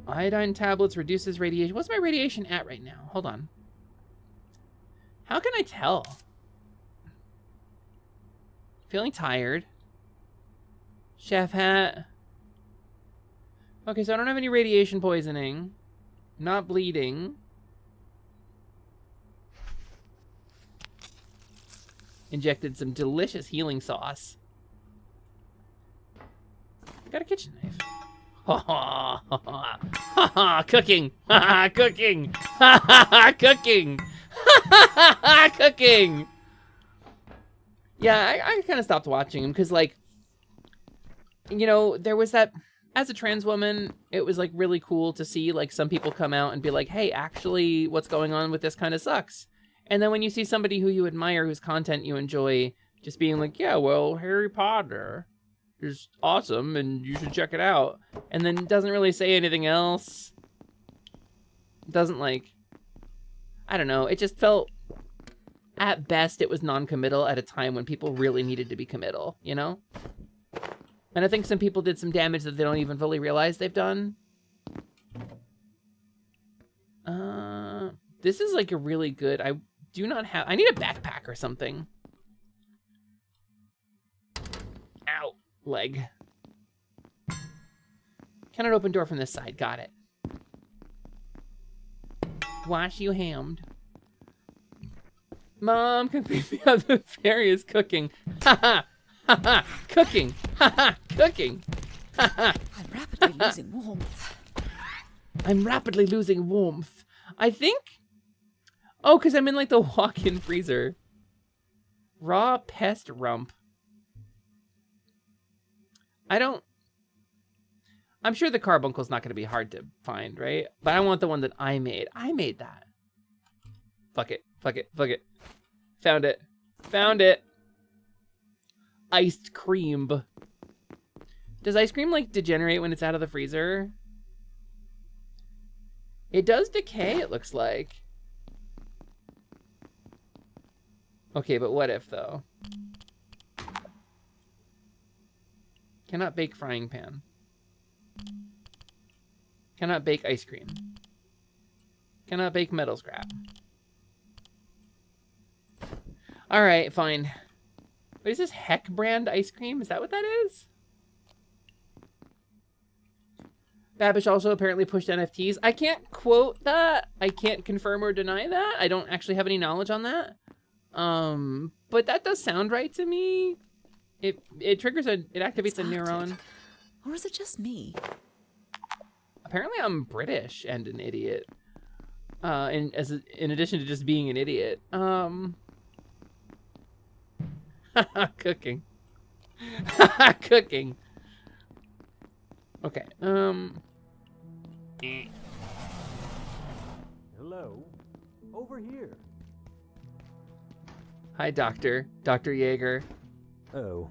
Iodine tablets reduces radiation. What's my radiation at right now? Hold on. How can I tell? Feeling tired. Chef hat. Okay, so I don't have any radiation poisoning. Not bleeding. Injected some delicious healing sauce. Got a kitchen knife. Ha ha ha ha ha ha! Cooking! Ha ha! Cooking! Ha ha ha! Cooking! Ha ha ha! Cooking! Yeah, I kind of stopped watching him because, like, you know, there was that. As a trans woman, it was like really cool to see like some people come out and be like, "Hey, actually, what's going on with this kind of sucks." And then when you see somebody who you admire, whose content you enjoy, just being like, yeah, well, Harry Potter is awesome and you should check it out. And then doesn't really say anything else. Doesn't like, I don't know. It just felt, at best, it was non-committal at a time when people really needed to be committal, you know? And I think some people did some damage that they don't even fully realize they've done. This is like a really good, I need a backpack or something. Ow, leg. Cannot open door from this side, got it. Wash you hammed. Mom, can we be out the fairy is cooking. Ha ha, ha ha, cooking. Ha ha, cooking. Ha ha. I'm rapidly losing warmth. I'm rapidly losing warmth. I think... Oh, because I'm in, like, the walk-in freezer. Raw pest rump. I'm sure the carbuncle's not going to be hard to find, right? But I want the one that I made. I made that. Fuck it. Fuck it. Fuck it. Found it. Found it. Iced cream. Does ice cream, like, degenerate when it's out of the freezer? It does decay, it looks like. Okay, but what if, though? Cannot bake frying pan. Cannot bake ice cream. Cannot bake metal scrap. Alright, fine. What is this Heck brand ice cream? Is that what that is? Babish also apparently pushed NFTs. I can't quote that. I can't confirm or deny that. I don't actually have any knowledge on that. But that does sound right to me. It triggers it activates a neuron. Or is it just me? Apparently I'm British and an idiot. In addition to just being an idiot. Cooking. Cooking. Okay. Hello. Over here. Hi, Dr. Yeager. Oh,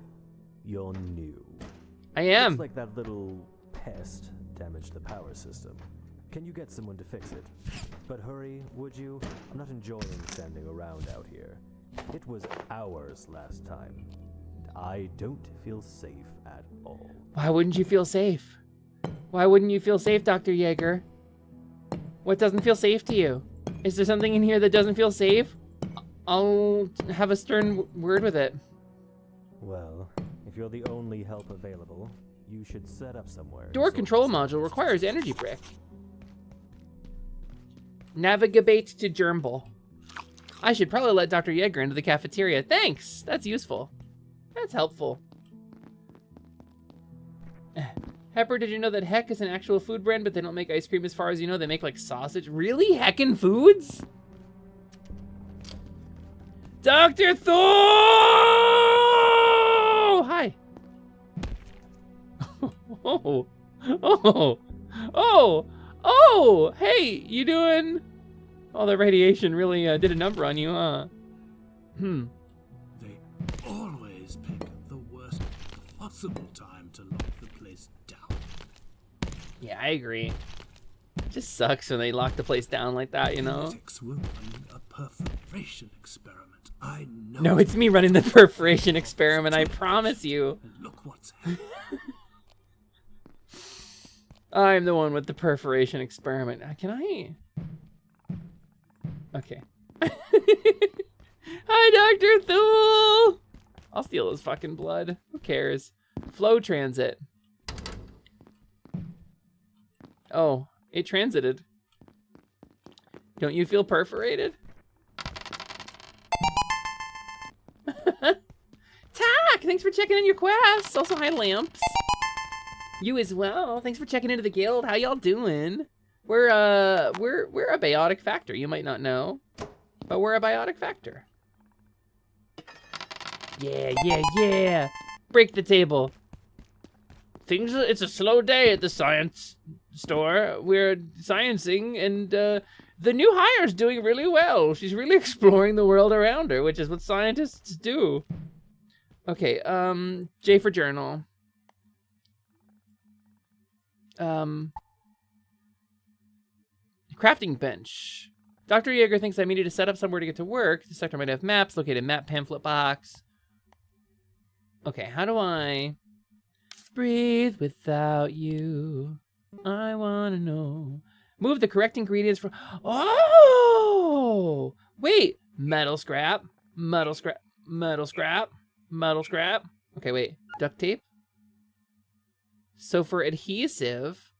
you're new. I am. Looks like that little pest damaged the power system. Can you get someone to fix it? But hurry, would you? I'm not enjoying standing around out here. It was hours last time. And I don't feel safe at all. Why wouldn't you feel safe? Why wouldn't you feel safe, Dr. Yeager? What doesn't feel safe to you? Is there something in here that doesn't feel safe? I'll have a stern word with it. Well, if you're the only help available, you should set up somewhere. Door control module requires energy brick. Navigate to Gerbil. I should probably let Dr. Yeager into the cafeteria. Thanks! That's useful. That's helpful. Pepper, did you know that Heck is an actual food brand, but they don't make ice cream as far as you know? They make like sausage. Really? Heckin' Foods? Dr. Thor! Hi. Oh. Oh. Oh. Oh. Hey, you doing? Oh, the radiation really did a number on you, huh? They always pick the worst possible time to lock the place down. Yeah, I agree. It just sucks when they lock the place down like that, you know? Critics were running a perforation experiment. I know. No, it's me running the perforation experiment, I promise you. And look what's happened. I'm the one with the perforation experiment. Can I? Okay. Hi, Dr. Thule! I'll steal his fucking blood. Who cares? Flow transit. Oh, it transited. Don't you feel perforated? Tak, thanks for checking in your quests. Also, hi, Lamps. You as well. Thanks for checking into the guild. How y'all doing? We're a biotic factor. You might not know, but we're a biotic factor. Yeah, yeah, yeah. Break the table. It's a slow day at the science store. We're sciencing, and the new hire's doing really well. She's really exploring the world around her, which is what scientists do. Okay, J for journal. Crafting bench. Dr. Yeager thinks I may need to set up somewhere to get to work. The sector might have maps. Located map pamphlet box. Okay, how do I breathe without you? I want to know. Move the correct ingredients for... Oh! Wait. Metal scrap. Metal scrap. Metal scrap. Metal scrap. Okay, wait. Duct tape. So for adhesive...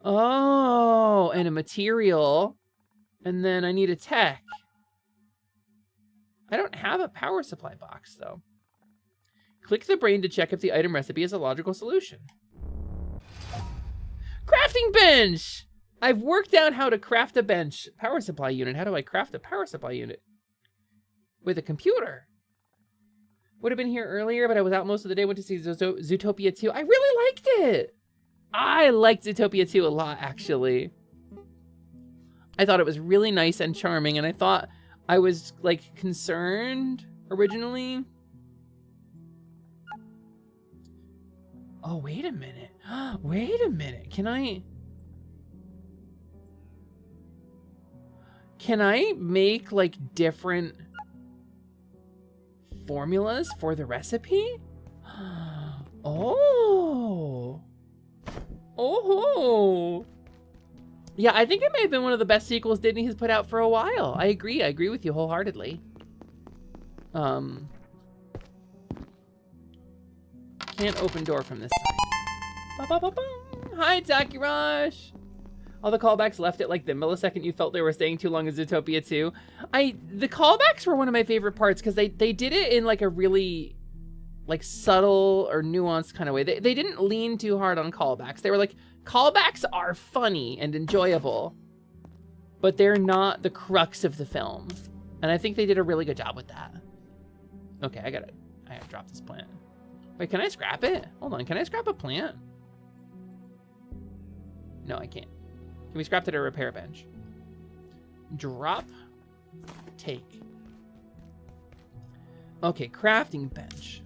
Oh, and a material. And then I need a tech. I don't have a power supply box, though. Click the brain to check if the item recipe is a logical solution. Crafting bench! I've worked out how to craft a bench. Power supply unit. How do I craft a power supply unit? With a computer. Would have been here earlier, but I was out most of the day. Went to see Zootopia 2. I really liked it. I liked Zootopia 2 a lot, actually. I thought it was really nice and charming, and I thought I was, like, concerned originally. Oh, wait a minute. Wait a minute. Can I make, like, different formulas for the recipe? Oh. Oh. Yeah, I think it may have been one of the best sequels Disney has put out for a while. I agree with you wholeheartedly. Can't open door from this side. Ba -ba -ba -ba. Hi, Takirash. All the callbacks left at like the millisecond you felt they were staying too long in Zootopia 2. The callbacks were one of my favorite parts because they did it in like a really like subtle or nuanced kind of way. They didn't lean too hard on callbacks. They were like, callbacks are funny and enjoyable, but they're not the crux of the film. And I think they did a really good job with that. Okay, I gotta drop this plant. Wait, can I scrap it? Hold on, can I scrap a plant? No, I can't. Can we scrap it at a repair bench? Drop. Take. Okay, crafting bench.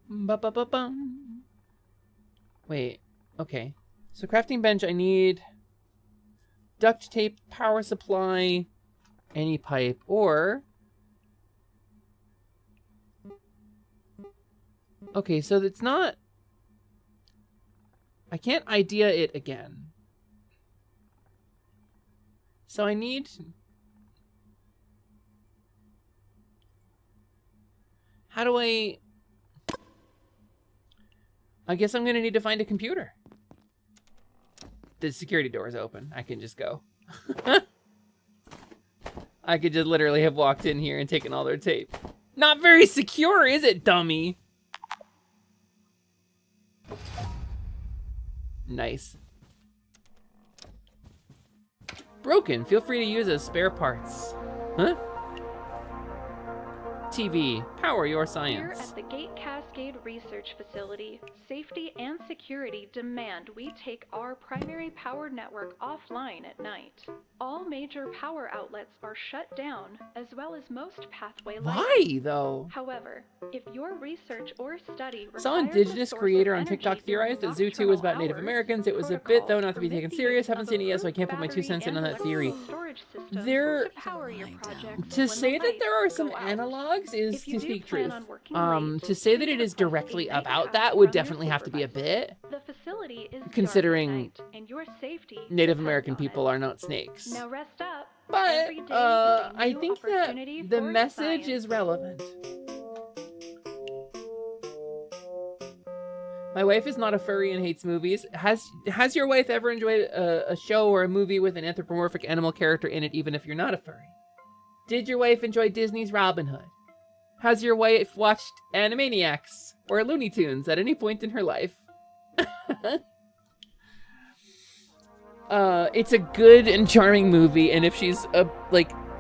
Ba-ba-ba-bum. Wait, okay. So crafting bench, I need duct tape, power supply, any pipe, or... Okay, so it's not... I can't idea it again. So I need... How do I guess I'm gonna need to find a computer. The security door is open. I can just go. I could just literally have walked in here and taken all their tape. Not very secure, is it, dummy? Nice. Broken. Feel free to use as spare parts. Huh? TV. Power your science. Here at the Gate Cascade Research Facility, safety and security demand we take our primary power network offline at night. All major power outlets are shut down, as well as most pathway lighting. Why, though? However, if your research or study requires Saw Indigenous creator on TikTok theorized that Zoo 2 was about Native Americans. It was a bit, though, not to be taken serious. Haven't seen it yet, so I can't put my 2 cents in on that theory. To say that there are some analogs is to speak truth. To say that it is directly about that would definitely have to be a bit, considering Native American people are not snakes. Now rest up. But I think that the message is relevant. My wife is not a furry and hates movies. Has your wife ever enjoyed a show or a movie with an anthropomorphic animal character in it, even if you're not a furry? Did your wife enjoy Disney's Robin Hood? Has your wife watched Animaniacs or Looney Tunes at any point in her life? It's a good and charming movie, and if she's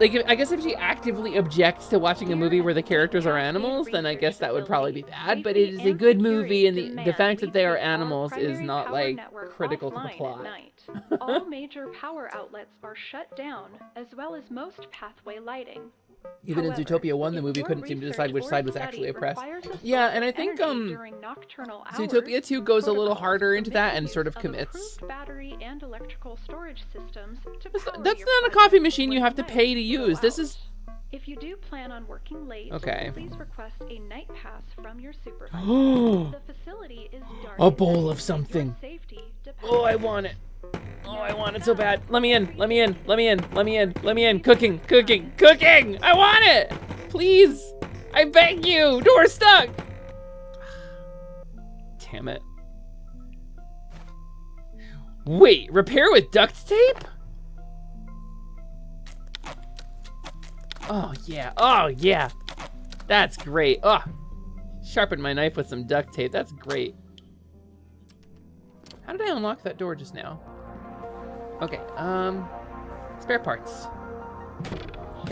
I guess if she actively objects to watching a movie where the characters are animals, then I guess that would probably be bad, but it is a good movie, and the fact that they are animals is not, like, critical to the plot. All major power outlets are shut down, as well as most pathway lighting. Even in Zootopia 1, the movie couldn't seem to decide which side was actually oppressed. Yeah, and I think Zootopia 2 goes a little harder into that and sort of commits. Battery and electrical storage systems to That's not a coffee machine you have to pay to use. This is... If you do plan on working late, okay, please request a night pass from your supervisor. The facility is dark. A bowl of something. Oh, I want it. Oh, I want it so bad. Let me in. Let me in. Let me in. Let me in. Let me in. Cooking. Cooking. Cooking. I want it. Please. I beg you. Door stuck. Damn it. Wait. Repair with duct tape? Oh, yeah. Oh, yeah. That's great. Oh. Sharpen my knife with some duct tape. That's great. How did I unlock that door just now? Okay, spare parts.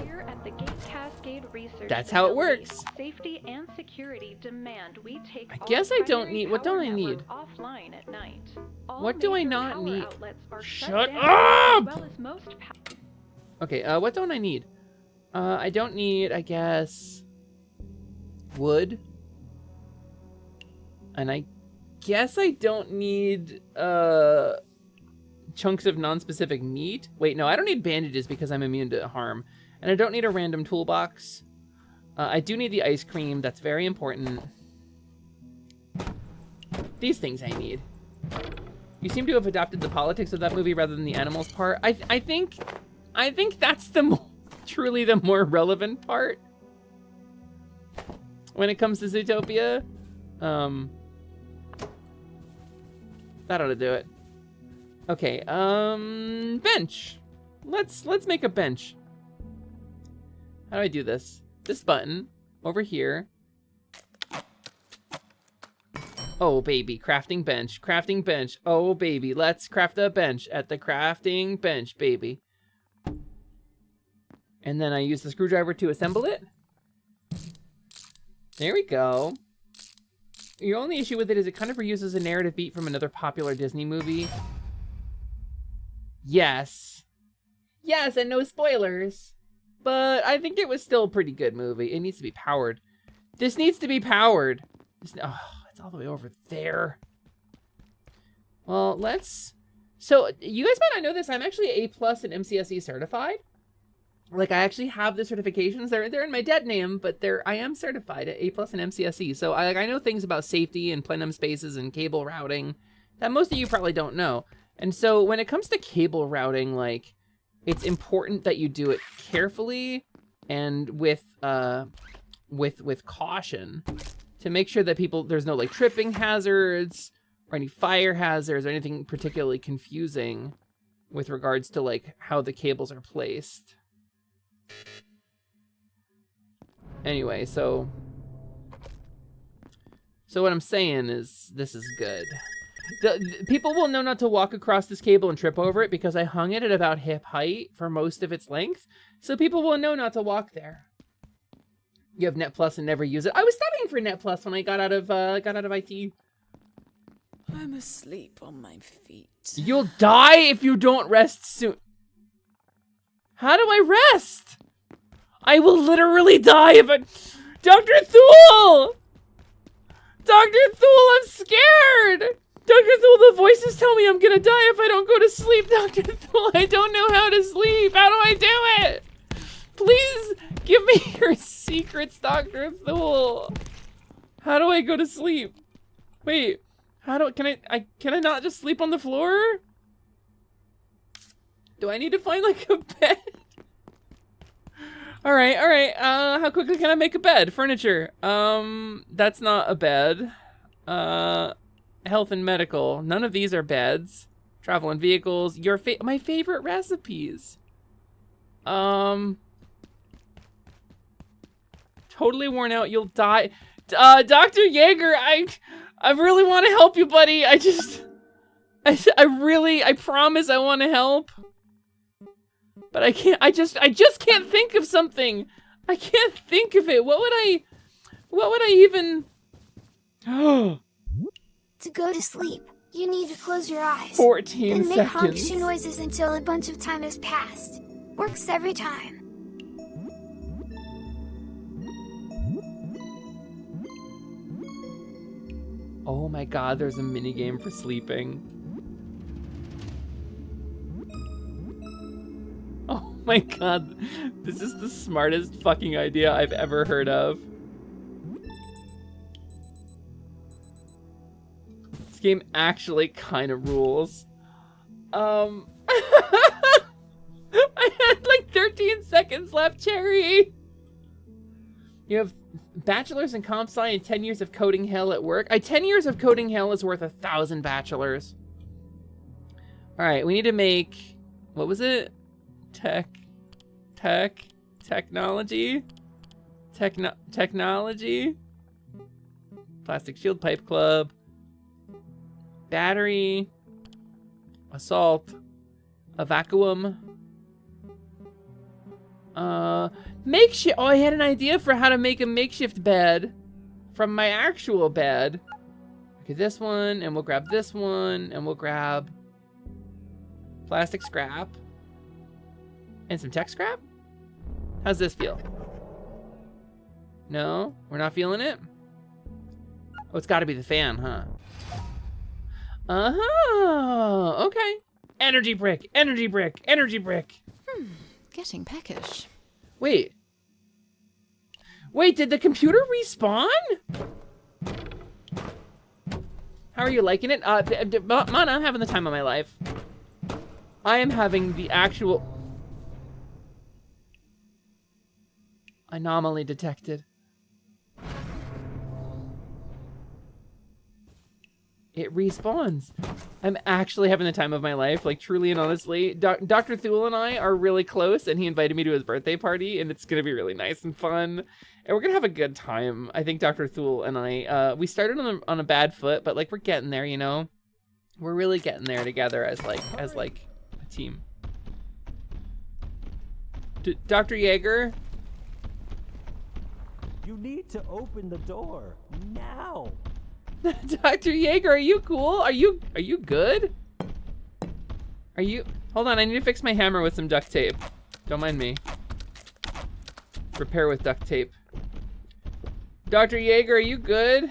Here at the Gate Cascade Research That's how it works. Safety and security demand we take I guess I don't need, what don't I need? Offline at night. What do I not need? Shut up! up! Okay, what don't I need? I don't need, I guess, wood. And I guess I don't need, chunks of non-specific meat. Wait, no, I don't need bandages because I'm immune to harm. And I don't need a random toolbox. I do need the ice cream. That's very important. These things I need. You seem to have adopted the politics of that movie rather than the animals part. I think that's the truly the more relevant part when it comes to Zootopia. That ought to do it. Okay, bench. Let's make a bench. How do I do this? This button over here. Oh, baby, crafting bench, crafting bench. Oh, baby, let's craft a bench at the crafting bench, baby. And then I use the screwdriver to assemble it. There we go. Your only issue with it is it kind of reuses a narrative beat from another popular Disney movie. Yes. Yes, and no spoilers. But I think it was still a pretty good movie. It needs to be powered. This needs to be powered. Oh, it's all the way over there. Well, let's... So, you guys might not know this. I'm actually A+ and MCSE certified. Like, I actually have the certifications. They're in my dead name, but I am certified at A+ and MCSE. So, I know things about safety and plenum spaces and cable routing that most of you probably don't know. And so, when it comes to cable routing, like, it's important that you do it carefully and with caution to make sure that there's no, like, tripping hazards or any fire hazards or anything particularly confusing with regards to, like, how the cables are placed. Anyway, so what I'm saying is this is good. People will know not to walk across this cable and trip over it because I hung it at about hip height for most of its length. So people will know not to walk there. You have Net Plus and never use it. I was studying for Net Plus when I got out of IT. I'm asleep on my feet. You'll die if you don't rest soon. How do I rest? I will literally die if I... Dr. Thule! Dr. Thule, I'm scared! Dr. Thule, the voices tell me I'm gonna die if I don't go to sleep. Dr. Thule, I don't know how to sleep. How do I do it? Please give me your secrets, Dr. Thule. How do I go to sleep? Wait, can I not just sleep on the floor? Do I need to find like a bed? All right. How quickly can I make a bed? Furniture. That's not a bed. Health and medical. None of these are beds. Travel and vehicles. My favorite recipes. Totally worn out. You'll die. Dr. Yeager, I really want to help you, buddy. I promise I want to help. But I can't, I just can't think of something. I can't think of it. What would I even... To go to sleep, you need to close your eyes. 14 and make seconds. honky noises until a bunch of time has passed. Works every time. Oh my god, there's a minigame for sleeping. Oh my god, this is the smartest fucking idea I've ever heard of. This game actually kind of rules. I had like 13 seconds left, Cherry. You have bachelor's in comp sci and 10 years of coding hell at work. 10 years of coding hell is worth 1,000 bachelors. All right, we need to make, what was it? Technology. Plastic shield pipe club. Battery. Assault. A vacuum. Makeshift. Oh, I had an idea for how to make a makeshift bed from my actual bed. Okay, this one, and we'll grab this one, and we'll grab plastic scrap and some tech scrap. How's this feel? No, we're not feeling it. Oh, it's got to be the fan, huh? Okay. Energy brick, energy brick, energy brick. Getting peckish. Wait, did the computer respawn? How are you liking it? Mana, I'm having the time of my life. I am having the actual... Anomaly detected. It respawns. I'm actually having the time of my life, like truly and honestly. Dr. Thule and I are really close, and he invited me to his birthday party, and it's gonna be really nice and fun, and we're gonna have a good time. I think Dr. Thule and I, we started on a bad foot, but like we're getting there, you know. We're really getting there together as like a team. Dr. Yeager. You need to open the door now. Dr. Yeager, are you cool? Are you good? Are you? Hold on, I need to fix my hammer with some duct tape. Don't mind me. Repair with duct tape. Dr. Yeager, are you good?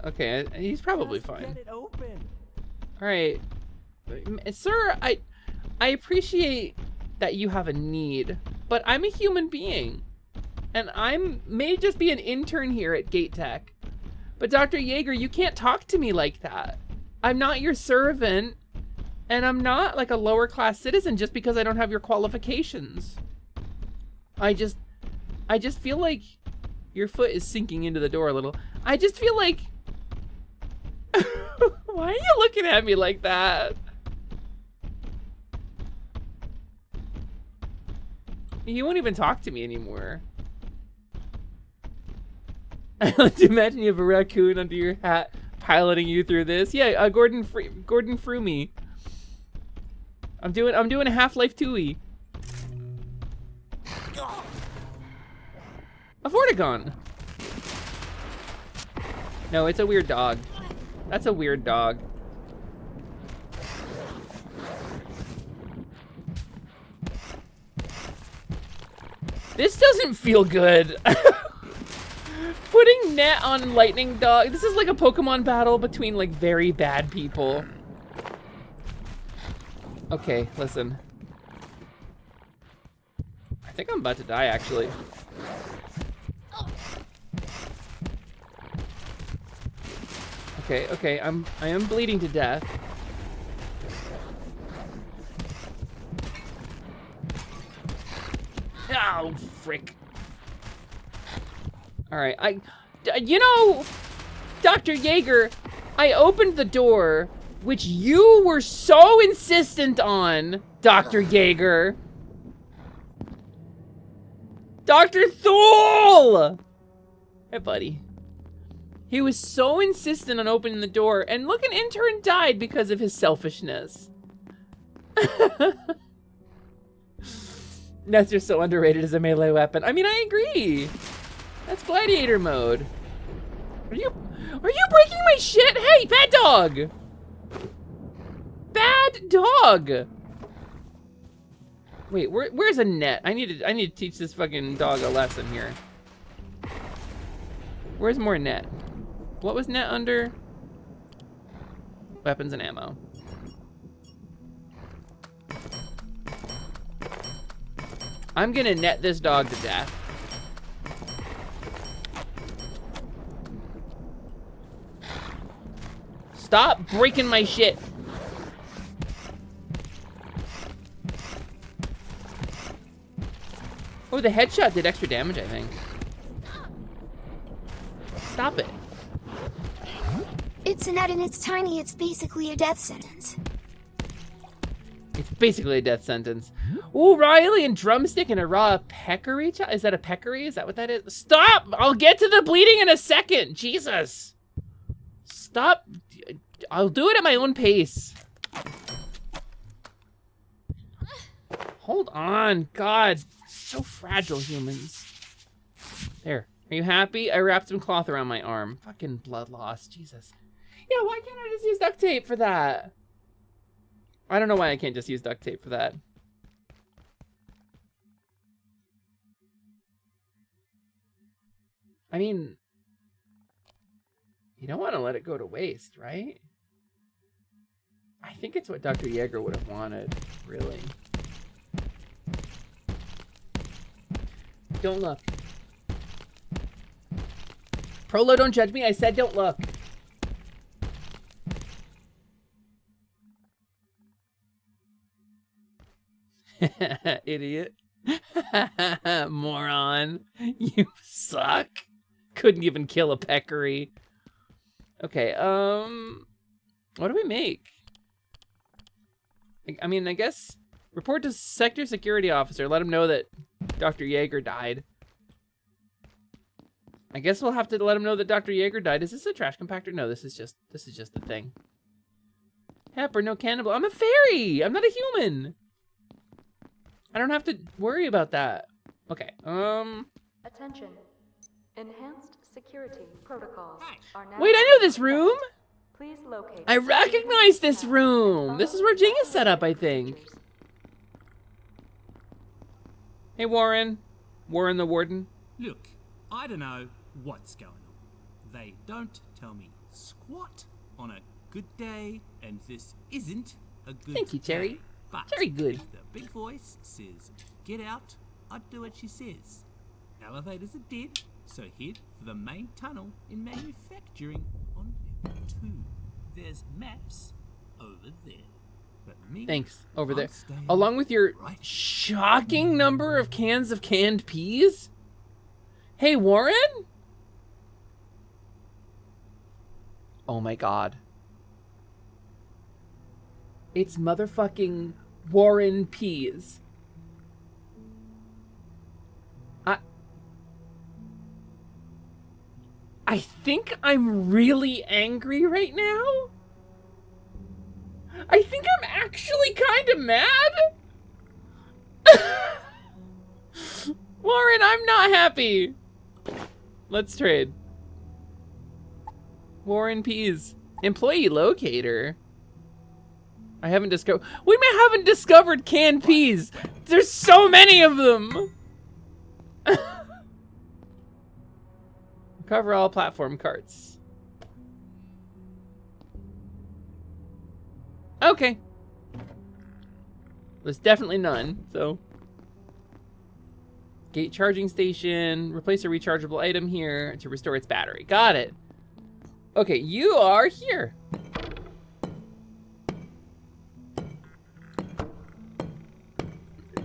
Okay, he's probably fine. Get it open. All right, sir. I appreciate that you have a need, but I'm a human being. And may just be an intern here at Gate Tech. But Dr. Yeager, you can't talk to me like that. I'm not your servant, and I'm not like a lower class citizen just because I don't have your qualifications. I just feel like your foot is sinking into the door a little. I just feel like, why are you looking at me like that? You won't even talk to me anymore. I like to imagine you have a raccoon under your hat piloting you through this. Yeah, Gordon Frumey. I'm doing a Half-Life 2-y. A Vortigaunt. No, it's a weird dog. That's a weird dog. This doesn't feel good. Putting net on lightning dog. This is like a Pokemon battle between like very bad people. Okay, listen. I think I'm about to die actually. Okay, I am bleeding to death. Oh, frick. All right, you know, Dr. Yeager, I opened the door, which you were so insistent on, Dr. Yeager. Dr. Thule! Hey, buddy. He was so insistent on opening the door, and look, an intern died because of his selfishness. That's just so underrated as a melee weapon. I mean, I agree. That's gladiator mode. Are you breaking my shit? Hey, bad dog! Bad dog! Wait, where's a net? I need to teach this fucking dog a lesson here. Where's more net? What was net under? Weapons and ammo. I'm gonna net this dog to death. Stop breaking my shit. Oh, the headshot did extra damage, I think. Stop it. It's a net and it's tiny. It's basically a death sentence. It's basically a death sentence. Ooh, Riley and drumstick and a raw peccary. Is that a peccary? Is that what that is? Stop! I'll get to the bleeding in a second. Jesus. Stop. I'll do it at my own pace. Hold on. God. So fragile, humans. There. Are you happy? I wrapped some cloth around my arm. Fucking blood loss. Jesus. Yeah, why can't I just use duct tape for that? I don't know why I can't just use duct tape for that. I mean, you don't want to let it go to waste, right? I think it's what Dr. Yeager would have wanted, really. Don't look. Prolo, don't judge me. I said don't look. Idiot. Moron. You suck. Couldn't even kill a peccary. Okay, what do we make? I mean, I guess report to sector security officer. Let him know that Dr. Yeager died. I guess we'll have to let him know that Dr. Yeager died. Is this a trash compactor? No, this is just the thing. Hepper, no cannibal. I'm a fairy. I'm not a human. I don't have to worry about that. Okay. Attention. Enhanced security protocols are now. Wait, I know this room. Please locate. I recognize this room. This is where Jing is set up, I think. Hey, Warren. Warren the Warden. Look, I don't know what's going on. They don't tell me squat on a good day, and this isn't a good Thank you, Terry. day. But Very good. if the big voice says, get out, I'd do what she says. Elevators are dead, so head for the main tunnel in manufacturing on level 2. There's maps over there. But me, Thanks. Over there. I'm staying Along with your shocking number of cans of canned peas? Hey, Warren? Oh my god. It's motherfucking Warren Peas. I think I'm really angry right now. I think I'm actually kind of mad. Warren, I'm not happy. Let's trade. Warren Peas. Employee locator. I haven't discovered. We haven't discovered canned peas. There's so many of them. Cover all platform carts. Okay. There's definitely none, so. Gate charging station. Replace a rechargeable item here to restore its battery. Got it. Okay, you are here.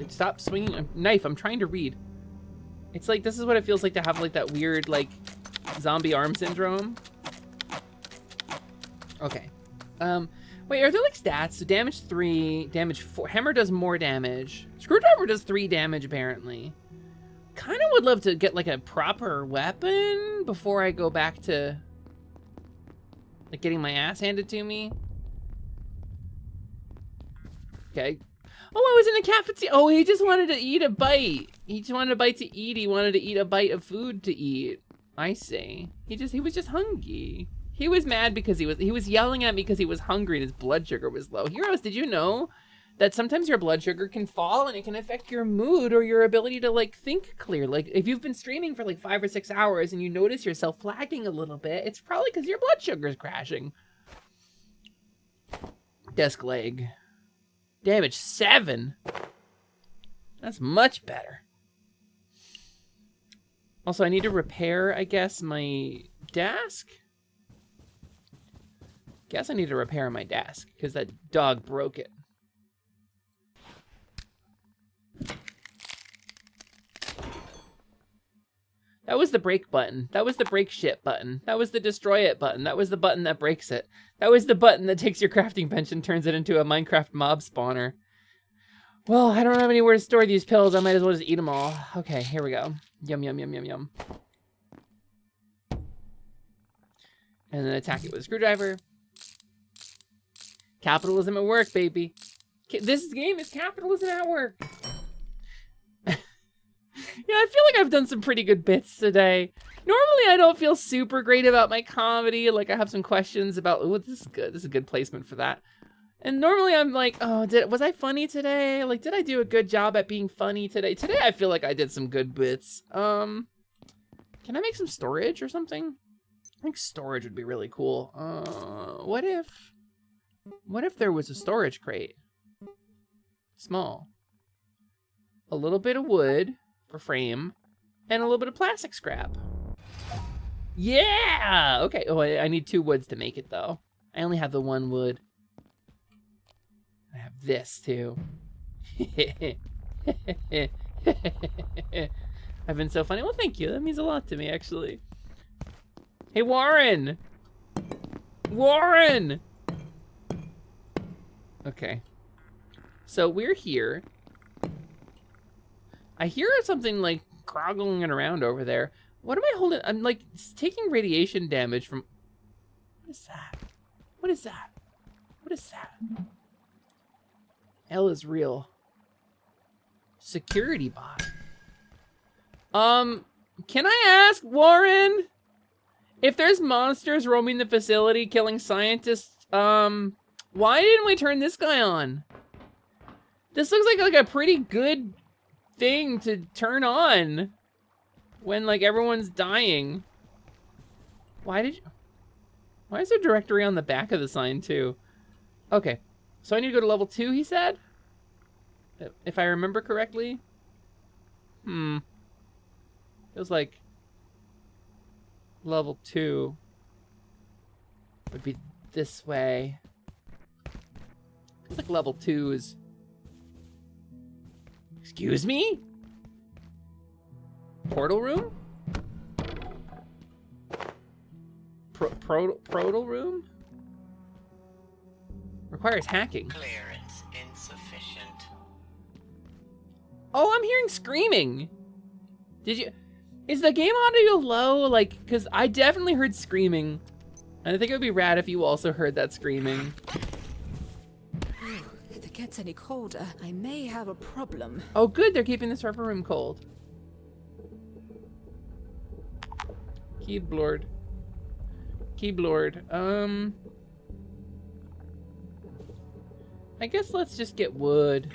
Stop swinging a knife. I'm trying to read. It's like, this is what it feels like to have like that weird like zombie arm syndrome. Okay. Wait, are there like stats? So damage 3, damage 4. Hammer does more damage. Screwdriver does 3 damage apparently. Kind of would love to get like a proper weapon before I go back to like getting my ass handed to me. Okay. Oh, I was in the cafeteria. Oh, he just wanted to eat a bite. He just wanted a bite to eat. He wanted to eat a bite of food to eat. I see. He was just hungry. He was mad because he was yelling at me because he was hungry and his blood sugar was low. Heroes, did you know that sometimes your blood sugar can fall and it can affect your mood or your ability to like think clear? Like if you've been streaming for like 5 or 6 hours and you notice yourself lagging a little bit, it's probably because your blood sugar is crashing. Desk leg. Damage 7. That's much better. Also, I need to repair, I guess, my desk. Guess I need to repair my desk because that dog broke it. That was the break button. That was the break shit button. That was the destroy it button. That was the button that breaks it. That was the button that takes your crafting bench and turns it into a Minecraft mob spawner. Well, I don't have anywhere to store these pills. I might as well just eat them all. Okay, here we go. Yum, yum, yum, yum, yum. And then attack it with a screwdriver. Capitalism at work, baby. This game is capitalism at work. Yeah, I feel like I've done some pretty good bits today. Normally, I don't feel super great about my comedy. Like, I have some questions about, oh, this is good. This is a good placement for that. And normally, I'm like, oh, was I funny today? Like, did I do a good job at being funny today? Today, I feel like I did some good bits. Can I make some storage or something? I think storage would be really cool. What if there was a storage crate? Small. A little bit of wood for frame, and a little bit of plastic scrap. Yeah! Okay, oh, I need 2 woods to make it, though. I only have the 1 wood. I have this, too. I've been so funny. Well, thank you. That means a lot to me, actually. Hey, Warren! Warren! Okay. So we're here. I hear something like croggling around over there. What am I holding? I'm like taking radiation damage from... What is that? What is that? What is that? L is real. Security bot. Can I ask, Warren? If there's monsters roaming the facility killing scientists, why didn't we turn this guy on? This looks like a pretty good thing to turn on when like everyone's dying. Why is there a directory on the back of the sign too? Okay, so I need to go to level 2, he said? If I remember correctly. Feels like level 2 would be this way. Feels like level 2 is... Excuse me? Portal room? Portal room? Requires hacking. Clearance insufficient. Oh, I'm hearing screaming. Did you... Is the game audio low? Like, because I definitely heard screaming. And I think it would be rad if you also heard that screaming. If it gets any colder, I may have a problem. Oh, good. They're keeping the server room cold. Keyboard. I guess let's just get wood.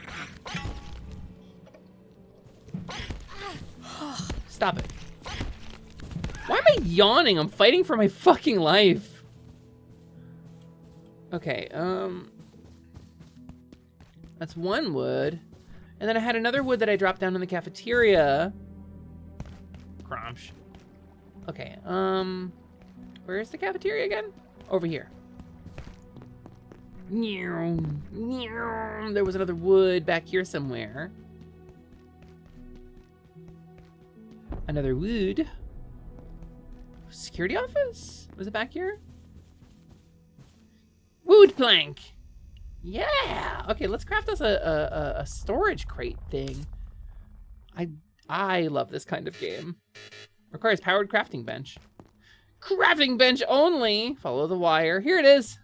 Stop it. Why am I yawning? I'm fighting for my fucking life. Okay, that's one wood. And then I had another wood that I dropped down in the cafeteria. Cromsh. Okay, where's the cafeteria again? Over here. There was another wood back here somewhere. Another wood. Security office? Was it back here? Wood plank. Yeah. Okay, let's craft us a storage crate thing. I love this kind of game. Requires powered crafting bench. Crafting bench only. Follow the wire. Here it is.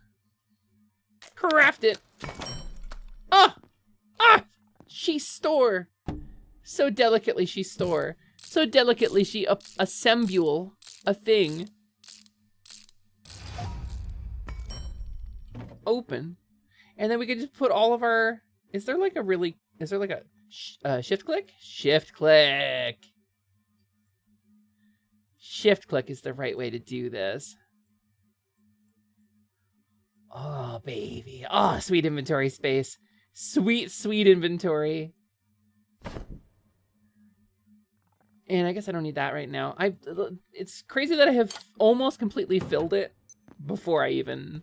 Craft it. Ah! She store. So delicately she store. So delicately she assemble a thing. Open. And then we could just put all of our... Is there like a shift click? Shift click. Shift click is the right way to do this. Oh, baby. Oh, sweet inventory space. Sweet, sweet inventory. And I guess I don't need that right now. It's crazy that I have almost completely filled it before I even...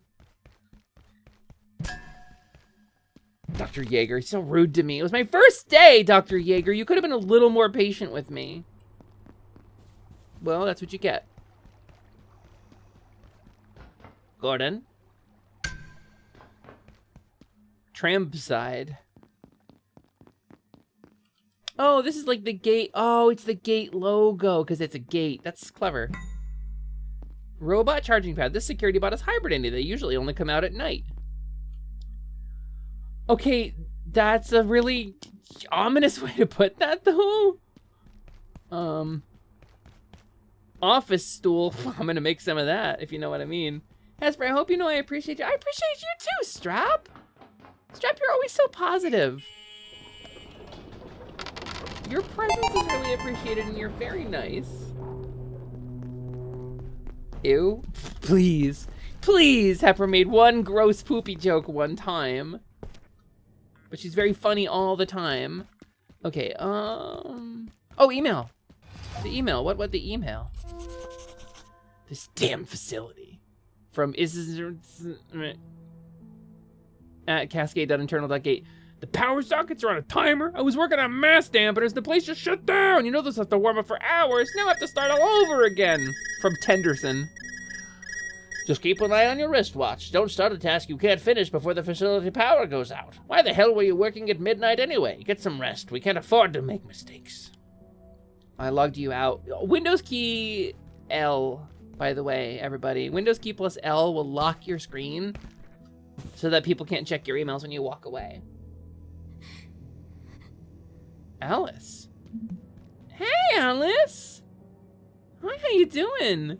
Dr. Yeager, you're so rude to me. It was my first day, Dr. Yeager. You could have been a little more patient with me. Well, that's what you get. Gordon. Trampside. Oh, this is like the gate. Oh, it's the gate logo because it's a gate. That's clever. Robot charging pad. This security bot is hibernating. They usually only come out at night. Okay, that's a really ominous way to put that, though. Office stool. I'm gonna make some of that, if you know what I mean. Hesper, I hope you know I appreciate you. I appreciate you too, Strap. Strap, you're always so positive. Your presence is really appreciated and you're very nice. Ew. Please. Please, Heifer made one gross poopy joke one time. But she's very funny all the time. Okay, oh, email. The email, what the email? This damn facility. From at cascade.internal.gate. The power sockets are on a timer. I was working on mass dampeners. The place just shut down. You know this has to warm up for hours. Now I have to start all over again. From Tenderson. Just keep an eye on your wristwatch. Don't start a task you can't finish before the facility power goes out. Why the hell were you working at midnight anyway? Get some rest. We can't afford to make mistakes. I logged you out. Windows key L, by the way, everybody. Windows key plus L will lock your screen so that people can't check your emails when you walk away. Alice. Hey, Alice. Hi, how you doing?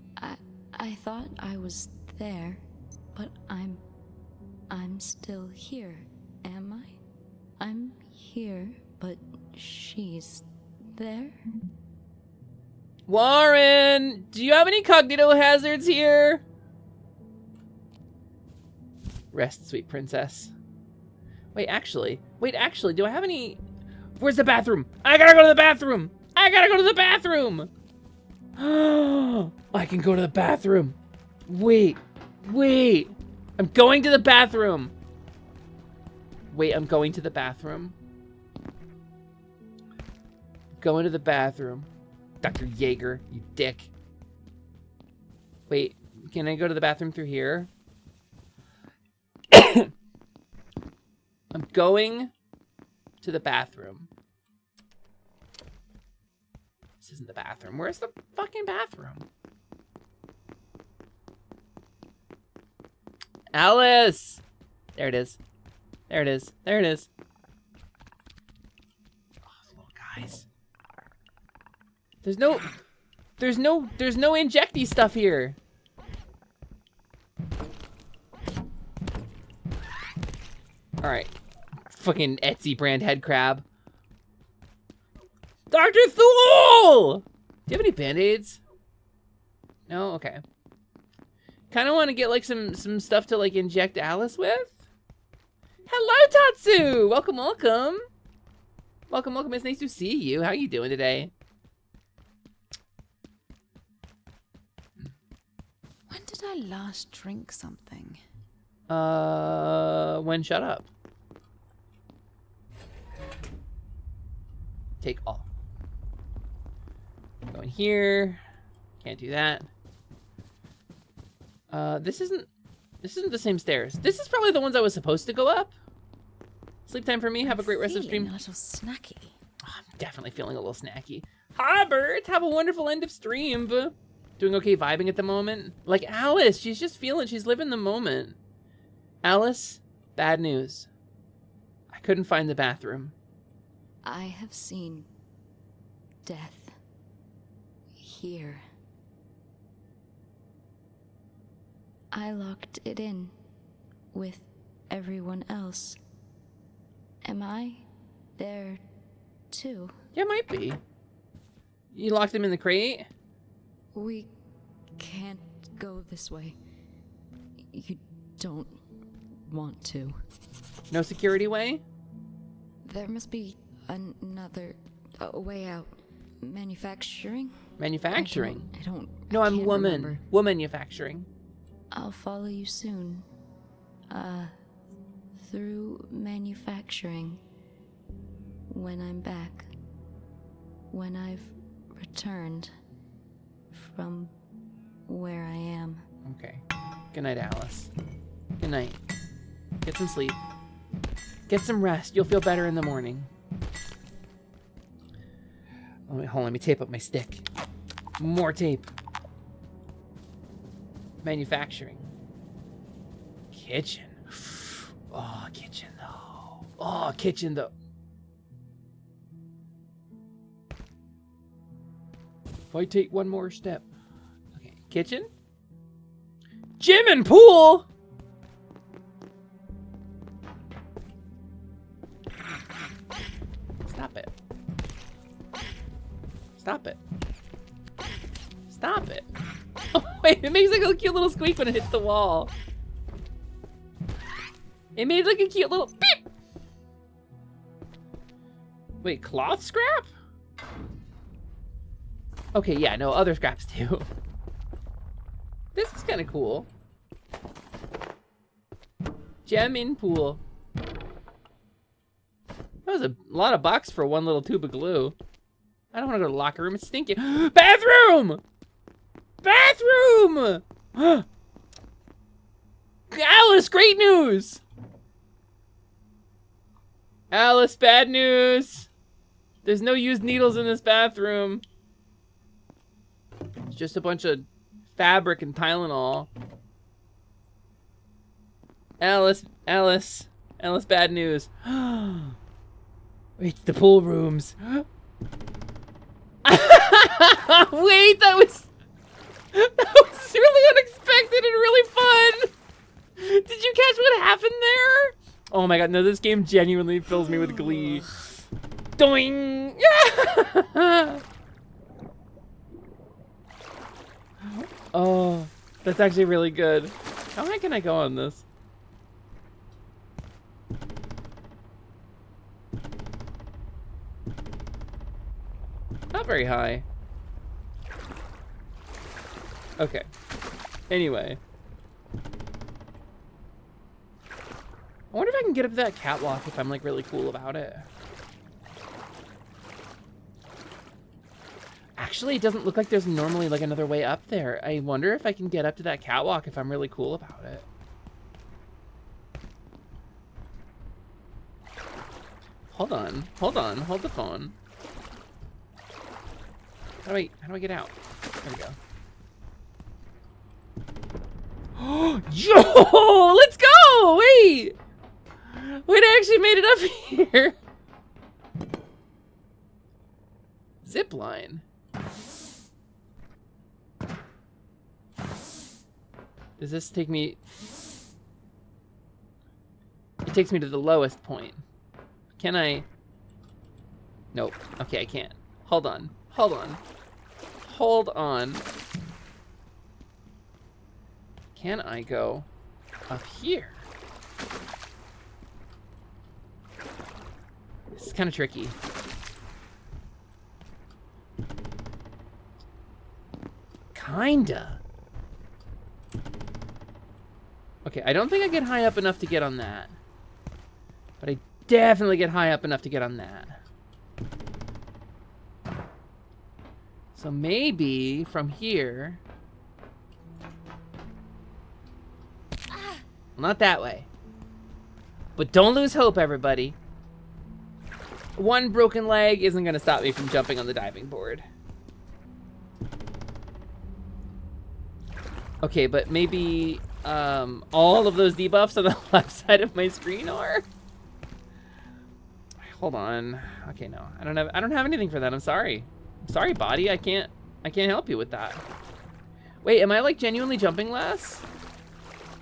I thought I was there, but I'm still here, am I? I'm here, but she's there? Warren, do you have any cognito hazards here? Rest, sweet princess. Wait, actually, do I have any... Where's the bathroom? I gotta go to the bathroom! I gotta go to the bathroom! I can go to the bathroom. Wait. I'm going to the bathroom. Wait, I'm going to the bathroom. Going to the bathroom. Dr. Yeager, you dick. Wait, can I go to the bathroom through here? I'm going to the bathroom. This isn't the bathroom. Where's the fucking bathroom? Alice! There it is. There it is. There it is. Oh, little guys. There's no injecty stuff here. All right. Fucking Etsy brand head crab. Dr. Thule! Do you have any band-aids? No? Okay. Kind of want to get like some stuff to like inject Alice with. Hello, Tatsu! Welcome. Welcome. It's nice to see you. How you doing today? When did I last drink something? When shut up. Take all. Go in here. Can't do that. This isn't the same stairs. This is probably the ones I was supposed to go up. Sleep time for me. Have a great rest of stream. A little snacky. Oh, I'm definitely feeling a little snacky. Hi, Bert. Have a wonderful end of stream. Doing okay vibing at the moment. Like Alice, she's living the moment. Alice, bad news. I couldn't find the bathroom. I have seen death here. I locked it in with everyone else. Am I there too? Yeah, might be. You locked him in the crate? We can't go this way. You don't want to. No security way? There must be another way out. Manufacturing? Manufacturing? I don't No, I'm woman. Remember. Womanufacturing. I'll follow you soon. Through manufacturing. When I'm back. When I've returned from where I am. Okay. Good night, Alice. Good night. Get some sleep. Get some rest. You'll feel better in the morning. Let me tape up my stick. More tape. Manufacturing. Kitchen. Oh, kitchen though. Oh, kitchen though. If I take one more step. Okay, kitchen. Gym and pool. Stop it. Stop it. Stop it. Oh, wait, it makes like a cute little squeak when it hits the wall. It made like a cute little beep. Wait, cloth scrap? Okay, yeah, no, other scraps too. This is kind of cool. Gem in pool. That was a lot of bucks for one little tube of glue. I don't want to go to the locker room. It's stinking. Bathroom! Bathroom! Alice, great news! Alice, bad news! There's no used needles in this bathroom. It's just a bunch of fabric and Tylenol. Alice, bad news. Wait, the pool rooms. Wait, that was really unexpected and really fun. Did you catch what happened there? Oh my god, no, this game genuinely fills me with glee. Doing! Yeah! Oh, that's actually really good. How high can I go on this? Not very high. Okay. Anyway. I wonder if I can get up to that catwalk if I'm like really cool about it. Actually, it doesn't look like there's normally like another way up there. I wonder if I can get up to that catwalk if I'm really cool about it. Hold on, hold the phone. How do I get out? There we go. Yo, let's go! Wait, I actually made it up here. Zip line. Does this take me? It takes me to the lowest point. Can I? Nope. Okay, I can't. Hold on. Can I go up here? This is kind of tricky. Kinda. Okay, I don't think I get high up enough to get on that. But I definitely get high up enough to get on that. So maybe from here. Well, not that way. But don't lose hope, everybody. One broken leg isn't going to stop me from jumping on the diving board. Okay, but maybe all of those debuffs on the left side of my screen are. Hold on. Okay, no, I don't have anything for that. I'm sorry. I'm sorry, body. I can't help you with that. Wait, am I like genuinely jumping less?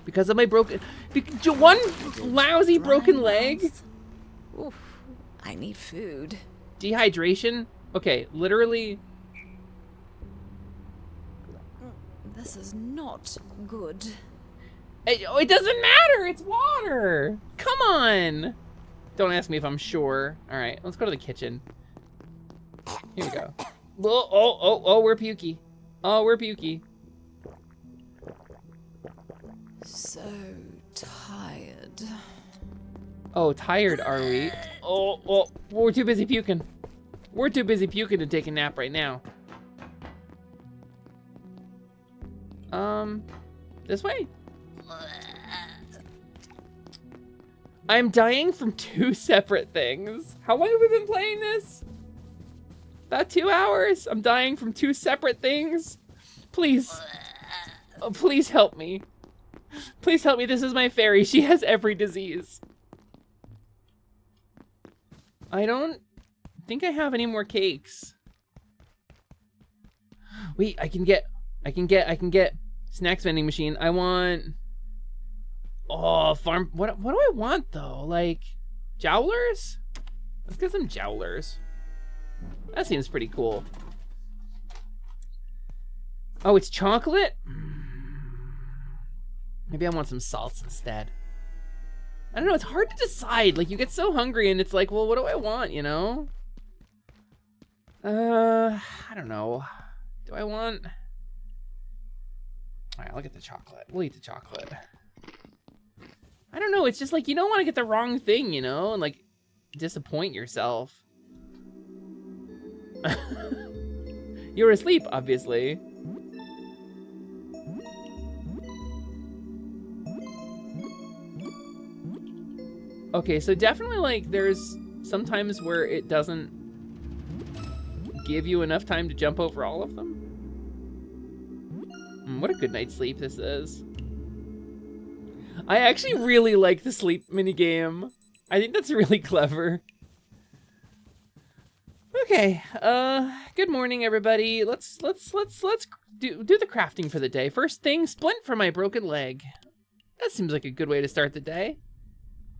Because of my one lousy broken leg? Oof, I need food. Dehydration? Okay, literally. This is not good. It doesn't matter. It's water. Come on. Don't ask me if I'm sure. All right, let's go to the kitchen. Here we go. Oh, we're pukey. Oh, we're pukey. So tired. Oh, tired are we? Oh, we're too busy puking. We're too busy puking to take a nap right now. This way? I'm dying from 2 separate things. How long have we been playing this? About 2 hours? I'm dying from 2 separate things. Please. Oh, please help me. Please help me. This is my fairy. She has every disease. I don't think I have any more cakes. Wait, I can get snacks vending machine. I want, oh, farm. What do I want though? Like jowlers? Let's get some jowlers. That seems pretty cool. Oh, it's chocolate? Maybe I want some salts instead. I don't know, it's hard to decide. Like, you get so hungry and it's like, well, what do I want, you know? I don't know. Do I want... All right, I'll get the chocolate. We'll eat the chocolate. I don't know, it's just like, you don't want to get the wrong thing, you know? And like, disappoint yourself. You were asleep, obviously. Okay, so definitely, like, there's sometimes where it doesn't give you enough time to jump over all of them. What a good night's sleep this is. I actually really like the sleep minigame. I think that's really clever. Okay, good morning, everybody. Let's do the crafting for the day. First thing, splint for my broken leg. That seems like a good way to start the day.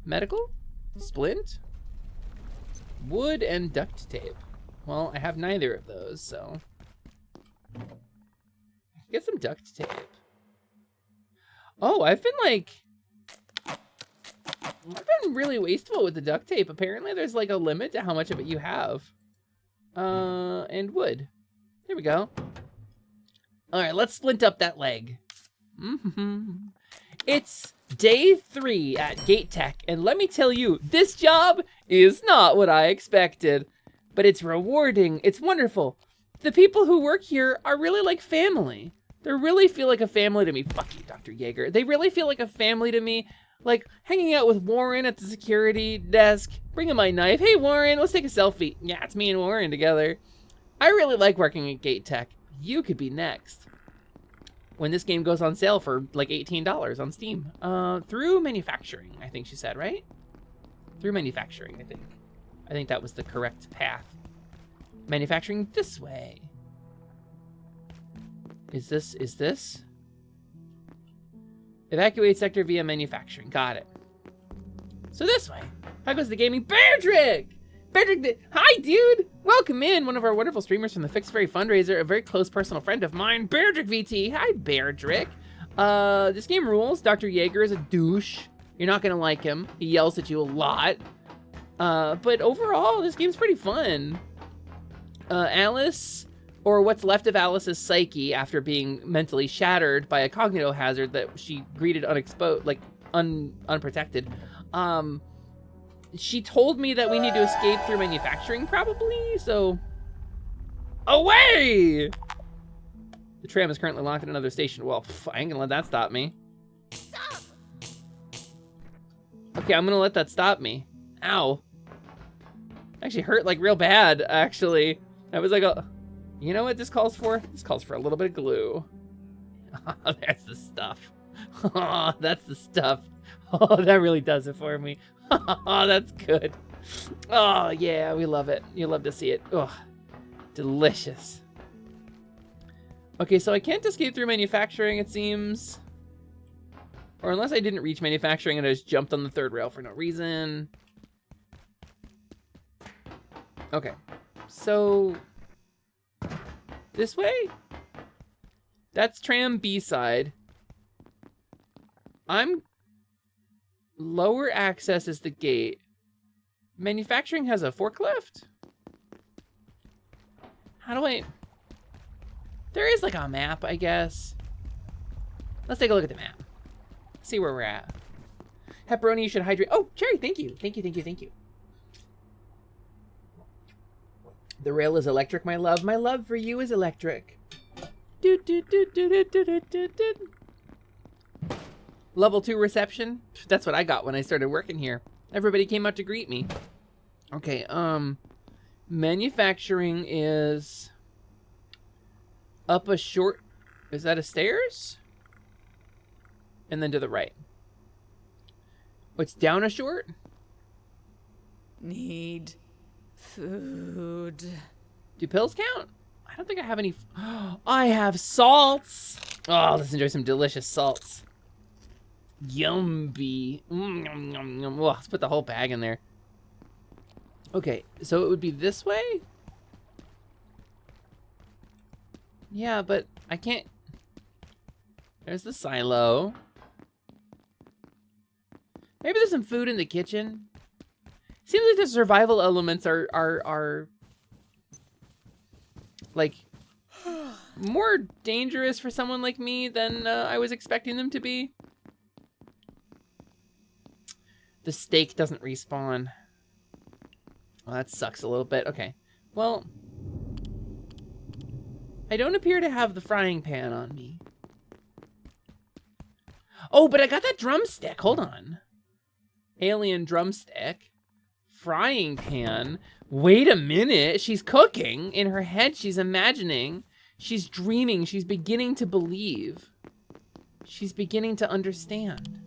Medical, splint, wood, and duct tape. Well, I have neither of those, so get some duct tape. Oh, I've been really wasteful with the duct tape. Apparently, there's like a limit to how much of it you have. And wood. There we go. All right, let's splint up that leg. It's day 3 at Gate Tech, and let me tell you, this job is not what I expected, but it's rewarding. It's wonderful. The people who work here are really like family. They really feel like a family to me. Fuck you, Dr. Yeager. They really feel like a family to me. Like hanging out with Warren at the security desk, bringing my knife. Hey, Warren, let's take a selfie. Yeah, it's me and Warren together. I really like working at Gate Tech. You could be next. When this game goes on sale for like $18 on Steam. Through manufacturing, I think she said, right? Through manufacturing, I think. I think that was the correct path. Manufacturing this way. Is this? Evacuate sector via manufacturing. Got it. So this way. How goes the gaming? Beardrick! Beardrick, hi, dude! Welcome in, one of our wonderful streamers from the Fixed Fairy fundraiser, a very close personal friend of mine, Beardrick VT. Hi, Beardrick. This game rules. Dr. Yeager is a douche. You're not gonna like him. He yells at you a lot. But overall, this game's pretty fun. Alice, or what's left of Alice's psyche after being mentally shattered by a cognito hazard that she greeted unprotected. She told me that we need to escape through manufacturing, probably, so... Away! The tram is currently locked at another station. Well, I ain't gonna let that stop me. Okay, I'm gonna let that stop me. Ow. Actually hurt, like, real bad, actually. I was like, you know what this calls for? This calls for a little bit of glue. Oh, that's the stuff. Oh, that's the stuff. Oh, that really does it for me. Oh, that's good. Oh, yeah, we love it. You love to see it. Oh, delicious. Okay, so I can't escape through manufacturing, it seems. Or unless I didn't reach manufacturing and I just jumped on the third rail for no reason. Okay, so this way? That's tram B side. Lower access is the gate. Manufacturing has a forklift? How do I... There is like a map, I guess. Let's take a look at the map. See where we're at. Pepperoni, you should hydrate. Oh, Cherry, thank you. Thank you, thank you, thank you. The rail is electric, my love. My love for you is electric. Level 2 reception. That's what I got when I started working here. Everybody came out to greet me. Okay, manufacturing is up a short... Is that a stairs? And then to the right. What's down a short? Need food. Do pills count? I don't think I have any... I have salts! Oh, let's enjoy some delicious salts. Yummy. Oh, let's put the whole bag in there. Okay, so it would be this way? Yeah, but I can't... There's the silo. Maybe there's some food in the kitchen. Seems like the survival elements are like more dangerous for someone like me than I was expecting them to be. The steak doesn't respawn. Well, that sucks a little bit. Okay. Well, I don't appear to have the frying pan on me. Oh, but I got that drumstick. Hold on. Alien drumstick. Frying pan. Wait a minute. She's cooking. In her head, she's imagining. She's dreaming. She's beginning to believe. She's beginning to understand.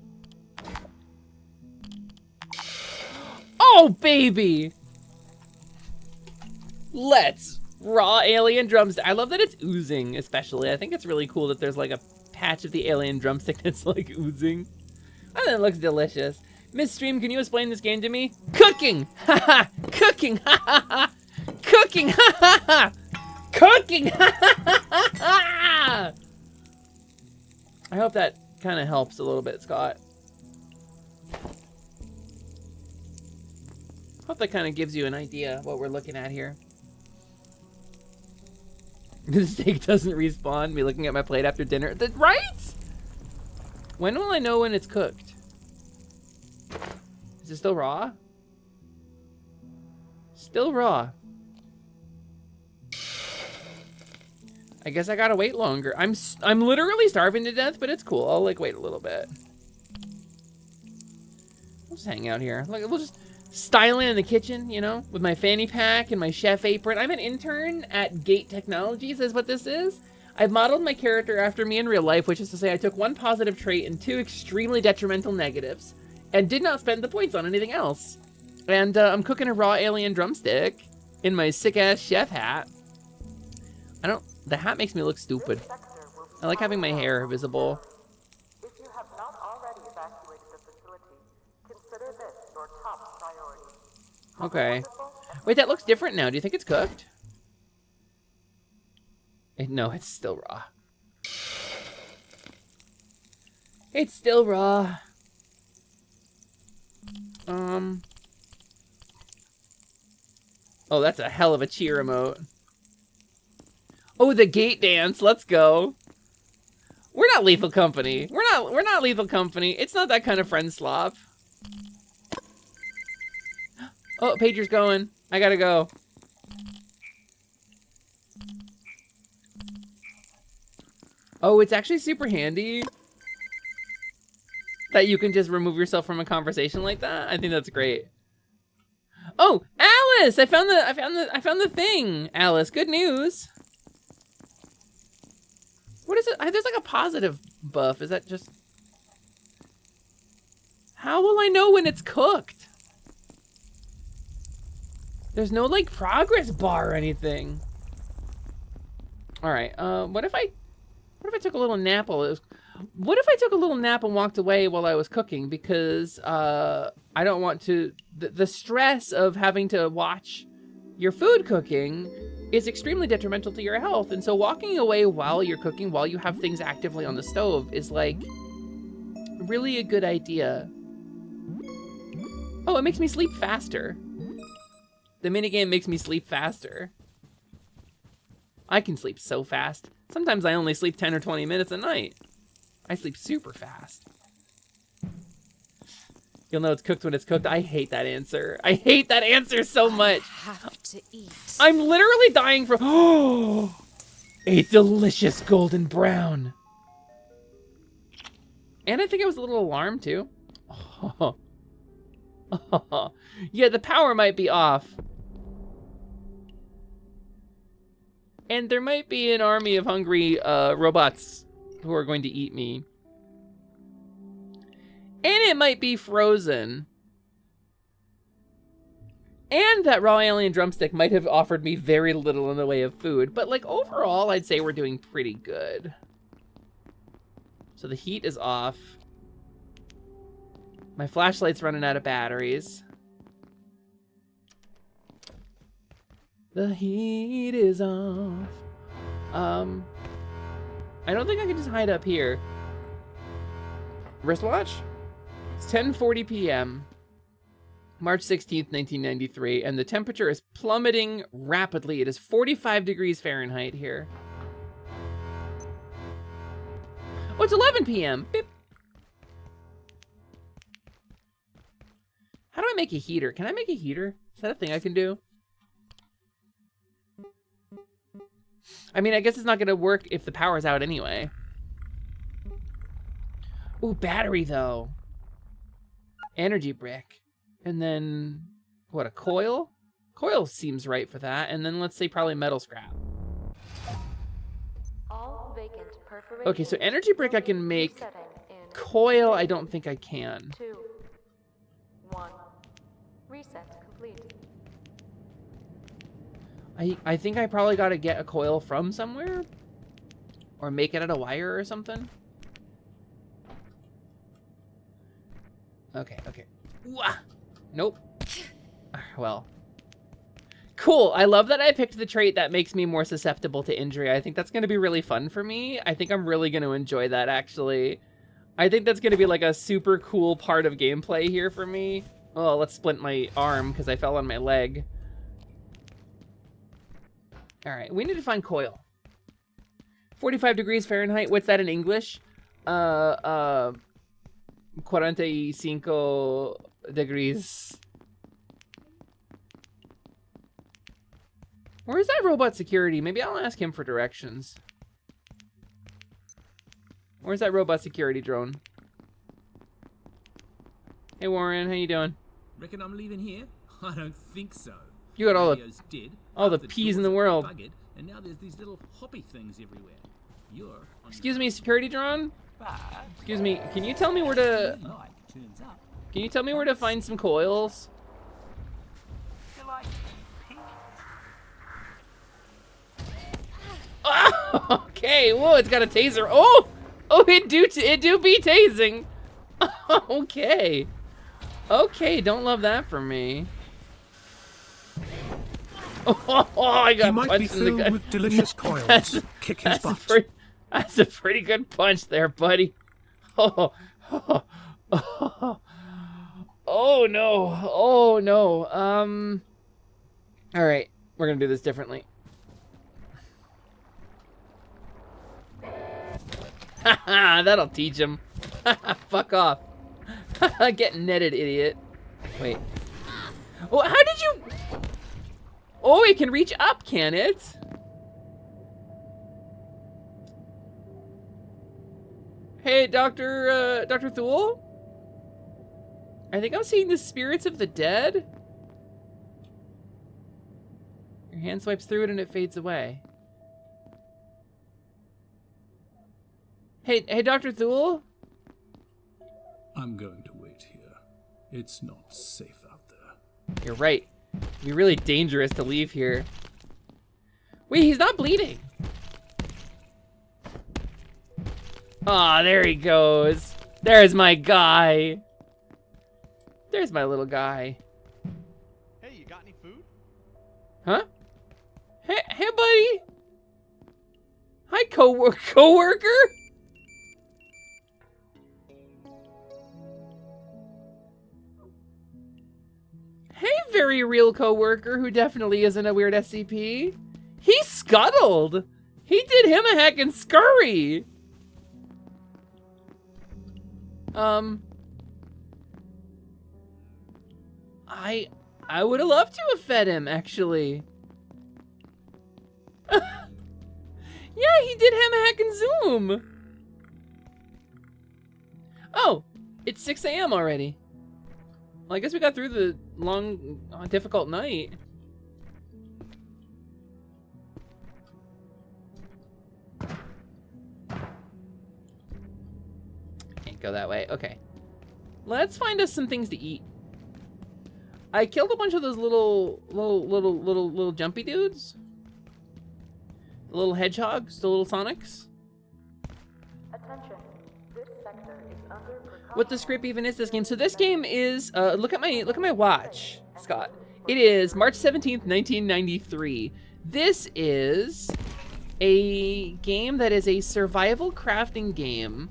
Oh, baby! Let's raw alien drumstick. I love that it's oozing, especially. I think it's really cool that there's like a patch of the alien drumstick that's like oozing. I think it looks delicious. Miss Stream, can you explain this game to me? Cooking! Ha ha! Cooking! Ha ha ha! Cooking! Ha ha ha! Cooking! Ha ha ha ha! I hope that kind of helps a little bit, Scott. Hope that kind of gives you an idea of what we're looking at here. The steak doesn't respawn. Me looking at my plate after dinner. Right? When will I know when it's cooked? Is it still raw? Still raw. I guess I gotta wait longer. I'm literally starving to death, but it's cool. I'll like wait a little bit. We'll just hang out here. Like we'll just styling in the kitchen, you know, with my fanny pack and my chef apron. I'm an intern at Gate Technologies is what this is. I've modeled my character after me in real life, which is to say I took one positive trait and two extremely detrimental negatives and did not spend the points on anything else. And I'm cooking a raw alien drumstick in my sick-ass chef hat. The hat makes me look stupid. I like having my hair visible. If you have not already evacuated the facility, consider this your top priority. Okay. Wait, that looks different now. Do you think it's cooked? No, it's still raw. It's still raw. Oh, that's a hell of a cheer emote. Oh, the gate dance. Let's go. We're not Lethal Company. We're not Lethal Company. It's not that kind of friend slop. Oh, pager's going. I gotta go. Oh, it's actually super handy that you can just remove yourself from a conversation like that. I think that's great. Oh, Alice! I found the thing. Alice, good news. What is it? There's like a positive buff. Is that just... How will I know when it's cooked? There's no like progress bar or anything. All right. What if I took a little nap while it was... What if I took a little nap and walked away while I was cooking? Because I don't want to... The stress of having to watch your food cooking is extremely detrimental to your health. And so walking away while you're cooking, while you have things actively on the stove is like really a good idea. Oh, it makes me sleep faster. The minigame makes me sleep faster. I can sleep so fast. Sometimes I only sleep 10 or 20 minutes a night. I sleep super fast. You'll know it's cooked when it's cooked. I hate that answer. I hate that answer so much. I have to eat. I'm literally dying for... Oh, a delicious golden brown. And I think I was a little alarmed too. Oh. Oh. Yeah, the power might be off. And there might be an army of hungry robots who are going to eat me. And it might be frozen. And that raw alien drumstick might have offered me very little in the way of food. But like overall, I'd say we're doing pretty good. So the heat is off. My flashlight's running out of batteries. The heat is off. I don't think I can just hide up here. Wristwatch? It's 10:40 p.m. March 16th, 1993, and the temperature is plummeting rapidly. It is 45 degrees Fahrenheit here. Oh, it's 11 p.m. Beep. How do I make a heater? Can I make a heater? Is that a thing I can do? I mean, I guess it's not going to work if the power's out anyway. Ooh, battery, though. Energy brick. And then, what, a coil? Coil seems right for that. And then let's say probably metal scrap. All vacant perforations. Okay, so energy brick I can make. Coil I don't think I can. 2, 1. Reset complete. I think I probably got to get a coil from somewhere. Or make it out of wire or something. Okay, okay. Wah! Nope. Well. Cool. I love that I picked the trait that makes me more susceptible to injury. I think that's going to be really fun for me. I think I'm really going to enjoy that, actually. I think that's going to be like a super cool part of gameplay here for me. Oh, let's splint my arm because I fell on my leg. All right, we need to find coil. 45 degrees Fahrenheit. What's that in English? 45 degrees. Where's that robot security? Maybe I'll ask him for directions. Where's that robot security drone? Hey Warren, how you doing? Reckon I'm leaving here? I don't think so. You got all Radio's dead, the half peas in doors the are world. buggered, and now there's these little hoppy things everywhere. You're on Excuse me, security drone? Excuse me, can you tell me where to... turns up. Can you tell me where to find some coils? Oh, okay, whoa, it's got a taser. Oh! Oh, it do be tasing. Okay. Okay, don't love that for me. Oh, I got punched in the gut. With delicious coils. Kick his butt. That's a pretty good punch there, buddy. Oh, oh, oh, oh no. Oh no. All right, we're gonna do this differently. Haha, that'll teach him. Fuck off. Get netted, idiot. Wait. Oh, how did you... Oh, it can reach up, can it? Hey, Dr. Thule? I think I'm seeing the spirits of the dead. Your hand swipes through it and it fades away. Hey, Dr. Thule? I'm going to wait here. It's not safe out there. You're right. It'd be really dangerous to leave here. Wait, he's not bleeding. Aw, there he goes. There's my guy. There's my little guy. Hey, you got any food? Huh? Hey, buddy. Hi, coworker. Hey, very real coworker who definitely isn't a weird SCP. He scuttled. He did him a heckin' scurry. I would have loved to have fed him, actually. Yeah, he did him a heckin' zoom. Oh, it's 6 a.m. already. Well, I guess we got through the long, difficult night. Can't go that way. Okay. Let's find us some things to eat. I killed a bunch of those little jumpy dudes. The little hedgehogs, the little Sonics. Attention. This sector is under What the script even is this game? So this game is look at my watch, Scott. It is March 17th, 1993. This is a game that is a survival crafting game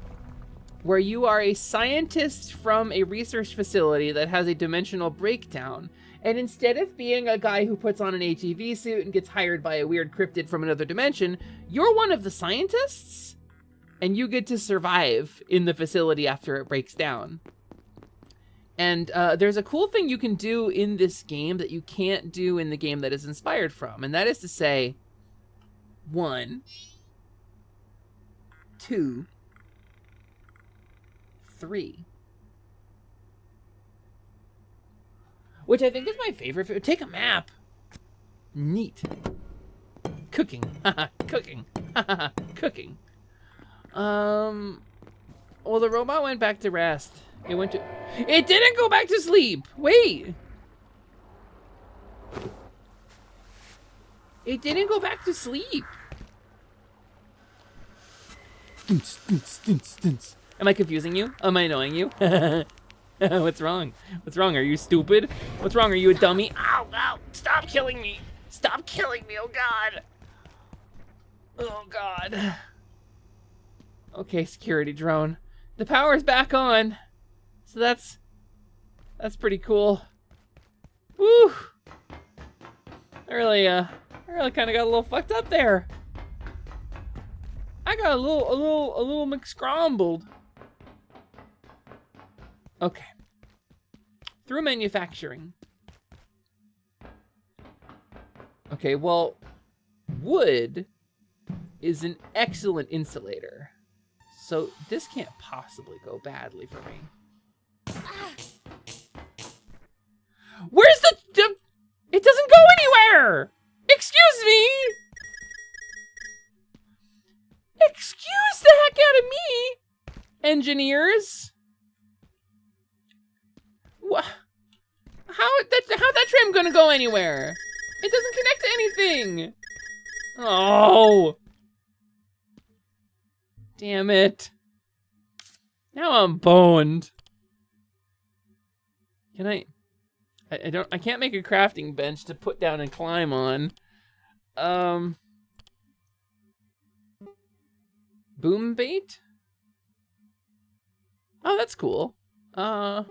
where you are a scientist from a research facility that has a dimensional breakdown. And instead of being a guy who puts on an HEV suit and gets hired by a weird cryptid from another dimension, you're one of the scientists and you get to survive in the facility after it breaks down. And there's a cool thing you can do in this game that you can't do in the game that is inspired from. And that is to say, 1, 2, 3. which I think is my favorite food. Take a map. Neat. Cooking. Cooking. Cooking. Well, the robot went back to rest. It didn't go back to sleep. Wait. It didn't go back to sleep. Am I confusing you? Am I annoying you? What's wrong? What's wrong? Are you stupid? What's wrong? Are you a dummy? Ow, ow. Stop killing me. Stop killing me. Oh, God. Oh, God. Okay, security drone. The power's back on. So that's pretty cool. Woo! I really kind of got a little fucked up there. I got a little McScrambled. Okay. Through manufacturing. Okay, well, wood is an excellent insulator. So this can't possibly go badly for me. Where's the it doesn't go anywhere! Excuse me! Excuse the heck out of me! Engineers? What? How's that tram gonna go anywhere? It doesn't connect to anything! Oh! Damn it. Now I'm boned. Can I can't make a crafting bench to put down and climb on. Boom bait? Oh, that's cool. A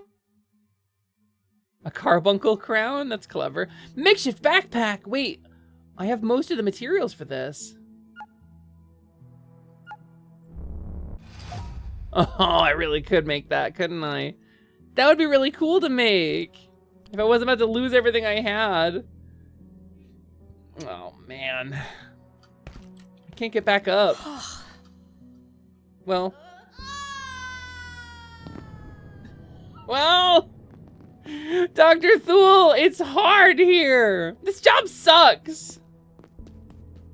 carbuncle crown? That's clever. Makeshift backpack! Wait, I have most of the materials for this. Oh, I really could make that, couldn't I? That would be really cool to make. If I wasn't about to lose everything I had. Oh, man. I can't get back up. Well. Dr. Thule, it's hard here. This job sucks.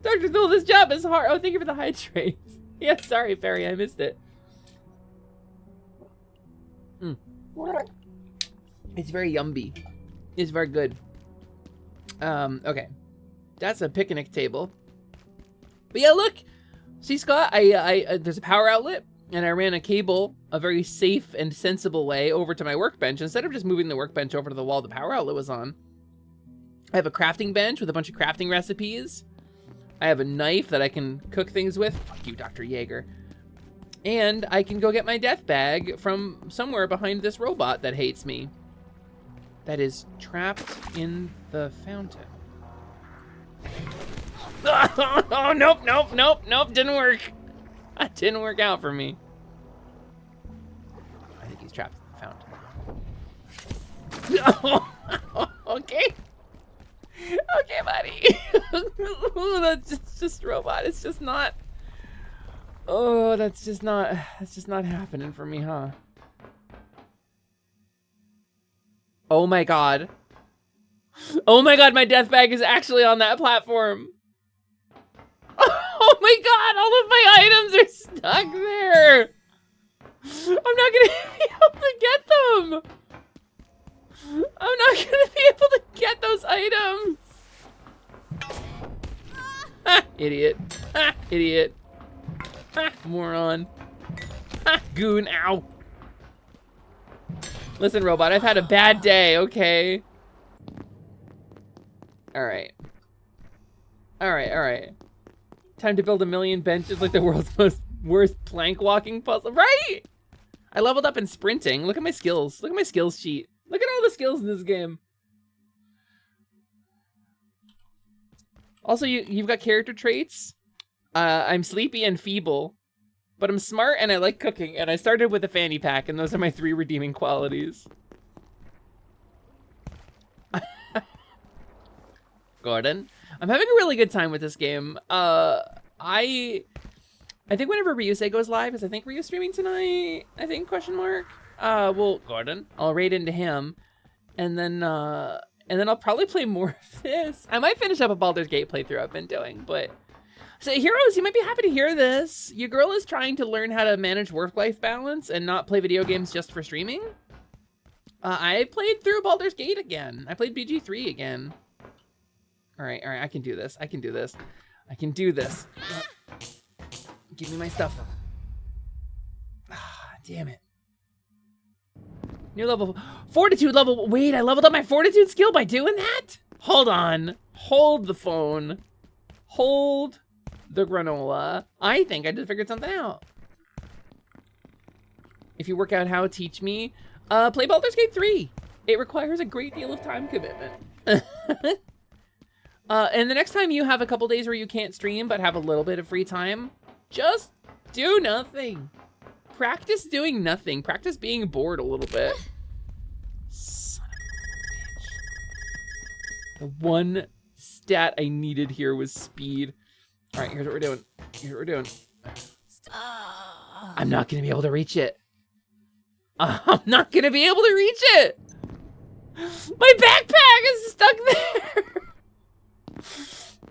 Dr. Thule, this job is hard. Oh, thank you for the hydrates. Yeah, sorry, Fairy, I missed it. It's very yummy. It's very good. Okay. That's a picnic table. But yeah, look. See, Scott, there's a power outlet, and I ran a cable a very safe and sensible way over to my workbench. Instead of just moving the workbench over to the wall the power outlet was on, I have a crafting bench with a bunch of crafting recipes. I have a knife that I can cook things with. Fuck you, Dr. Jaeger. And I can go get my death bag from somewhere behind this robot that hates me. That is trapped in the fountain. Oh, nope, didn't work. That didn't work out for me. I think he's trapped in the fountain. Okay. Okay, buddy. That's just robot. It's just not. Oh, that's just not happening for me, huh? Oh my god. Oh my god, my death bag is actually on that platform. Oh my god, all of my items are stuck there. I'm not gonna be able to get them. I'm not gonna be able to get those items. Ha, idiot. Ha, idiot. Ha, moron. Ha, goon, ow. Listen, robot, I've had a bad day, okay? Alright. Alright. Time to build 1,000,000 benches like the world's worst plank walking puzzle. Right? I leveled up in sprinting. Look at my skills. Look at my skills sheet. Look at all the skills in this game. Also, you've got character traits. I'm sleepy and feeble. But I'm smart and I like cooking. And I started with a fanny pack. And those are my 3 redeeming qualities. Gordon. I'm having a really good time with this game. I think whenever Ryusei goes live, is I think Ryu's streaming tonight? I think, question mark. Well, Gordon, I'll raid into him. And then I'll probably play more of this. I might finish up a Baldur's Gate playthrough I've been doing, but... So, heroes, you might be happy to hear this. Your girl is trying to learn how to manage work-life balance and not play video games just for streaming. I played through Baldur's Gate again. I played BG3 again. All right, I can do this. I can do this. I can do this. Give me my stuff. Ah, damn it. New level, fortitude level. Wait, I leveled up my fortitude skill by doing that? Hold on. Hold the phone. Hold the granola. I think I just figured something out. If you work out how, teach me. Play Baldur's Gate 3. It requires a great deal of time commitment. And the next time you have a couple days where you can't stream but have a little bit of free time, just do nothing. Practice doing nothing. Practice being bored a little bit. Son of a bitch. The one stat I needed here was speed. All right, here's what we're doing. Here's what we're doing. I'm not gonna be able to reach it. I'm not gonna be able to reach it. My backpack is stuck there.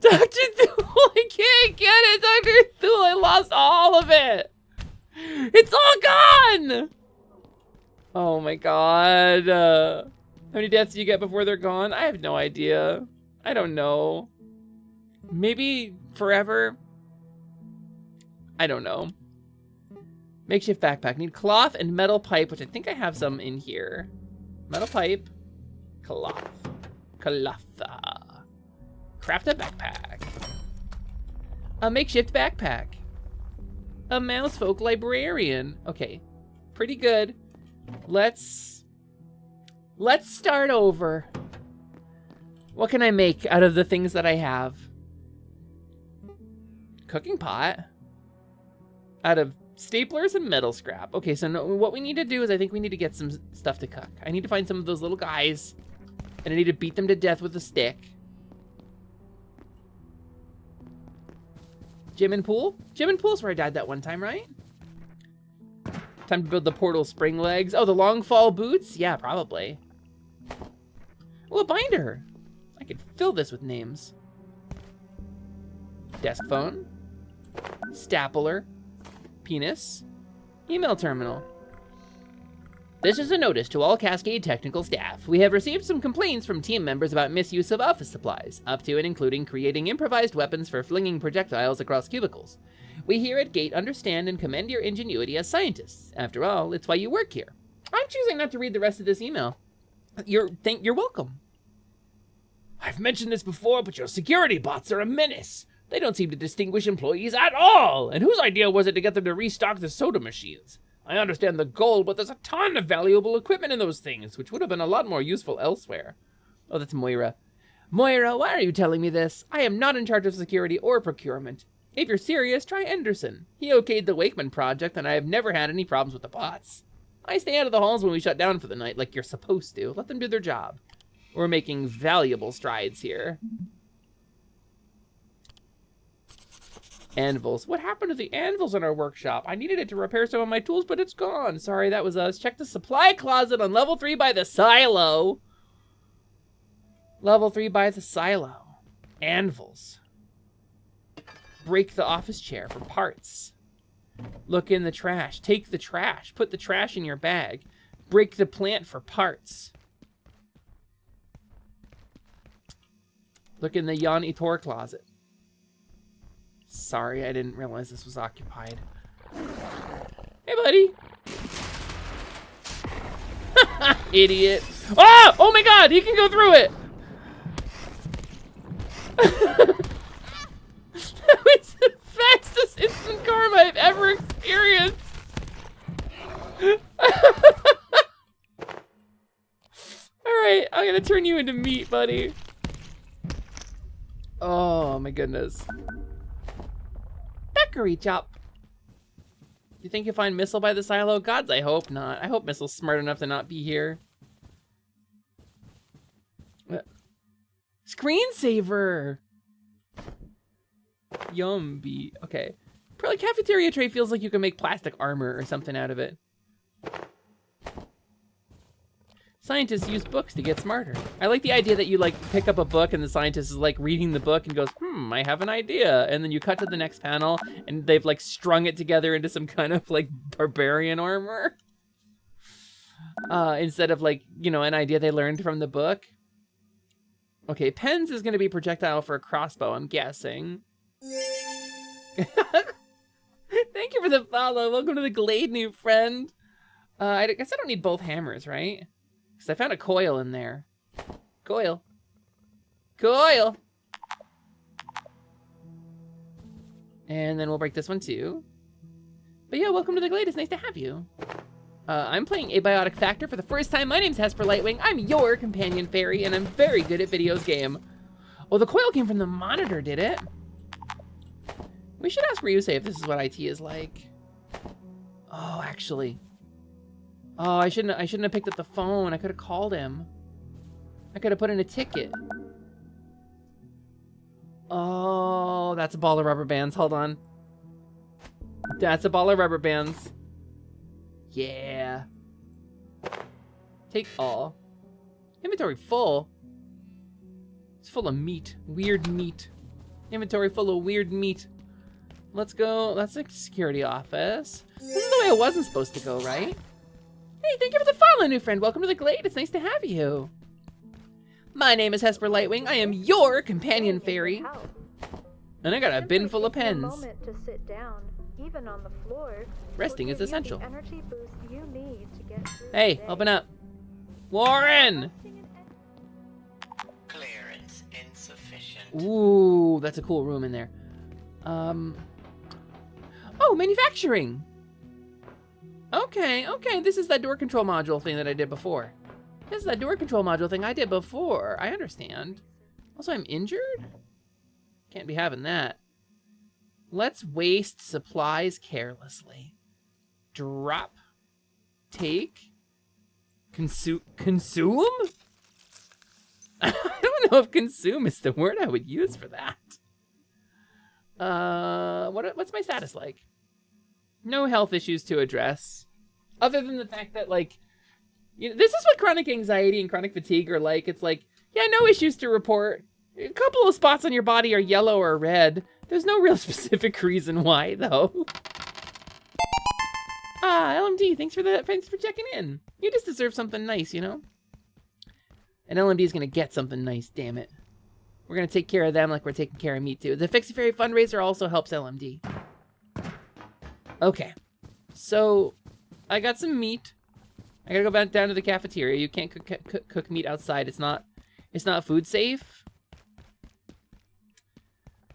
Dr. Thule, I can't get it. Dr. Thule, I lost all of it. It's all gone. Oh my God. How many deaths do you get before they're gone? I have no idea. I don't know. Maybe forever. I don't know. Makeshift backpack. Need cloth and metal pipe, which I think I have some in here. Metal pipe. Cloth. Cloth. Craft a backpack. A makeshift backpack. A mousefolk librarian. Okay. Pretty good. Let's start over. What can I make out of the things that I have? Cooking pot. Out of staplers and metal scrap. Okay, so what we need to do is I think we need to get some stuff to cook. I need to find some of those little guys, and I need to beat them to death with a stick. Gym and pool? Gym and pool's where I died that one time, right? Time to build the portal spring legs. Oh, the long fall boots? Yeah, probably. Oh, a binder. I could fill this with names. Desk phone. Stapler. Penis. Email terminal. This is a notice to all Cascade technical staff. We have received some complaints from team members about misuse of office supplies, up to and including creating improvised weapons for flinging projectiles across cubicles. We here at Gate understand and commend your ingenuity as scientists. After all, it's why you work here. I'm choosing not to read the rest of this email. You're welcome. I've mentioned this before, but your security bots are a menace. They don't seem to distinguish employees at all. And whose idea was it to get them to restock the soda machines? I understand the goal, but there's a ton of valuable equipment in those things, which would have been a lot more useful elsewhere. Oh, that's Moira. Moira, why are you telling me this? I am not in charge of security or procurement. If you're serious, try Anderson. He okayed the Wakeman project, and I have never had any problems with the bots. I stay out of the halls when we shut down for the night, like you're supposed to. Let them do their job. We're making valuable strides here. Anvils. What happened to the anvils in our workshop? I needed it to repair some of my tools, but it's gone. Sorry, that was us. Check the supply closet on level 3 by the silo. Level 3 by the silo. Anvils. Break the office chair for parts. Look in the trash. Take the trash. Put the trash in your bag. Break the plant for parts. Look in the Jan Itor closet. Sorry, I didn't realize this was occupied. Hey, buddy. Idiot. Oh! Oh my God, he can go through it. That was the fastest instant karma I've ever experienced. Alright, I'm gonna turn you into meat, buddy. Oh my goodness. Bakery chop. You think you'll find Missile by the silo? Gods, I hope not. I hope Missile's smart enough to not be here. Screensaver. Yummy. Okay. Probably cafeteria tray feels like you can make plastic armor or something out of it. Scientists use books to get smarter. I like the idea that you like pick up a book and the scientist is like reading the book and goes, I have an idea. And then you cut to the next panel and they've like strung it together into some kind of like barbarian armor. Instead of like, you know, an idea they learned from the book. Okay, pens is gonna be projectile for a crossbow, I'm guessing. Thank you for the follow. Welcome to the Glade, new friend. I guess I don't need both hammers, right? Because I found a coil in there. Coil. Coil! And then we'll break this one too. But yeah, welcome to the Glade. It's nice to have you. I'm playing Abiotic Factor for the first time. My name's Hesper Lightwing. I'm your companion fairy, and I'm very good at videos game. Oh, the coil came from the monitor, did it? We should ask Ryusei if this is what IT is like. Oh, actually. Oh, I shouldn't have picked up the phone. I could have called him. I could have put in a ticket. Oh, that's a ball of rubber bands. Hold on. That's a ball of rubber bands. Yeah. Take all. Inventory full. It's full of meat. Weird meat. Inventory full of weird meat. Let's go. That's a security office. This is the way it wasn't supposed to go, right? Hey, thank you for the follow, new friend. Welcome to the Glade. It's nice to have you. My name is Hesper Lightwing. I am your companion fairy. And I got a bin full of pens. Moment to sit down, even on the floor. Resting is essential. Energy boost you need to get through hey, open up. Warren! Clearance insufficient. Ooh, that's a cool room in there. Oh, manufacturing! Okay, this is that door control module thing that I did before. This is that door control module thing I did before. I understand. Also, I'm injured? Can't be having that. Let's waste supplies carelessly. Drop. Take. Consume? I don't know if consume is the word I would use for that. What's my status like? No health issues to address. Other than the fact that, like, you know, this is what chronic anxiety and chronic fatigue are like. It's like, yeah, no issues to report. A couple of spots on your body are yellow or red. There's no real specific reason why, though. LMD, thanks for checking in. You just deserve something nice, you know? And LMD is gonna get something nice, damn it. We're gonna take care of them like we're taking care of me too. The Fix It Fairy fundraiser also helps LMD. Okay, so I got some meat. I gotta go back down to the cafeteria. You can't cook meat outside. It's not food safe.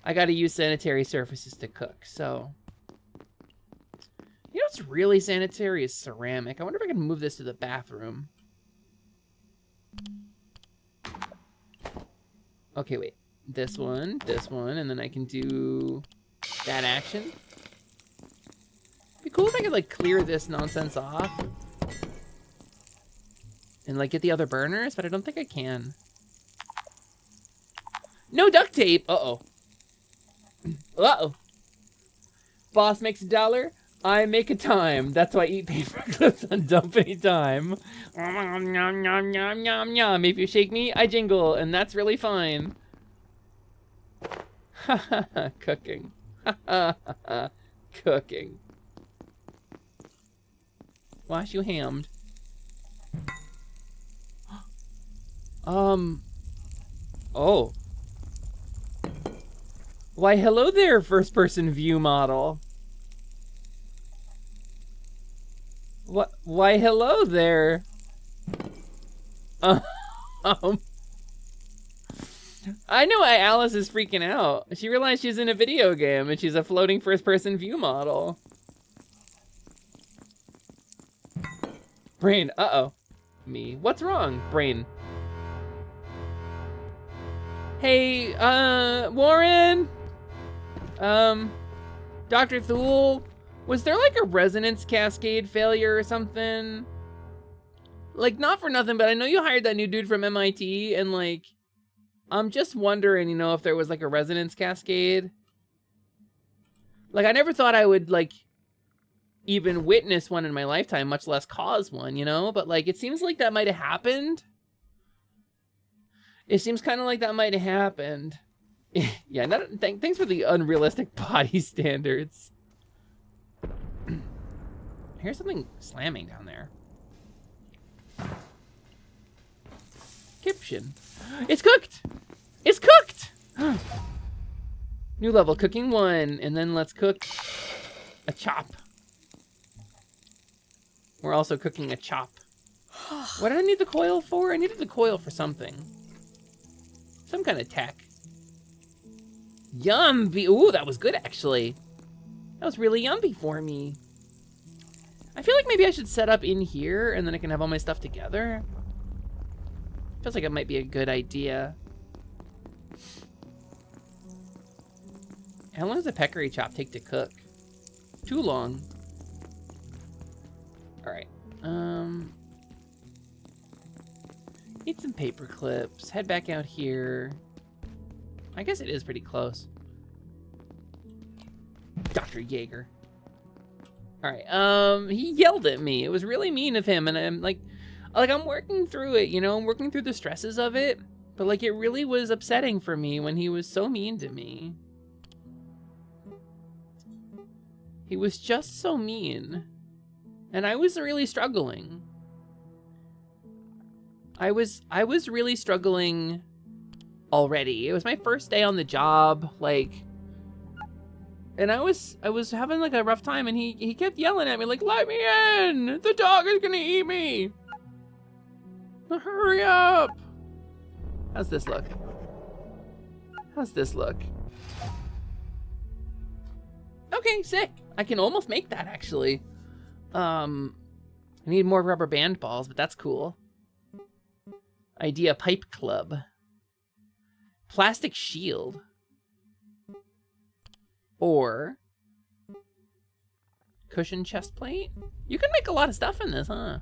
I gotta use sanitary surfaces to cook, so. You know what's really sanitary is ceramic. I wonder if I can move this to the bathroom. Okay, wait. This one, and then I can do that action. It'd be cool if I could, like, clear this nonsense off. And, like, get the other burners, but I don't think I can. No duct tape! Uh-oh. Uh-oh. Boss makes $1, I make a time. That's why I eat paper clips on dump any time. Nom, nom, nom, nom, nom, nom. If you shake me, I jingle, and that's really fine. Ha ha ha, cooking. Ha ha ha, cooking. Wash you hammed. Oh. Why, hello there, first-person view model. What? Why, hello there. I know why Alice is freaking out. She realized she's in a video game and she's a floating first-person view model. Brain, uh-oh. Me. What's wrong, Brain? Hey, Warren? Dr. Thule? Was there like a resonance cascade failure or something? Like, not for nothing, but I know you hired that new dude from MIT, and like, I'm just wondering, you know, if there was like a resonance cascade. Like, I never thought I would like even witness one in my lifetime, much less cause one, you know? But, like, it seems like that might have happened. It seems kind of like that might have happened. Yeah, thanks for the unrealistic body standards. Here's something slamming down there. Kitchen. It's cooked! It's cooked! New level, cooking 1. And then let's cook a chop. We're also cooking a chop. What did I need the coil for? I needed the coil for something. Some kind of tech. Yummy. Ooh, that was good, actually. That was really yummy for me. I feel like maybe I should set up in here, and then I can have all my stuff together. Feels like it might be a good idea. How long does a peccary chop take to cook? Too long. Alright. Need some paper clips. Head back out here. I guess it is pretty close. Dr. Jaeger. Alright, he yelled at me. It was really mean of him, and I'm like I'm working through it, you know? I'm working through the stresses of it. But, like, it really was upsetting for me when he was so mean to me. He was just so mean. And I was really struggling. I was really struggling already. It was my first day on the job, like, and I was having like a rough time, and he kept yelling at me like, "Let me in! The dog is gonna eat me! Hurry up!" How's this look? How's this look? Okay, sick. I can almost make that, actually. I need more rubber band balls, but that's cool. Idea pipe club. Plastic shield. Or cushion chest plate. You can make a lot of stuff in this, huh?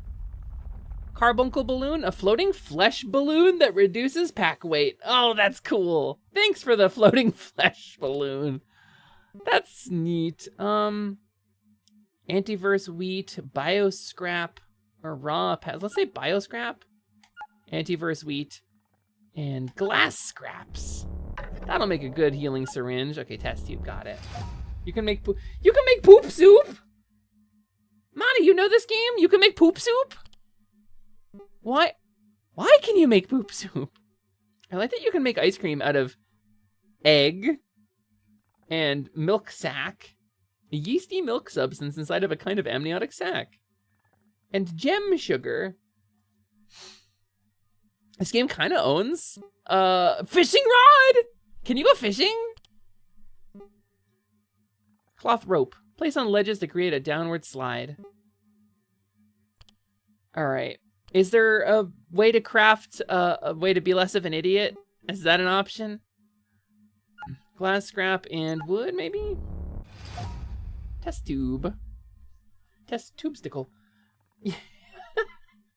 Carbuncle balloon, a floating flesh balloon that reduces pack weight. Oh, that's cool. Thanks for the floating flesh balloon. That's neat. Antiverse wheat, bioscrap, or raw pads. Let's say bioscrap, antiverse wheat, and glass scraps. That'll make a good healing syringe. Okay, test tube, got it. You can make poop soup. Monty, you know this game? You can make poop soup? Why can you make poop soup? I like that you can make ice cream out of egg and milk sac, a yeasty milk substance inside of a kind of amniotic sac, and gem sugar. This game kind of owns fishing rod. Can you go fishing? Cloth rope. Place on ledges to create a downward slide. All right. Is there a way to craft a way to be less of an idiot? Is that an option? Glass scrap and wood, maybe? Test tube. Test tubesticle. I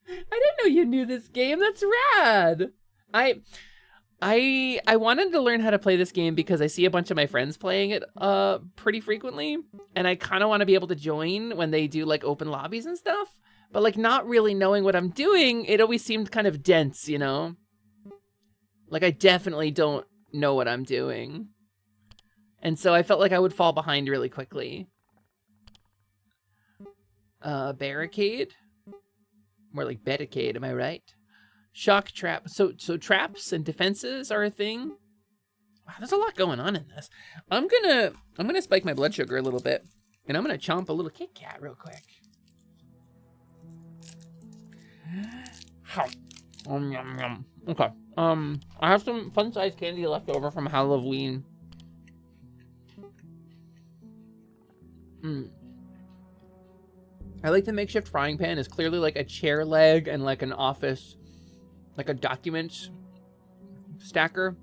didn't know you knew this game. That's rad. I wanted to learn how to play this game because I see a bunch of my friends playing it pretty frequently, and I kind of want to be able to join when they do like open lobbies and stuff. But like not really knowing what I'm doing, it always seemed kind of dense, you know? Like I definitely don't know what I'm doing. And so I felt like I would fall behind really quickly. Barricade? More like Bedicade, am I right? Shock trap. So traps and defenses are a thing. Wow, there's a lot going on in this. I'm gonna spike my blood sugar a little bit, and I'm gonna chomp a little Kit Kat real quick. Yum, yum. Okay. I have some fun-sized candy left over from Halloween. I like the makeshift frying pan is clearly like a chair leg and like an office, like a document stacker.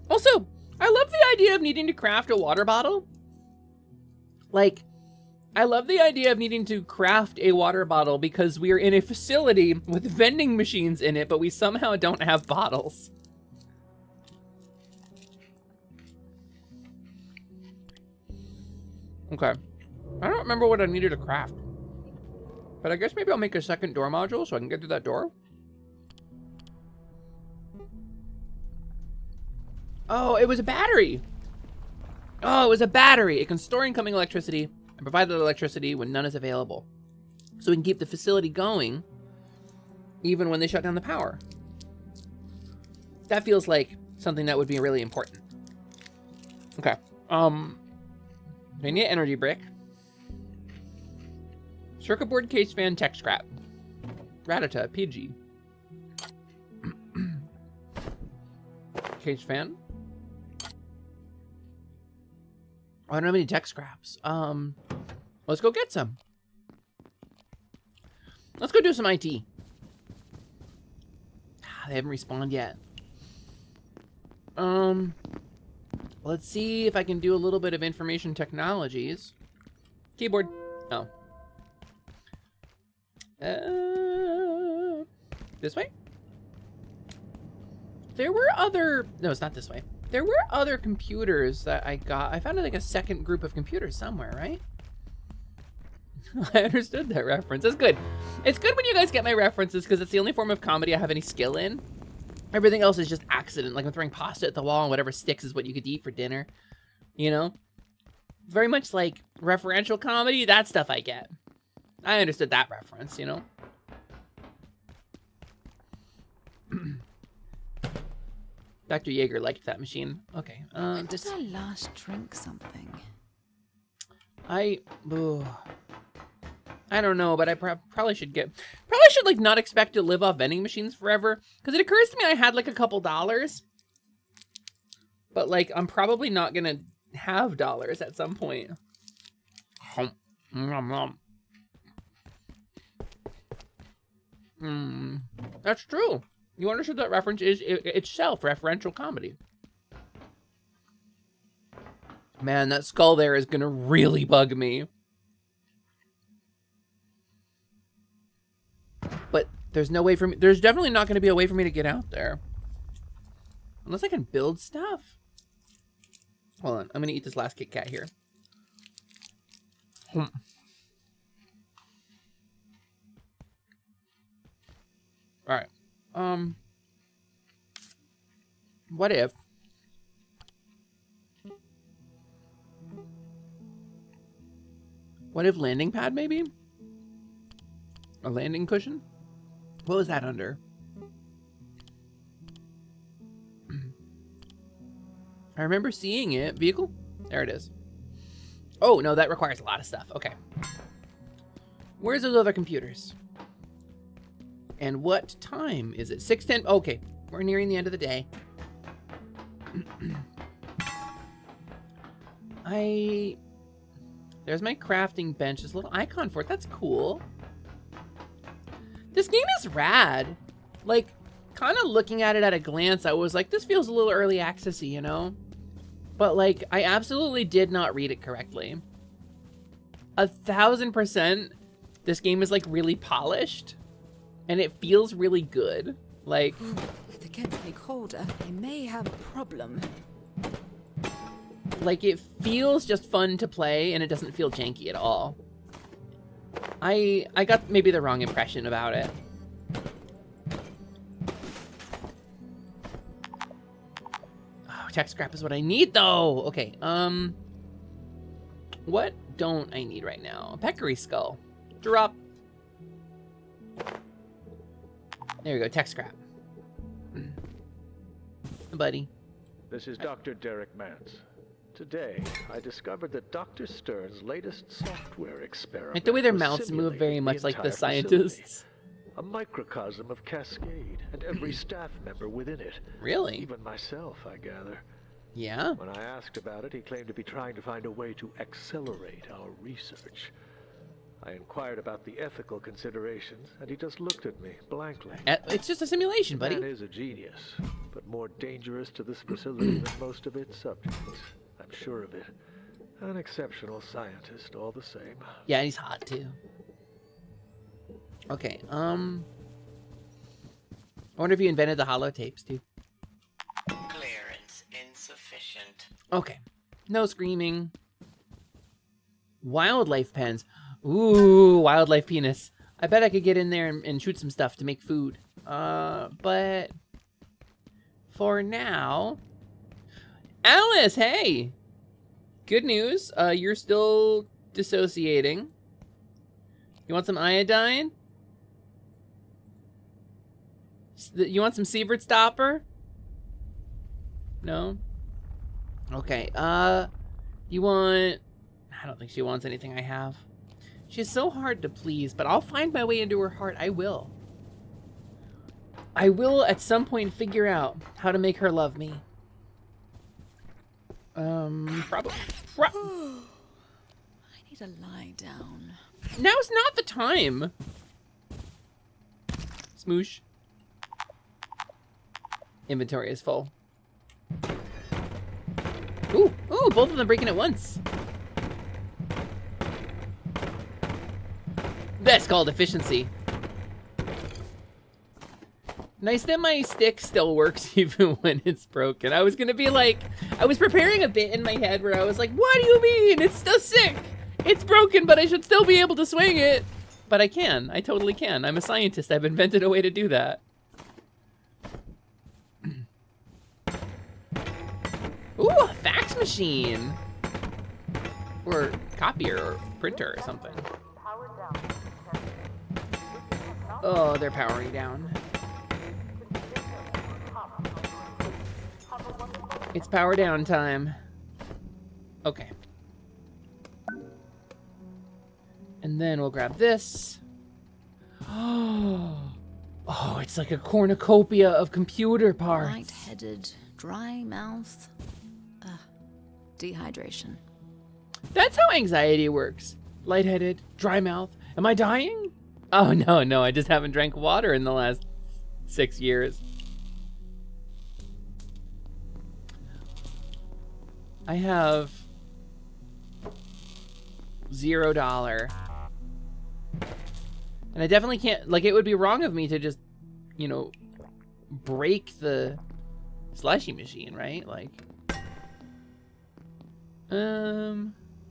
Also, I love the idea of needing to craft a water bottle. Like, I love the idea of needing to craft a water bottle because we are in a facility with vending machines in it, but we somehow don't have bottles. Okay. I don't remember what I needed to craft. But I guess maybe I'll make a second door module so I can get through that door. Oh, it was a battery. Oh, it was a battery. It can store incoming electricity and provide that electricity when none is available. So we can keep the facility going even when they shut down the power. That feels like something that would be really important. Okay. We need an energy brick. Circuit board, case fan, tech scrap. Ratata, PG. Case fan. I don't have any tech scraps. Let's go get some. Let's go do some IT. They haven't respawned yet. Let's see if I can do a little bit of information technologies. Keyboard. Oh. This way? There were other... No, it's not this way. There were other computers that I got. I found like a second group of computers somewhere, right? I understood that reference. That's good. It's good when you guys get my references because it's the only form of comedy I have any skill in. Everything else is just accident. Like I'm throwing pasta at the wall and whatever sticks is what you could eat for dinner. You know? Very much like referential comedy, that stuff I get. I understood that reference, you know? Dr. Yeager liked that machine. Okay. When did I last drink something? I don't know, but I probably should like not expect to live off vending machines forever. Because it occurs to me I had like a couple dollars. But like, I'm probably not gonna have dollars at some point. That's true. You understood that reference is itself referential comedy. Man, that skull there is gonna really bug me. But there's no way for me. There's definitely not gonna be a way for me to get out there. Unless I can build stuff. Hold on, I'm gonna eat this last Kit Kat here. Alright. What if... What if landing pad, maybe? A landing cushion? What was that under? I remember seeing it. Vehicle? There it is. Oh, no, that requires a lot of stuff. Okay. Where's those other computers? And what time is it? 6:10. Okay, we're nearing the end of the day. There's my crafting bench. This little icon for it. That's cool. This game is rad. Like, kind of looking at it at a glance, I was like, this feels a little early accessy, you know? But like, I absolutely did not read it correctly. 1000%, this game is like really polished. And it feels really good. Like... If it gets any colder, I may have a problem. Like, it feels just fun to play, and it doesn't feel janky at all. I got maybe the wrong impression about it. Oh, tech scrap is what I need, though! Okay, what don't I need right now? A peccary skull. Drop. There we go, tech scrap. Buddy. This is Dr. Derek Mance. Today, I discovered that Dr. Stern's latest software experiment. Like the way their was mouths move very simulating much like the entire scientists. facility. A microcosm of Cascade, and every staff member within it. Really? Even myself, I gather. Yeah? When I asked about it, he claimed to be trying to find a way to accelerate our research. I inquired about the ethical considerations, and he just looked at me blankly. It's just a simulation, buddy. The man is a genius, but more dangerous to this facility than most of its subjects. I'm sure of it. An exceptional scientist, all the same. Yeah, he's hot, too. Okay, I wonder if you invented the holotapes, too. Clearance insufficient. Okay. No screaming. Wildlife pens. Ooh, wildlife penis. I bet I could get in there and shoot some stuff to make food. But for now, Alice, hey! Good news, you're still dissociating. You want some iodine? You want some Sievert stopper? No? Okay, you want... I don't think she wants anything I have. She's so hard to please, but I'll find my way into her heart. I will. I will at some point figure out how to make her love me. Probably. I need to lie down. Now's not the time. Smoosh. Inventory is full. Ooh, both of them breaking at once. That's called efficiency. Nice that my stick still works even when it's broken. I was gonna be like, I was preparing a bit in my head where I was like, what do you mean? It's still sick. It's broken, but I should still be able to swing it. But I can, I totally can. I'm a scientist, I've invented a way to do that. Ooh, a fax machine. Or copier or printer or something. Oh, they're powering down. It's power down time. Okay. And then we'll grab this. Oh, it's like a cornucopia of computer parts. Light-headed, dry mouth, dehydration. That's how anxiety works. Lightheaded, dry mouth. Am I dying? Oh, no, I just haven't drank water in the last 6 years. I have $0. And I definitely can't, like, it would be wrong of me to just, you know, break the slushy machine, right? Like,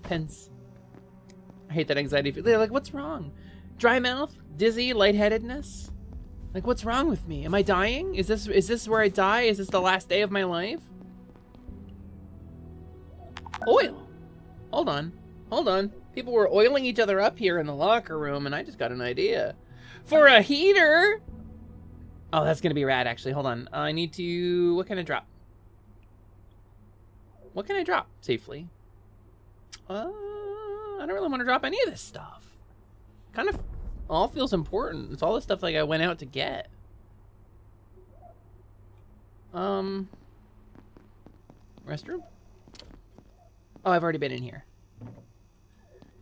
pence. I hate that anxiety. They're like, what's wrong? Dry mouth, dizzy, lightheadedness. Like, what's wrong with me? Am I dying? Is this where I die? Is this the last day of my life? Oil. Hold on. People were oiling each other up here in the locker room, and I just got an idea. For a heater! Oh, that's gonna be rad, actually. Hold on. I need to... What can I drop? What can I drop safely? I don't really want to drop any of this stuff. Kind of all feels important. It's all the stuff like I went out to get. Restroom? Oh, I've already been in here.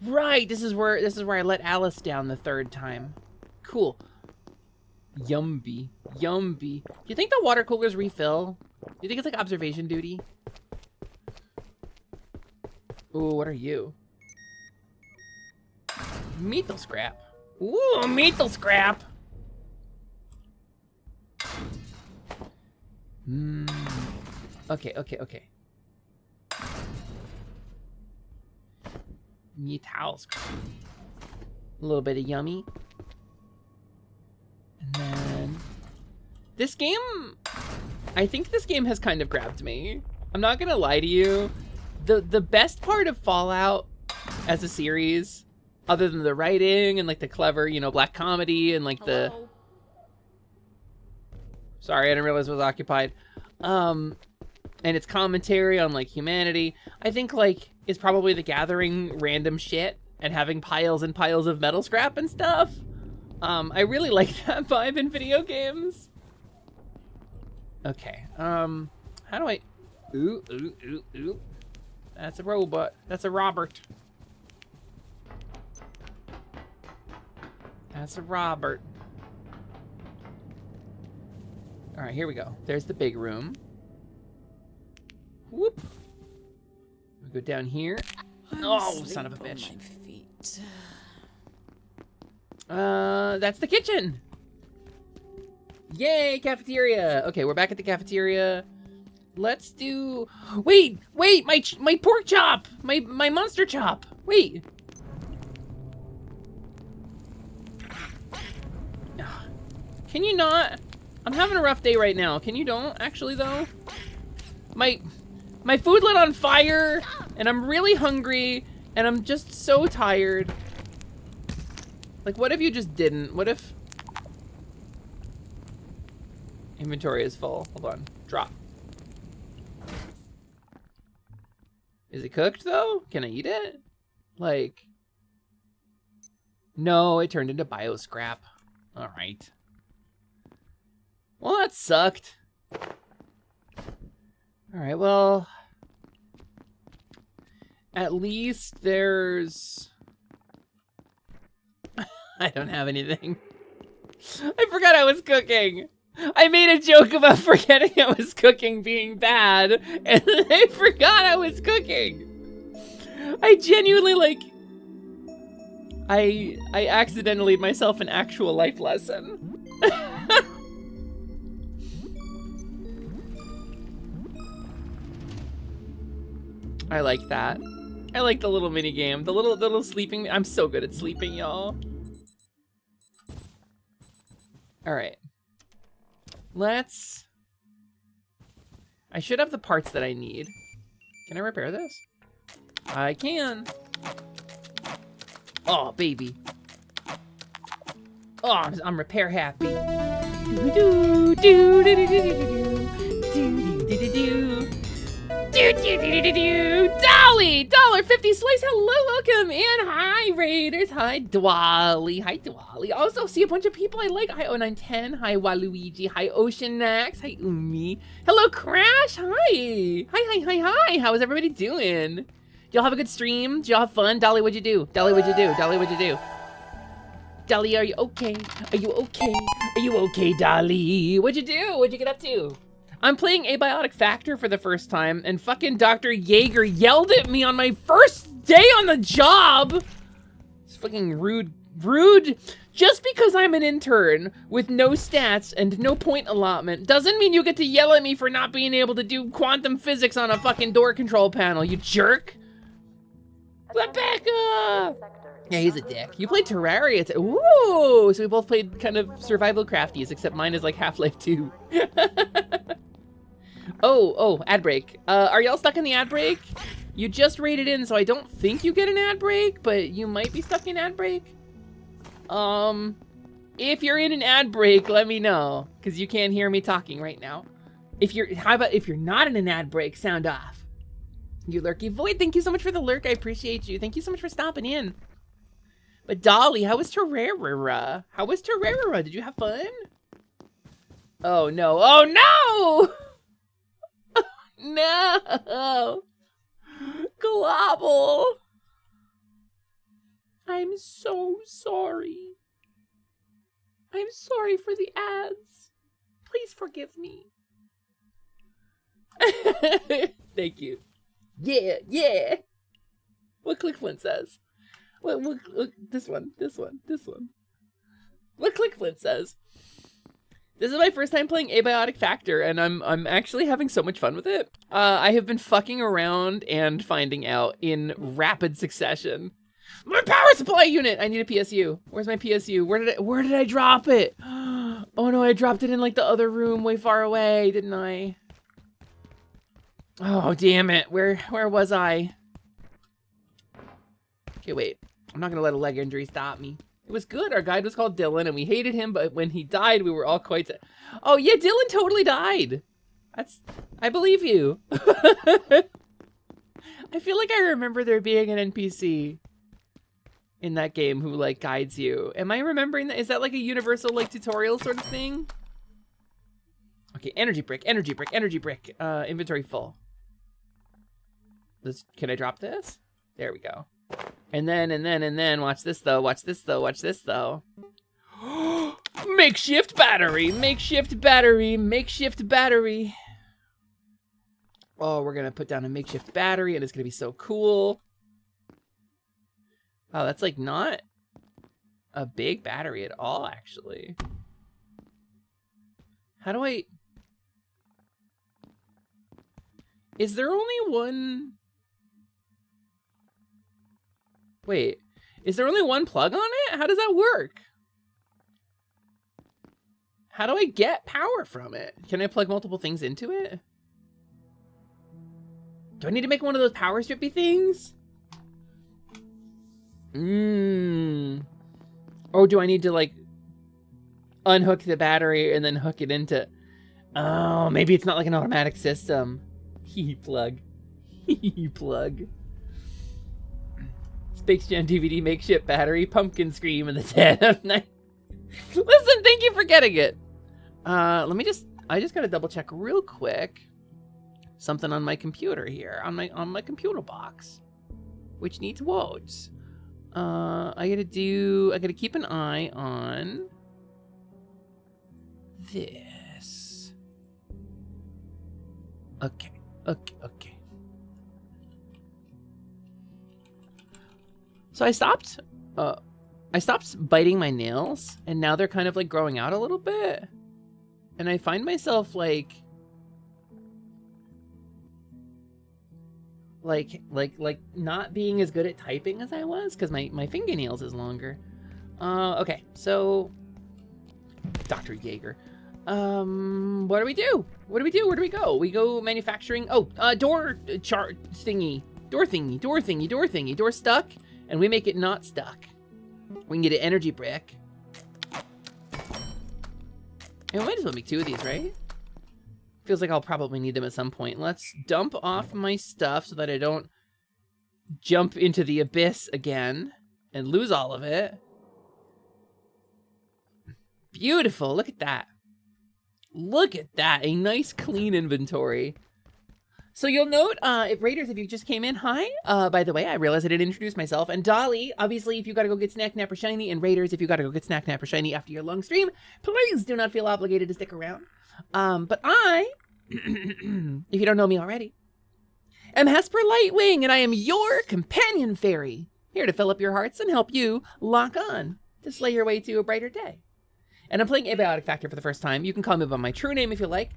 Right, this is where I let Alice down the 3rd time. Cool. Yumby. Do you think the water coolers refill? Do you think it's like observation duty? Ooh, what are you? Meatle scrap. Ooh, meatle scrap. Okay. Metal scrap. A little bit of yummy. And then this game, I think this game has kind of grabbed me. I'm not gonna lie to you. The best part of Fallout as a series, other than the writing and like the clever, you know, black comedy and like the... Sorry, I didn't realize it was occupied. And its commentary on like humanity, I think like is probably the gathering random shit and having piles and piles of metal scrap and stuff. I really like that vibe in video games. Okay, how do I... Ooh. That's a robot. That's a Robert. That's a Robert. All right, here we go. There's the big room. Whoop. We go down here. Oh, son of a bitch. That's the kitchen. Yay, cafeteria. Okay, we're back at the cafeteria. Let's do... Wait, my pork chop, my monster chop. Wait, Can you not? I'm having a rough day right now. Can you don't, actually, though? My food lit on fire, and I'm really hungry, and I'm just so tired. Like, what if you just didn't? What if... Inventory is full. Hold on. Drop. Is it cooked, though? Can I eat it? Like... No, it turned into bioscrap. All right. Well, that sucked. All right, well... At least there's... I don't have anything. I forgot I was cooking. I made a joke about forgetting I was cooking being bad, and then I forgot I was cooking. I genuinely, like... I accidentally made myself an actual life lesson. I like that. I like the little mini game. The little sleeping. I'm so good at sleeping, y'all. All right. Let's... I should have the parts that I need. Can I repair this? I can. Oh, baby. Oh, I'm repair happy. Do do do do do do do do do. Dolly! $1.50 slice. Hello, welcome, and hi, Raiders. Hi, Dwally. Hi, Dwally. Also, see a bunch of people I like. Hi, 0910. Hi, Waluigi. Hi, Ocean Max. Hi, Umi. Hello, Crash. Hi. Hi. How is everybody doing? Did y'all have a good stream? Did y'all have fun? Dolly, what'd you do? Dolly, what'd you do? Dolly, what'd you do? Dolly, are you okay? Are you okay? Are you okay, Dolly? What'd you do? What'd you get up to? I'm playing Abiotic Factor for the first time, and fucking Dr. Jaeger yelled at me on my first day on the job. It's fucking rude. Just because I'm an intern with no stats and no point allotment doesn't mean you get to yell at me for not being able to do quantum physics on a fucking door control panel, you jerk. Rebecca! Yeah, he's a dick. You played Terraria. Ooh, so we both played kind of survival crafties, except mine is like Half-Life 2. Oh, ad break. Are y'all stuck in the ad break? You just rated in, so I don't think you get an ad break, but you might be stuck in ad break. If you're in an ad break, let me know, because you can't hear me talking right now. How about if you're not in an ad break, sound off. You lurky void, thank you so much for the lurk. I appreciate you. Thank you so much for stopping in. But Dolly, how was Terraria? How was Terraria? Did you have fun? Oh no! Oh no! No! Globble! I'm so sorry. I'm sorry for the ads. Please forgive me. Thank you. Yeah. What ClickFlint says? What, this one. What ClickFlint says? This is my first time playing Abiotic Factor, and I'm actually having so much fun with it. I have been fucking around and finding out in rapid succession. My power supply unit! I need a PSU. Where's my PSU? Where did I drop it? Oh no, I dropped it in like the other room way far away, didn't I? Oh, damn it. Where was I? Okay, wait. I'm not gonna let a leg injury stop me. It was good. Our guide was called Dylan, and we hated him, but when he died, we were all quite... Oh, yeah, Dylan totally died. I believe you. I feel like I remember there being an NPC in that game who, like, guides you. Am I remembering that? Is that, like, a universal, like, tutorial sort of thing? Okay, energy brick. Inventory full. Can I drop this? There we go. And then, watch this though. Makeshift battery. Oh, we're gonna put down a makeshift battery and it's gonna be so cool. Oh, that's like not a big battery at all, actually. How do I... Is there only one... Wait, is there only one plug on it? How does that work? How do I get power from it? Can I plug multiple things into it? Do I need to make one of those power strippy things? Or do I need to like unhook the battery and then hook it into... Oh, maybe it's not like an automatic system. Hee plug. Hee plug. Space Jam DVD makeshift battery, pumpkin scream in the dead of night. Listen, thank you for getting it. I just gotta double check real quick something on my computer here, on my computer box, which needs wodes. I gotta keep an eye on this. Okay. So I stopped biting my nails, and now they're kind of like growing out a little bit. And I find myself like not being as good at typing as I was because my fingernails is longer. Okay, so Dr. Jaeger. What do we do? Where do we go? We go manufacturing. Oh, door stuck, and we make it not stuck. We can get an energy brick. And we might as well make 2 of these, right? Feels like I'll probably need them at some point. Let's dump off my stuff so that I don't jump into the abyss again and lose all of it. Beautiful, look at that. Look at that, a nice clean inventory. So you'll note, Raiders, if you just came in, hi. By the way, I realized I didn't introduce myself. And Dolly, obviously, if you gotta go get Snack Nap or Shiny, and Raiders, if you gotta go get Snack Nap or Shiny after your long stream, please do not feel obligated to stick around. But I, if you don't know me already, am Hesper Lightwing, and I am your companion fairy, here to fill up your hearts and help you lock on to slay your way to a brighter day. And I'm playing Abiotic Factor for the first time. You can call me by my true name if you like,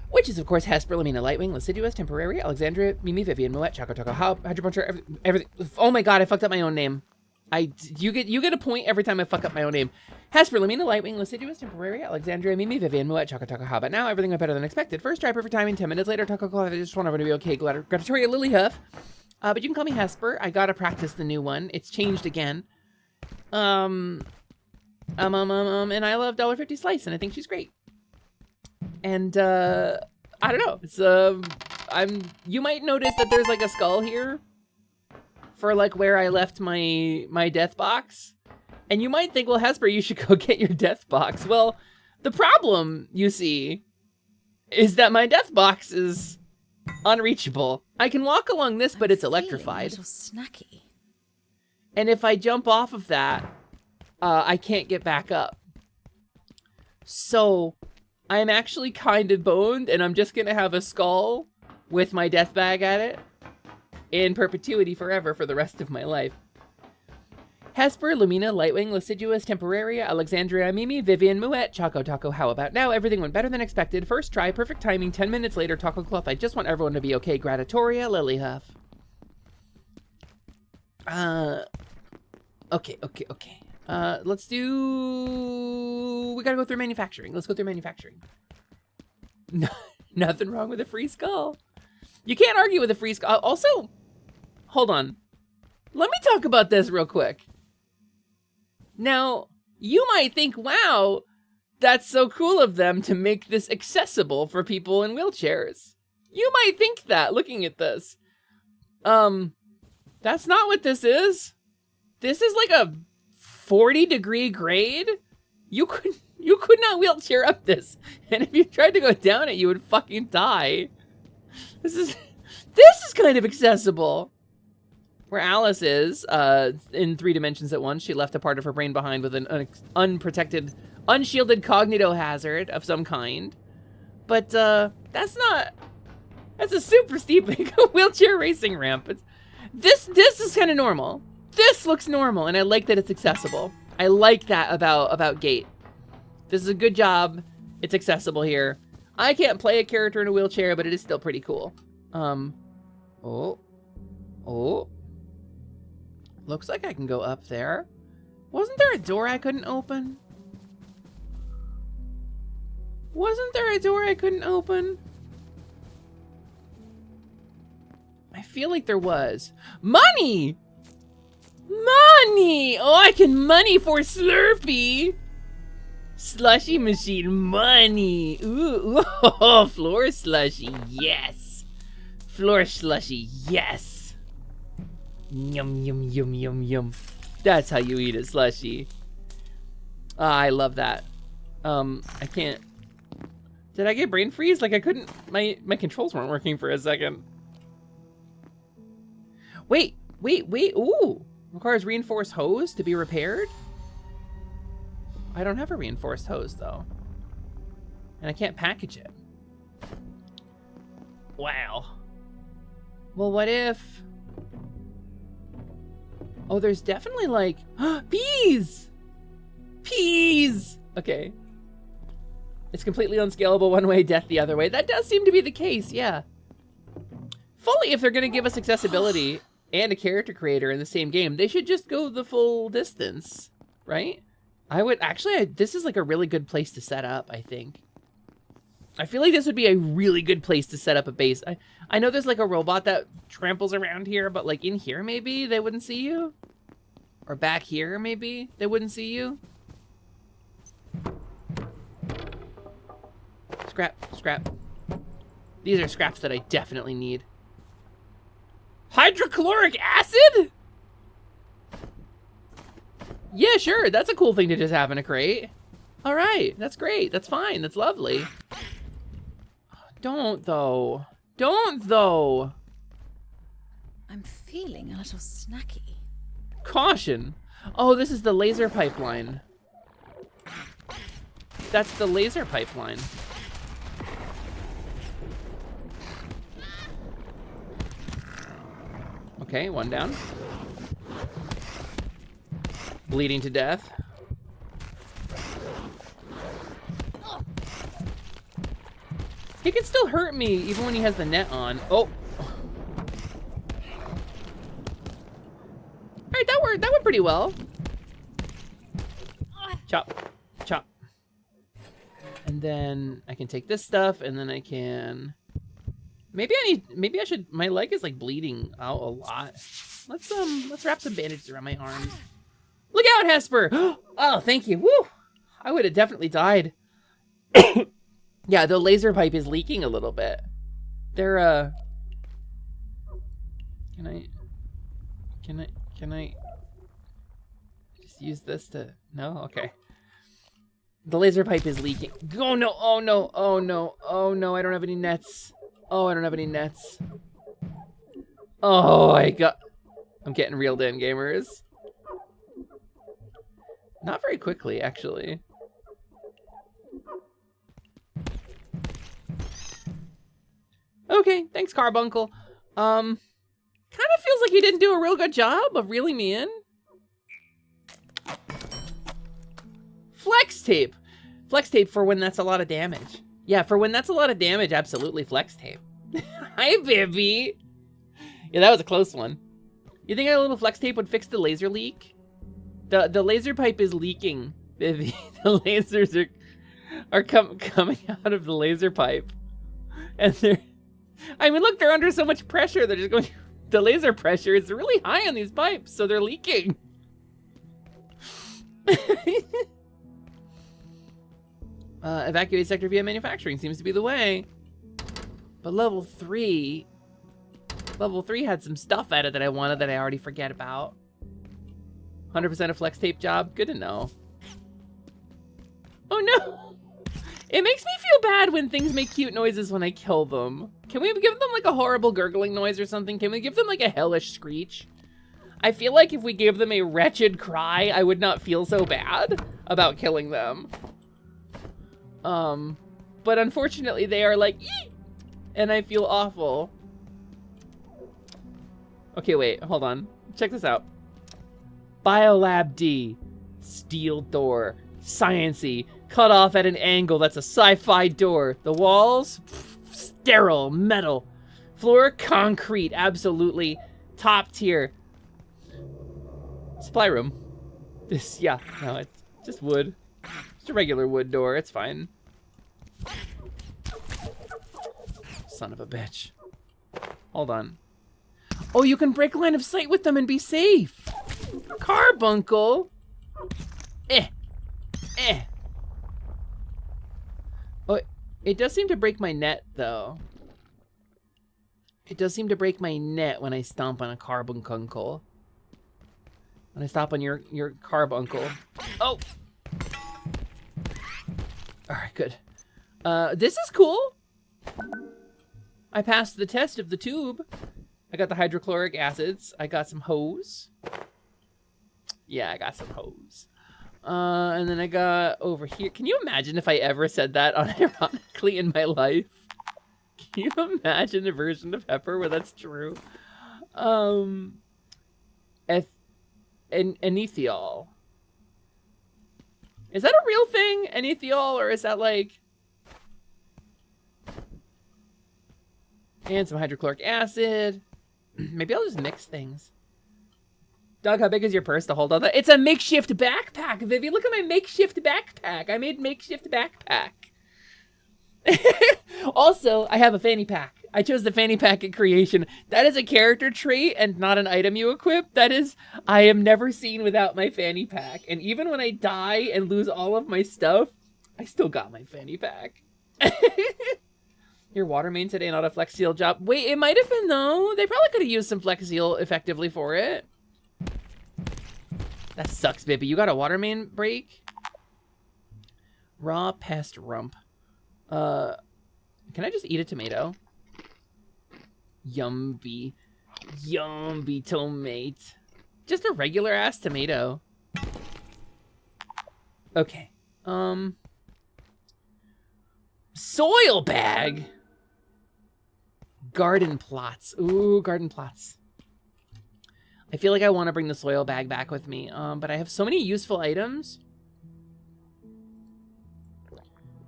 which is, of course, Hesper, Lamina, Lightwing, Lascivious, Temporary, Alexandria, Mimi, Vivian, Moet, Choco Taco, Hydropuncher, everything. Oh my god, I fucked up my own name. You get a point every time I fuck up my own name. Hesper, Lamina, Lightwing, Lascivious, Temporary, Alexandria, Mimi, Vivian, Moet, Choco Taco, how about now? Everything went better than expected. First try, perfect timing, 10 minutes later, Taco Cloth, I just want everyone to be okay. Gratatoria, Lily Huff. But you can call me Hesper. I gotta practice the new one. It's changed again. And I love $1.50 Slice, and I think she's great. And, I don't know. It's, you might notice that there's like a skull here for like where I left my death box. And you might think, well, Hesper, you should go get your death box. Well, the problem, you see, is that my death box is unreachable. I can walk along this, but it's electrified. A little snacky. And if I jump off of that, I can't get back up. So I'm actually kind of boned, and I'm just gonna have a skull with my death bag at it in perpetuity forever for the rest of my life. Hesper, Lumina, Lightwing, Lascivious, Temporaria, Alexandria, Mimi, Vivian, Moet, Choco Taco, how about now? Everything went better than expected. First try, perfect timing, 10 minutes later, Taco Cloth, I just want everyone to be okay. Gratatoria, Lily Huff. Okay. Let's do... We gotta go through manufacturing. Let's go through manufacturing. No, nothing wrong with a free skull. You can't argue with a free skull. Also, hold on. Let me talk about this real quick. Now, you might think, wow, that's so cool of them to make this accessible for people in wheelchairs. You might think that, looking at this. That's not what this is. This is like a 40-degree grade. You could not wheelchair up this. And if you tried to go down it, you would fucking die. This is kind of accessible. Where Alice is, in 3 dimensions at once, she left a part of her brain behind with an unprotected, unshielded cognito hazard of some kind. But, that's a super steep wheelchair racing ramp. This is kind of normal. This looks normal, and I like that it's accessible. I like that about Gate. This is a good job. It's accessible here. I can't play a character in a wheelchair, but it is still pretty cool. Oh. Looks like I can go up there. Wasn't there a door I couldn't open? Wasn't there a door I couldn't open? I feel like there was. Money! Money! Oh, I can money for Slurpee! Slushy machine money! Ooh, oh, floor slushy, yes! Floor slushy, yes! Yum, yum, yum, yum, yum. That's how you eat a slushy. Ah, I love that. I can't... Did I get brain freeze? Like I couldn't... My controls weren't working for a second. Wait. Ooh. Requires reinforced hose to be repaired? I don't have a reinforced hose, though. And I can't package it. Wow. Well, what if... Oh, there's definitely, like... Peas! Peas! Okay. It's completely unscalable one way, death the other way. That does seem to be the case, yeah. Fully, if they're going to give us accessibility and a character creator in the same game, they should just go the full distance, right? I would actually, this is like a really good place to set up, I think. I feel like this would be a really good place to set up a base. I know there's like a robot that tramples around here, but like in here maybe they wouldn't see you? Or back here maybe they wouldn't see you? Scrap. These are scraps that I definitely need. Hydrochloric acid? Yeah, sure. That's a cool thing to just have in a crate. All right. That's great. That's fine. That's lovely. Don't, though. Don't, though. I'm feeling a little snacky. Caution. Oh, this is the laser pipeline. That's the laser pipeline. Okay, one down. Bleeding to death. He can still hurt me even when he has the net on. Oh. Alright, that worked. That went pretty well. Chop. Chop. And then I can take this stuff and then I can... Maybe I should, my leg is like bleeding out a lot. Let's wrap some bandages around my arms. Look out, Hesper! Oh, thank you. Woo! I would have definitely died. Yeah, the laser pipe is leaking a little bit. They're, Can I just use this to, no? Okay. The laser pipe is leaking. Oh no, oh no, oh no, oh no, I don't have any nets. Oh, I don't have any nets. Oh, I'm getting reeled in, gamers. Not very quickly, actually. Okay, thanks, Carbuncle. Kind of feels like he didn't do a real good job of reeling me in. Flex tape. Flex tape for when that's a lot of damage. Yeah, for when that's a lot of damage, absolutely flex tape. Hi, baby. Yeah, that was a close one. You think a little flex tape would fix the laser leak? The laser pipe is leaking, Vivi. The lasers are coming out of the laser pipe. And they're... I mean, look, they're under so much pressure. They're just going... The laser pressure is really high on these pipes, so they're leaking. Evacuate sector via manufacturing seems to be the way. But level 3 had some stuff at it that I wanted that I already forget about. 100% a flex tape job, good to know. Oh no! It makes me feel bad when things make cute noises when I kill them. Can we give them like a horrible gurgling noise or something? Can we give them like a hellish screech? I feel like if we gave them a wretched cry, I would not feel so bad about killing them. But unfortunately they are like, eek! And I feel awful. Okay, wait, hold on. Check this out. Biolab D, steel door, science-y, cut off at an angle, that's a sci-fi door. The walls, sterile, metal. Floor, concrete, absolutely top tier. Supply room. This, yeah, no, it's just wood. Just a regular wood door, it's fine. Son of a bitch. Hold on. Oh, you can break line of sight with them and be safe. Carbuncle. Eh. Oh, it does seem to break my net, though. It does seem to break my net when I stomp on a carbuncle. When I stomp on your carbuncle. Oh! Alright, good. This is cool. I passed the test of the tube. I got the hydrochloric acids. I got some hose. Yeah, I got some hose. And then I got over here. Can you imagine if I ever said that unironically in my life? Can you imagine a version of Pepper where that's true? Enethiol. Is that a real thing, enethiol, or is that like... And some hydrochloric acid. Maybe I'll just mix things. Doug, how big is your purse to hold all that? It's a makeshift backpack, Vivi. Look at my makeshift backpack. I made makeshift backpack. Also, I have a fanny pack. I chose the fanny pack at creation. That is a character trait and not an item you equip. That is, I am never seen without my fanny pack. And even when I die and lose all of my stuff, I still got my fanny pack. Your water main today, not a Flex Seal job. Wait, it might have been though. They probably could have used some Flex Seal effectively for it. That sucks, baby. You got a water main break? Raw pest rump. Can I just eat a tomato? Yumby. Yumby tomate. Just a regular ass tomato. Okay. Soil bag. Garden plots. Ooh, garden plots. I feel like I want to bring the soil bag back with me, but I have so many useful items.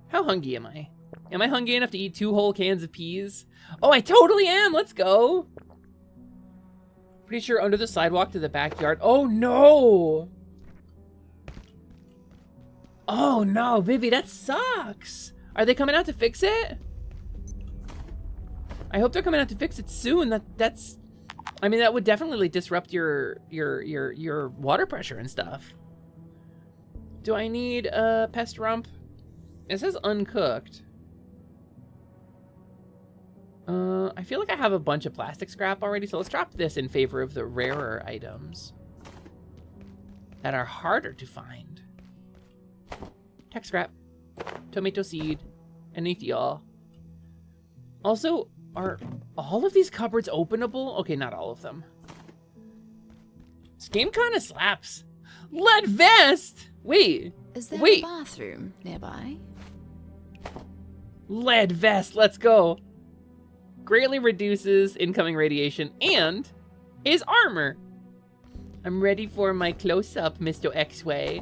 How hungry am I? Am I hungry enough to eat 2 whole cans of peas? Oh, I totally am! Let's go! Pretty sure under the sidewalk to the backyard. Oh, no! Oh, no, Vivi, that sucks! Are they coming out to fix it? I hope they're coming out to fix it soon. That's... I mean, that would definitely disrupt your water pressure and stuff. Do I need a pest rump? It says uncooked. I feel like I have a bunch of plastic scrap already, so let's drop this in favor of the rarer items that are harder to find. Tech scrap, tomato seed, and ethiol. Also, are all of these cupboards openable? Okay, not all of them. This game kind of slaps. Lead vest! Wait. Is there wait. a bathroom nearby? Lead vest, let's go. Greatly reduces incoming radiation and is armor. I'm ready for my close-up, Mr. X-Way.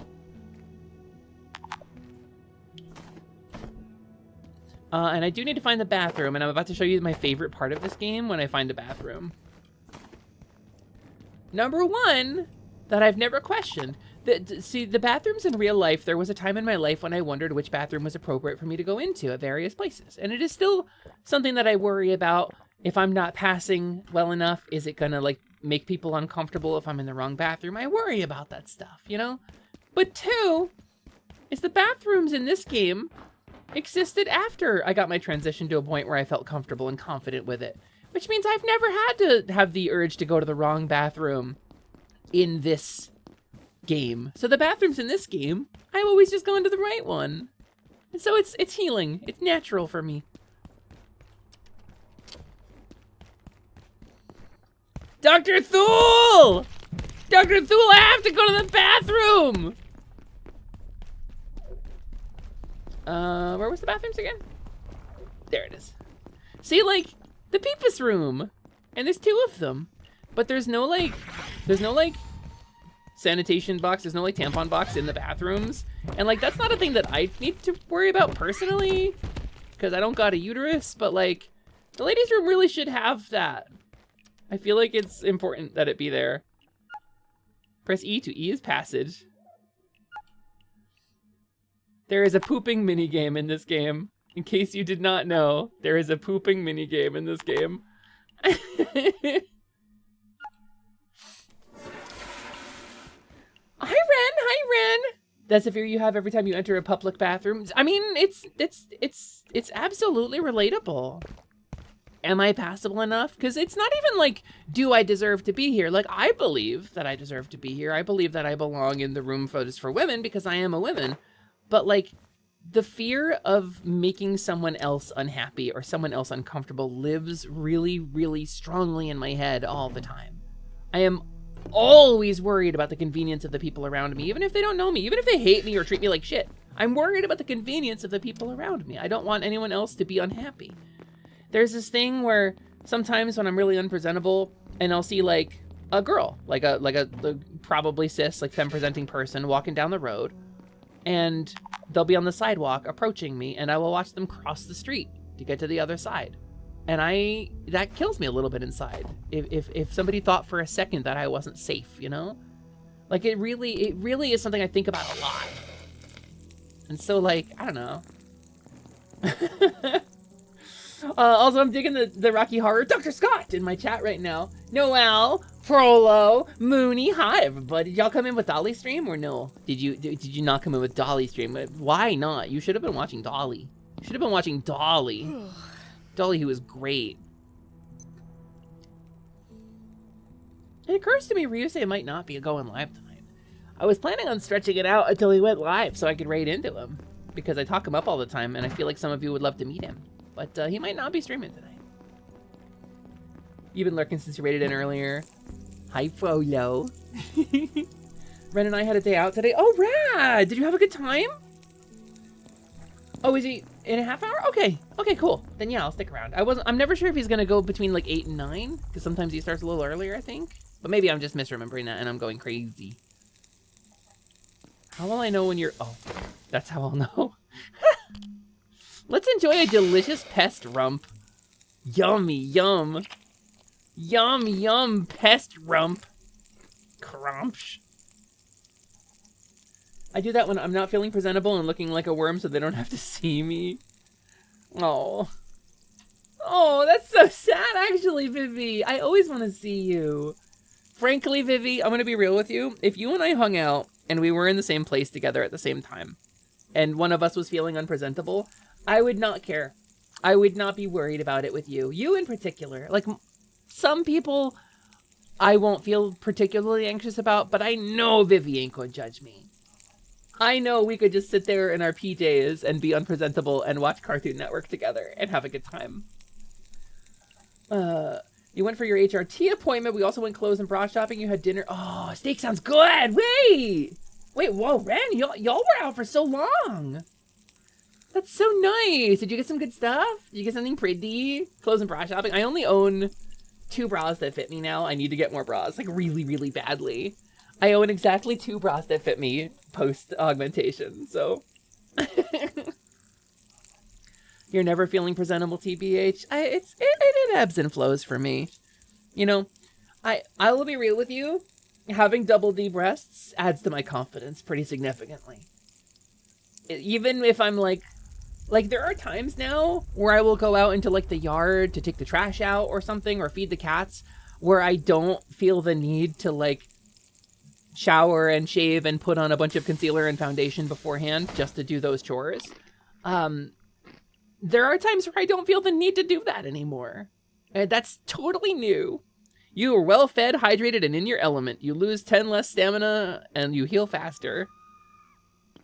And I do need to find the bathroom, and I'm about to show you my favorite part of this game when I find a bathroom. Number 1, that I've never questioned. See, the bathrooms in real life, there was a time in my life when I wondered which bathroom was appropriate for me to go into at various places. And it is still something that I worry about. If I'm not passing well enough, is it gonna, like, make people uncomfortable if I'm in the wrong bathroom? I worry about that stuff, you know? But 2, is the bathrooms in this game existed after I got my transition to a point where I felt comfortable and confident with it. Which means I've never had to have the urge to go to the wrong bathroom in this game. So the bathrooms in this game, I'm always just going to the right one. And so it's healing. It's natural for me. Dr. Thule! Dr. Thule, I have to go to the bathroom! Where was the bathrooms again? There it is. See, like, the Peepus room. And there's 2 of them. But there's no, like, sanitation box. There's no, like, tampon box in the bathrooms. And, like, that's not a thing that I need to worry about personally. Because I don't got a uterus. But, like, the ladies' room really should have that. I feel like it's important that it be there. Press E to ease passage. There is a pooping minigame in this game. In case you did not know, there is a pooping minigame in this game. Hi, Ren! Hi, Ren! That's a fear you have every time you enter a public bathroom. I mean, it's absolutely relatable. Am I passable enough? Because it's not even like, do I deserve to be here? Like, I believe that I deserve to be here. I believe that I belong in the room photos for women because I am a woman. But like, the fear of making someone else unhappy or someone else uncomfortable lives really, really strongly in my head all the time. I am always worried about the convenience of the people around me, even if they don't know me, even if they hate me or treat me like shit. I'm worried about the convenience of the people around me. I don't want anyone else to be unhappy. There's this thing where sometimes when I'm really unpresentable and I'll see like a girl, like a probably cis, like femme presenting person walking down the road, and they'll be on the sidewalk approaching me, and I will watch them cross the street to get to the other side. And that kills me a little bit inside. If somebody thought for a second that I wasn't safe, you know? Like it really is something I think about a lot. And so like, I don't know. Also, I'm digging the Rocky Horror. Dr. Scott in my chat right now. Noel, Frollo, Mooney. Hi, everybody. Did y'all come in with Dolly stream or no? Did you not come in with Dolly stream? Why not? You should have been watching Dolly. You should have been watching Dolly. Dolly, who was great. It occurs to me Ryusei might not be going live tonight. I was planning on stretching it out until he went live so I could raid into him, because I talk him up all the time and I feel like some of you would love to meet him. But he might not be streaming tonight. You've been lurking since you raided in earlier. Hi, Frollo. Ren and I had a day out today. Oh, rad! Did you have a good time? Oh, is he in a half hour? Okay. Okay, cool. Then yeah, I'll stick around. I'm never sure if he's gonna go between like 8 and 9, because sometimes he starts a little earlier, I think. But maybe I'm just misremembering that and I'm going crazy. How will I know when you're... Oh, that's how I'll know. Let's enjoy a delicious pest rump. Yummy, yum. Yum, yum, pest rump. Crumpsh. I do that when I'm not feeling presentable and looking like a worm so they don't have to see me. Oh. Oh, that's so sad, actually, Vivi. I always want to see you. Frankly, Vivi, I'm going to be real with you. If you and I hung out and we were in the same place together at the same time, and one of us was feeling unpresentable, I would not care. I would not be worried about it with you. You in particular. Like, some people I won't feel particularly anxious about, but I know Vivi ain't gonna judge me. I know we could just sit there in our PJs and be unpresentable and watch Cartoon Network together and have a good time. You went for your HRT appointment. We also went clothes and bra shopping. You had dinner. Oh, steak sounds good. Wait, whoa, Ren, y'all were out for so long. That's so nice. Did you get some good stuff? Did you get something pretty? Clothes and bra shopping. I only own 2 bras that fit me now. I need to get more bras, like really, really badly. I own exactly 2 bras that fit me post augmentation, so. You're never feeling presentable, TBH. It ebbs and flows for me. You know, I will be real with you. Having double D breasts adds to my confidence pretty significantly. Even if I'm like there are times now where I will go out into like the yard to take the trash out or something or feed the cats where I don't feel the need to like shower and shave and put on a bunch of concealer and foundation beforehand just to do those chores. There are times where I don't feel the need to do that anymore. And that's totally new. You are well fed, hydrated, and in your element. You lose 10 less stamina and you heal faster.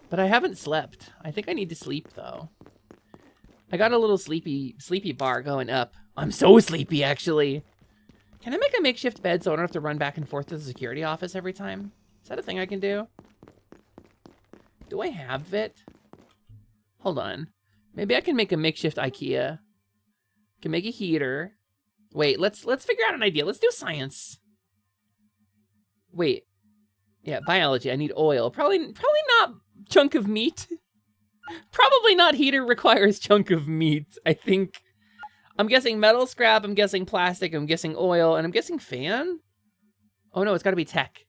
But I haven't slept. I think I need to sleep though. I got a little sleepy bar going up. I'm so sleepy actually. Can I make a makeshift bed so I don't have to run back and forth to the security office every time? Is that a thing I can do? Do I have it? Hold on. Maybe I can make a makeshift IKEA. Can make a heater. Wait, let's figure out an idea. Let's do science. Wait. Yeah, biology. I need oil. Probably not chunk of meat. Probably not heater requires chunk of meat. I think. I'm guessing metal scrap. I'm guessing plastic. I'm guessing oil. And I'm guessing fan? Oh no, it's gotta be tech.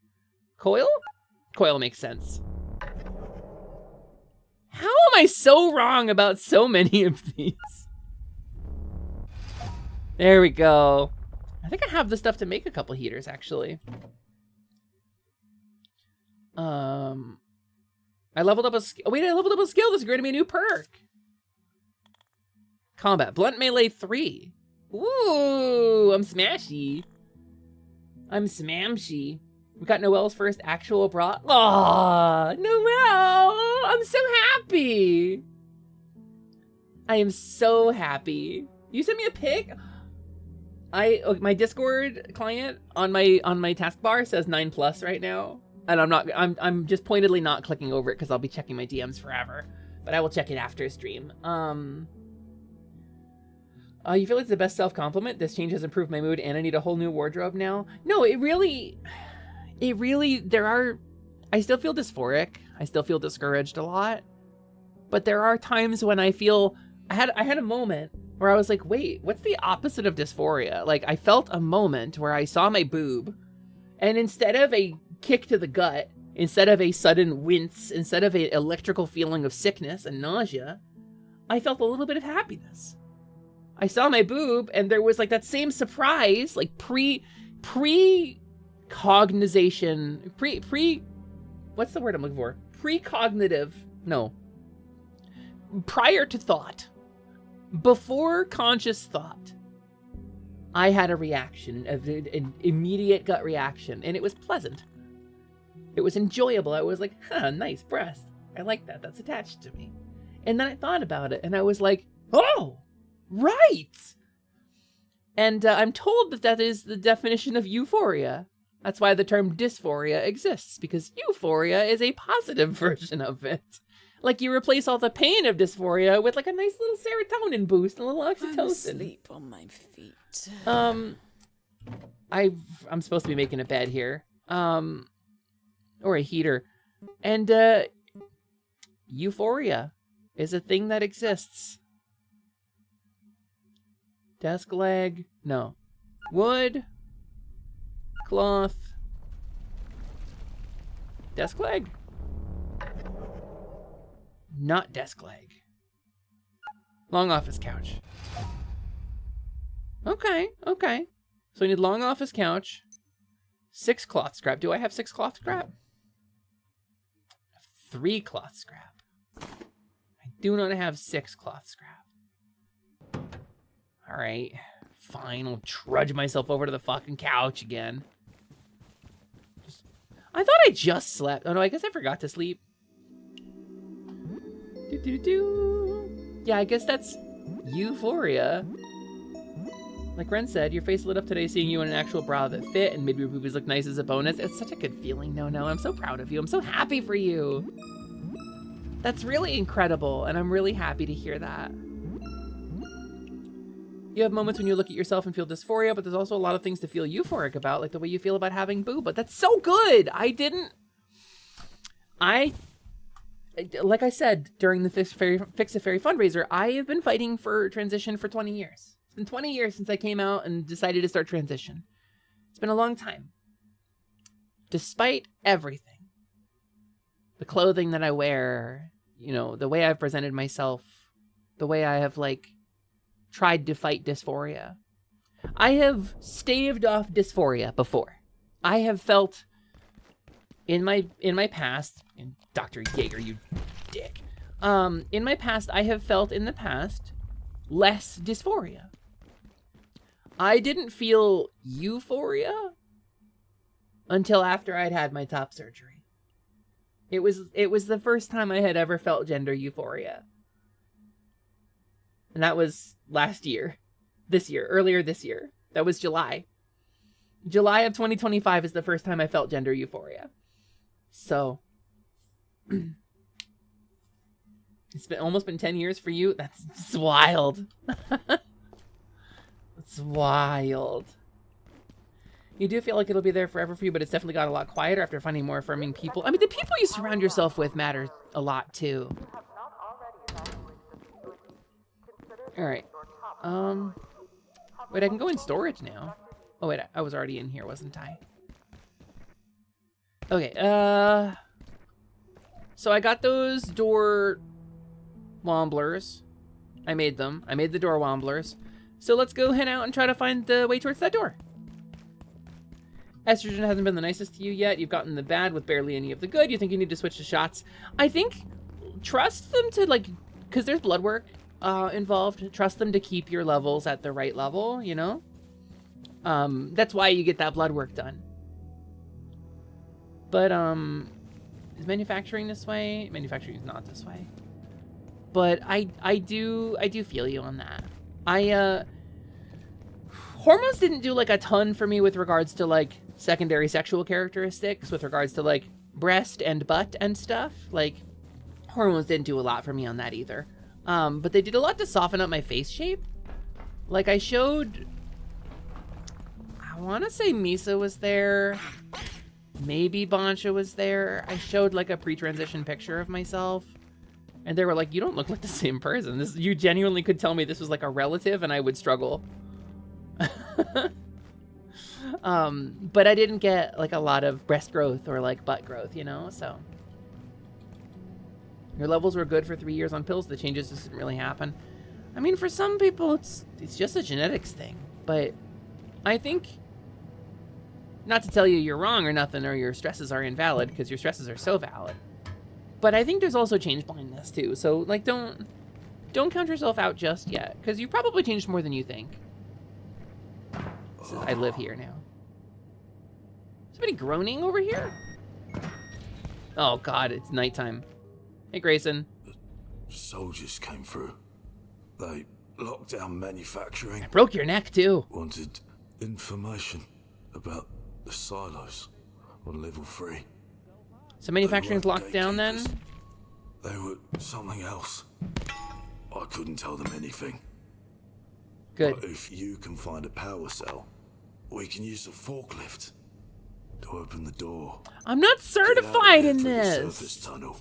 Coil? Coil makes sense. How am I so wrong about so many of these? There we go. I think I have the stuff to make a couple heaters, actually. I leveled up a skill. Oh, wait, I leveled up a skill. This is going to be a new perk. Combat. Blunt Melee 3. Ooh, I'm smashy. I'm smamshy. We got Noelle's first actual bra. Aw, Noelle! I'm so happy. I am so happy. You sent me a pic? My Discord client on my taskbar says 9+ right now. And I'm just pointedly not clicking over it because I'll be checking my DMs forever. But I will check it after stream. You feel it's the best self-compliment? This change has improved my mood and I need a whole new wardrobe now? No, it really, I still feel dysphoric. I still feel discouraged a lot. But there are times when I feel, I had a moment where I was like, wait, what's the opposite of dysphoria? Like, I felt a moment where I saw my boob, and instead of a kick to the gut, instead of a sudden wince, instead of an electrical feeling of sickness and nausea, I felt a little bit of happiness. I saw my boob, and there was like that same surprise, like pre-cognization, what's the word I'm looking for? Pre-cognitive, no. Prior to thought, before conscious thought, I had a reaction, an immediate gut reaction, and it was pleasant. It was enjoyable. I was like, huh, nice breast. I like that. That's attached to me. And then I thought about it, and I was like, oh, right. And I'm told that is the definition of euphoria. That's why the term dysphoria exists, because euphoria is a positive version of it. Like, you replace all the pain of dysphoria with like a nice little serotonin boost, a little oxytocin. I'm asleep on my feet. I'm supposed to be making a bed here. Or a heater. And euphoria is a thing that exists. Desk leg, no. Wood, cloth, desk leg. Not desk leg. Long office couch. Okay. So we need long office couch. 6 cloth scrap. Do I have 6 cloth scrap? 3 cloth scrap. I do not have 6 cloth scrap. Alright. Fine, I'll trudge myself over to the fucking couch again. I thought I just slept. Oh no, I guess I forgot to sleep. Yeah, I guess that's euphoria. Like Ren said, your face lit up today seeing you in an actual bra that fit and made your boobies look nice as a bonus. It's such a good feeling. No, I'm so proud of you. I'm so happy for you. That's really incredible, and I'm really happy to hear that. You have moments when you look at yourself and feel dysphoria, but there's also a lot of things to feel euphoric about, like the way you feel about having boob. But that's so good! Like I said during the Fix a Fairy fundraiser, I have been fighting for transition for 20 years. It's been 20 years since I came out and decided to start transition. It's been a long time. Despite everything, the clothing that I wear, you know, the way I've presented myself, the way I have, like, tried to fight dysphoria. I have staved off dysphoria before. I have felt in my past, and Dr. Yeager, you dick. In my past, I have felt in the past less dysphoria. I didn't feel euphoria until after I'd had my top surgery. It was the first time I had ever felt gender euphoria. And that was earlier this year. That was July. July of 2025 is the first time I felt gender euphoria. So, it's almost been 10 years for you. That's wild. That's wild. You do feel like it'll be there forever for you, but it's definitely got a lot quieter after finding more affirming people. I mean, the people you surround yourself with matter a lot too. Alright. Wait, I can go in storage now. Oh wait, I was already in here, wasn't I? Okay, so I got those door womblers. I made them. I made the door womblers. So let's go head out and try to find the way towards that door. Estrogen hasn't been the nicest to you yet. You've gotten the bad with barely any of the good. You think you need to switch to shots. I think trust them to, like, because there's blood work involved. Trust them to keep your levels at the right level, you know? That's why you get that blood work done. But, is manufacturing this way? Manufacturing is not this way. But I do feel you on that. Hormones didn't do, like, a ton for me with regards to, like, secondary sexual characteristics, with regards to, like, breast and butt and stuff. Like, hormones didn't do a lot for me on that either. But they did a lot to soften up my face shape. Like, I showed... I want to say Misa was there. Maybe Bansha was there. I showed, like, a pre-transition picture of myself. And they were like, you don't look like the same person. You genuinely could tell me this was, like, a relative, and I would struggle. But I didn't get, like, a lot of breast growth or, like, butt growth, you know? So... Your levels were good for 3 years on pills. The changes just didn't really happen. I mean, for some people, it's just a genetics thing. But I think... Not to tell you you're wrong or nothing, or your stresses are invalid, because your stresses are so valid. But I think there's also change blindness, too. So, like, don't count yourself out just yet, because you probably changed more than you think. I live here now. Somebody groaning over here? Oh, God, it's nighttime. Hey, Grayson. The soldiers came through. They locked down manufacturing. I broke your neck, too. Wanted information about the silos on level 3. So manufacturing's locked down, then? They were something else. I couldn't tell them anything. Good. But if you can find a power cell, we can use the forklift to open the door. I'm not certified in through the this. surface tunnel.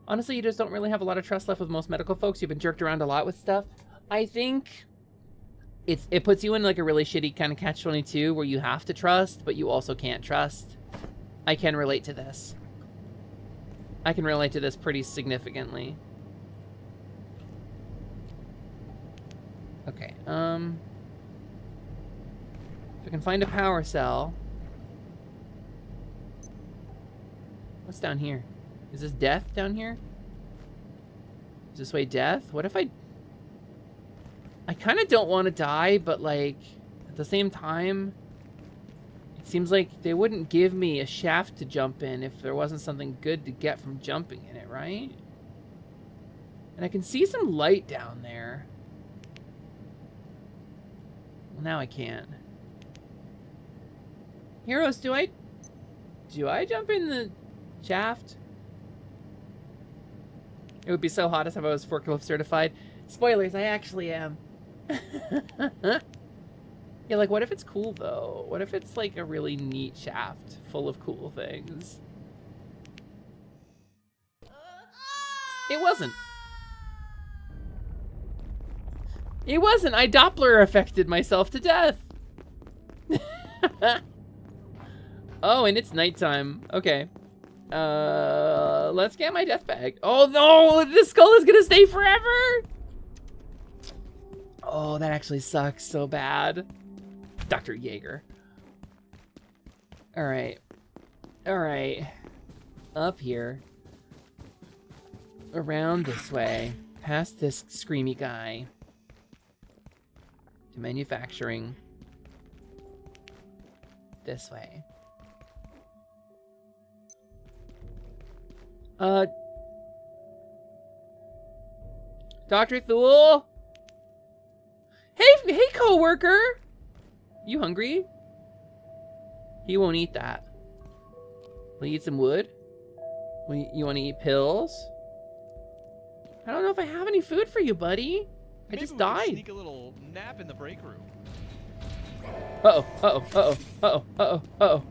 Honestly, you just don't really have a lot of trust left with most medical folks. You've been jerked around a lot with stuff. I think it puts you in, like, a really shitty kind of catch-22 where you have to trust, but you also can't trust. I can relate to this. I can relate to this pretty significantly. Okay, if I can find a power cell. What's down here? Is this death down here? Is this way death? What if I kind of don't want to die, but, like, at the same time, it seems like they wouldn't give me a shaft to jump in if there wasn't something good to get from jumping in it, right? And I can see some light down there. Well, now I can't. Heroes, do I jump in the shaft? It would be so hot as if I was forklift certified. Spoilers, I actually am. Yeah, like, what if it's cool, though? What if it's, like, a really neat shaft full of cool things? It wasn't. It wasn't. I Doppler affected myself to death. Oh, and it's nighttime. Okay. Let's get my death bag. Oh, no! This skull is gonna stay forever! Oh, that actually sucks so bad. Dr. Jaeger. Alright. Alright. Up here. Around this way. Past this screamy guy. To manufacturing. This way. Dr. Thule? Hey, coworker! You hungry? He won't eat that. Will you eat some wood? You want to eat pills? I don't know if I have any food for you, buddy. I just died. Sneak a little nap in the break room. Uh-oh, uh-oh, uh-oh, uh-oh, uh-oh, uh-oh.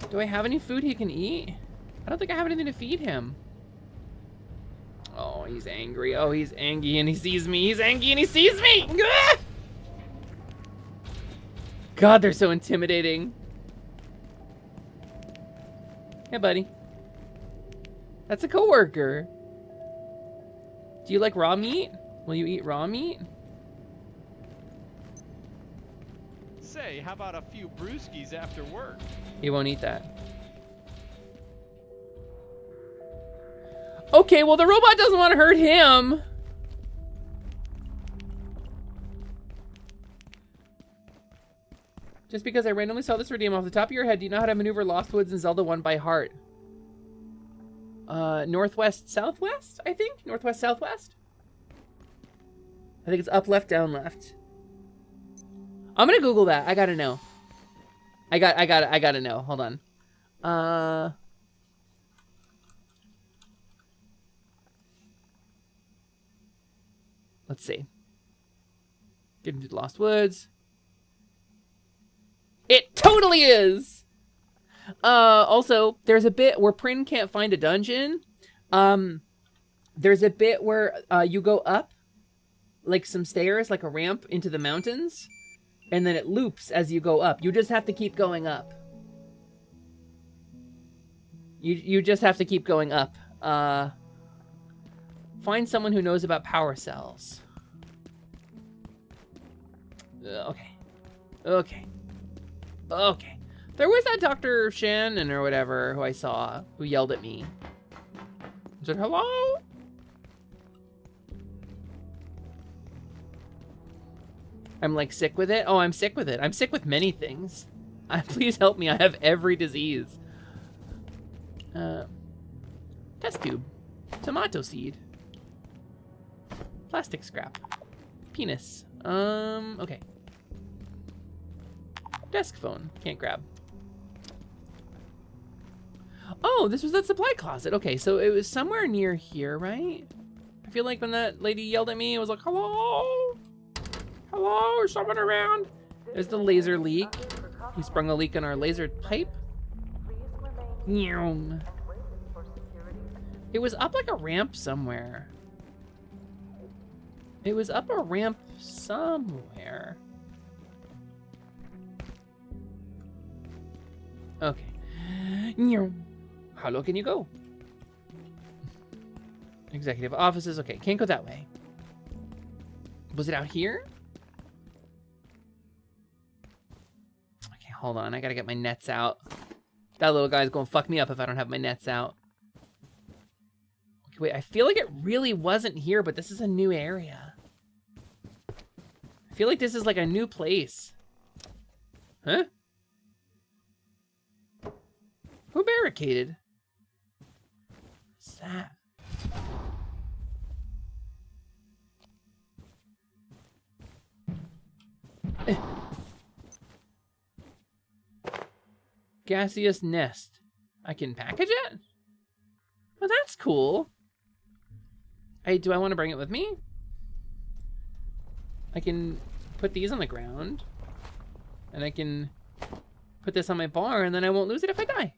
Do I have any food he can eat? I don't think I have anything to feed him. Oh, he's angry. Oh, he's angry and he sees me. He's angry and he sees me! God, they're so intimidating. Hey, buddy. That's a coworker. Do you like raw meat? Will you eat raw meat? Say, how about a few brewskis after work? He won't eat that. Okay, well, the robot doesn't want to hurt him. Just because I randomly saw this redeem off the top of your head, do you know how to maneuver Lost Woods and Zelda 1 by heart? Northwest, southwest, I think? Northwest, southwest? I think it's up, left, down, left. I'm gonna Google that. I gotta know. I gotta know. Hold on. Let's see. Get into Lost Woods. It totally is! Also, there's a bit where Prin can't find a dungeon. There's a bit where you go up, like some stairs, like a ramp into the mountains, and then it loops as you go up. You just have to keep going up. You just have to keep going up. Find someone who knows about power cells. Okay. There was that Dr. Shannon or whatever who I saw who yelled at me. I said, hello? I'm like sick with it. Oh, I'm sick with it. I'm sick with many things. Please help me. I have every disease. Test tube. Tomato seed. Plastic scrap. Penis. Okay. Desk phone. Can't grab. Oh, this was that supply closet. Okay, so it was somewhere near here, right? I feel like when that lady yelled at me, it was like, hello? Hello, is someone around? There's the laser leak. He sprung a leak in our laser pipe. It was up like a ramp somewhere. It was up a ramp somewhere. Okay. How low can you go? Executive offices. Okay, can't go that way. Was it out here? Okay, hold on. I gotta get my nets out. That little guy's gonna fuck me up if I don't have my nets out. Okay, wait. I feel like it really wasn't here, but this is a new area. I feel like this is like a new place. Huh? Who barricaded? What's that? Gaseous nest. I can package it? Well, that's cool. Do I want to bring it with me? I can put these on the ground. And I can put this on my bar, and then I won't lose it if I die.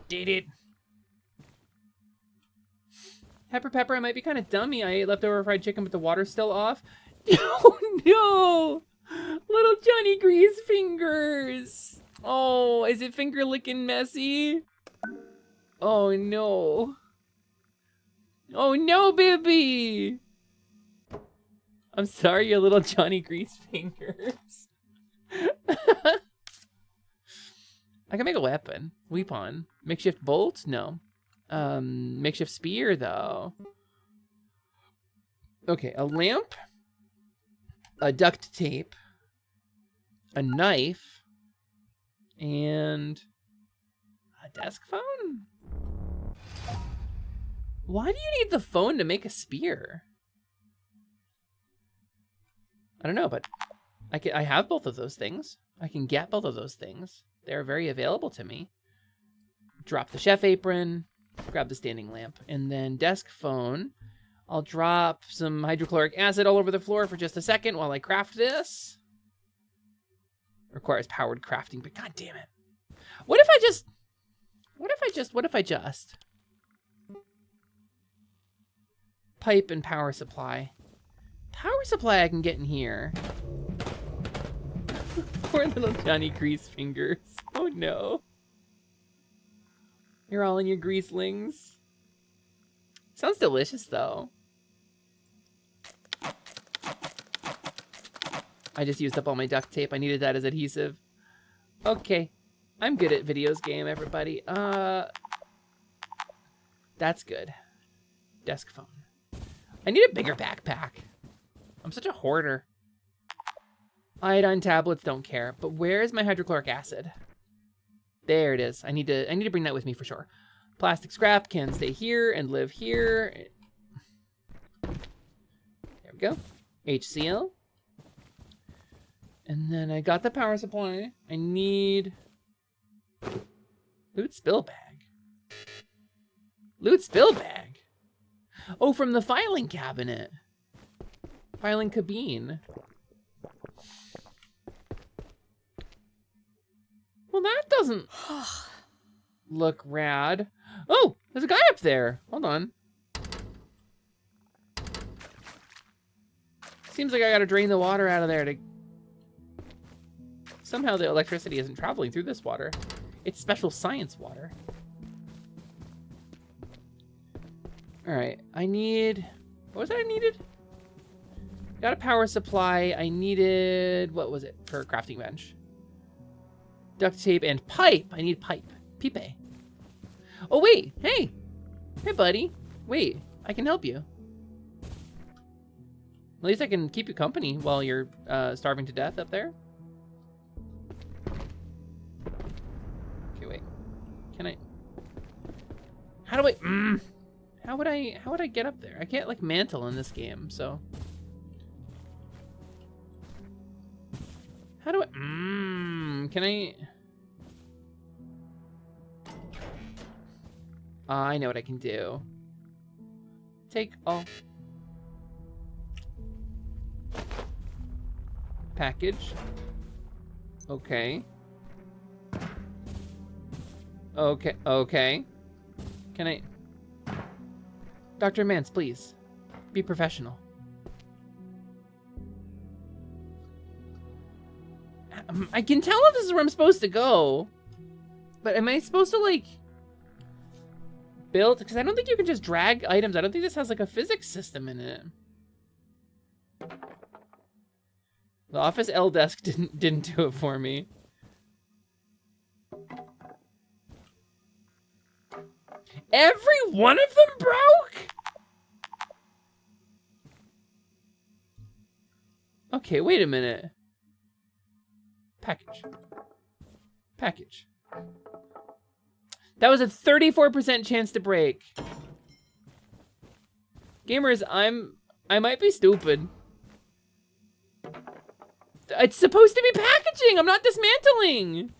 Did it. Pepper, I might be kind of dummy. I ate leftover fried chicken, but the water's still off. Oh, no. Little Johnny Grease fingers. Oh, is it finger licking messy? Oh, no. Oh, no, baby. I'm sorry, you little Johnny Grease fingers. I can make a weapon. Weapon. Makeshift bolt? No. Makeshift spear, though. Okay, a lamp. A duct tape. A knife. And a desk phone? Why do you need the phone to make a spear? I don't know, but I have both of those things. I can get both of those things. They're very available to me. Drop the chef apron, grab the standing lamp, and then desk phone. I'll drop some hydrochloric acid all over the floor for just a second while I craft this. Requires powered crafting, but god damn it. What if I just... Pipe and power supply. Power supply I can get in here. Poor little Johnny Grease Fingers. Oh no. You're all in your greaselings. Sounds delicious though. I just used up all my duct tape. I needed that as adhesive. Okay. I'm good at videos game, everybody. That's good. Desk phone. I need a bigger backpack. I'm such a hoarder. Iodine tablets, don't care. But where is my hydrochloric acid? There it is. I need to bring that with me for sure. Plastic scrap can stay here and live here. There we go. HCl. And then I got the power supply. I need loot spill bag. Loot spill bag. Oh, from the filing cabinet. Filing cabine. Well, that doesn't look rad. Oh, there's a guy up there. Hold on. Seems like I gotta drain the water out of there to... Somehow the electricity isn't traveling through this water. It's special science water. All right, I need... What was that I needed? Got a power supply. I needed... What was it for a crafting bench? Duct tape and pipe. I need pipe. Pipe. Oh, wait. Hey. Hey, buddy. Wait. I can help you. At least I can keep you company while you're starving to death up there. Okay, wait. Can I... How do I... How would I get up there? I can't, like, mantle in this game, so... How do I... Can I... I know what I can do. Take all... Package. Okay. Okay. Can I... Dr. Mance, please. Be professional. I can tell if this is where I'm supposed to go. But am I supposed to, like... build? Because I don't think you can just drag items. I don't think this has, like, a physics system in it. The office L desk didn't do it for me. Every one of them broke? Okay, wait a minute. Package. Package. That was a 34% chance to break. Gamers, I might be stupid. It's supposed to be packaging. I'm not dismantling.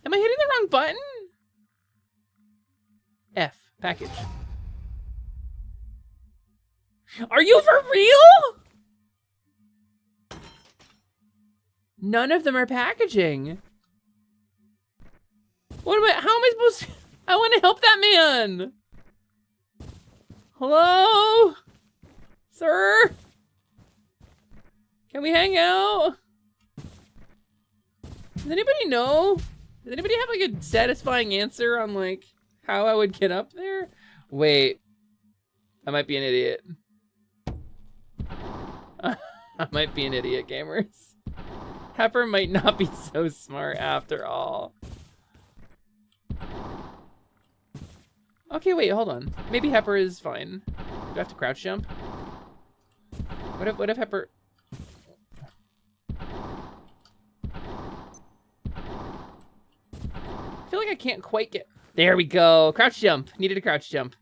Am I hitting the wrong button? F, package. Are you for real? None of them are packaging. What am I, how am I supposed to, I want to help that man. Hello? Sir? Can we hang out? Does anybody know? Does anybody have like a satisfying answer on like how I would get up there? Wait, I might be an idiot. I might be an idiot, gamers. Pepper might not be so smart after all. Okay, wait, hold on. Maybe Pepper is fine. Do I have to crouch jump? What if Pepper... I feel like I can't quite get... There we go. Crouch jump. Needed a crouch jump.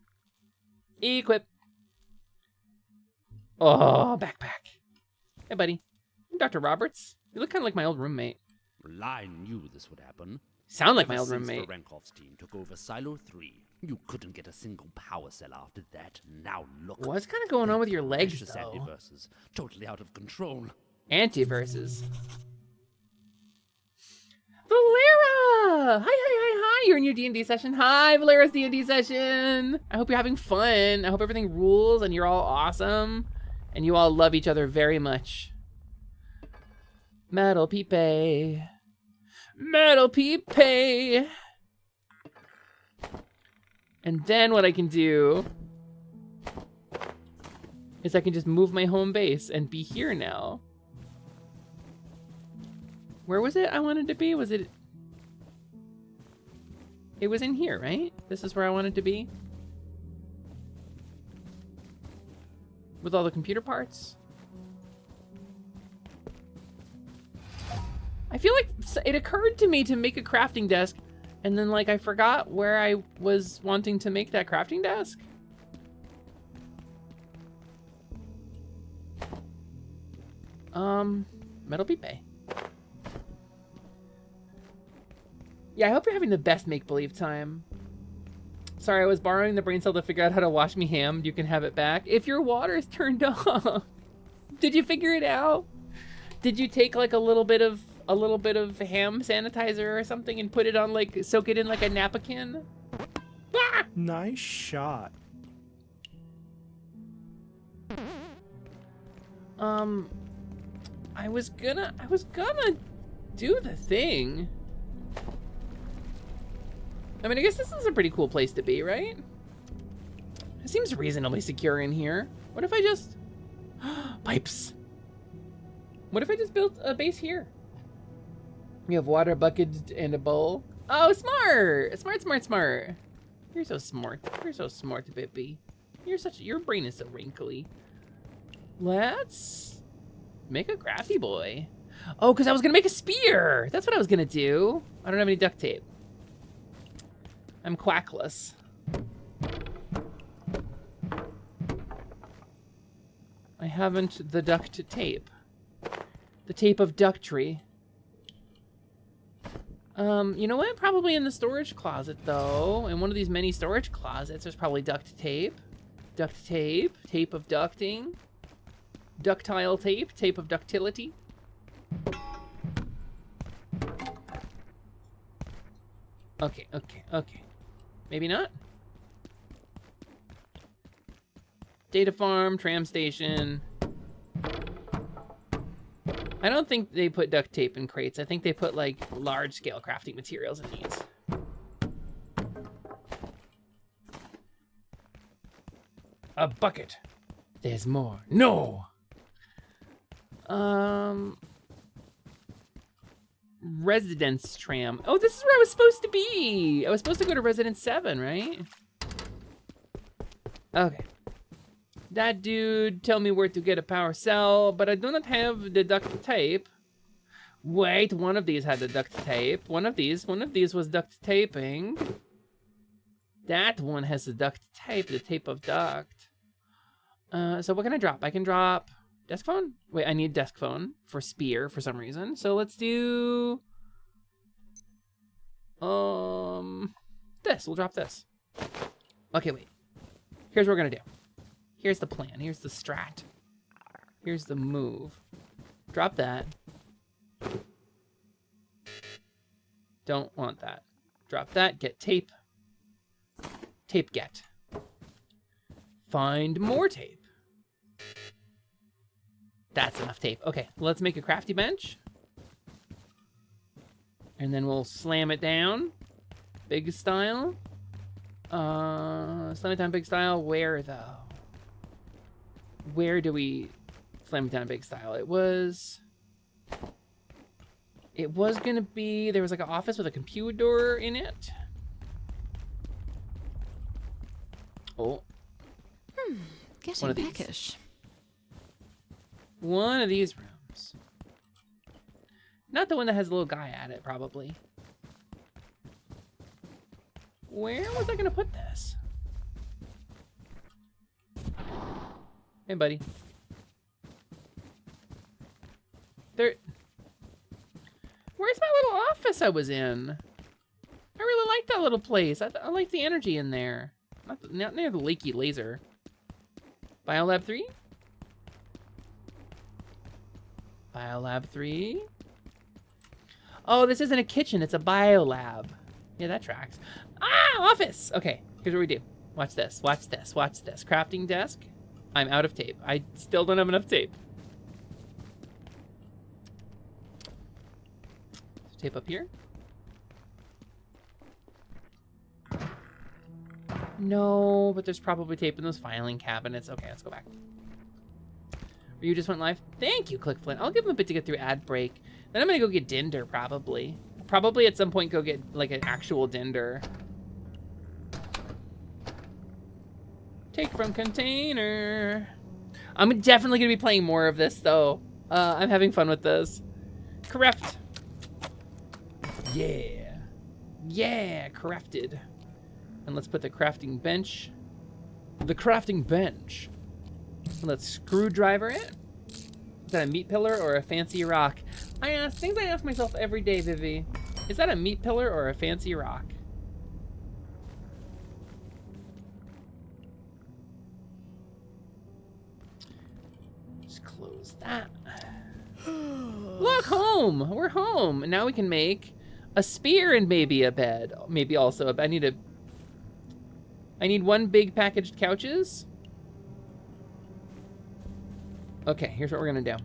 Equip. Oh, backpack. Hey, buddy. I'm Dr. Roberts. You look kind of like my old roommate. Well, I knew this would happen. Sound like my Ever old since roommate. the Renkoff's team took over Silo 3, you couldn't get a single power cell after that. Now look. What's kind of going on with your legs, Precious though? antiverses, totally out of control. Antiverses. Valera! Hi. You're in your D&D session. Hi, Valera's D&D session. I hope you're having fun. I hope everything rules and you're all awesome. And you all love each other very much. Metal pipe. Metal pipe. And then what I can do is I can just move my home base and be here now. Where was it I wanted to be? Was it... It was in here, right? This is where I wanted to be? With all the computer parts? I feel like it occurred to me to make a crafting desk, and then like I forgot where I was wanting to make that crafting desk. Metal pipe. Yeah, I hope you're having the best make-believe time. Sorry, I was borrowing the brain cell to figure out how to wash me ham. You can have it back. If your water is turned off. Did you figure it out? Did you take like a little bit of ham sanitizer or something and put it on like, soak it in like a napkin? Ah! Nice shot. I was gonna do the thing. I mean, I guess this is a pretty cool place to be, right? It seems reasonably secure in here. What if I just... Pipes. What if I just built a base here? We have water buckets and a bowl. Oh, smart! Smart, smart, smart. You're so smart. You're so smart, baby. Your brain is so wrinkly. Let's make a crafty boy. Oh, because I was gonna make a spear. That's what I was gonna do. I don't have any duct tape. I'm quackless. I haven't the duct tape. The tape of ductry. You know what? Probably in the storage closet, though. In one of these many storage closets, there's probably duct tape. Duct tape. Tape of ducting. Ductile tape. Tape of ductility. Okay, okay, okay. Maybe not? Data farm, tram station. I don't think they put duct tape in crates. I think they put like large scale crafting materials in these. A bucket. There's more. No! Residence tram. Oh, this is where I was supposed to be. I was supposed to go to Residence 7, right? Okay. That dude tell me where to get a power cell, but I do not have the duct tape. Wait, one of these had the duct tape. One of these was duct taping. That one has the duct tape, the tape of duct. So what can I drop? I can drop desk phone? Wait, I need desk phone for spear for some reason. So let's do this. We'll drop this. Okay, wait. Here's what we're gonna do. Here's the plan. Here's the strat. Here's the move. Drop that. Don't want that. Drop that. Get tape. Tape get. Find more tape. That's enough tape. Okay, let's make a crafty bench. And then we'll slam it down. Big style. Slam it down big style. Where, though? Where do we slam it down big style? It was gonna be... There was like an office with a computer in it. Oh. Getting peckish. One of these rooms. Not the one that has a little guy at it, probably. Where was I gonna put this? Hey, buddy. Where's my little office I was in? I really like that little place. I like the energy in there. Not near the leaky laser. Biolab 3? Biolab 3? Oh, this isn't a kitchen, it's a biolab. Yeah, that tracks. Ah, office! Okay, here's what we do. Watch this, watch this, watch this. Crafting desk. I'm out of tape. I still don't have enough tape. tape up here. No, but there's probably tape in those filing cabinets. Okay, let's go back. You just went live? Thank you, ClickFlint. I'll give him a bit to get through ad break. Then I'm gonna go get Dinder, probably. Probably at some point go get, like, an actual Dinder. Take from container. I'm definitely gonna be playing more of this, though. I'm having fun with this. Correct. Yeah. Yeah, crafted. And let's put the crafting bench. The crafting bench. Let's screwdriver it. Is that a meat pillar or a fancy rock? Things I ask myself every day, Vivi. Is that a meat pillar or a fancy rock? Just close that. Look, home. We're home. And now we can make a spear and maybe a bed. Maybe also a bed. I need one big packaged couches. Okay, here's what we're gonna do.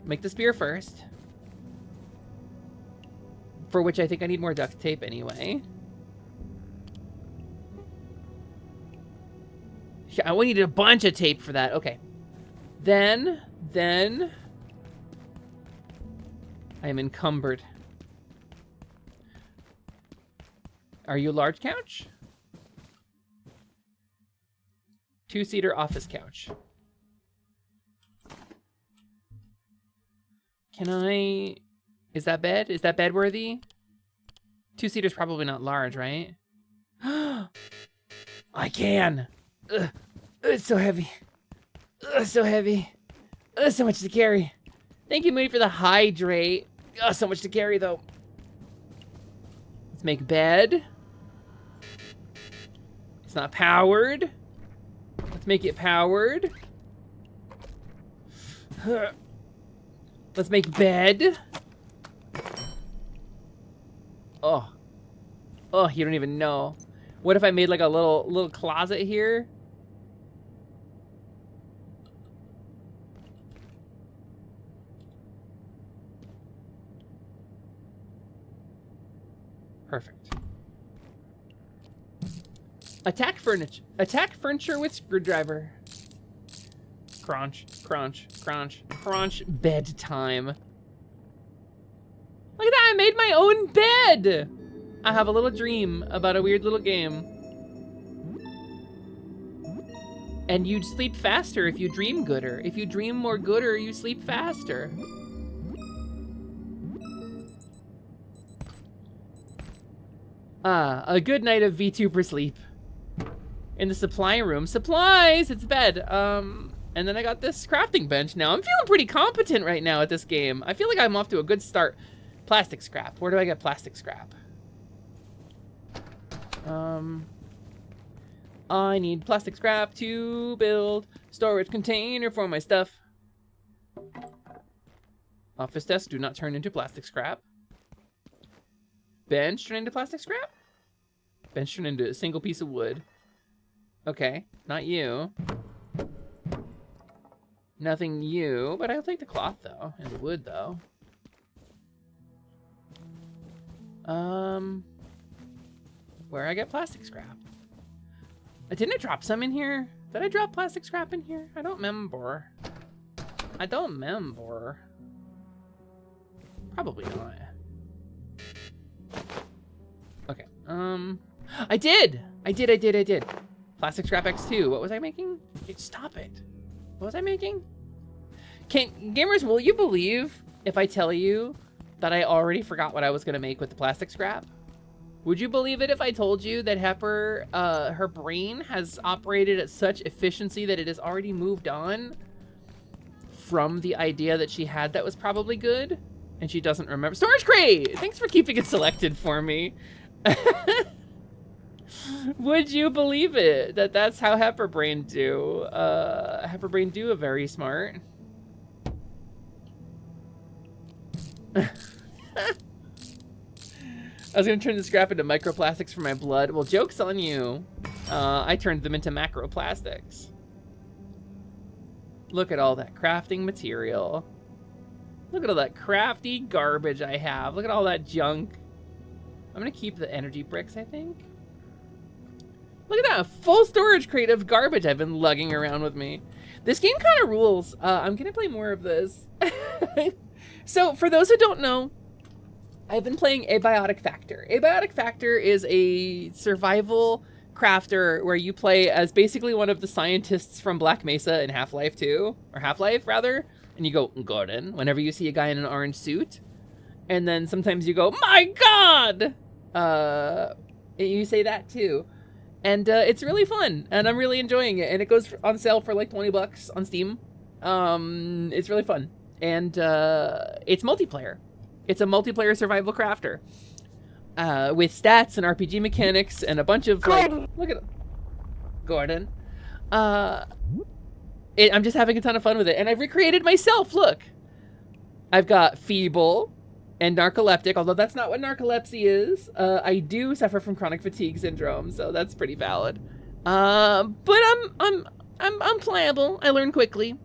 Make the spear first. For which I think I need more duct tape anyway. Yeah, we needed a bunch of tape for that. Okay. Then I am encumbered. Are you a large couch? 2-seater office couch. Can I... Is that bed? Is that bed worthy? 2-seater's probably not large, right? I can! Ugh. It's so heavy. Ugh, so heavy. Ugh, so much to carry. Thank you, Moody, for the hydrate. Ugh, so much to carry, though. Let's make bed. It's not powered. Let's make it powered. Let's make bed. Oh. Oh, you don't even know. What if I made like a little closet here? Perfect. Attack furniture. Attack furniture with screwdriver. Crunch, crunch, crunch, crunch. Bedtime. Look at that, I made my own bed! I have a little dream about a weird little game. And you'd sleep faster if you dream gooder. If you dream more gooder, you sleep faster. Ah, a good night of VTuber sleep. In the supply room. Supplies! It's bed. And then I got this crafting bench now. I'm feeling pretty competent right now at this game. I feel like I'm off to a good start. Plastic scrap. Where do I get plastic scrap? I need plastic scrap to build storage container for my stuff. Office desk, do not turn into plastic scrap. Bench, turn into plastic scrap? Bench, turn into a single piece of wood. Okay, not you. Nothing you, but I'll take the cloth though, and the wood though. Where I get plastic scrap? Didn't I drop some in here? Did I drop plastic scrap in here? I don't remember. I don't remember. Probably not. Okay, I did! Plastic scrap X2, what was I making? Stop it. What was I making? Gamers, will you believe if I tell you that I already forgot what I was gonna make with the plastic scrap? Would you believe it if I told you that Hepper, her brain has operated at such efficiency that it has already moved on from the idea that she had that was probably good? And she doesn't remember. Storage crate! Thanks for keeping it selected for me. Would you believe it? That's how Hepperbrain do. Hepperbrain do a very smart. I was gonna turn the scrap into microplastics for my blood. Well, joke's on you. I turned them into macroplastics. Look at all that crafting material. Look at all that crafty garbage I have. Look at all that junk. I'm gonna keep the energy bricks, I think. Look at that full storage crate of garbage I've been lugging around with me. This game kind of rules. I'm gonna play more of this. So for those who don't know, I've been playing Abiotic Factor. Abiotic Factor is a survival crafter where you play as basically one of the scientists from Black Mesa in Half-Life 2, or Half-Life rather, and you go, Gordon, whenever you see a guy in an orange suit. And then sometimes you go, my God! You say that too. And it's really fun, and I'm really enjoying it. And it goes on sale for like $20 on Steam. It's really fun. And it's multiplayer. It's a multiplayer survival crafter. With stats and RPG mechanics and a bunch of like, look at Gordon. I'm just having a ton of fun with it. And I've recreated myself, look. I've got feeble and narcoleptic, although that's not what narcolepsy is. I do suffer from chronic fatigue syndrome, so that's pretty valid. But I'm pliable. I learn quickly.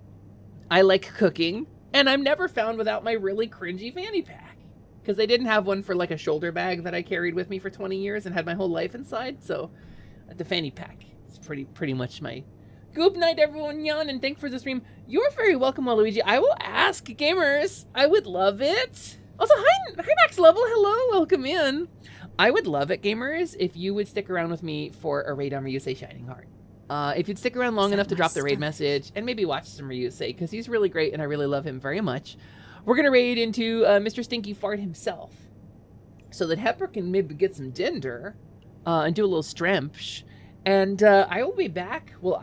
I like cooking, and I'm never found without my really cringy fanny pack, because they didn't have one for like a shoulder bag that I carried with me for 20 years and had my whole life inside. So the fanny pack is pretty much my. Good night, everyone. Yan, and thanks for the stream. You're very welcome, Waluigi. I will ask gamers. I would love it. Also, hi Max Level. Hello, welcome in. I would love it, gamers, if you would stick around with me for a raid on Ryusei Shining Heart. If you'd stick around long enough to drop the raid message and maybe watch some Ryusei, because he's really great and I really love him very much. We're going to raid into Mr. Stinky Fart himself, so that Hepper can maybe get some dinder and do a little strempsh. And I will be back. Well,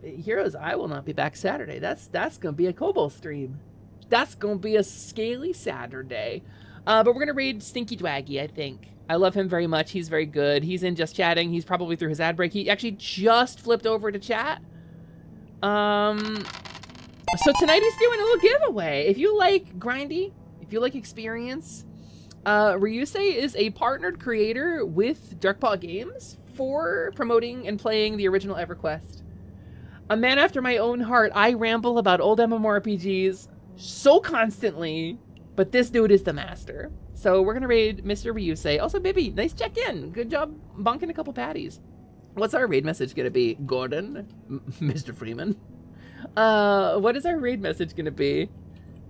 Heroes, I will not be back Saturday. That's going to be a Kobold stream. That's going to be a scaly Saturday. But we're going to raid Stinky Dwaggy, I think. I love him very much. He's very good. He's in Just Chatting. He's probably through his ad break. He actually just flipped over to chat. So tonight he's doing a little giveaway. If you like grindy, if you like experience, Ryusei is a partnered creator with Darkpaw Games for promoting and playing the original EverQuest. A man after my own heart. I ramble about old MMORPGs so constantly, but this dude is the master. So we're gonna raid Mr. Ryusei. Also, Bibby, nice check-in. Good job bonking a couple patties. What's our raid message gonna be? Gordon? Mr. Freeman? What is our raid message gonna be?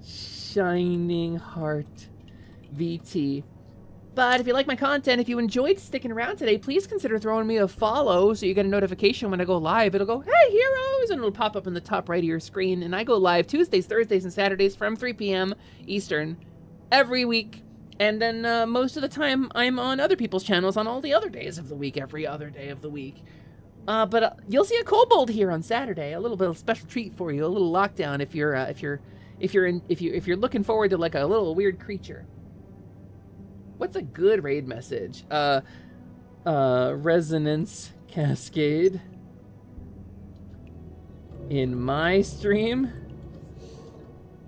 Shining Heart VT. But if you like my content, if you enjoyed sticking around today, please consider throwing me a follow so you get a notification when I go live. It'll go, hey, heroes, and it'll pop up in the top right of your screen. And I go live Tuesdays, Thursdays, and Saturdays from 3 p.m. Eastern every week. And then most of the time, I'm on other people's channels on all the other days of the week, every other day of the week. But you'll see a kobold here on Saturday, a little bit of special treat for you, a little lockdown if you're looking forward to like a little weird creature. What's a good raid message? Resonance Cascade in my stream.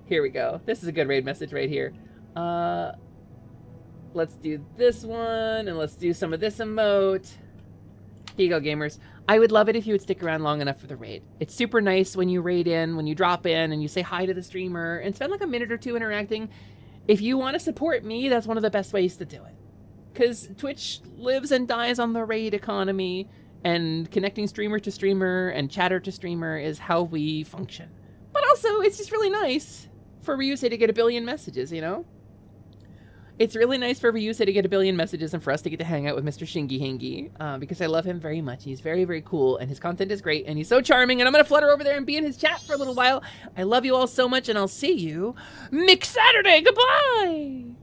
Here we go. This is a good raid message right here. Let's do this one, and let's do some of this emote. Here you go, gamers. I would love it if you would stick around long enough for the raid. It's super nice when you raid in, when you drop in, and you say hi to the streamer, and spend like a minute or two interacting. If you want to support me, that's one of the best ways to do it. Because Twitch lives and dies on the raid economy, and connecting streamer to streamer and chatter to streamer is how we function. But also, it's just really nice for Ryusei to get a billion messages, you know? It's really nice for Ryusei to get a billion messages and for us to get to hang out with Mr. Shingy Hingy, because I love him very much. He's very, very cool, and his content is great, and he's so charming, and I'm going to flutter over there and be in his chat for a little while. I love you all so much, and I'll see you next Saturday. Goodbye!